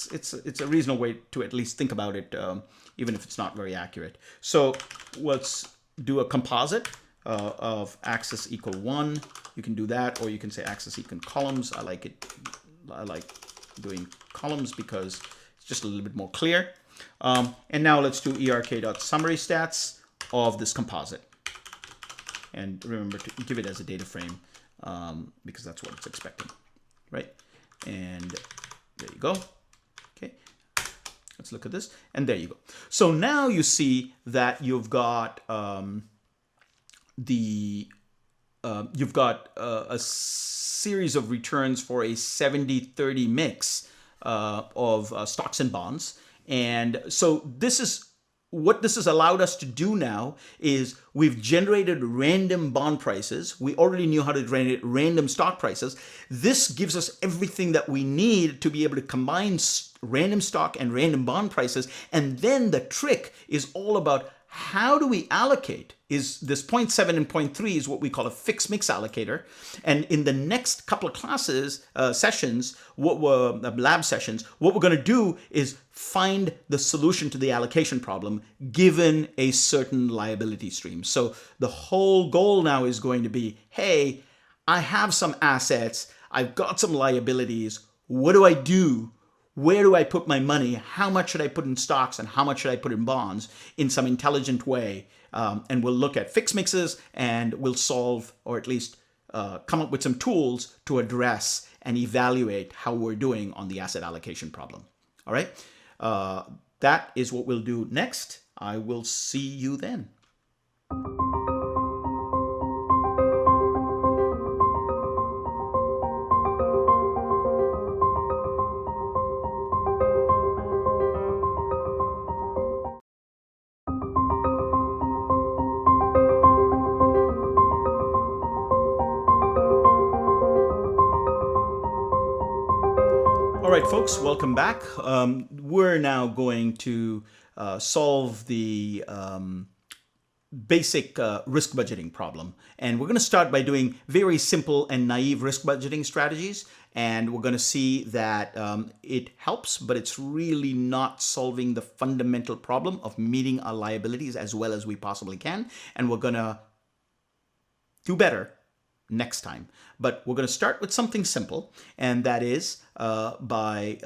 it's a reasonable way to at least think about it, even if it's not very accurate. So let's do a composite of axis equal 1. You can do that, or you can say axis equal columns. I like it. I like doing columns because it's just a little bit more clear. And now let's do erk.summary stats of this composite. And remember to give it as a data frame because that's what it's expecting, right? And there you go. Okay, let's look at this, and there you go. So now you see that you've got you've got a series of returns for a 70-30 mix of stocks and bonds. And so this is what this has allowed us to do now is we've generated random bond prices. We already knew how to generate random stock prices. This gives us everything that we need to be able to combine random stock and random bond prices. And then the trick is all about how do we allocate? Is this 0.7 and 0.3 is what we call a fixed mix allocator. And in the next couple of classes, sessions, lab sessions, what we're going to do is find the solution to the allocation problem given a certain liability stream. So the whole goal now is going to be, hey, I have some assets, I've got some liabilities, what do I do? Where do I put my money? How much should I put in stocks and how much should I put in bonds in some intelligent way? And we'll look at fixed mixes and we'll solve, or at least come up with some tools to address and evaluate how we're doing on the asset allocation problem. All right. That is what we'll do next. I will see you then. All right, folks, welcome back. We're now going to solve the basic risk budgeting problem. And we're going to start by doing very simple and naive risk budgeting strategies. And we're going to see that it helps, but it's really not solving the fundamental problem of meeting our liabilities as well as we possibly can. And we're going to do better next time. But we're going to start with something simple, and that is by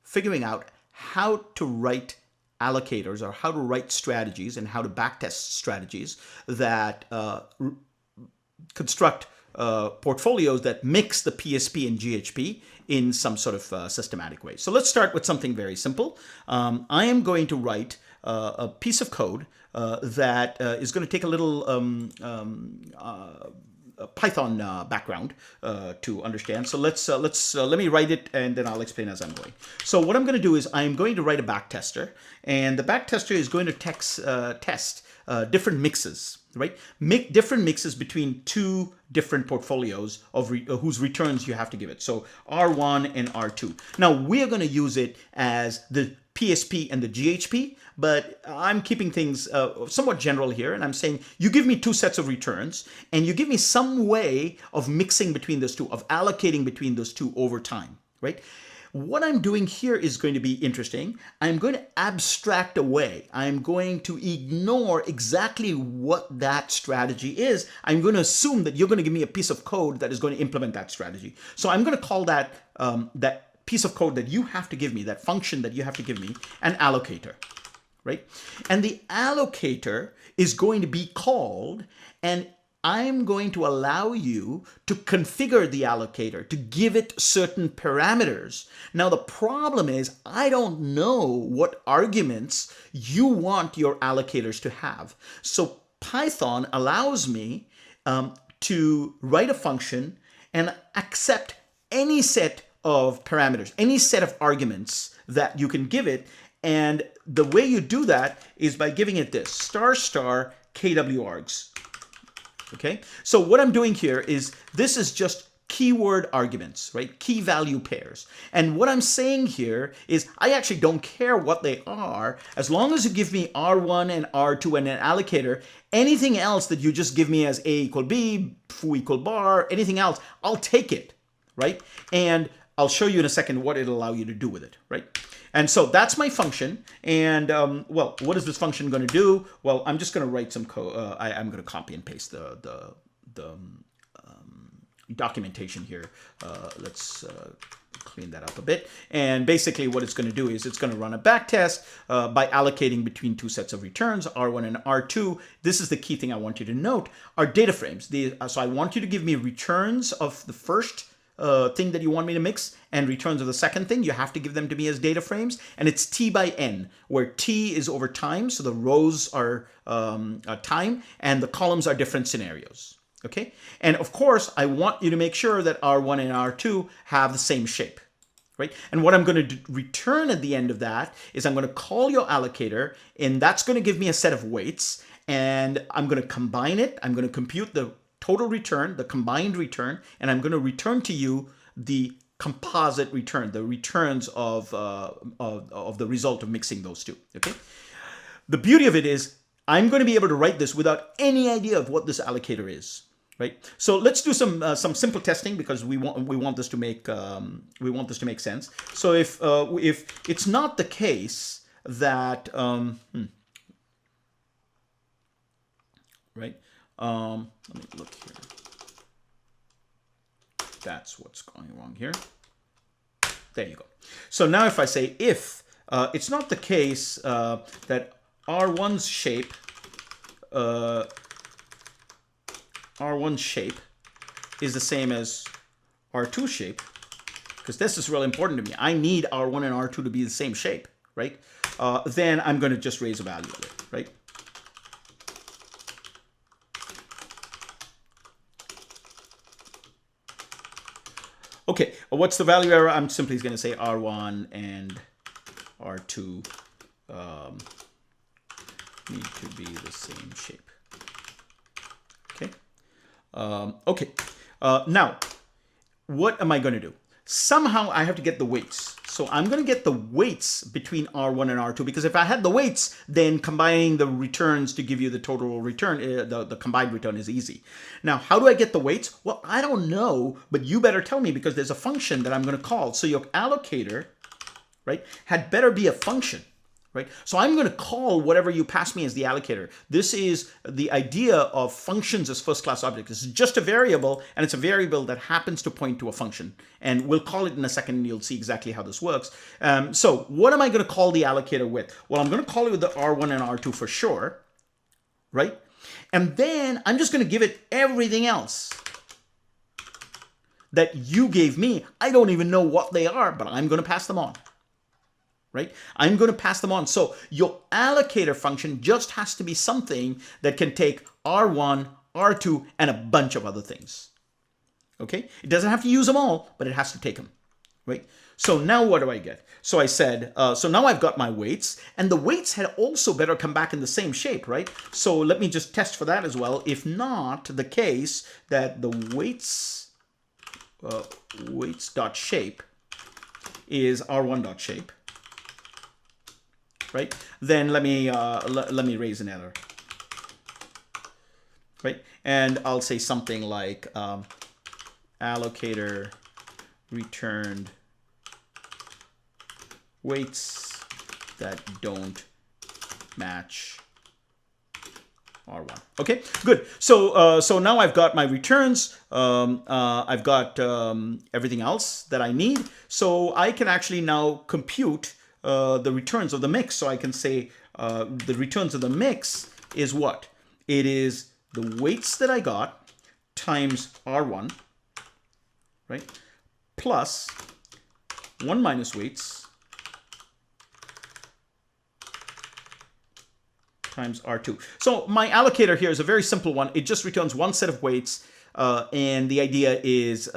figuring out how to write allocators or how to write strategies and how to backtest strategies that construct portfolios that mix the PSP and GHP in some sort of systematic way. So let's start with something very simple. I am going to write a piece of code that is going to take a little Python background to understand. So let me write it, and then I'll explain as I'm going. So what I'm going to do is I'm going to write a backtester, and the backtester is going to test different mixes, right? Make different mixes between two different portfolios of whose returns you have to give it. So R1 and R2. Now we're going to use it as the PSP and the GHP, but I'm keeping things somewhat general here, and I'm saying you give me two sets of returns, and you give me some way of mixing between those two, of allocating between those two over time, right? What I'm doing here is going to be interesting. I'm going to abstract away. I'm going to ignore exactly what that strategy is. I'm going to assume that you're going to give me a piece of code that is going to implement that strategy. So I'm going to call that that piece of code that you have to give me, that function that you have to give me, an allocator, right? And the allocator is going to be called, and I'm going to allow you to configure the allocator, to give it certain parameters. Now, the problem is I don't know what arguments you want your allocators to have. So Python allows me to write a function and accept any set of parameters, any set of arguments that you can give it. And the way you do that is by giving it this, star star kwargs. Okay, so what I'm doing here is this is just keyword arguments, right? Key value pairs. And what I'm saying here is I actually don't care what they are, as long as you give me R1 and R2 and an allocator. Anything else that you just give me as A equal B, foo equal bar, anything else, I'll take it, right? And I'll show you in a second what it'll allow you to do with it, right? And so that's my function. And well, what is this function going to do? Well, I'm just going to write some code. I'm going to copy and paste the documentation here. Let's clean that up a bit. And basically what it's going to do is it's going to run a backtest by allocating between two sets of returns, R1 and R2. This is the key thing I want you to note, are data frames. So I want you to give me returns of the first thing that you want me to mix and returns of the second thing. You have to give them to me as data frames, and it's T by N, where T is over time, so the rows are time and the columns are different scenarios. Okay, and of course I want you to make sure that R1 and R2 have the same shape, right? And what I'm going to return at the end of that is I'm going to call your allocator, and that's going to give me a set of weights, and I'm going to combine it. I'm going to compute the total return, the combined return, and I'm going to return to you the composite return, the returns of the result of mixing those two. Okay. The beauty of it is I'm going to be able to write this without any idea of what this allocator is, right? So let's do some simple testing, because we want this to make sense. So if it's not the case that right. Let me look here. That's what's going wrong here. There you go. So now if I say if it's not the case that R1's shape is the same as R2 shape, because this is really important to me. I need R1 and R2 to be the same shape, right? Then I'm going to just raise a value of it, right? Okay, what's the value error? I'm simply going to say R1 and R2 need to be the same shape. Okay. Okay. Now, what am I going to do? Somehow I have to get the weights. So I'm going to get the weights between R1 and R2, because if I had the weights, then combining the returns to give you the total return, the combined return, is easy. Now, how do I get the weights? Well, I don't know, but you better tell me, because there's a function that I'm going to call. So your allocator, right, had better be a function. Right? So I'm going to call whatever you pass me as the allocator. This is the idea of functions as first-class objects. This is just a variable, and it's a variable that happens to point to a function. And we'll call it in a second, and you'll see exactly how this works. So what am I going to call the allocator with? Well, I'm going to call it with the R1 and R2 for sure, right? And then I'm just going to give it everything else that you gave me. I don't even know what they are, but I'm going to pass them on. Right? I'm going to pass them on. So your allocator function just has to be something that can take R1, R2, and a bunch of other things. Okay? It doesn't have to use them all, but it has to take them. Right? So now what do I get? So I said, so now I've got my weights, and the weights had also better come back in the same shape, right? So let me just test for that as well. If not the case that the weights, weights dot shape is R1 dot shape, right? Then let me raise an error, right? And I'll say something like allocator returned weights that don't match R1. Okay, good. So so now I've got my returns. I've got everything else that I need. So I can actually now compute the returns of the mix. So I can say the returns of the mix is what? It is the weights that I got times R1, right? Plus 1 minus weights times R2. So my allocator here is a very simple one. It just returns one set of weights. And the idea is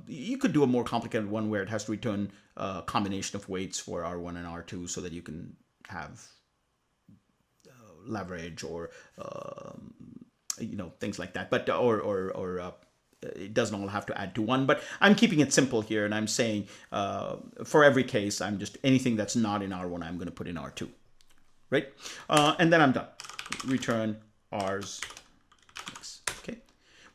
you could do a more complicated one where it has to return a combination of weights for R1 and R2 so that you can have leverage or you know, things like that. But it doesn't all have to add to one, but I'm keeping it simple here, and I'm saying for every case, I'm just anything that's not in R1, I'm going to put in R2, right? And then I'm done. Return R's mix. Okay,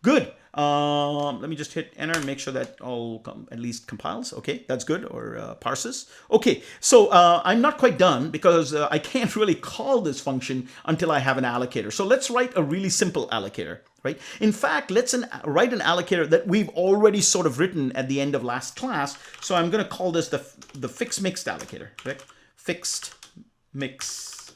good. Let me just hit enter and make sure that all at least compiles. Okay, that's good, or parses. Okay, so I'm not quite done because I can't really call this function until I have an allocator. So let's write a really simple allocator, right? In fact, let's write an allocator that we've already sort of written at the end of last class. So I'm going to call this the fixed mixed allocator, right? Fixed mix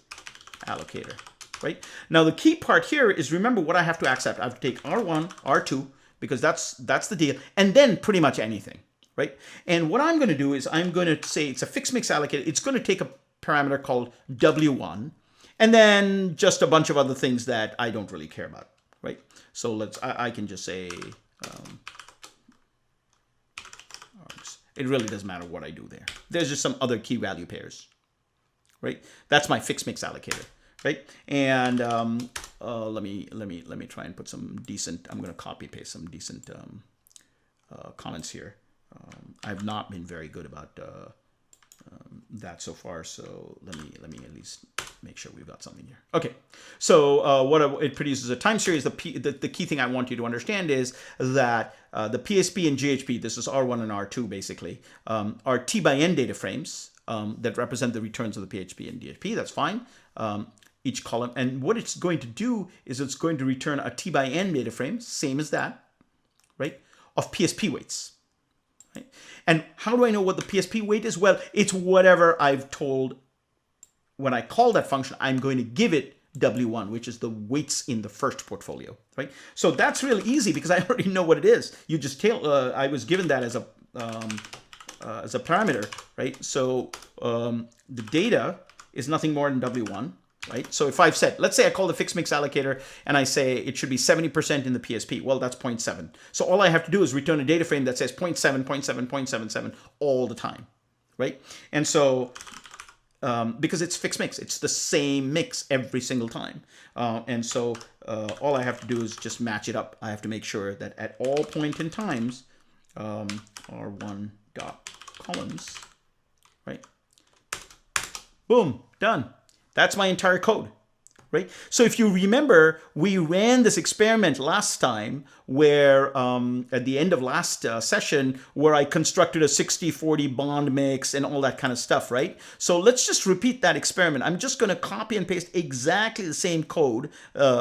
allocator. Right? Now the key part here is, remember what I have to accept. I have to take R1, R2, because that's the deal, and then pretty much anything, right? And what I'm going to do is I'm going to say it's a fixed mix allocator. It's going to take a parameter called W1, and then just a bunch of other things that I don't really care about, right? So I can just say, it really doesn't matter what I do there. There's just some other key value pairs, right? That's my fixed mix allocator. Right, and let me try and put some decent. I'm going to copy paste some decent comments here. I've not been very good about that so far, so let me at least make sure we've got something here. Okay, so it produces a time series. The key thing I want you to understand is that the PSP and GHP, this is R1 and R2 basically, are T by N data frames that represent the returns of the PHP and DHP. That's fine. Each column, and what it's going to do is it's going to return a T by N data frame, same as that, right, of PSP weights. Right? And how do I know what the PSP weight is? Well, it's whatever I've told. When I call that function, I'm going to give it W1, which is the weights in the first portfolio, right? So that's really easy because I already know what it is. You just tell. I was given that as a parameter, right? So the data is nothing more than W1. Right? So if I've said, let's say I call the fixed mix allocator and I say it should be 70% in the PSP. Well, that's 0.7. So all I have to do is return a data frame that says 0.7, 0.7, 0.77 all the time, right? And so because it's fixed mix, it's the same mix every single time. And so all I have to do is just match it up. I have to make sure that at all point in times, R1 dot columns, right? Boom, done. That's my entire code, right? So if you remember, we ran this experiment last time where at the end of last session where I constructed a 60-40 bond mix and all that kind of stuff, right? So let's just repeat that experiment. I'm just going to copy and paste exactly the same code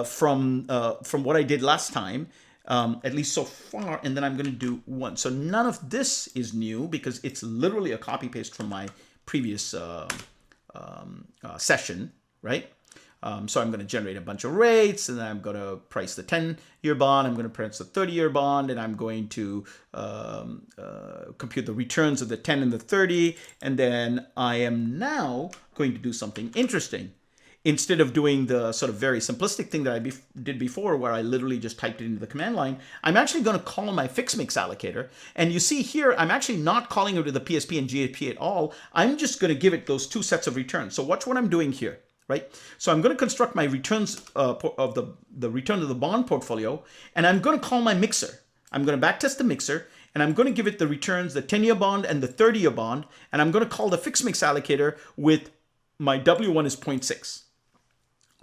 from what I did last time, at least so far, and then I'm going to do one. So none of this is new because it's literally a copy paste from my previous session, right? So I'm going to generate a bunch of rates, and then I'm going to price the 10-year bond. I'm going to price the 30-year bond, and I'm going to compute the returns of the 10 and the 30. And then I am now going to do something interesting. instead of doing the sort of very simplistic thing that I did before, where I literally just typed it into the command line, I'm actually going to call my fixed mix allocator. And you see here, I'm actually not calling it to the PSP and GHP at all. I'm just going to give it those two sets of returns. So watch what I'm doing here, right? So I'm going to construct my returns of the return of the bond portfolio, and I'm going to call my mixer. I'm going to backtest the mixer, and I'm going to give it the returns, the 10-year bond and the 30-year bond, and I'm going to call the fixed mix allocator with my W1 is 0.6.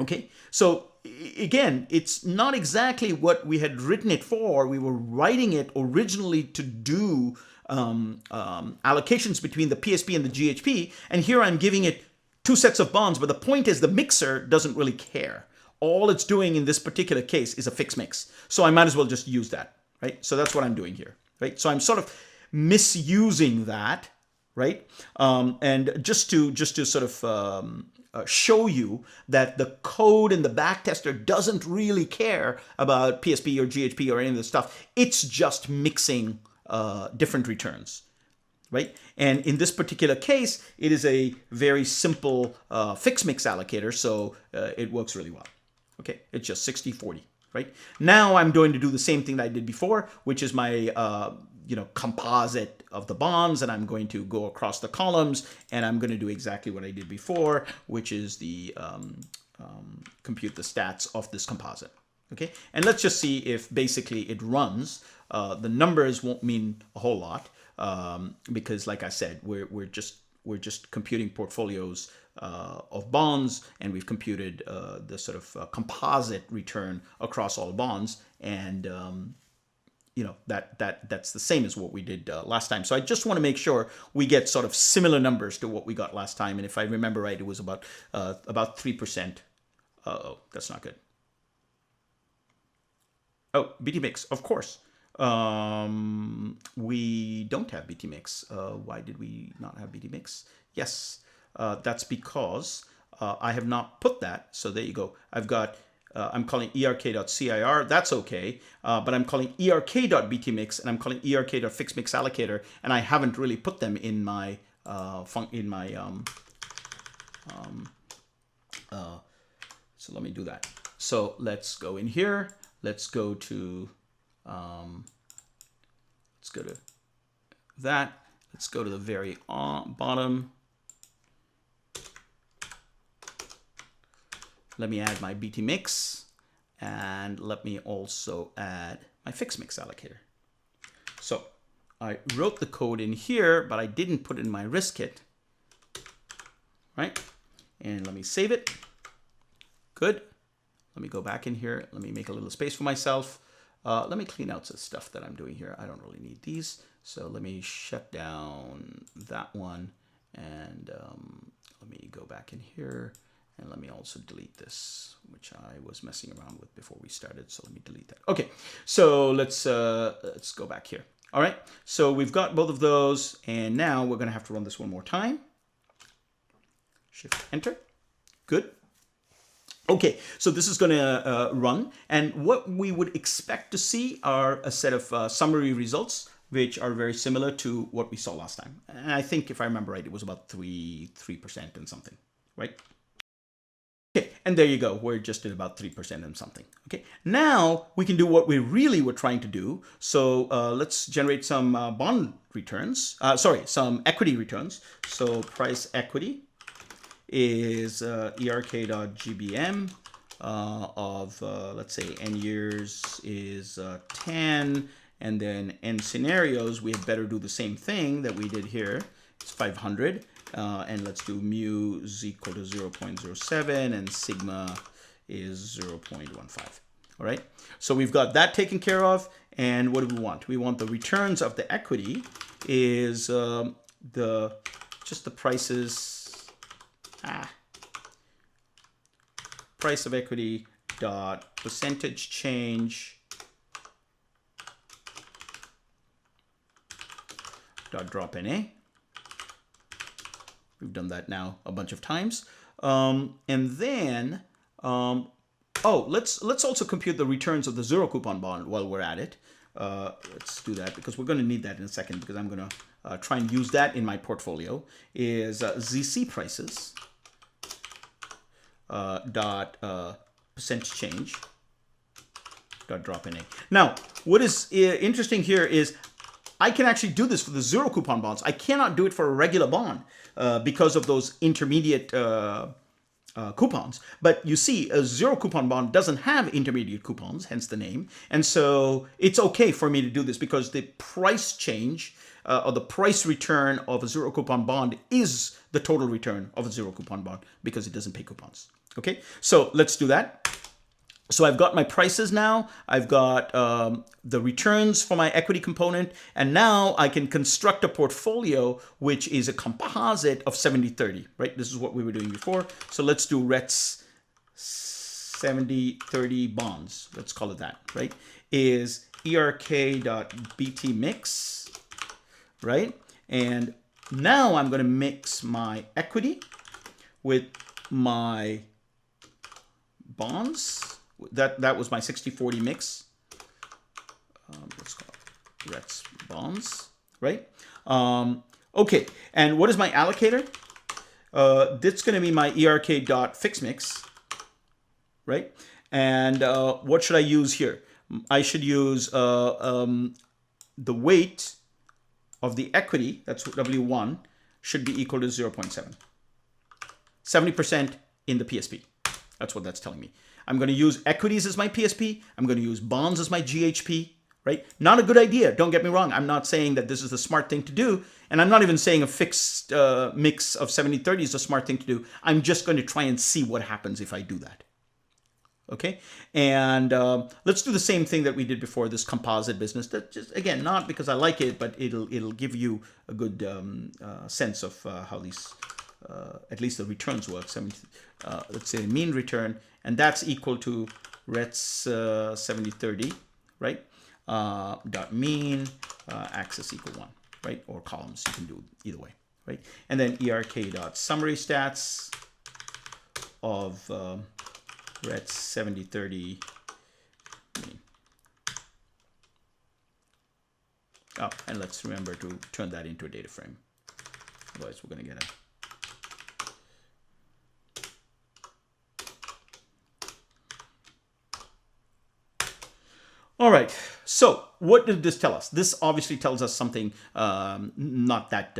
Okay, so again, it's not exactly what we had written it for. We were writing it originally to do allocations between the PSP and the GHP, and here I'm giving it two sets of bonds, but the point is the mixer doesn't really care. All it's doing in this particular case is a fixed mix, so I might as well just use that, right? So that's what I'm doing here, right? So I'm sort of misusing that, right? And just to sort of show you that the code in the backtester doesn't really care about PSP or GHP or any of this stuff. It's just mixing different returns, right? And in this particular case, it is a very simple fixed mix allocator, so it works really well. Okay, it's just 60-40, right? Now I'm going to do the same thing that I did before, which is my composite of the bonds, and I'm going to go across the columns, and I'm going to do exactly what I did before, which is the compute the stats of this composite. Okay, and let's just see if basically it runs. The numbers won't mean a whole lot because, like I said, we're just computing portfolios of bonds, and we've computed the sort of composite return across all bonds, and that's the same as what we did last time. So I just want to make sure we get sort of similar numbers to what we got last time. And if I remember right, it was about 3%. Oh, that's not good. Oh, BT mix, of course. We don't have BT mix. Why did we not have BT mix? Yes, that's because I have not put that. So there you go. I've got I'm calling erk.cir, that's okay, but I'm calling erk.btmix and I'm calling erk.fixedmixallocator, and I haven't really put them in my so let me do that. So let's go in here. Let's go to that. Let's go to the very bottom. Let me add my BT mix, and let me also add my fixed mix allocator. So I wrote the code in here, but I didn't put it in my risk kit, right? And let me save it. Good. Let me go back in here. Let me make a little space for myself. Let me clean out the stuff that I'm doing here. I don't really need these. So let me shut down that one, and let me go back in here. And let me also delete this, which I was messing around with before we started. So let me delete that. Okay, so let's go back here. All right, so we've got both of those, and now we're going to have to run this one more time. Shift Enter. Good. Okay, so this is going to run, and what we would expect to see are a set of summary results, which are very similar to what we saw last time. And I think, if I remember right, it was about 3% and something, right? Okay, and there you go. We're just at about 3% and something. Okay, now we can do what we really were trying to do. So let's generate some bond returns. Some equity returns. So price equity is erk.gbm of let's say n years is 10, and then n scenarios. We had better do the same thing that we did here. It's 500. And let's do mu is equal to 0.07 and sigma is 0.15. All right, so we've got that taken care of. And what do we want? We want the returns of the equity is just the prices, price of equity dot percentage change dot drop NA. We've done that now a bunch of times. And then, let's also compute the returns of the zero coupon bond while we're at it. Let's do that because we're going to need that in a second, because I'm going to try and use that in my portfolio. Is ZC prices dot percent change dot drop NA. Now, what is interesting here is I can actually do this for the zero coupon bonds. I cannot do it for a regular bond because of those intermediate coupons. But you see, a zero coupon bond doesn't have intermediate coupons, hence the name. And so it's okay for me to do this because the price change or the price return of a zero coupon bond is the total return of a zero coupon bond because it doesn't pay coupons. Okay, so let's do that. So I've got my prices now, I've got the returns for my equity component, and now I can construct a portfolio which is a composite of 70-30, right? This is what we were doing before. So let's do RETS 70-30 bonds, let's call it that, right? Is ERK.BT mix, right? And now I'm gonna mix my equity with my bonds. That was my 60-40 mix. Let's call it RETS bonds, right? Okay, and what is my allocator? That's going to be my ERK.fix mix, right? And what should I use here? I should use the weight of the equity, that's W1, should be equal to 0.7. 70% in the PSP. That's what that's telling me. I'm going to use equities as my PSP. I'm going to use bonds as my GHP, right? Not a good idea. Don't get me wrong. I'm not saying that this is the smart thing to do. And I'm not even saying a fixed mix of 70-30 is a smart thing to do. I'm just going to try and see what happens if I do that. Okay, and let's do the same thing that we did before, this composite business. That just, again, not because I like it, but it'll give you a good sense of how these, at least the returns work. Let's say mean return, and that's equal to RETS 70-30, right? Dot mean axis equal 1, right? Or columns, you can do either way, right? And then ERK dot summary stats of RETS 70-30 mean. Oh, and let's remember to turn that into a data frame. Otherwise, we're going to get a all right, so what did this tell us? This obviously tells us something not that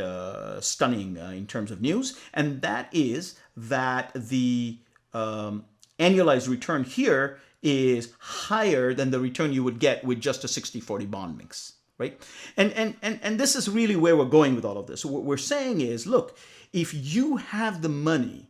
stunning in terms of news, and that is that the annualized return here is higher than the return you would get with just a 60-40 bond mix, right? And this is really where we're going with all of this. So what we're saying is, look, if you have the money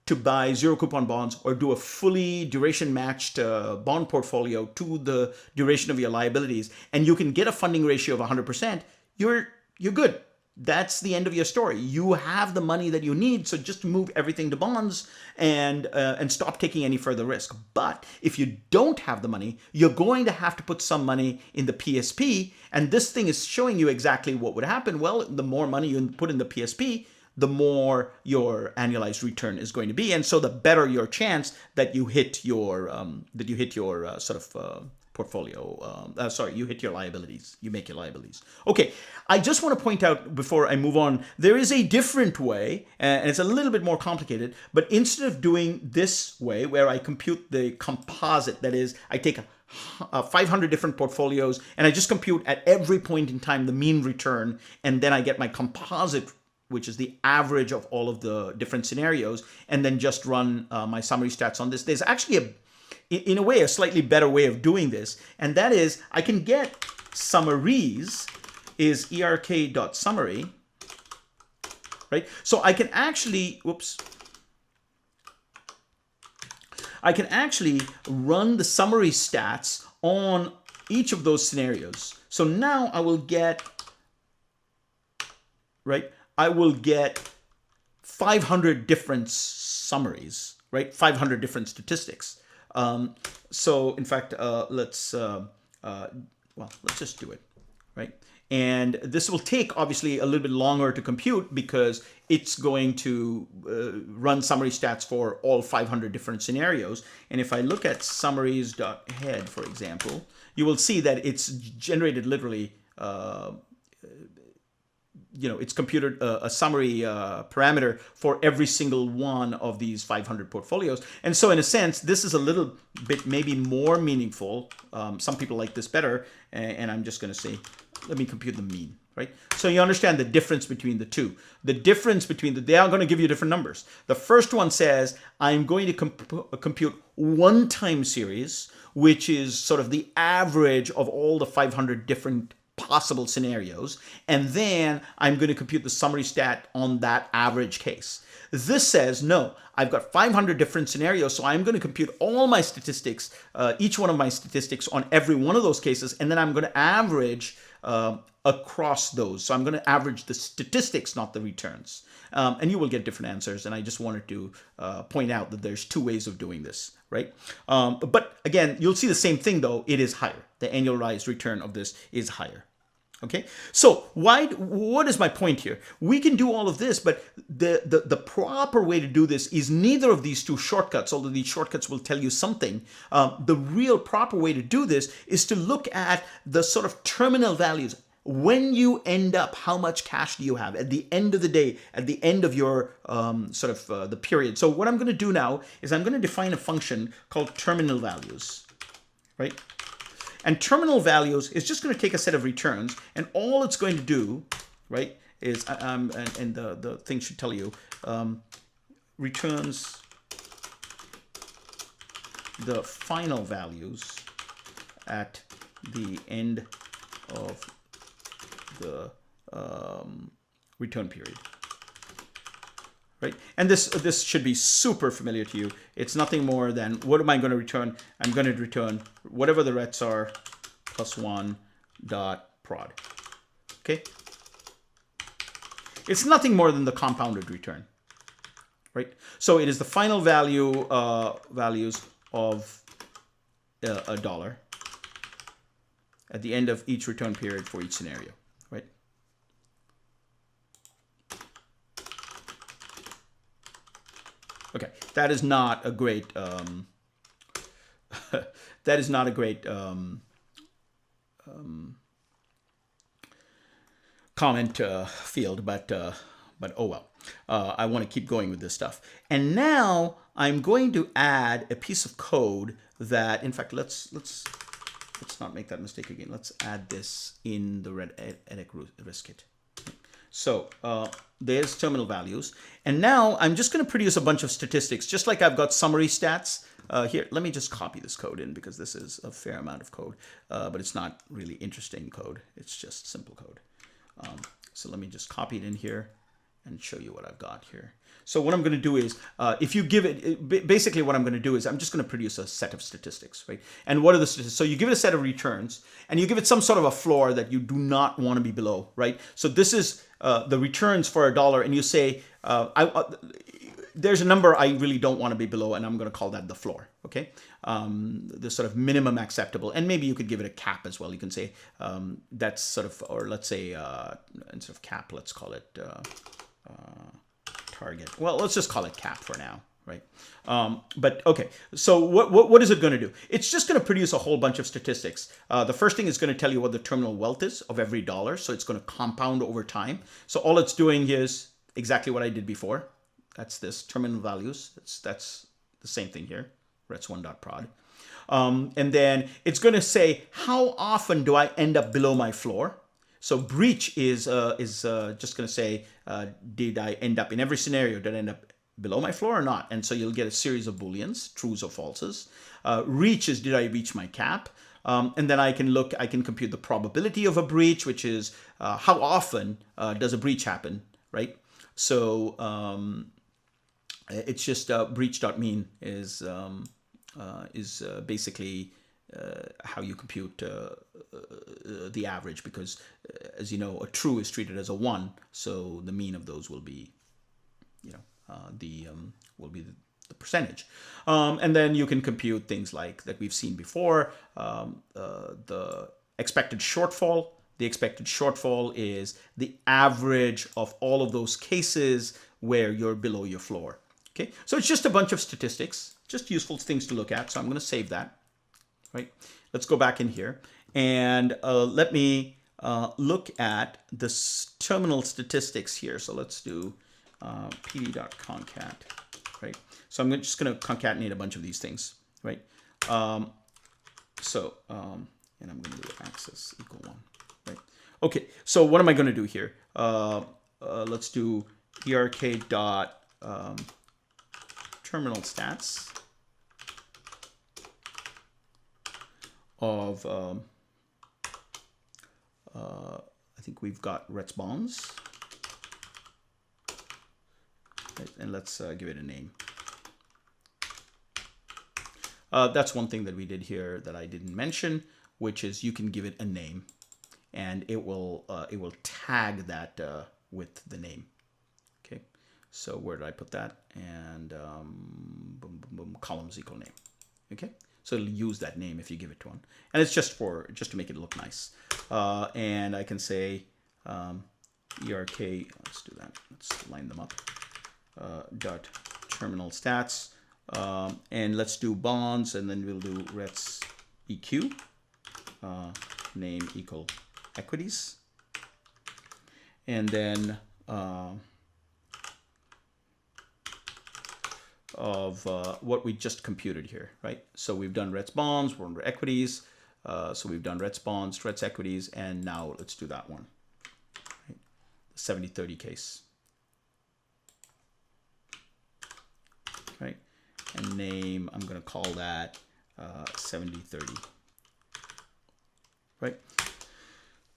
to buy zero coupon bonds or do a fully duration matched bond portfolio to the duration of your liabilities, and you can get a funding ratio of 100%, you're good. That's the end of your story. You have the money that you need, so just move everything to bonds and stop taking any further risk. But if you don't have the money, you're going to have to put some money in the PSP, and this thing is showing you exactly what would happen. Well, the more money you put in the PSP, the more your annualized return is going to be, and so the better your chance that you hit your portfolio. You hit your liabilities. You make your liabilities. Okay, I just want to point out before I move on, there is a different way, and it's a little bit more complicated. But instead of doing this way, where I compute the composite, that is, I take 500 different portfolios and I just compute at every point in time the mean return, and then I get my composite, which is the average of all of the different scenarios, and then just run my summary stats on this. There's actually, in a way, a slightly better way of doing this, and that is I can get summaries is ERK.summary, right? So I can actually, I can actually run the summary stats on each of those scenarios. So now I will get, right? I will get 500 different summaries, right? 500 different statistics. So in fact, let's just do it, right? And this will take obviously a little bit longer to compute because it's going to run summary stats for all 500 different scenarios. And if I look at summaries.head, for example, you will see that it's generated literally it's computed a summary parameter for every single one of these 500 portfolios. And so in a sense, this is a little bit maybe more meaningful. Some people like this better, and I'm just going to say, let me compute the mean, right? So you understand the difference between the two. The difference between they are going to give you different numbers. The first one says, I'm going to compute one time series, which is sort of the average of all the 500 different possible scenarios, and then I'm going to compute the summary stat on that average case. This says, no, I've got 500 different scenarios, so I'm going to compute all my statistics, each one of my statistics on every one of those cases, and then I'm going to average across those. So I'm going to average the statistics, not the returns. And you will get different answers, and I just wanted to point out that there's two ways of doing this, right? But again, you'll see the same thing, though. It is higher. The annualized return of this is higher. Okay, so what is my point here? We can do all of this, but the proper way to do this is neither of these two shortcuts, although these shortcuts will tell you something. The real proper way to do this is to look at the sort of terminal values. When you end up, how much cash do you have at the end of the day, at the end of your the period? So what I'm going to do now is I'm going to define a function called terminal values, right? And terminal values is just going to take a set of returns, and all it's going to do, right, is, and the thing should tell you, returns the final values at the end of the return period. Right? And this should be super familiar to you. It's nothing more than, what am I going to return? I'm going to return whatever the rets are plus 1 dot prod. Okay? It's nothing more than the compounded return. Right? So it is the final value values of a dollar at the end of each return period for each scenario. Right? Okay, that is not a great that is not a great comment field, but oh well. I want to keep going with this stuff. And now I'm going to add a piece of code that, in fact, let's not make that mistake again. Let's add this in the edX risk kit. So there's terminal values. And now I'm just going to produce a bunch of statistics, just like I've got summary stats. Here, let me just copy this code in because this is a fair amount of code, but it's not really interesting code. It's just simple code. So let me just copy it in here and show you what I've got here. So what I'm going to do is, if you give it, basically what I'm going to do is I'm just going to produce a set of statistics, right? And what are the statistics? So you give it a set of returns, and you give it some sort of a floor that you do not want to be below, right? So this is the returns for a dollar, and you say, there's a number I really don't want to be below, and I'm going to call that the floor, okay? The sort of minimum acceptable, and maybe you could give it a cap as well. You can say that's sort of, or let's say instead of cap, let's call it target. Well, let's just call it cap for now, right? But okay, so what is it going to do? It's just going to produce a whole bunch of statistics. The first thing is going to tell you what the terminal wealth is of every dollar, so it's going to compound over time. So all it's doing is exactly what I did before. That's this terminal values. That's the same thing here. rets1.prod. And then it's going to say, how often do I end up below my floor? So breach is just going to say, did I end up in every scenario? Did I end up below my floor or not? And so you'll get a series of booleans, trues or falses. Reach is, did I reach my cap? And then I can compute the probability of a breach, which is how often does a breach happen, right? So it's just breach.mean is basically how you compute the average, because as you know, a true is treated as a 1, so the mean of those will be, the percentage. And then you can compute things like that we've seen before, the expected shortfall. The expected shortfall is the average of all of those cases where you're below your floor. Okay, so it's just a bunch of statistics, just useful things to look at. So I'm going to save that. Right, let's go back in here and let me look at the terminal statistics here. So let's do pd.concat, right? So I'm just going to concatenate a bunch of these things, right? And I'm going to do access equal 1, right? Okay, so what am I going to do here? Let's do erk dot terminal stats of I think we've got rets bonds, right? And let's give it a name. That's one thing that we did here that I didn't mention, which is you can give it a name, and it will tag that with the name. Okay, so where did I put that? And boom, boom, boom, columns equal name. Okay, so it'll use that name if you give it to one, and it's just to make it look nice. And I can say erk. Let's do that. Let's line them up. Dot terminal stats. And let's do bonds, and then we'll do rets eq, name equal equities, and then of what we just computed here, right? So we've done rets bonds, we're under equities, so we've done rets bonds, rets equities, and now let's do that one, right? The 70-30 case, right? And name, I'm going to call that 70-30, right?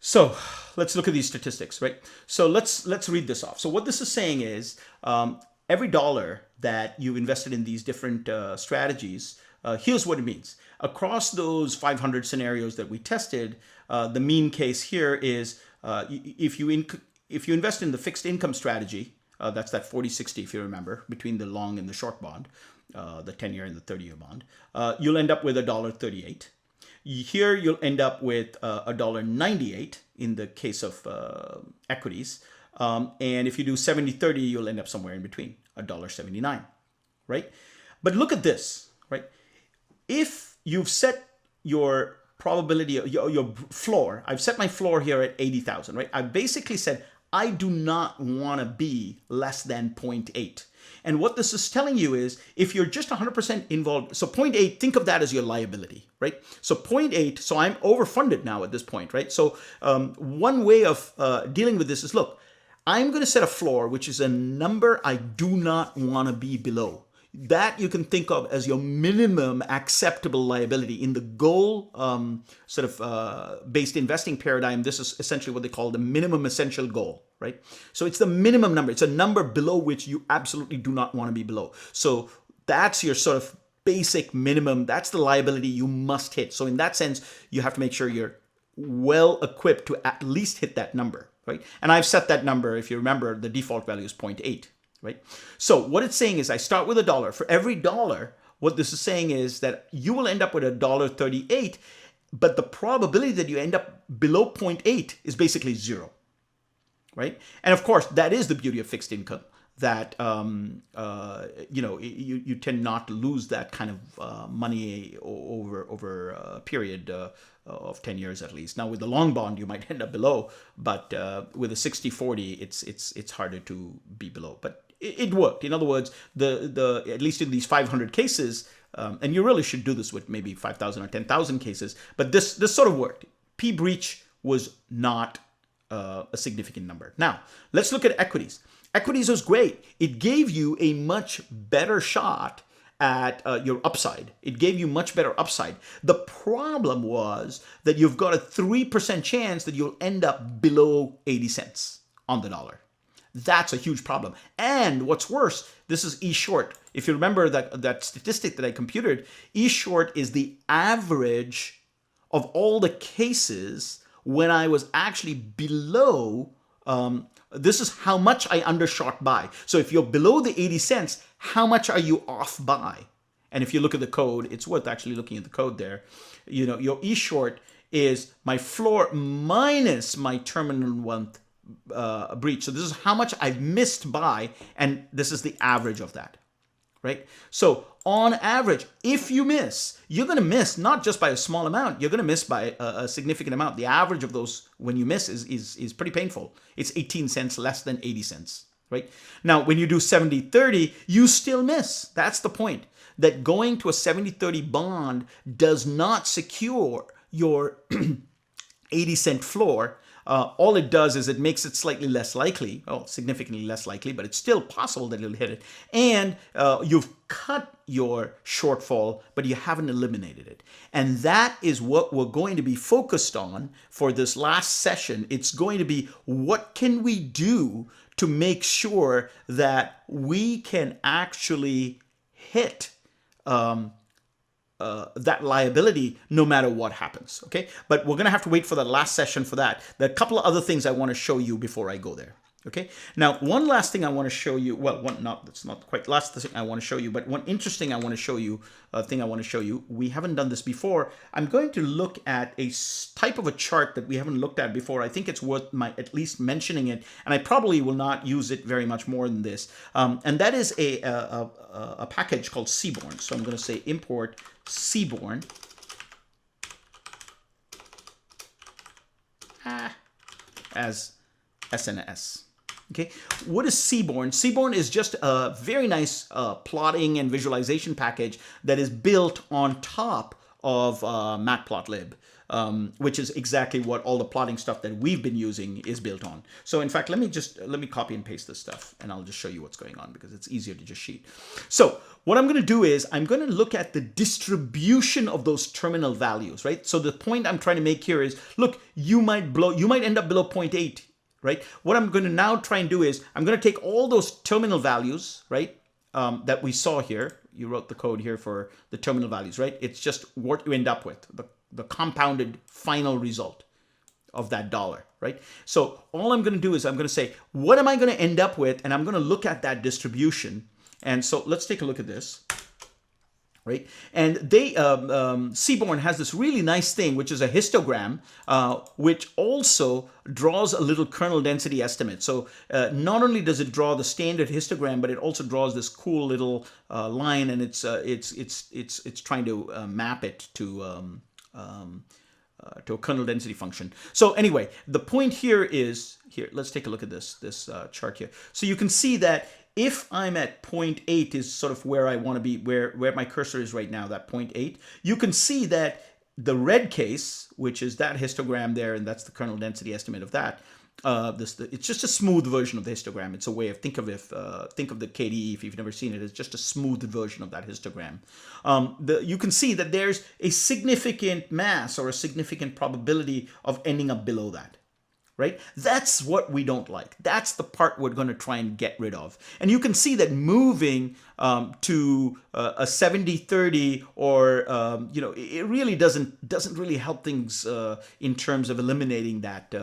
So let's look at these statistics, right? So let's read this off. So what this is saying is every dollar that you invested in these different strategies, here's what it means. Across those 500 scenarios that we tested, the mean case here is if you invest in the fixed income strategy, that's that 40-60 if you remember, between the long and the short bond, the 10-year and the 30-year bond, you'll end up with $1.38. Here you'll end up with $1.98 in the case of equities. And if you do 70-30, you'll end up somewhere in between, $1.79, right? But look at this, right? If you've set your probability, your floor, I've set my floor here at 80,000, right? I've basically said, I do not want to be less than 0.8. And what this is telling you is if you're just 100% involved, so 0.8, think of that as your liability, right? So 0.8, so I'm overfunded now at this point, right? So one way of dealing with this is, look, I'm going to set a floor, which is a number I do not want to be below. That you can think of as your minimum acceptable liability. In the goal based investing paradigm, this is essentially what they call the minimum essential goal, right? So it's the minimum number. It's a number below which you absolutely do not want to be below. So that's your sort of basic minimum. That's the liability you must hit. So in that sense, you have to make sure you're well equipped to at least hit that number, right? And I've set that number, if you remember, the default value is 0.8. Right? So what it's saying is I start with $1. For every dollar, what this is saying is that you will end up with $1.38, but the probability that you end up below 0.8 is basically 0. Right? And of course, that is the beauty of fixed income, that you tend not to lose that kind of money over a period of 10 years at least. Now with the long bond, you might end up below, but with a 60-40, it's harder to be below. But it worked. In other words, the at least in these 500 cases, and you really should do this with maybe 5,000 or 10,000 cases, but this sort of worked. P breach was not a significant number. Now let's look at equities. Equities was great. It gave you a much better shot at your upside. It gave you much better upside. The problem was that you've got a 3% chance that you'll end up below 80 cents on the dollar. That's a huge problem. And what's worse, this is E short. If you remember that statistic that I computed, E short is the average of all the cases when I was actually below. This is how much I undershot by. So if you're below the 80 cents, how much are you off by? And if you look at the code, it's worth actually looking at the code there. You know, your E short is my floor minus my terminal one breach. So this is how much I've missed by, and this is the average of that, right? So on average, if you miss, you're going to miss not just by a small amount, you're going to miss by a significant amount. The average of those when you miss is pretty painful. It's 18 cents less than 80 cents, right? Now, when you do 70-30, you still miss. That's the point. That going to a 70-30 bond does not secure your 80-cent floor. All it does is it makes it slightly less likely, significantly less likely, but it's still possible that it'll hit it. And you've cut your shortfall, but you haven't eliminated it. And that is what we're going to be focused on for this last session. It's going to be, what can we do to make sure that we can actually hit that liability no matter what happens, okay? But we're going to have to wait for the last session for that. There are a couple of other things I want to show you before I go there, okay? Now, one last thing I want to show you, that's not quite last thing I want to show you, but one interesting I want to show you, we haven't done this before. I'm going to look at a type of a chart that we haven't looked at before. I think it's worth my at least mentioning it, and I probably will not use it very much more than this. And that is a package called Seaborn. So I'm going to say import Seaborn as SNS. Okay, what is Seaborn? Seaborn is just a very nice plotting and visualization package that is built on top of Matplotlib, which is exactly what all the plotting stuff that we've been using is built on. So in fact, let me copy and paste this stuff, and I'll just show you what's going on because it's easier to just sheet. So what I'm going to do is I'm going to look at the distribution of those terminal values, right? So the point I'm trying to make here is, look, you might end up below 0.8, right? What I'm going to now try and do is I'm going to take all those terminal values, right, that we saw here. You wrote the code here for the terminal values, right? It's just what you end up with, the compounded final result of that dollar, right? So all I'm going to do is I'm going to say, what am I going to end up with? And I'm going to look at that distribution. And so let's take a look at this, right? And Seaborn has this really nice thing, which is a histogram, which also draws a little kernel density estimate. So not only does it draw the standard histogram, but it also draws this cool little line, and it's trying to map it to a kernel density function. So anyway, the point here is, let's take a look at this chart here. So you can see that if I'm at 0.8 is sort of where I want to be, where my cursor is right now, that 0.8, you can see that the red case, which is that histogram there, and that's the kernel density estimate of that, it's just a smooth version of the histogram. It's a way of think of the KDE, if you've never seen it, it's just a smooth version of that histogram. You can see that there's a significant mass or a significant probability of ending up below that. Right? That's what we don't like. That's the part we're going to try and get rid of. And you can see that moving to a 70-30 or it really doesn't really help things in terms of eliminating that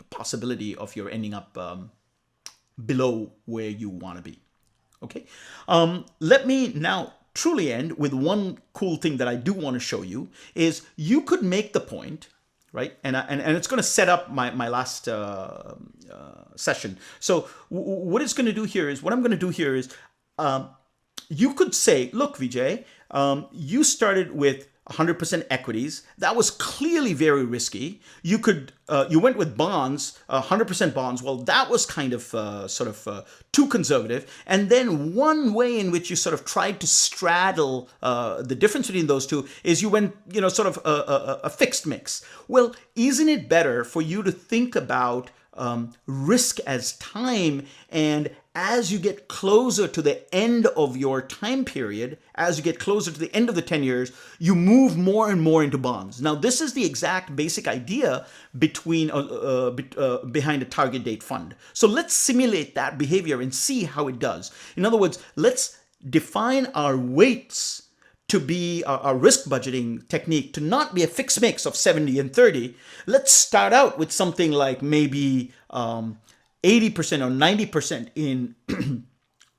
possibility of your ending up below where you want to be. Okay. Let me now truly end with one cool thing that I do want to show you is you could make the point, right? And it's going to set up my last session. So what I'm going to do here is you could say, look, Vijay, you started with 100% equities. That was clearly very risky. You went with bonds, 100% bonds. Well, that was kind of too conservative. And then one way in which you sort of tried to straddle the difference between those two is you went, sort of a fixed mix. Well, isn't it better for you to think about risk as time, and as you get closer to the end of your time period, as you get closer to the end of the 10 years, you move more and more into bonds. Now, this is the exact basic idea behind a target date fund. So let's simulate that behavior and see how it does. In other words, let's define our weights to be our risk budgeting technique to not be a fixed mix of 70 and 30. Let's start out with something like maybe 80% or 90% in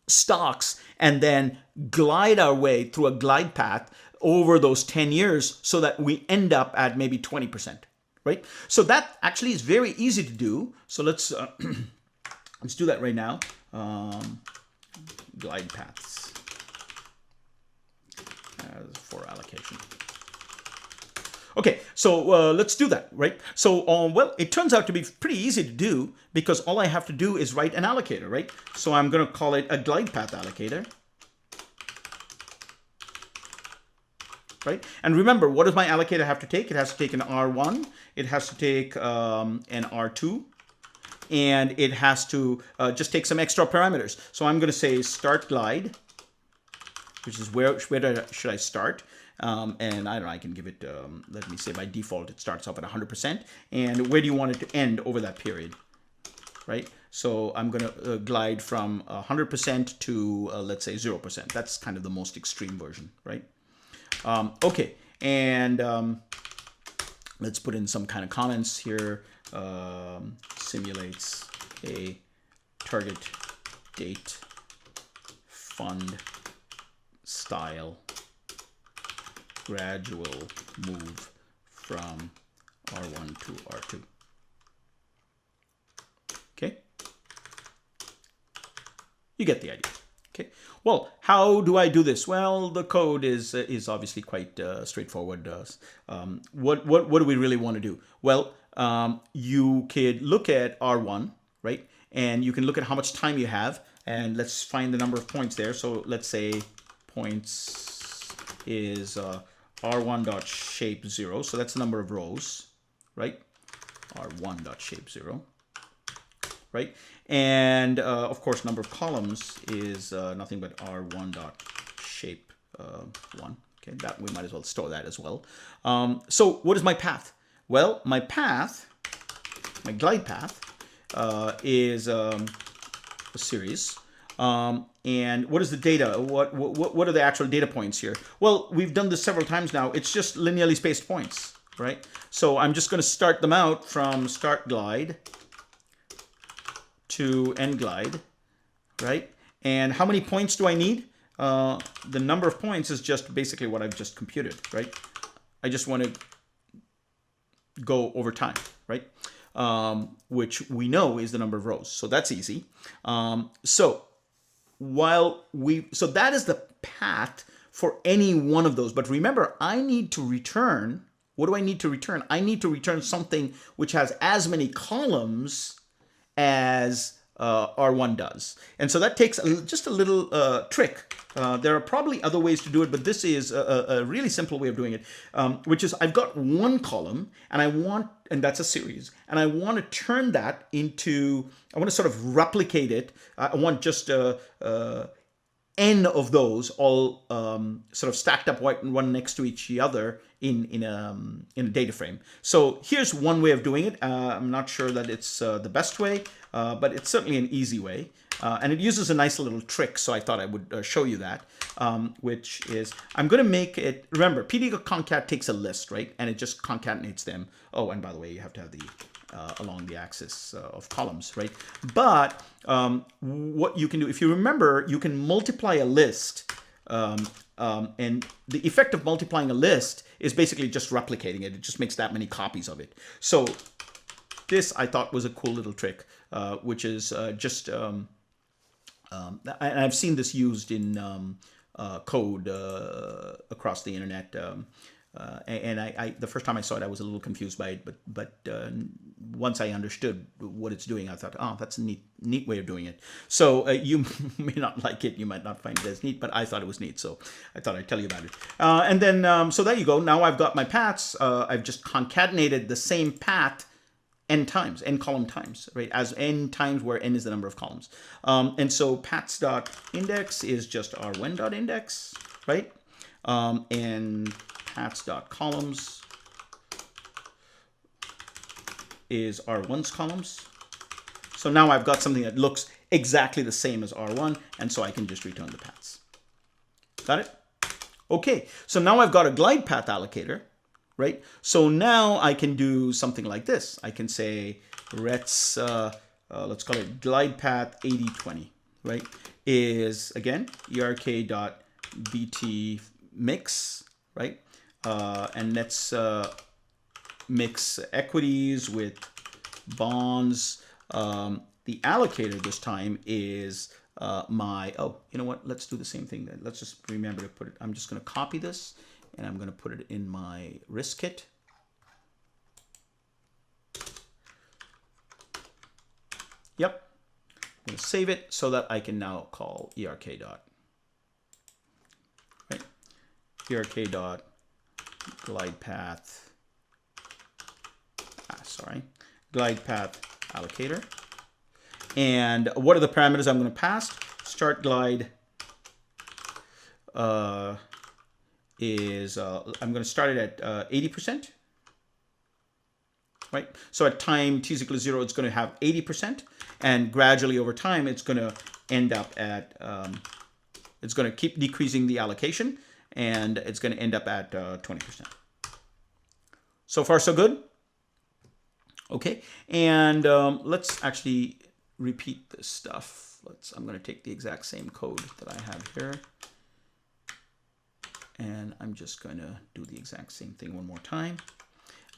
stocks, and then glide our way through a glide path over those 10 years so that we end up at maybe 20%, right? So that actually is very easy to do. So let's do that right now. Glide paths. as for allocation. Okay, so let's do that, right? So, well, it turns out to be pretty easy to do because all I have to do is write an allocator, right? So I'm going to call it a glide path allocator, right? And remember, what does my allocator have to take? It has to take an R1, it has to take an R2, and it has to just take some extra parameters. So I'm going to say start glide, which is where should I start? And I don't know, I can give it, let me say by default, it starts off at 100%. And where do you want it to end over that period, right? So I'm going to glide from 100% to, let's say, 0%. That's kind of the most extreme version, right? Okay, and let's put in some kind of comments here. Simulates a target date fund style gradual move from R1 to R2. Okay? You get the idea. Okay. Well, how do I do this? Well, the code is obviously quite straightforward. What do we really want to do? Well, you could look at R1, right? And you can look at how much time you have, and let's find the number of points there. So let's say points is R1.shape 0. So that's the number of rows, right? R1.shape 0, right? And of course, number of columns is nothing but R1.shape 1. Okay, that we might as well store that as well. So what is my path? Well, my path, my glide path, is a series. And what is the data? What are the actual data points here? Well, we've done this several times now. It's just linearly spaced points, right? So I'm just going to start them out from start glide to end glide, right? And how many points do I need? The number of points is just basically what I've just computed, right? I just want to go over time, right? Which we know is the number of rows. So that's easy. So that is the path for any one of those. But remember, I need to return, what do I need to return? I need to return something which has as many columns as R1 does. And so that takes just a little trick. There are probably other ways to do it, but this is a really simple way of doing it, which is I've got one column and that's a series, and I want to turn that into, I want to sort of replicate it. I want just n of those all sort of stacked up one next to each other in a data frame. So here's one way of doing it. I'm not sure that it's the best way, but it's certainly an easy way. And it uses a nice little trick, so I thought I would show you that, which is I'm going to make it, remember, pd.concat takes a list, right? And it just concatenates them. Oh, and by the way, you have to have the along the axis of columns, right? But what you can do, if you remember, you can multiply a list, and the effect of multiplying a list is basically just replicating it. It just makes that many copies of it. So this I thought was a cool little trick, which is just, and I've seen this used in code across the internet. And the first time I saw it, I was a little confused by it, but once I understood what it's doing, I thought, oh, that's a neat way of doing it. So you may not like it, you might not find it as neat, but I thought it was neat, so I thought I'd tell you about it. And then, so there you go. Now I've got my paths. I've just concatenated the same path n column times, right? As n times where n is the number of columns. And so paths.index is just r1.index, right? And paths.columns is R1's columns. So now I've got something that looks exactly the same as R1, and so I can just return the paths. Got it? Okay, so now I've got a glide path allocator, right? So now I can do something like this. I can say let's call it glide path 8020, right? Is again erk.bt mix, right? And let's mix equities with bonds. The allocator this time is oh, you know what? Let's do the same thing then. Let's just remember to put it. I'm just going to copy this and I'm going to put it in my risk kit. Yep. I'm going to save it so that I can now call ERK dot. Right? ERK dot glide path. Glide path allocator. And what are the parameters I'm going to pass? Start glide is I'm going to start it at 80%. Right? So at time t is equal to 0, it's going to have 80%, and gradually over time, it's going to end up at it's going to keep decreasing the allocation, and it's going to end up at 20%. So far, so good. Okay, and let's actually repeat this stuff. I'm going to take the exact same code that I have here, and I'm just going to do the exact same thing one more time.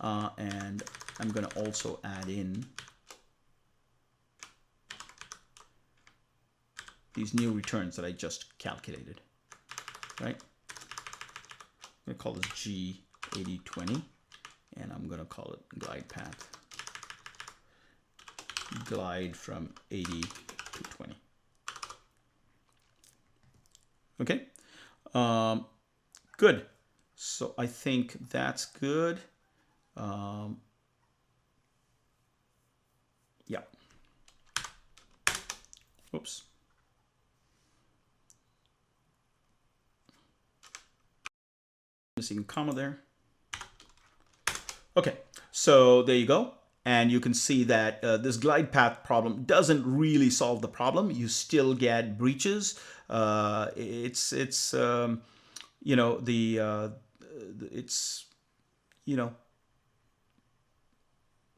And I'm going to also add in these new returns that I just calculated, right? I'm going to call this G8020, and I'm going to call it glide path. Glide from 80 to 20. Okay, good. So I think that's good. Yeah. Oops. Missing a comma there. Okay, so there you go. And you can see that this glide path problem doesn't really solve the problem. You still get breaches. It's you know, it's, you know,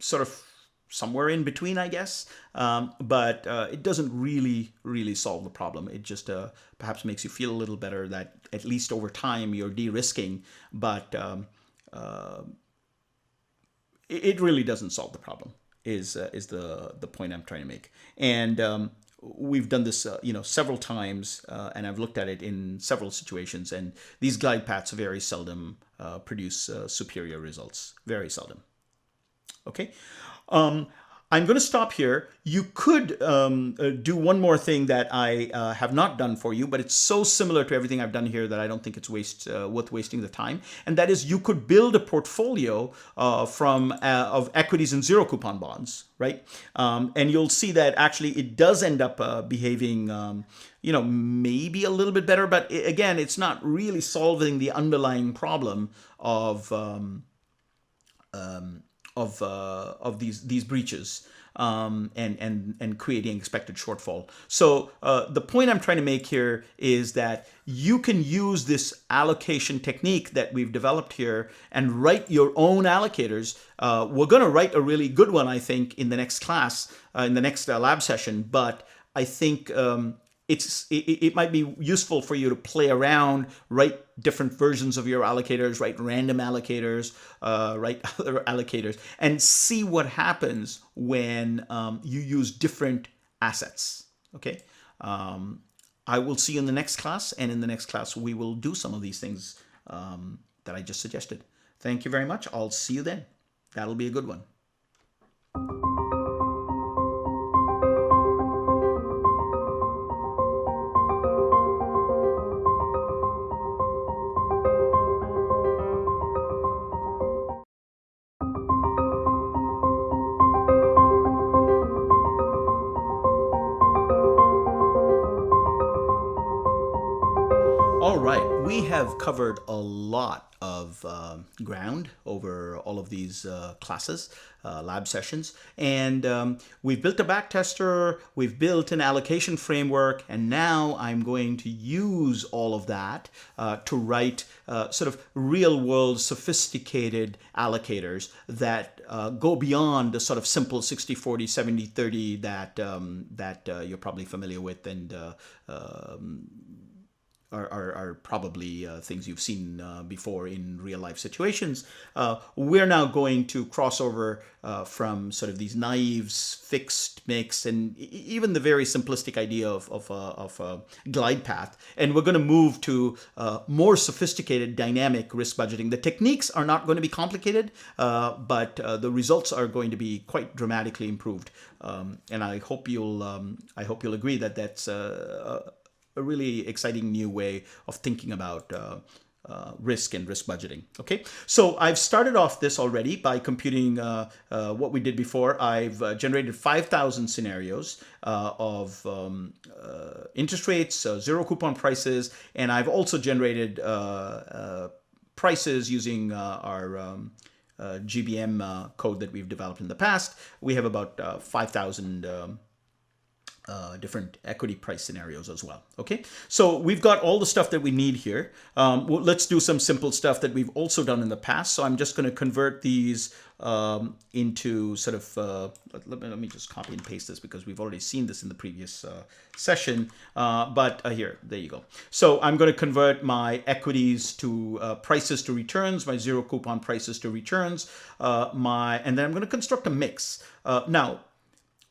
sort of somewhere in between, I guess, but it doesn't really solve the problem. It just perhaps makes you feel a little better that at least over time you're de-risking, but it really doesn't solve the problem. Is the point I'm trying to make. And we've done this you know, several times, and I've looked at it in several situations, and these glide paths very seldom produce superior results. Very seldom. Okay, I'm going to stop here. You could do one more thing that I have not done for you, but it's so similar to everything I've done here that I don't think it's worth wasting the time. And that is, you could build a portfolio of equities and zero coupon bonds, right? And you'll see that actually it does end up behaving, you know, maybe a little bit better, but again, it's not really solving the underlying problem of these breaches and creating expected shortfall. So the point I'm trying to make here is that you can use this allocation technique that we've developed here and write your own allocators. We're going to write a really good one, I think, in the next class, in the next lab session. But I think it might be useful for you to play around, write different versions of your allocators, write random allocators, write other allocators, and see what happens when you use different assets. Okay, I will see you in the next class, and in the next class we will do some of these things that I just suggested. Thank you very much. I'll see you then. That'll be a good one. All right, we have covered a lot of ground over all of these classes, lab sessions, and we've built a backtester, we've built an allocation framework, and now I'm going to use all of that to write sort of real-world sophisticated allocators that go beyond the sort of simple 60-40, 70-30 that you're probably familiar with and are probably things you've seen before in real life situations. We're now going to cross over from sort of these naive fixed mix and even the very simplistic idea of a glide path. And we're going to move to more sophisticated dynamic risk budgeting. The techniques are not going to be complicated, but the results are going to be quite dramatically improved. And I hope you'll agree that that's a really exciting new way of thinking about risk and risk budgeting. Okay, so I've started off this already by computing what we did before. I've generated 5,000 scenarios of interest rates, zero coupon prices, and I've also generated prices using our GBM code that we've developed in the past. We have about 5,000 different equity price scenarios as well. Okay, so we've got all the stuff that we need here. Well, let's do some simple stuff that we've also done in the past. So I'm just going to convert these into sort of, let me just copy and paste this because we've already seen this in the previous session. But here, there you go. So I'm going to convert my equities to prices to returns, my zero coupon prices to returns, and then I'm going to construct a mix. Now,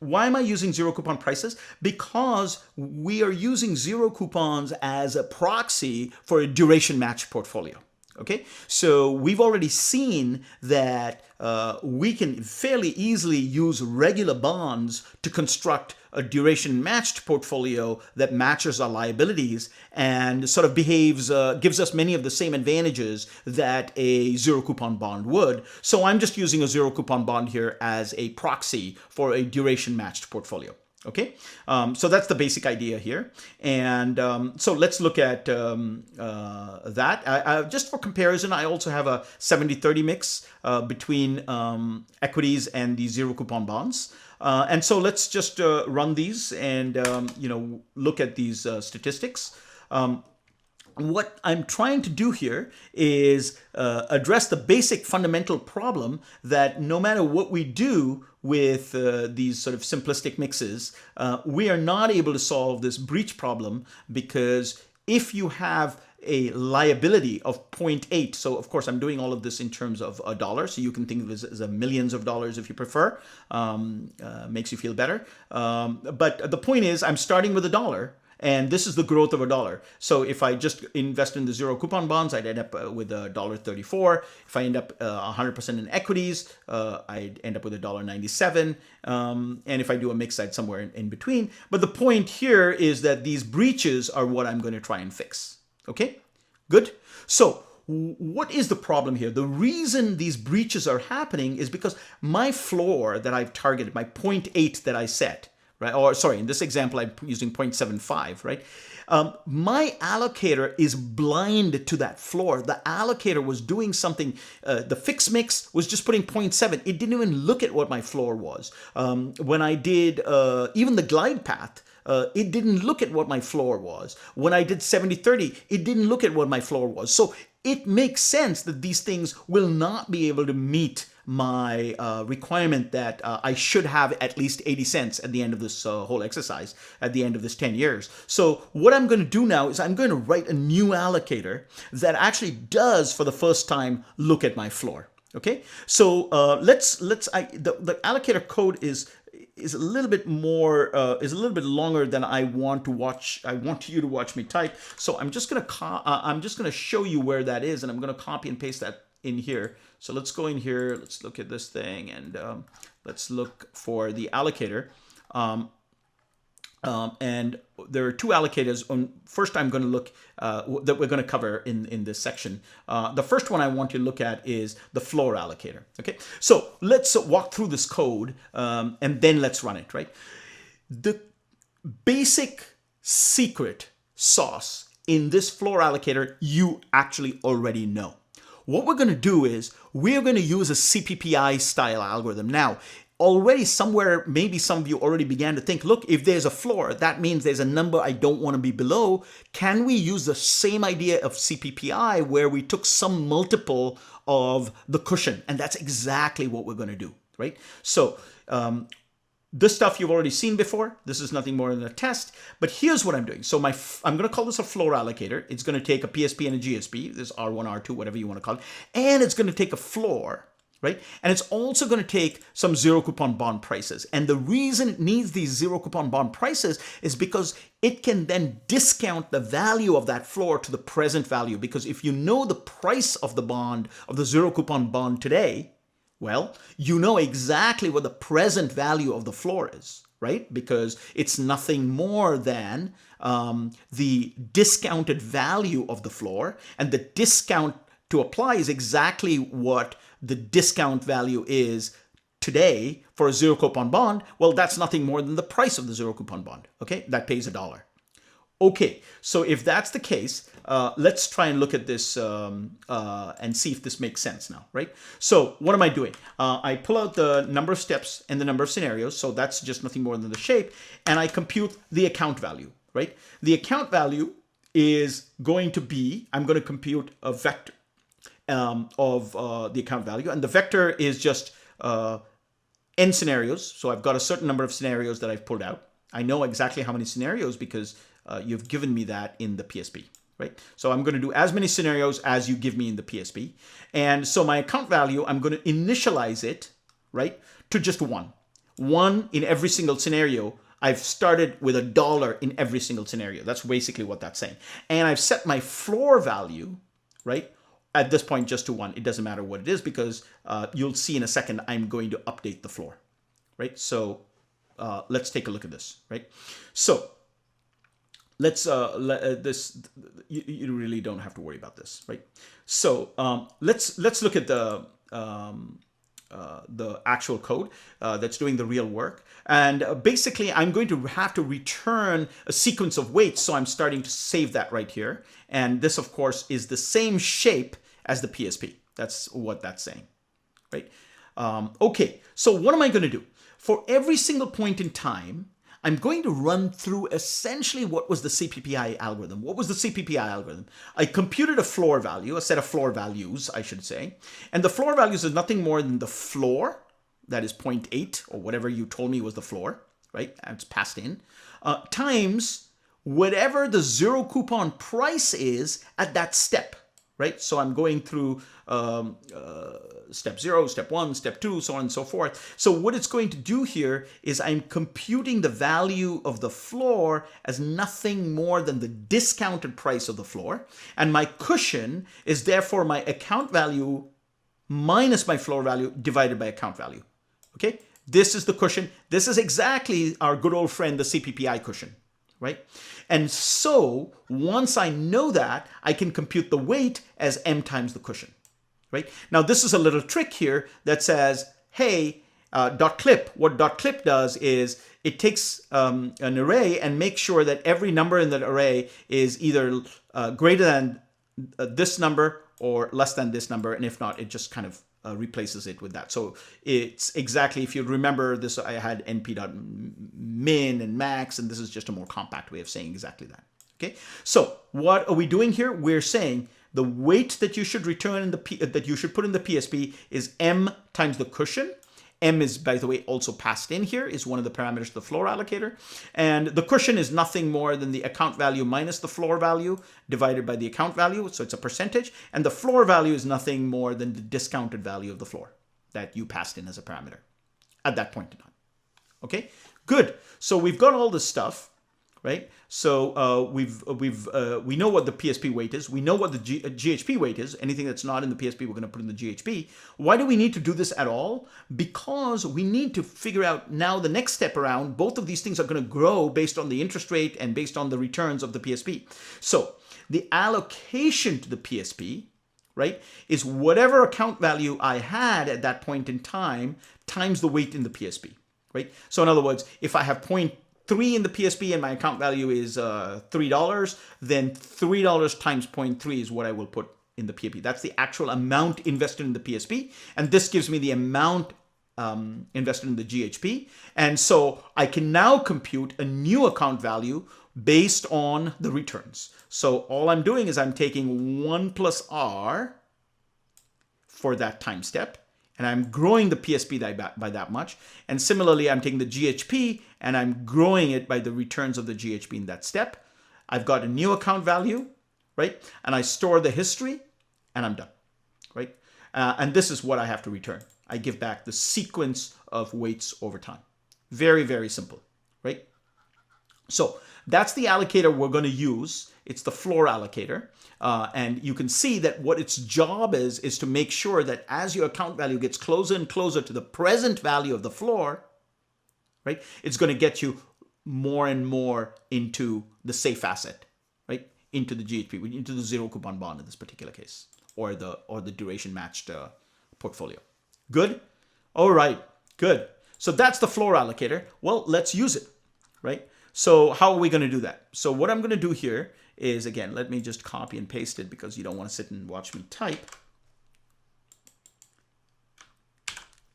why am I using zero coupon prices? Because we are using zero coupons as a proxy for a duration matched portfolio. Okay, so we've already seen that we can fairly easily use regular bonds to construct a duration matched portfolio that matches our liabilities and sort of behaves, gives us many of the same advantages that a zero coupon bond would. So I'm just using a zero coupon bond here as a proxy for a duration matched portfolio. Okay, so that's the basic idea here. And so let's look at that. Just for comparison, I also have a 70-30 mix between equities and the zero coupon bonds. And so let's just run these and look at these statistics. What I'm trying to do here is address the basic fundamental problem that no matter what we do with these sort of simplistic mixes, we are not able to solve this breach problem, because if you have a liability of 0.8, so of course I'm doing all of this in terms of a dollar, so you can think of this as a millions of dollars if you prefer, makes you feel better. But the point is, I'm starting with a dollar, and this is the growth of a dollar. So if I just invest in the zero coupon bonds, I'd end up with $1.34. If I end up 100% in equities, I'd end up with $1.97. And if I do a mix, I'd somewhere in between. But the point here is that these breaches are what I'm going to try and fix. Okay, good. So what is the problem here? The reason these breaches are happening is because my floor that I've targeted, my 0.8 that I set, right? Or sorry, in this example, I'm using 0.75, right? My allocator is blind to that floor. The allocator was doing something. The fixed mix was just putting 0.7. It didn't even look at what my floor was. When I did even the glide path, it didn't look at what my floor was. When I did 70-30, it didn't look at what my floor was. So it makes sense that these things will not be able to meet my requirement that I should have at least 80 cents at the end of this whole exercise, at the end of this 10 years. So what I'm going to do now is I'm going to write a new allocator that actually does, for the first time, look at my floor. Okay, so the allocator code is a little bit more is a little bit longer than I want to watch. I want you to watch me type. So I'm just gonna show you where that is, and I'm gonna copy and paste that in here. So let's go in here. Let's look at this thing, and let's look for the allocator. And there are two allocators. First, I'm going to look that we're going to cover in this section. The first one I want to look at is the floor allocator. Okay, so let's walk through this code and then let's run it. Right, the basic secret sauce in this floor allocator you actually already know. What we're going to do is we're going to use a CPPI style algorithm. Now, already somewhere, maybe some of you already began to think, look, if there's a floor, that means there's a number I don't want to be below. Can we use the same idea of CPPI where we took some multiple of the cushion? And that's exactly what we're going to do, right? So This stuff you've already seen before. This is nothing more than a test. But here's what I'm doing. So I'm going to call this a floor allocator. It's going to take a PSP and a GSP. This R1, R2, whatever you want to call it. And it's going to take a floor, right? And it's also going to take some zero coupon bond prices. And the reason it needs these zero coupon bond prices is because it can then discount the value of that floor to the present value. Because if you know the price of the bond, of the zero coupon bond today, well, you know exactly what the present value of the floor is, right? Because it's nothing more than the discounted value of the floor, and the discount to apply is exactly what the discount value is today for a zero coupon bond. Well, that's nothing more than the price of the zero coupon bond, okay? That pays $1. Okay, so if that's the case, let's try and look at this and see if this makes sense now, right? So what am I doing? I pull out the number of steps and the number of scenarios, so that's just nothing more than the shape, and I compute the account value, right? The account value is going to be, I'm going to compute a vector of the account value, and the vector is just n scenarios, so I've got a certain number of scenarios that I've pulled out. I know exactly how many scenarios because you've given me that in the PSP, right? So I'm going to do as many scenarios as you give me in the PSP. And so my account value, I'm going to initialize it, right, to just one. One in every single scenario. I've started with $1 in every single scenario. That's basically what that's saying. And I've set my floor value, right, at this point just to 1. It doesn't matter what it is because you'll see in a second I'm going to update the floor, right? So let's take a look at this, right? So let's you really don't have to worry about this, right? So let's look at the actual code that's doing the real work. And basically, I'm going to have to return a sequence of weights. So I'm starting to save that right here. And this, of course, is the same shape as the PSP. That's what that's saying, right? Okay, so what am I going to do? For every single point in time, I'm going to run through essentially what was the CPPI algorithm. What was the CPPI algorithm? I computed a floor value, a set of floor values, I should say. And the floor values is nothing more than the floor, that is 0.8, or whatever you told me was the floor, right? And it's passed in, times whatever the zero coupon price is at that step, right? So I'm going through step 0, step 1, step 2, so on and so forth. So what it's going to do here is I'm computing the value of the floor as nothing more than the discounted price of the floor. And my cushion is therefore my account value minus my floor value divided by account value. Okay, this is the cushion. This is exactly our good old friend, the CPPI cushion, right? And so once I know that, I can compute the weight as m times the cushion, right? Now, this is a little trick here that says, hey, .clip, what .clip does is it takes an array and makes sure that every number in that array is either greater than this number or less than this number. And if not, it just kind of replaces it with that. So it's exactly, if you remember this, I had np.min and max, and this is just a more compact way of saying exactly that. Okay, so what are we doing here? We're saying the weight that you should return in that you should put in the PSP is m times the cushion. M is, by the way, also passed in here, is one of the parameters of the floor allocator. And the cushion is nothing more than the account value minus the floor value divided by the account value. So it's a percentage. And the floor value is nothing more than the discounted value of the floor that you passed in as a parameter at that point in time. Okay, good. So we've got all this stuff, right? So we know what the PSP weight is. We know what the GHP weight is. Anything that's not in the PSP, we're going to put in the GHP. Why do we need to do this at all? Because we need to figure out now the next step around. Both of these things are going to grow based on the interest rate and based on the returns of the PSP. So the allocation to the PSP, right, is whatever account value I had at that point in time times the weight in the PSP, right? So in other words, if I have 0.3 in the PSP and my account value is $3, then $3 times 0.3 is what I will put in the PSP. That's the actual amount invested in the PSP. And this gives me the amount invested in the GHP. And so I can now compute a new account value based on the returns. So all I'm doing is I'm taking 1 plus R for that time step. and I'm growing the PSP by that much. And similarly, I'm taking the GHP and I'm growing it by the returns of the GHP in that step. I've got a new account value, right? And I store the history and I'm done, right? And this is what I have to return. I give back the sequence of weights over time. Very, very simple, right? So that's the allocator we're going to use. It's the floor allocator. And you can see that what its job is to make sure that as your account value gets closer and closer to the present value of the floor, right, it's going to get you more and more into the safe asset, right, into the GHP, into the zero coupon bond in this particular case, or the duration matched portfolio. Good? All right, good. So that's the floor allocator. Well, let's use it, right? So how are we going to do that? So what I'm going to do here is, again, let me just copy and paste it because you don't want to sit and watch me type.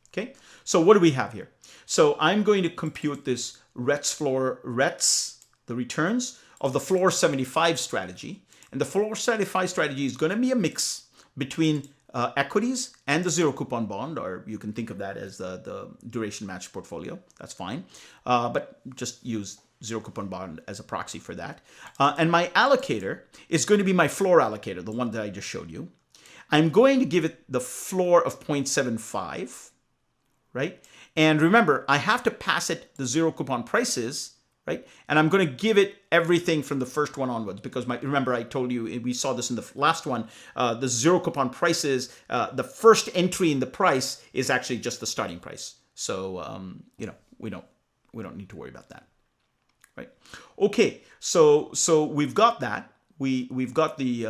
Okay, so what do we have here? So I'm going to compute this the returns of the floor 75 strategy. And the floor 75 strategy is going to be a mix between equities and the zero coupon bond, or you can think of that as the duration matched portfolio. That's fine. But just use zero coupon bond as a proxy for that. And my allocator is going to be my floor allocator, the one that I just showed you. I'm going to give it the floor of 0.75, right? And remember, I have to pass it the zero coupon prices, right? And I'm going to give it everything from the first one onwards because remember I told you, we saw this in the last one, the zero coupon prices, the first entry in the price is actually just the starting price. So, we don't need to worry about that. Right. Okay. So we've got that. We've got the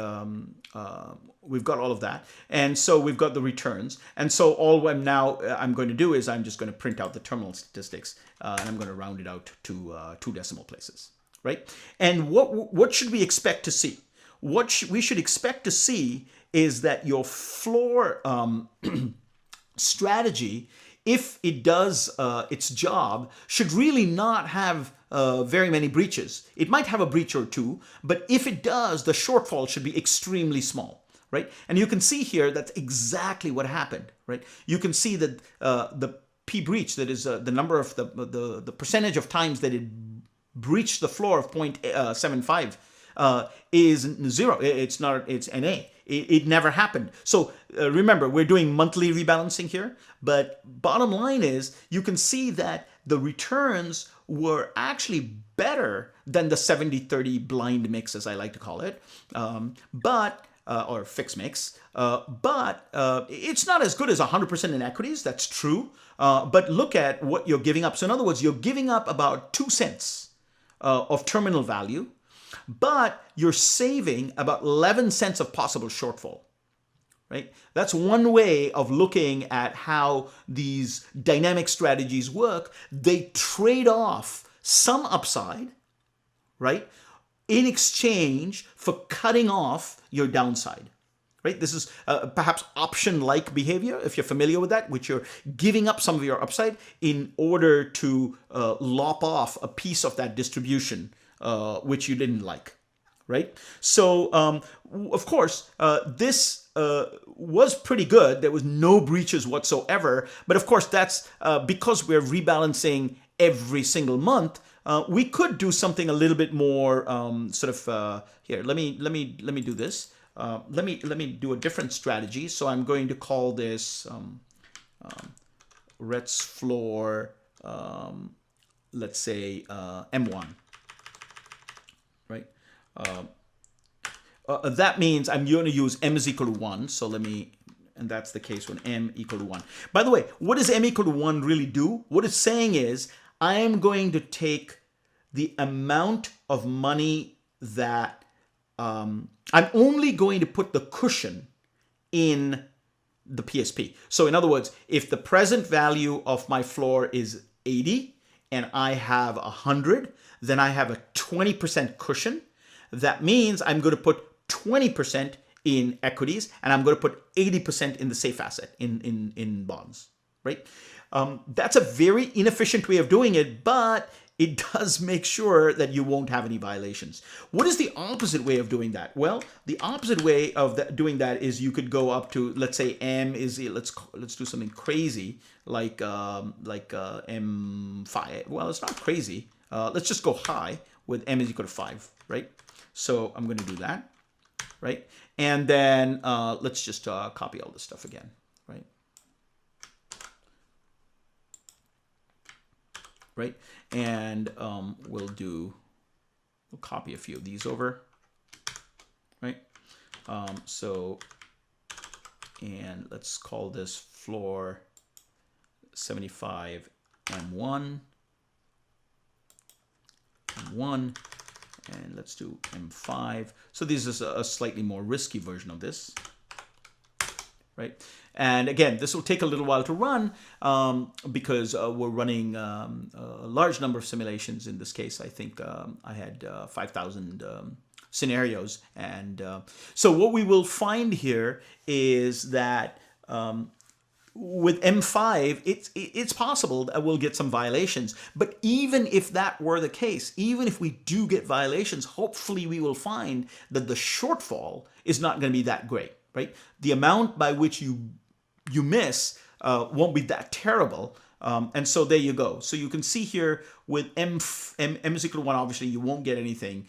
we've got all of that, and so we've got the returns. And so all I'm going to do is I'm just going to print out the terminal statistics, and I'm going to round it out to 2 decimal places. Right. And what should we expect to see? What we should expect to see is that your floor strategy, if it does its job, should really not have very many breaches. It might have a breach or two, but if it does, the shortfall should be extremely small, right? And you can see here that's exactly what happened, right? You can see that the P breach, that is the number of the percentage of times that it breached the floor of 0.75 is 0. It's NA. It never happened. So remember, we're doing monthly rebalancing here, but bottom line is you can see that the returns were actually better than the 70-30 blind mix, as I like to call it, or fixed mix. But it's not as good as 100% in equities. That's true. But look at what you're giving up. So in other words, you're giving up about 2 cents of terminal value, but you're saving about 11 cents of possible shortfall, right? That's one way of looking at how these dynamic strategies work. They trade off some upside, right, in exchange for cutting off your downside, right? This is perhaps option-like behavior, if you're familiar with that, which you're giving up some of your upside in order to lop off a piece of that distribution which you didn't like, right? So, of course, this was pretty good. There was no breaches whatsoever. But of course, that's because we're rebalancing every single month. We could do something a little bit more here. Let me do this. Let me do a different strategy. So I'm going to call this Rets floor. Let's say M1. Right. That means I'm going to use M is equal to 1. So and that's the case when M equal to 1. By the way, what does M equal to 1 really do? What it's saying is I am going to take the amount of money that I'm only going to put the cushion in the PSP. So in other words, if the present value of my floor is 80 and I have 100, then I have a 20% cushion. That means I'm going to put 20% in equities and I'm going to put 80% in the safe asset, in bonds, right? That's a very inefficient way of doing it, but it does make sure that you won't have any violations. What is the opposite way of doing that? Well, the opposite way of doing that is you could go up to, let's say M is, let's do something crazy like M5. Well, it's not crazy. Let's just go high with M is equal to 5, right? So I'm going to do that, right? And then let's just copy all this stuff again, right? Right, and we'll copy a few of these over, right? And let's call this floor 75 M1, and let's do M5. So this is a slightly more risky version of this, right? And again, this will take a little while to run because we're running a large number of simulations. In this case, I think I had 5,000 scenarios. And so what we will find here is that with M5, it's possible that we'll get some violations. But even if that were the case, even if we do get violations, hopefully we will find that the shortfall is not going to be that great, right? The amount by which you miss won't be that terrible. And so there you go. So you can see here with M is equal to 1, obviously you won't get anything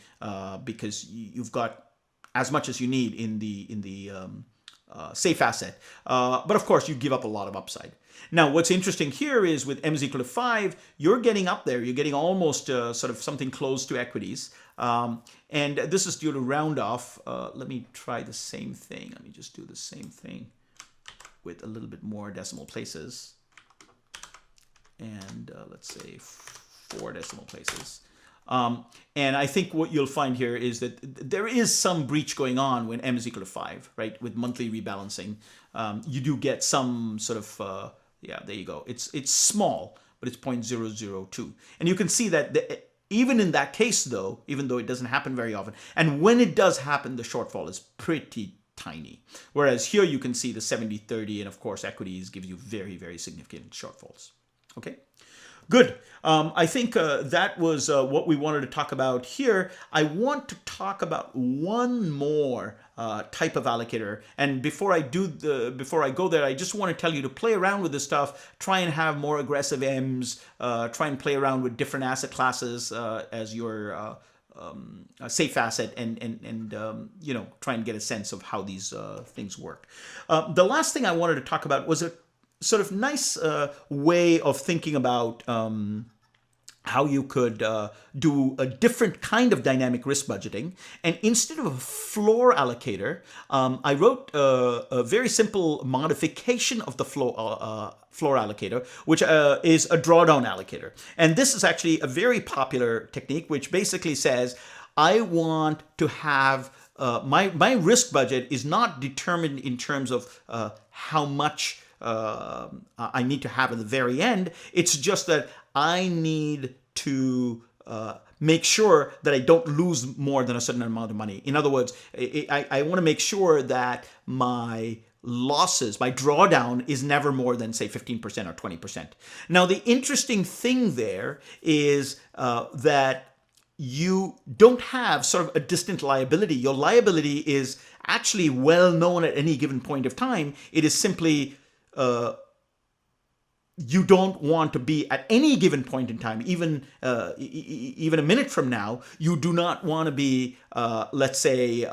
because you've got as much as you need in the safe asset. But of course, you give up a lot of upside. Now, what's interesting here is with M is equal to 5, you're getting up there. You're getting almost sort of something close to equities. And this is due to round off. Let me try the same thing. Let me just do the same thing with a little bit more decimal places. And let's say 4 decimal places. And I think what you'll find here is that there is some breach going on when M is equal to 5, right? With monthly rebalancing, you do get some sort of, yeah, there you go. It's small, but it's 0.002. And you can see that even in that case, though, even though it doesn't happen very often, and when it does happen, the shortfall is pretty tiny. Whereas here you can see the 70-30, and of course equities give you very, very significant shortfalls. Okay, good. I think that was what we wanted to talk about here. I want to talk about one more type of allocator, and before I go there, I just want to tell you to play around with this stuff. Try and have more aggressive M's. Try and play around with different asset classes as your safe asset, and you know, try and get a sense of how these things work. The last thing I wanted to talk about was a sort of nice way of thinking about how you could do a different kind of dynamic risk budgeting. And instead of a floor allocator, I wrote a very simple modification of the floor allocator, which is a drawdown allocator. And this is actually a very popular technique, which basically says, I want to have my risk budget is not determined in terms of how much I need to have at the very end. It's just that I need to make sure that I don't lose more than a certain amount of money. In other words, I want to make sure that my losses, my drawdown is never more than, say, 15% or 20%. Now, the interesting thing there is that you don't have sort of a distant liability. Your liability is actually well known at any given point of time. It is simply you don't want to be at any given point in time, even a minute from now, you do not want to be, let's say,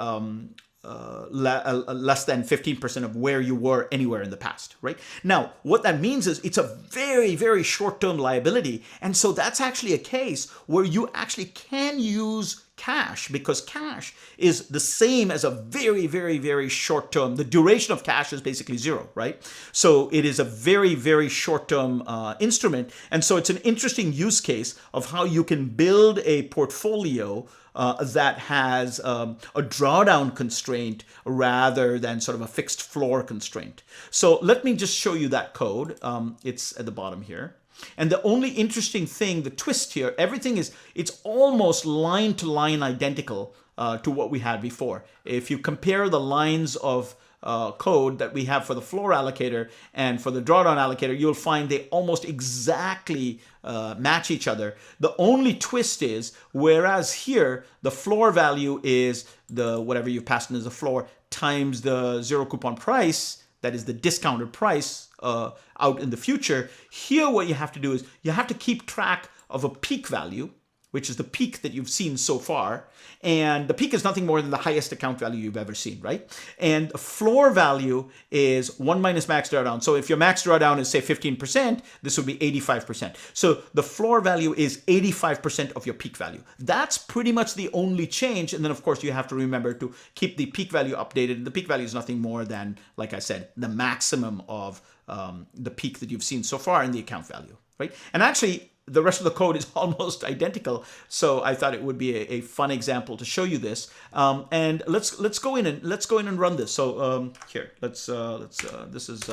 less than 15% of where you were anywhere in the past, right? Now, what that means is it's a very, very short-term liability. And so that's actually a case where you actually can use cash, because cash is the same as a very, very, very short term. The duration of cash is basically 0, right? So it is a very, very short term instrument. And so it's an interesting use case of how you can build a portfolio that has a drawdown constraint rather than sort of a fixed floor constraint. So let me just show you that code. It's at the bottom here. And the only interesting thing, the twist here, everything is, it's almost line to line identical to what we had before. If you compare the lines of code that we have for the floor allocator and for the drawdown allocator, you'll find they almost exactly match each other. The only twist is, whereas here the floor value is the whatever you passed in as a floor times the zero coupon price, that is the discounted price out in the future. Here what you have to do is you have to keep track of a peak value, which is the peak that you've seen so far. And the peak is nothing more than the highest account value you've ever seen, right? And the floor value is 1 minus max drawdown. So if your max drawdown is, say, 15%, this would be 85%. So the floor value is 85% of your peak value. That's pretty much the only change. And then, of course, you have to remember to keep the peak value updated. And the peak value is nothing more than, like I said, the maximum of the peak that you've seen so far in the account value, right? And actually, the rest of the code is almost identical, so I thought it would be a fun example to show you this. And let's go in and run this. So here, this is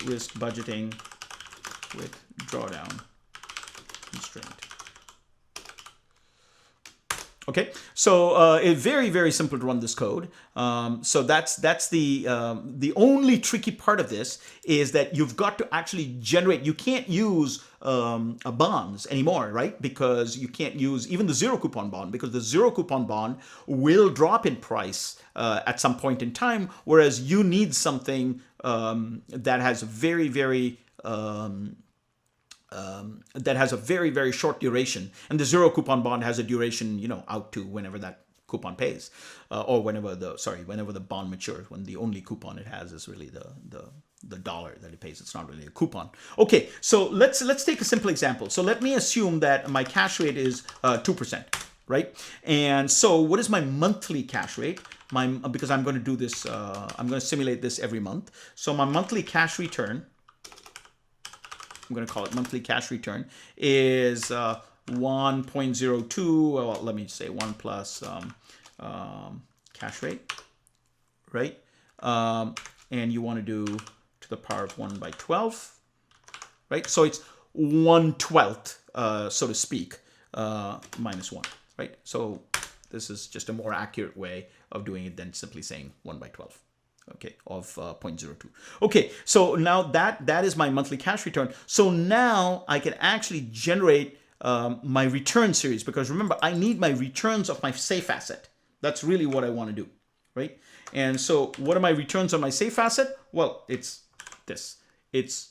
risk budgeting with drawdown constraint. Okay, so it's very, very simple to run this code. So that's the only tricky part of this is that you've got to actually generate. You can't use bonds anymore, right? Because you can't use even the zero coupon bond, because the zero coupon bond will drop in price at some point in time, whereas you need something that has very, very very short duration, and the zero coupon bond has a duration, out to whenever that coupon pays, or whenever the bond matures. When the only coupon it has is really the dollar that it pays. It's not really a coupon. Okay, so let's take a simple example. So let me assume that my cash rate is 2%, right? And so what is my monthly cash rate? Because I'm going to do this, I'm going to simulate this every month. So my monthly cash return, I'm going to call it monthly cash return, is 1.02. Well, let me say 1 plus cash rate, right? And you want to do to the power of 1 by 12, right? So it's 1/12, so to speak, minus 1, right? So this is just a more accurate way of doing it than simply saying 1 by 12. Okay, of 0.02. Okay, so now that is my monthly cash return. So now I can actually generate my return series, because remember, I need my returns of my safe asset. That's really what I want to do, right? And so what are my returns on my safe asset? Well, it's this. It's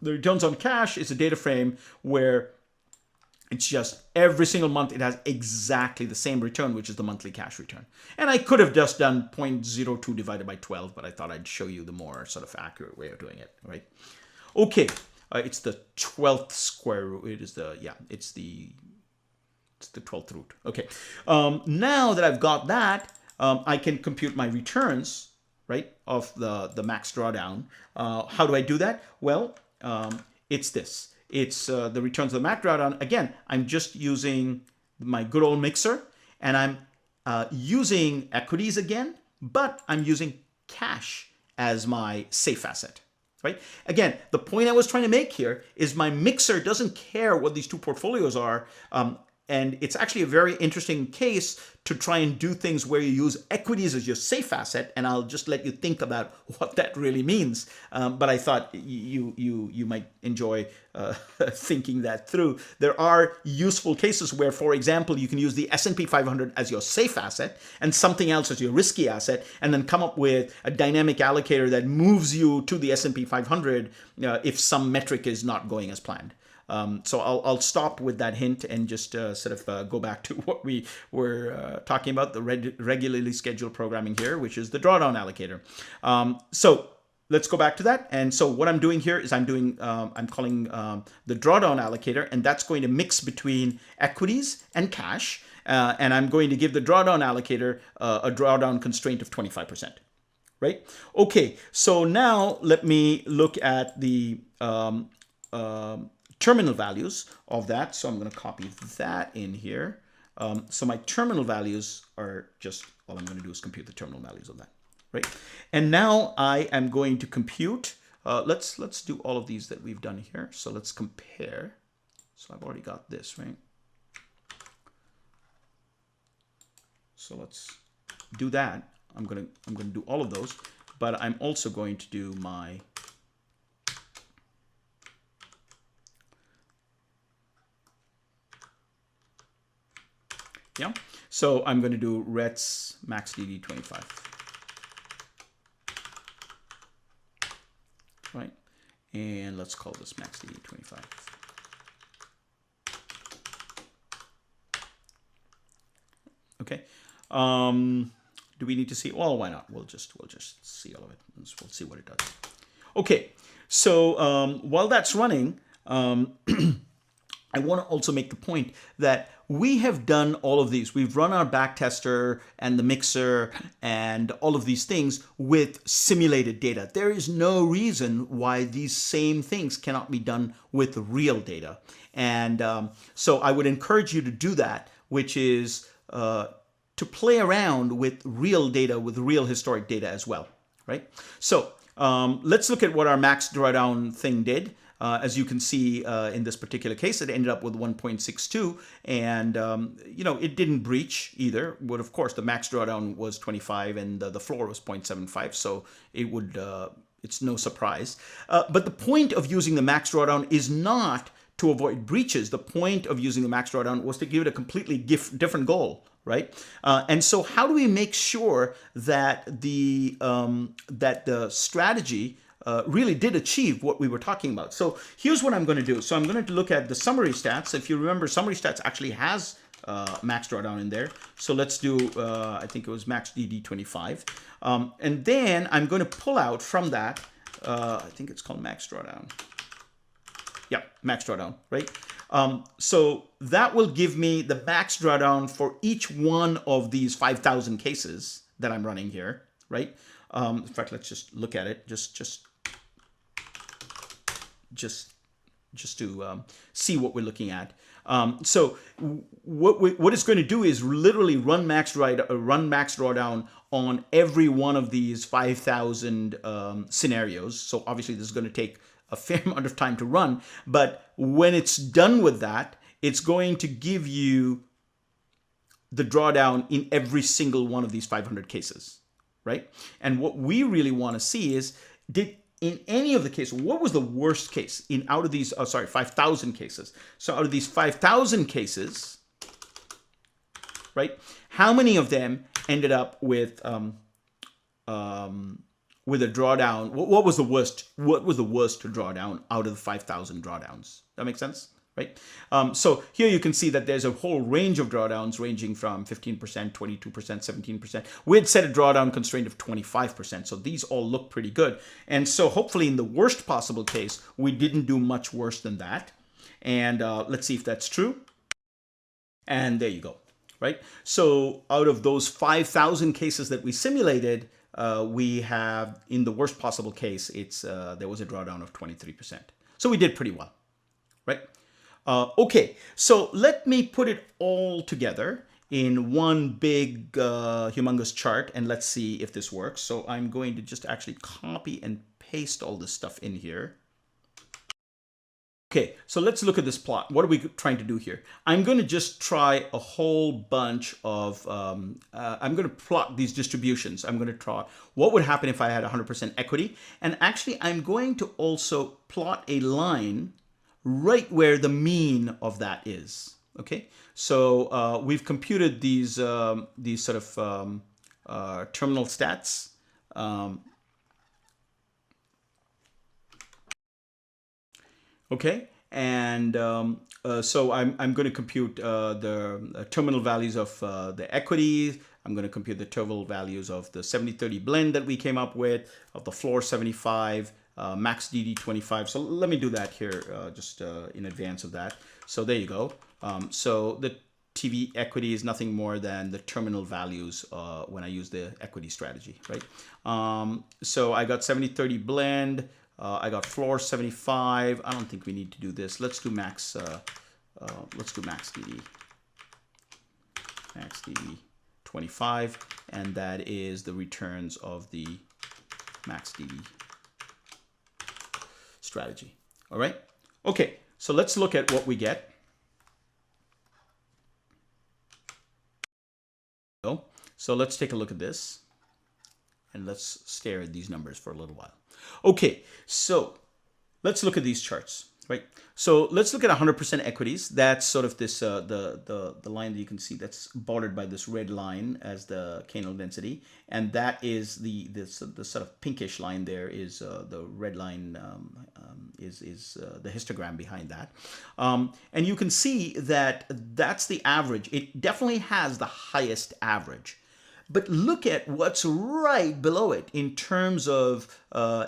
the returns on cash is a data frame where it's just every single month it has exactly the same return, which is the monthly cash return. And I could have just done 0.02 divided by 12, but I thought I'd show you the more sort of accurate way of doing it, right? Okay, it's the 12th square root. It is it's the 12th root. Okay, now that I've got that, I can compute my returns, right, of the max drawdown. How do I do that? Well, it's this. It's the returns of the max drawdown. Again, I'm just using my good old mixer, and I'm using equities again, but I'm using cash as my safe asset, right? Again, the point I was trying to make here is my mixer doesn't care what these two portfolios are, and it's actually a very interesting case to try and do things where you use equities as your safe asset, and I'll just let you think about what that really means. But I thought you might enjoy thinking that through. There are useful cases where, for example, you can use the S&P 500 as your safe asset and something else as your risky asset, and then come up with a dynamic allocator that moves you to the S&P 500 if some metric is not going as planned. So I'll stop with that hint and just sort of go back to what we were talking about, the regularly scheduled programming here, which is the drawdown allocator. So let's go back to that. And so what I'm doing here is I'm calling the drawdown allocator, and that's going to mix between equities and cash. And I'm going to give the drawdown allocator a drawdown constraint of 25%. Right? Okay, so now let me look at the terminal values of that. So I'm going to copy that in here. So my terminal values are just, all I'm going to do is compute the terminal values of that, right? And now I am going to compute, let's do all of these that we've done here. So let's compare. So I've already got this, right? So let's do that. I'm gonna do all of those, but I'm also going to do my yeah. So I'm going to do rets max DD 25. Right, and let's call this max DD 25. Okay. Do we need to see? Well, why not? We'll just see all of it. We'll see what it does. Okay. So while that's running, I want to also make the point that we have done all of these. We've run our backtester and the mixer and all of these things with simulated data. There is no reason why these same things cannot be done with real data. And so I would encourage you to do that, which is to play around with real data, with real historic data as well, right? So let's look at what our max drawdown thing did. As you can see in this particular case, it ended up with 1.62, and you know, it didn't breach either. But of course, the max drawdown was 25, and the floor was 0.75, so it would it's no surprise. But the point of using the max drawdown is not to avoid breaches. The point of using the max drawdown was to give it a completely different goal, right? And so, how do we make sure that the strategy really did achieve what we were talking about? So here's what I'm going to do. So I'm going to look at the summary stats. If you remember, summary stats actually has max drawdown in there. So let's do, I think it was max DD 25. And then I'm going to pull out from that, I think it's called max drawdown. Yeah, max drawdown, right? So that will give me the max drawdown for each one of these 5,000 cases that I'm running here, right? In fact, let's just look at it, just to see what we're looking at. So what it's going to do is literally run max drawdown on every one of these 5,000 scenarios. So obviously this is going to take a fair amount of time to run, but when it's done with that, it's going to give you the drawdown in every single one of these 500 cases, right? And what we really want to see is, in any of the cases, what was the worst case out of these, 5,000 cases. So out of these 5,000 cases, right, how many of them ended up with a drawdown? What was the worst drawdown out of the 5,000 drawdowns? That makes sense, right? So here you can see that there's a whole range of drawdowns ranging from 15%, 22%, 17%. We had set a drawdown constraint of 25%. So these all look pretty good. And so hopefully in the worst possible case, we didn't do much worse than that. And let's see if that's true. And there you go, right? So out of those 5,000 cases that we simulated, we have, in the worst possible case, there was a drawdown of 23%. So we did pretty well, right? Okay, so let me put it all together in one big, humongous chart, and let's see if this works. So I'm going to just actually copy and paste all this stuff in here. Okay, so let's look at this plot. What are we trying to do here? I'm going to just try a whole bunch of, I'm going to plot these distributions. I'm going to try what would happen if I had 100% equity. And actually, I'm going to also plot a line right where the mean of that is. Okay, so we've computed these sort of terminal stats. Okay, and so I'm going to compute the terminal values of the equity. I'm going to compute the terminal values of the 70-30 blend that we came up with, of the floor 75, max DD 25. So let me do that here just in advance of that. So there you go. So the TV equity is nothing more than the terminal values when I use the equity strategy, right? So I got 70-30 blend. I got floor 75. I don't think we need to do this. Let's do max. Let's do max DD. Max DD 25, and that is the returns of the max DD strategy. All right. Okay. So let's look at what we get. So let's take a look at this. And let's stare at these numbers for a little while. Okay, so let's look at these charts, right? So let's look at 100% equities. That's sort of this the line that you can see that's bordered by this red line as the canal density, and that is the sort of pinkish line there is the red line is the histogram behind that, and you can see that that's the average. It definitely has the highest average. But look at what's right below it in terms of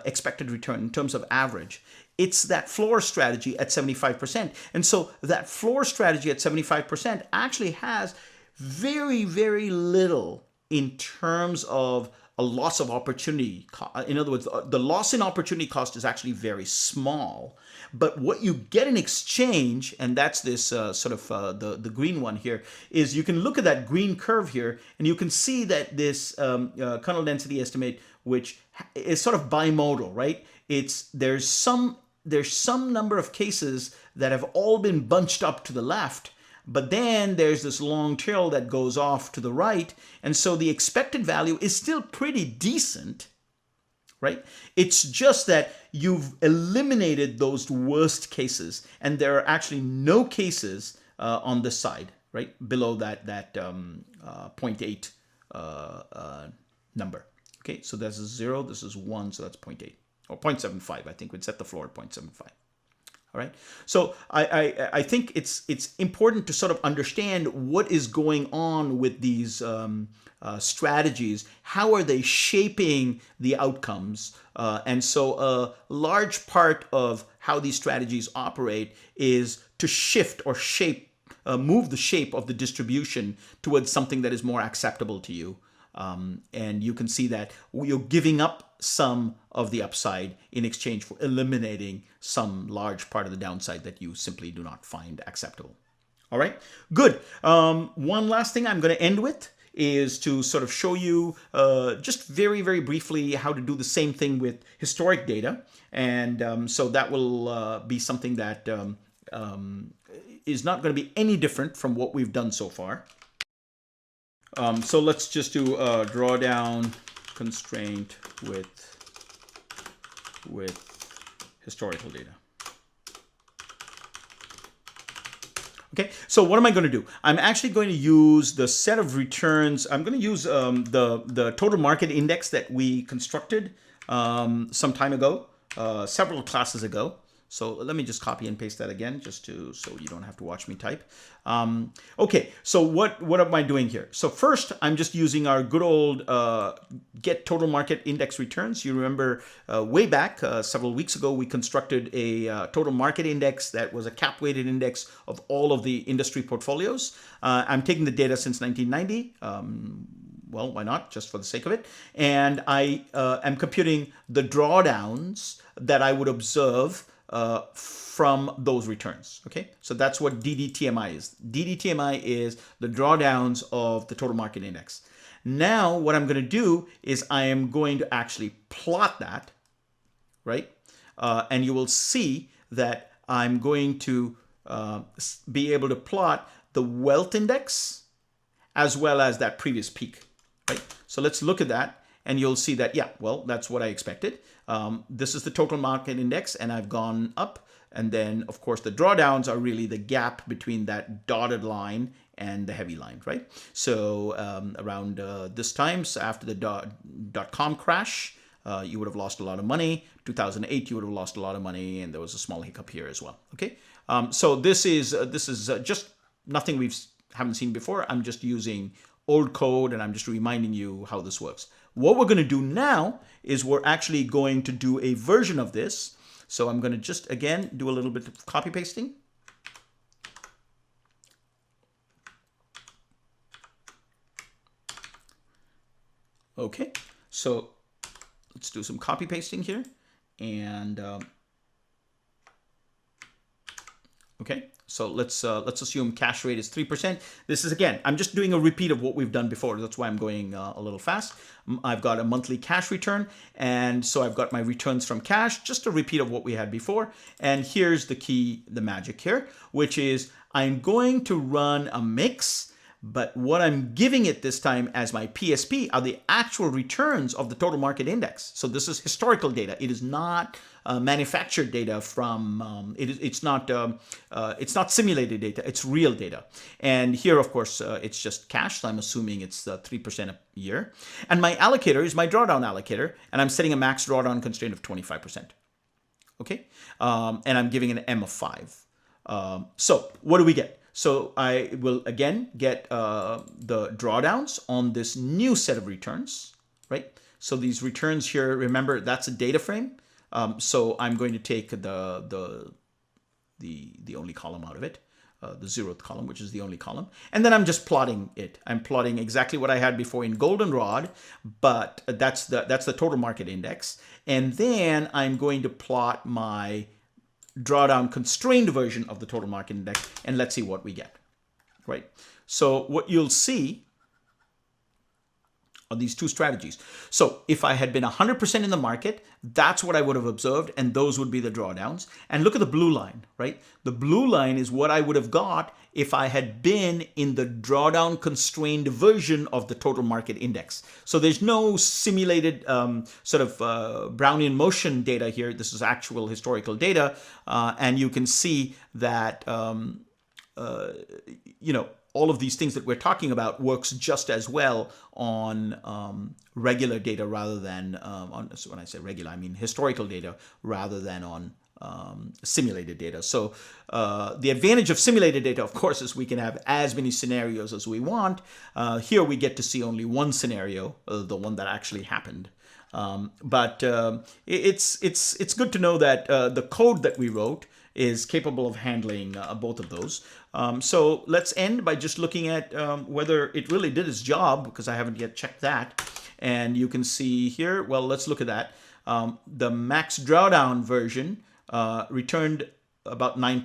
expected return, in terms of average. It's that floor strategy at 75%. And so that floor strategy at 75% actually has very, very little in terms of a loss of opportunity. In other words, the loss in opportunity cost is actually very small. But what you get in exchange, and that's this sort of the green one here, is you can look at that green curve here, and you can see that this kernel density estimate, which is sort of bimodal, right? There's some number of cases that have all been bunched up to the left, but then there's this long tail that goes off to the right, and so the expected value is still pretty decent, right? It's just that you've eliminated those worst cases, and there are actually no cases on this side, right, below that 0.8 number. Okay, so this is 0, this is 1, so that's 0.8. Or 0.75, I think we'd set the floor at 0.75. All right. So I think it's important to sort of understand what is going on with these strategies. How are they shaping the outcomes? And so a large part of how these strategies operate is to shift or shape, move the shape of the distribution towards something that is more acceptable to you. And you can see that you're giving up some of the upside in exchange for eliminating some large part of the downside that you simply do not find acceptable. All right, good. One last thing I'm going to end with is to sort of show you just very, very briefly how to do the same thing with historic data. And so that will be something that is not going to be any different from what we've done so far. So let's just do a drawdown constraint with historical data. Okay, so what am I going to do? I'm actually going to use the set of returns. I'm going to use the total market index that we constructed some time ago, several classes ago. So let me just copy and paste that again, just so you don't have to watch me type. Okay, so what am I doing here? So first, I'm just using our good old get total market index returns. You remember way back several weeks ago, we constructed a total market index that was a cap-weighted index of all of the industry portfolios. I'm taking the data since 1990. Well, why not? Just for the sake of it. And I am computing the drawdowns that I would observe from those returns. Okay, so that's what DDTMI is. DDTMI is the drawdowns of the total market index. Now, what I'm going to do is I am going to actually plot that, right? And you will see that I'm going to be able to plot the wealth index as well as that previous peak, right? So let's look at that, and you'll see that, yeah, well, that's what I expected. This is the total market index, and I've gone up. And then, of course, the drawdowns are really the gap between that dotted line and the heavy line, right? So around this time, so after the dot-com crash, you would have lost a lot of money. 2008, you would have lost a lot of money, and there was a small hiccup here as well. Okay, so this is just nothing we haven't seen before. I'm just using old code, and I'm just reminding you how this works. What we're going to do now is we're actually going to do a version of this. So I'm going to just, again, do a little bit of copy pasting. Okay, so let's do some copy pasting here. And okay, so let's assume cash rate is 3%. This is, again, I'm just doing a repeat of what we've done before. That's why I'm going a little fast. I've got a monthly cash return, and so I've got my returns from cash, just a repeat of what we had before. And here's the key, the magic here, which is I'm going to run a mix But what I'm giving it this time as my PSP are the actual returns of the total market index. So this is historical data. It is not manufactured data from. It's not simulated data. It's real data. And here, of course, it's just cash. So I'm assuming it's 3% a year. And my allocator is my drawdown allocator, and I'm setting a max drawdown constraint of 25%. Okay, and I'm giving an M of 5. So what do we get? So I will again get the drawdowns on this new set of returns, right? So these returns here, remember that's a data frame. So I'm going to take the only column out of it, the 0th column, which is the only column, and then I'm just plotting it. I'm plotting exactly what I had before in goldenrod, but that's the total market index, and then I'm going to plot my drawdown constrained version of the total market index, and let's see what we get, right? So what you'll see are these two strategies. So if I had been 100% in the market, that's what I would have observed, and those would be the drawdowns. And look at the blue line, right? The blue line is what I would have got if I had been in the drawdown constrained version of the total market index. So there's no simulated Brownian motion data here. This is actual historical data, and you can see that all of these things that we're talking about works just as well on regular data rather than so when I say regular, I mean historical data rather than on simulated data. So the advantage of simulated data, of course, is we can have as many scenarios as we want. Here we get to see only one scenario, the one that actually happened. But it's good to know that the code that we wrote is capable of handling both of those. So let's end by just looking at whether it really did its job, because I haven't yet checked that. And you can see here, well, let's look at that. The max drawdown version returned about 9%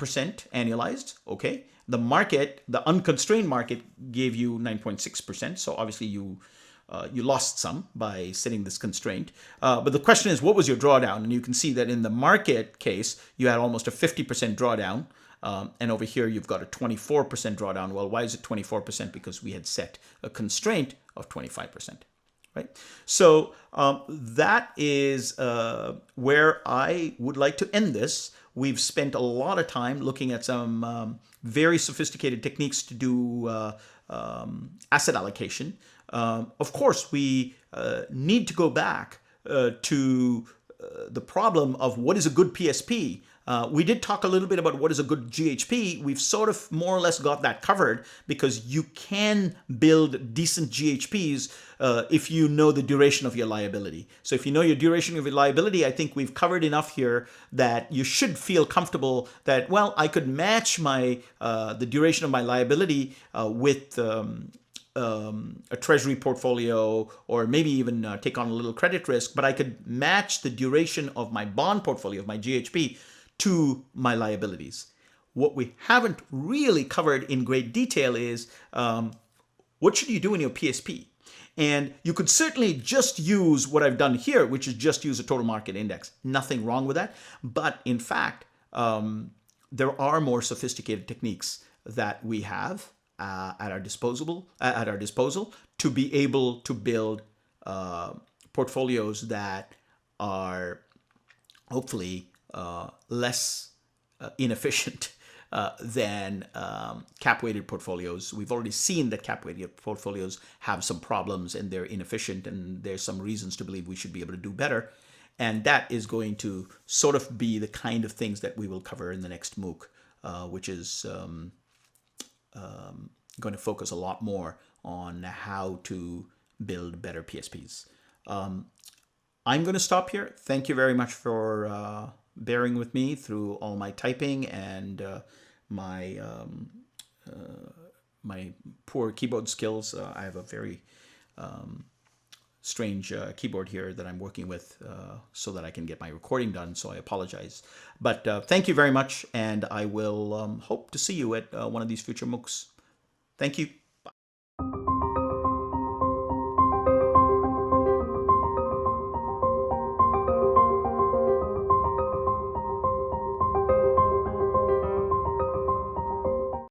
annualized. Okay. The market, the unconstrained market, gave you 9.6%. So obviously you lost some by setting this constraint. But the question is, what was your drawdown? And you can see that in the market case, you had almost a 50% drawdown. And over here, you've got a 24% drawdown. Well, why is it 24%? Because we had set a constraint of 25%. Right? So that is where I would like to end this. We've spent a lot of time looking at some very sophisticated techniques to do asset allocation. Of course, we need to go back to the problem of what is a good PSP. We did talk a little bit about what is a good GHP. We've sort of more or less got that covered, because you can build decent GHPs if you know the duration of your liability. So if you know your duration of your liability, I think we've covered enough here that you should feel comfortable that, well, I could match my the duration of my liability with a treasury portfolio, or maybe even take on a little credit risk, but I could match the duration of my bond portfolio, of my GHP, to my liabilities. What we haven't really covered in great detail is what should you do in your PSP? And you could certainly just use what I've done here, which is just use a total market index. Nothing wrong with that. But in fact, there are more sophisticated techniques that we have at our disposal to be able to build portfolios that are hopefully less inefficient than cap-weighted portfolios. We've already seen that cap-weighted portfolios have some problems and they're inefficient, and there's some reasons to believe we should be able to do better. And that is going to sort of be the kind of things that we will cover in the next MOOC, which is going to focus a lot more on how to build better PSPs. I'm going to stop here. Thank you very much for bearing with me through all my typing and my my poor keyboard skills. I have a very strange keyboard here that I'm working with so that I can get my recording done, so I apologize. But thank you very much, and I will hope to see you at one of these future MOOCs. Thank you.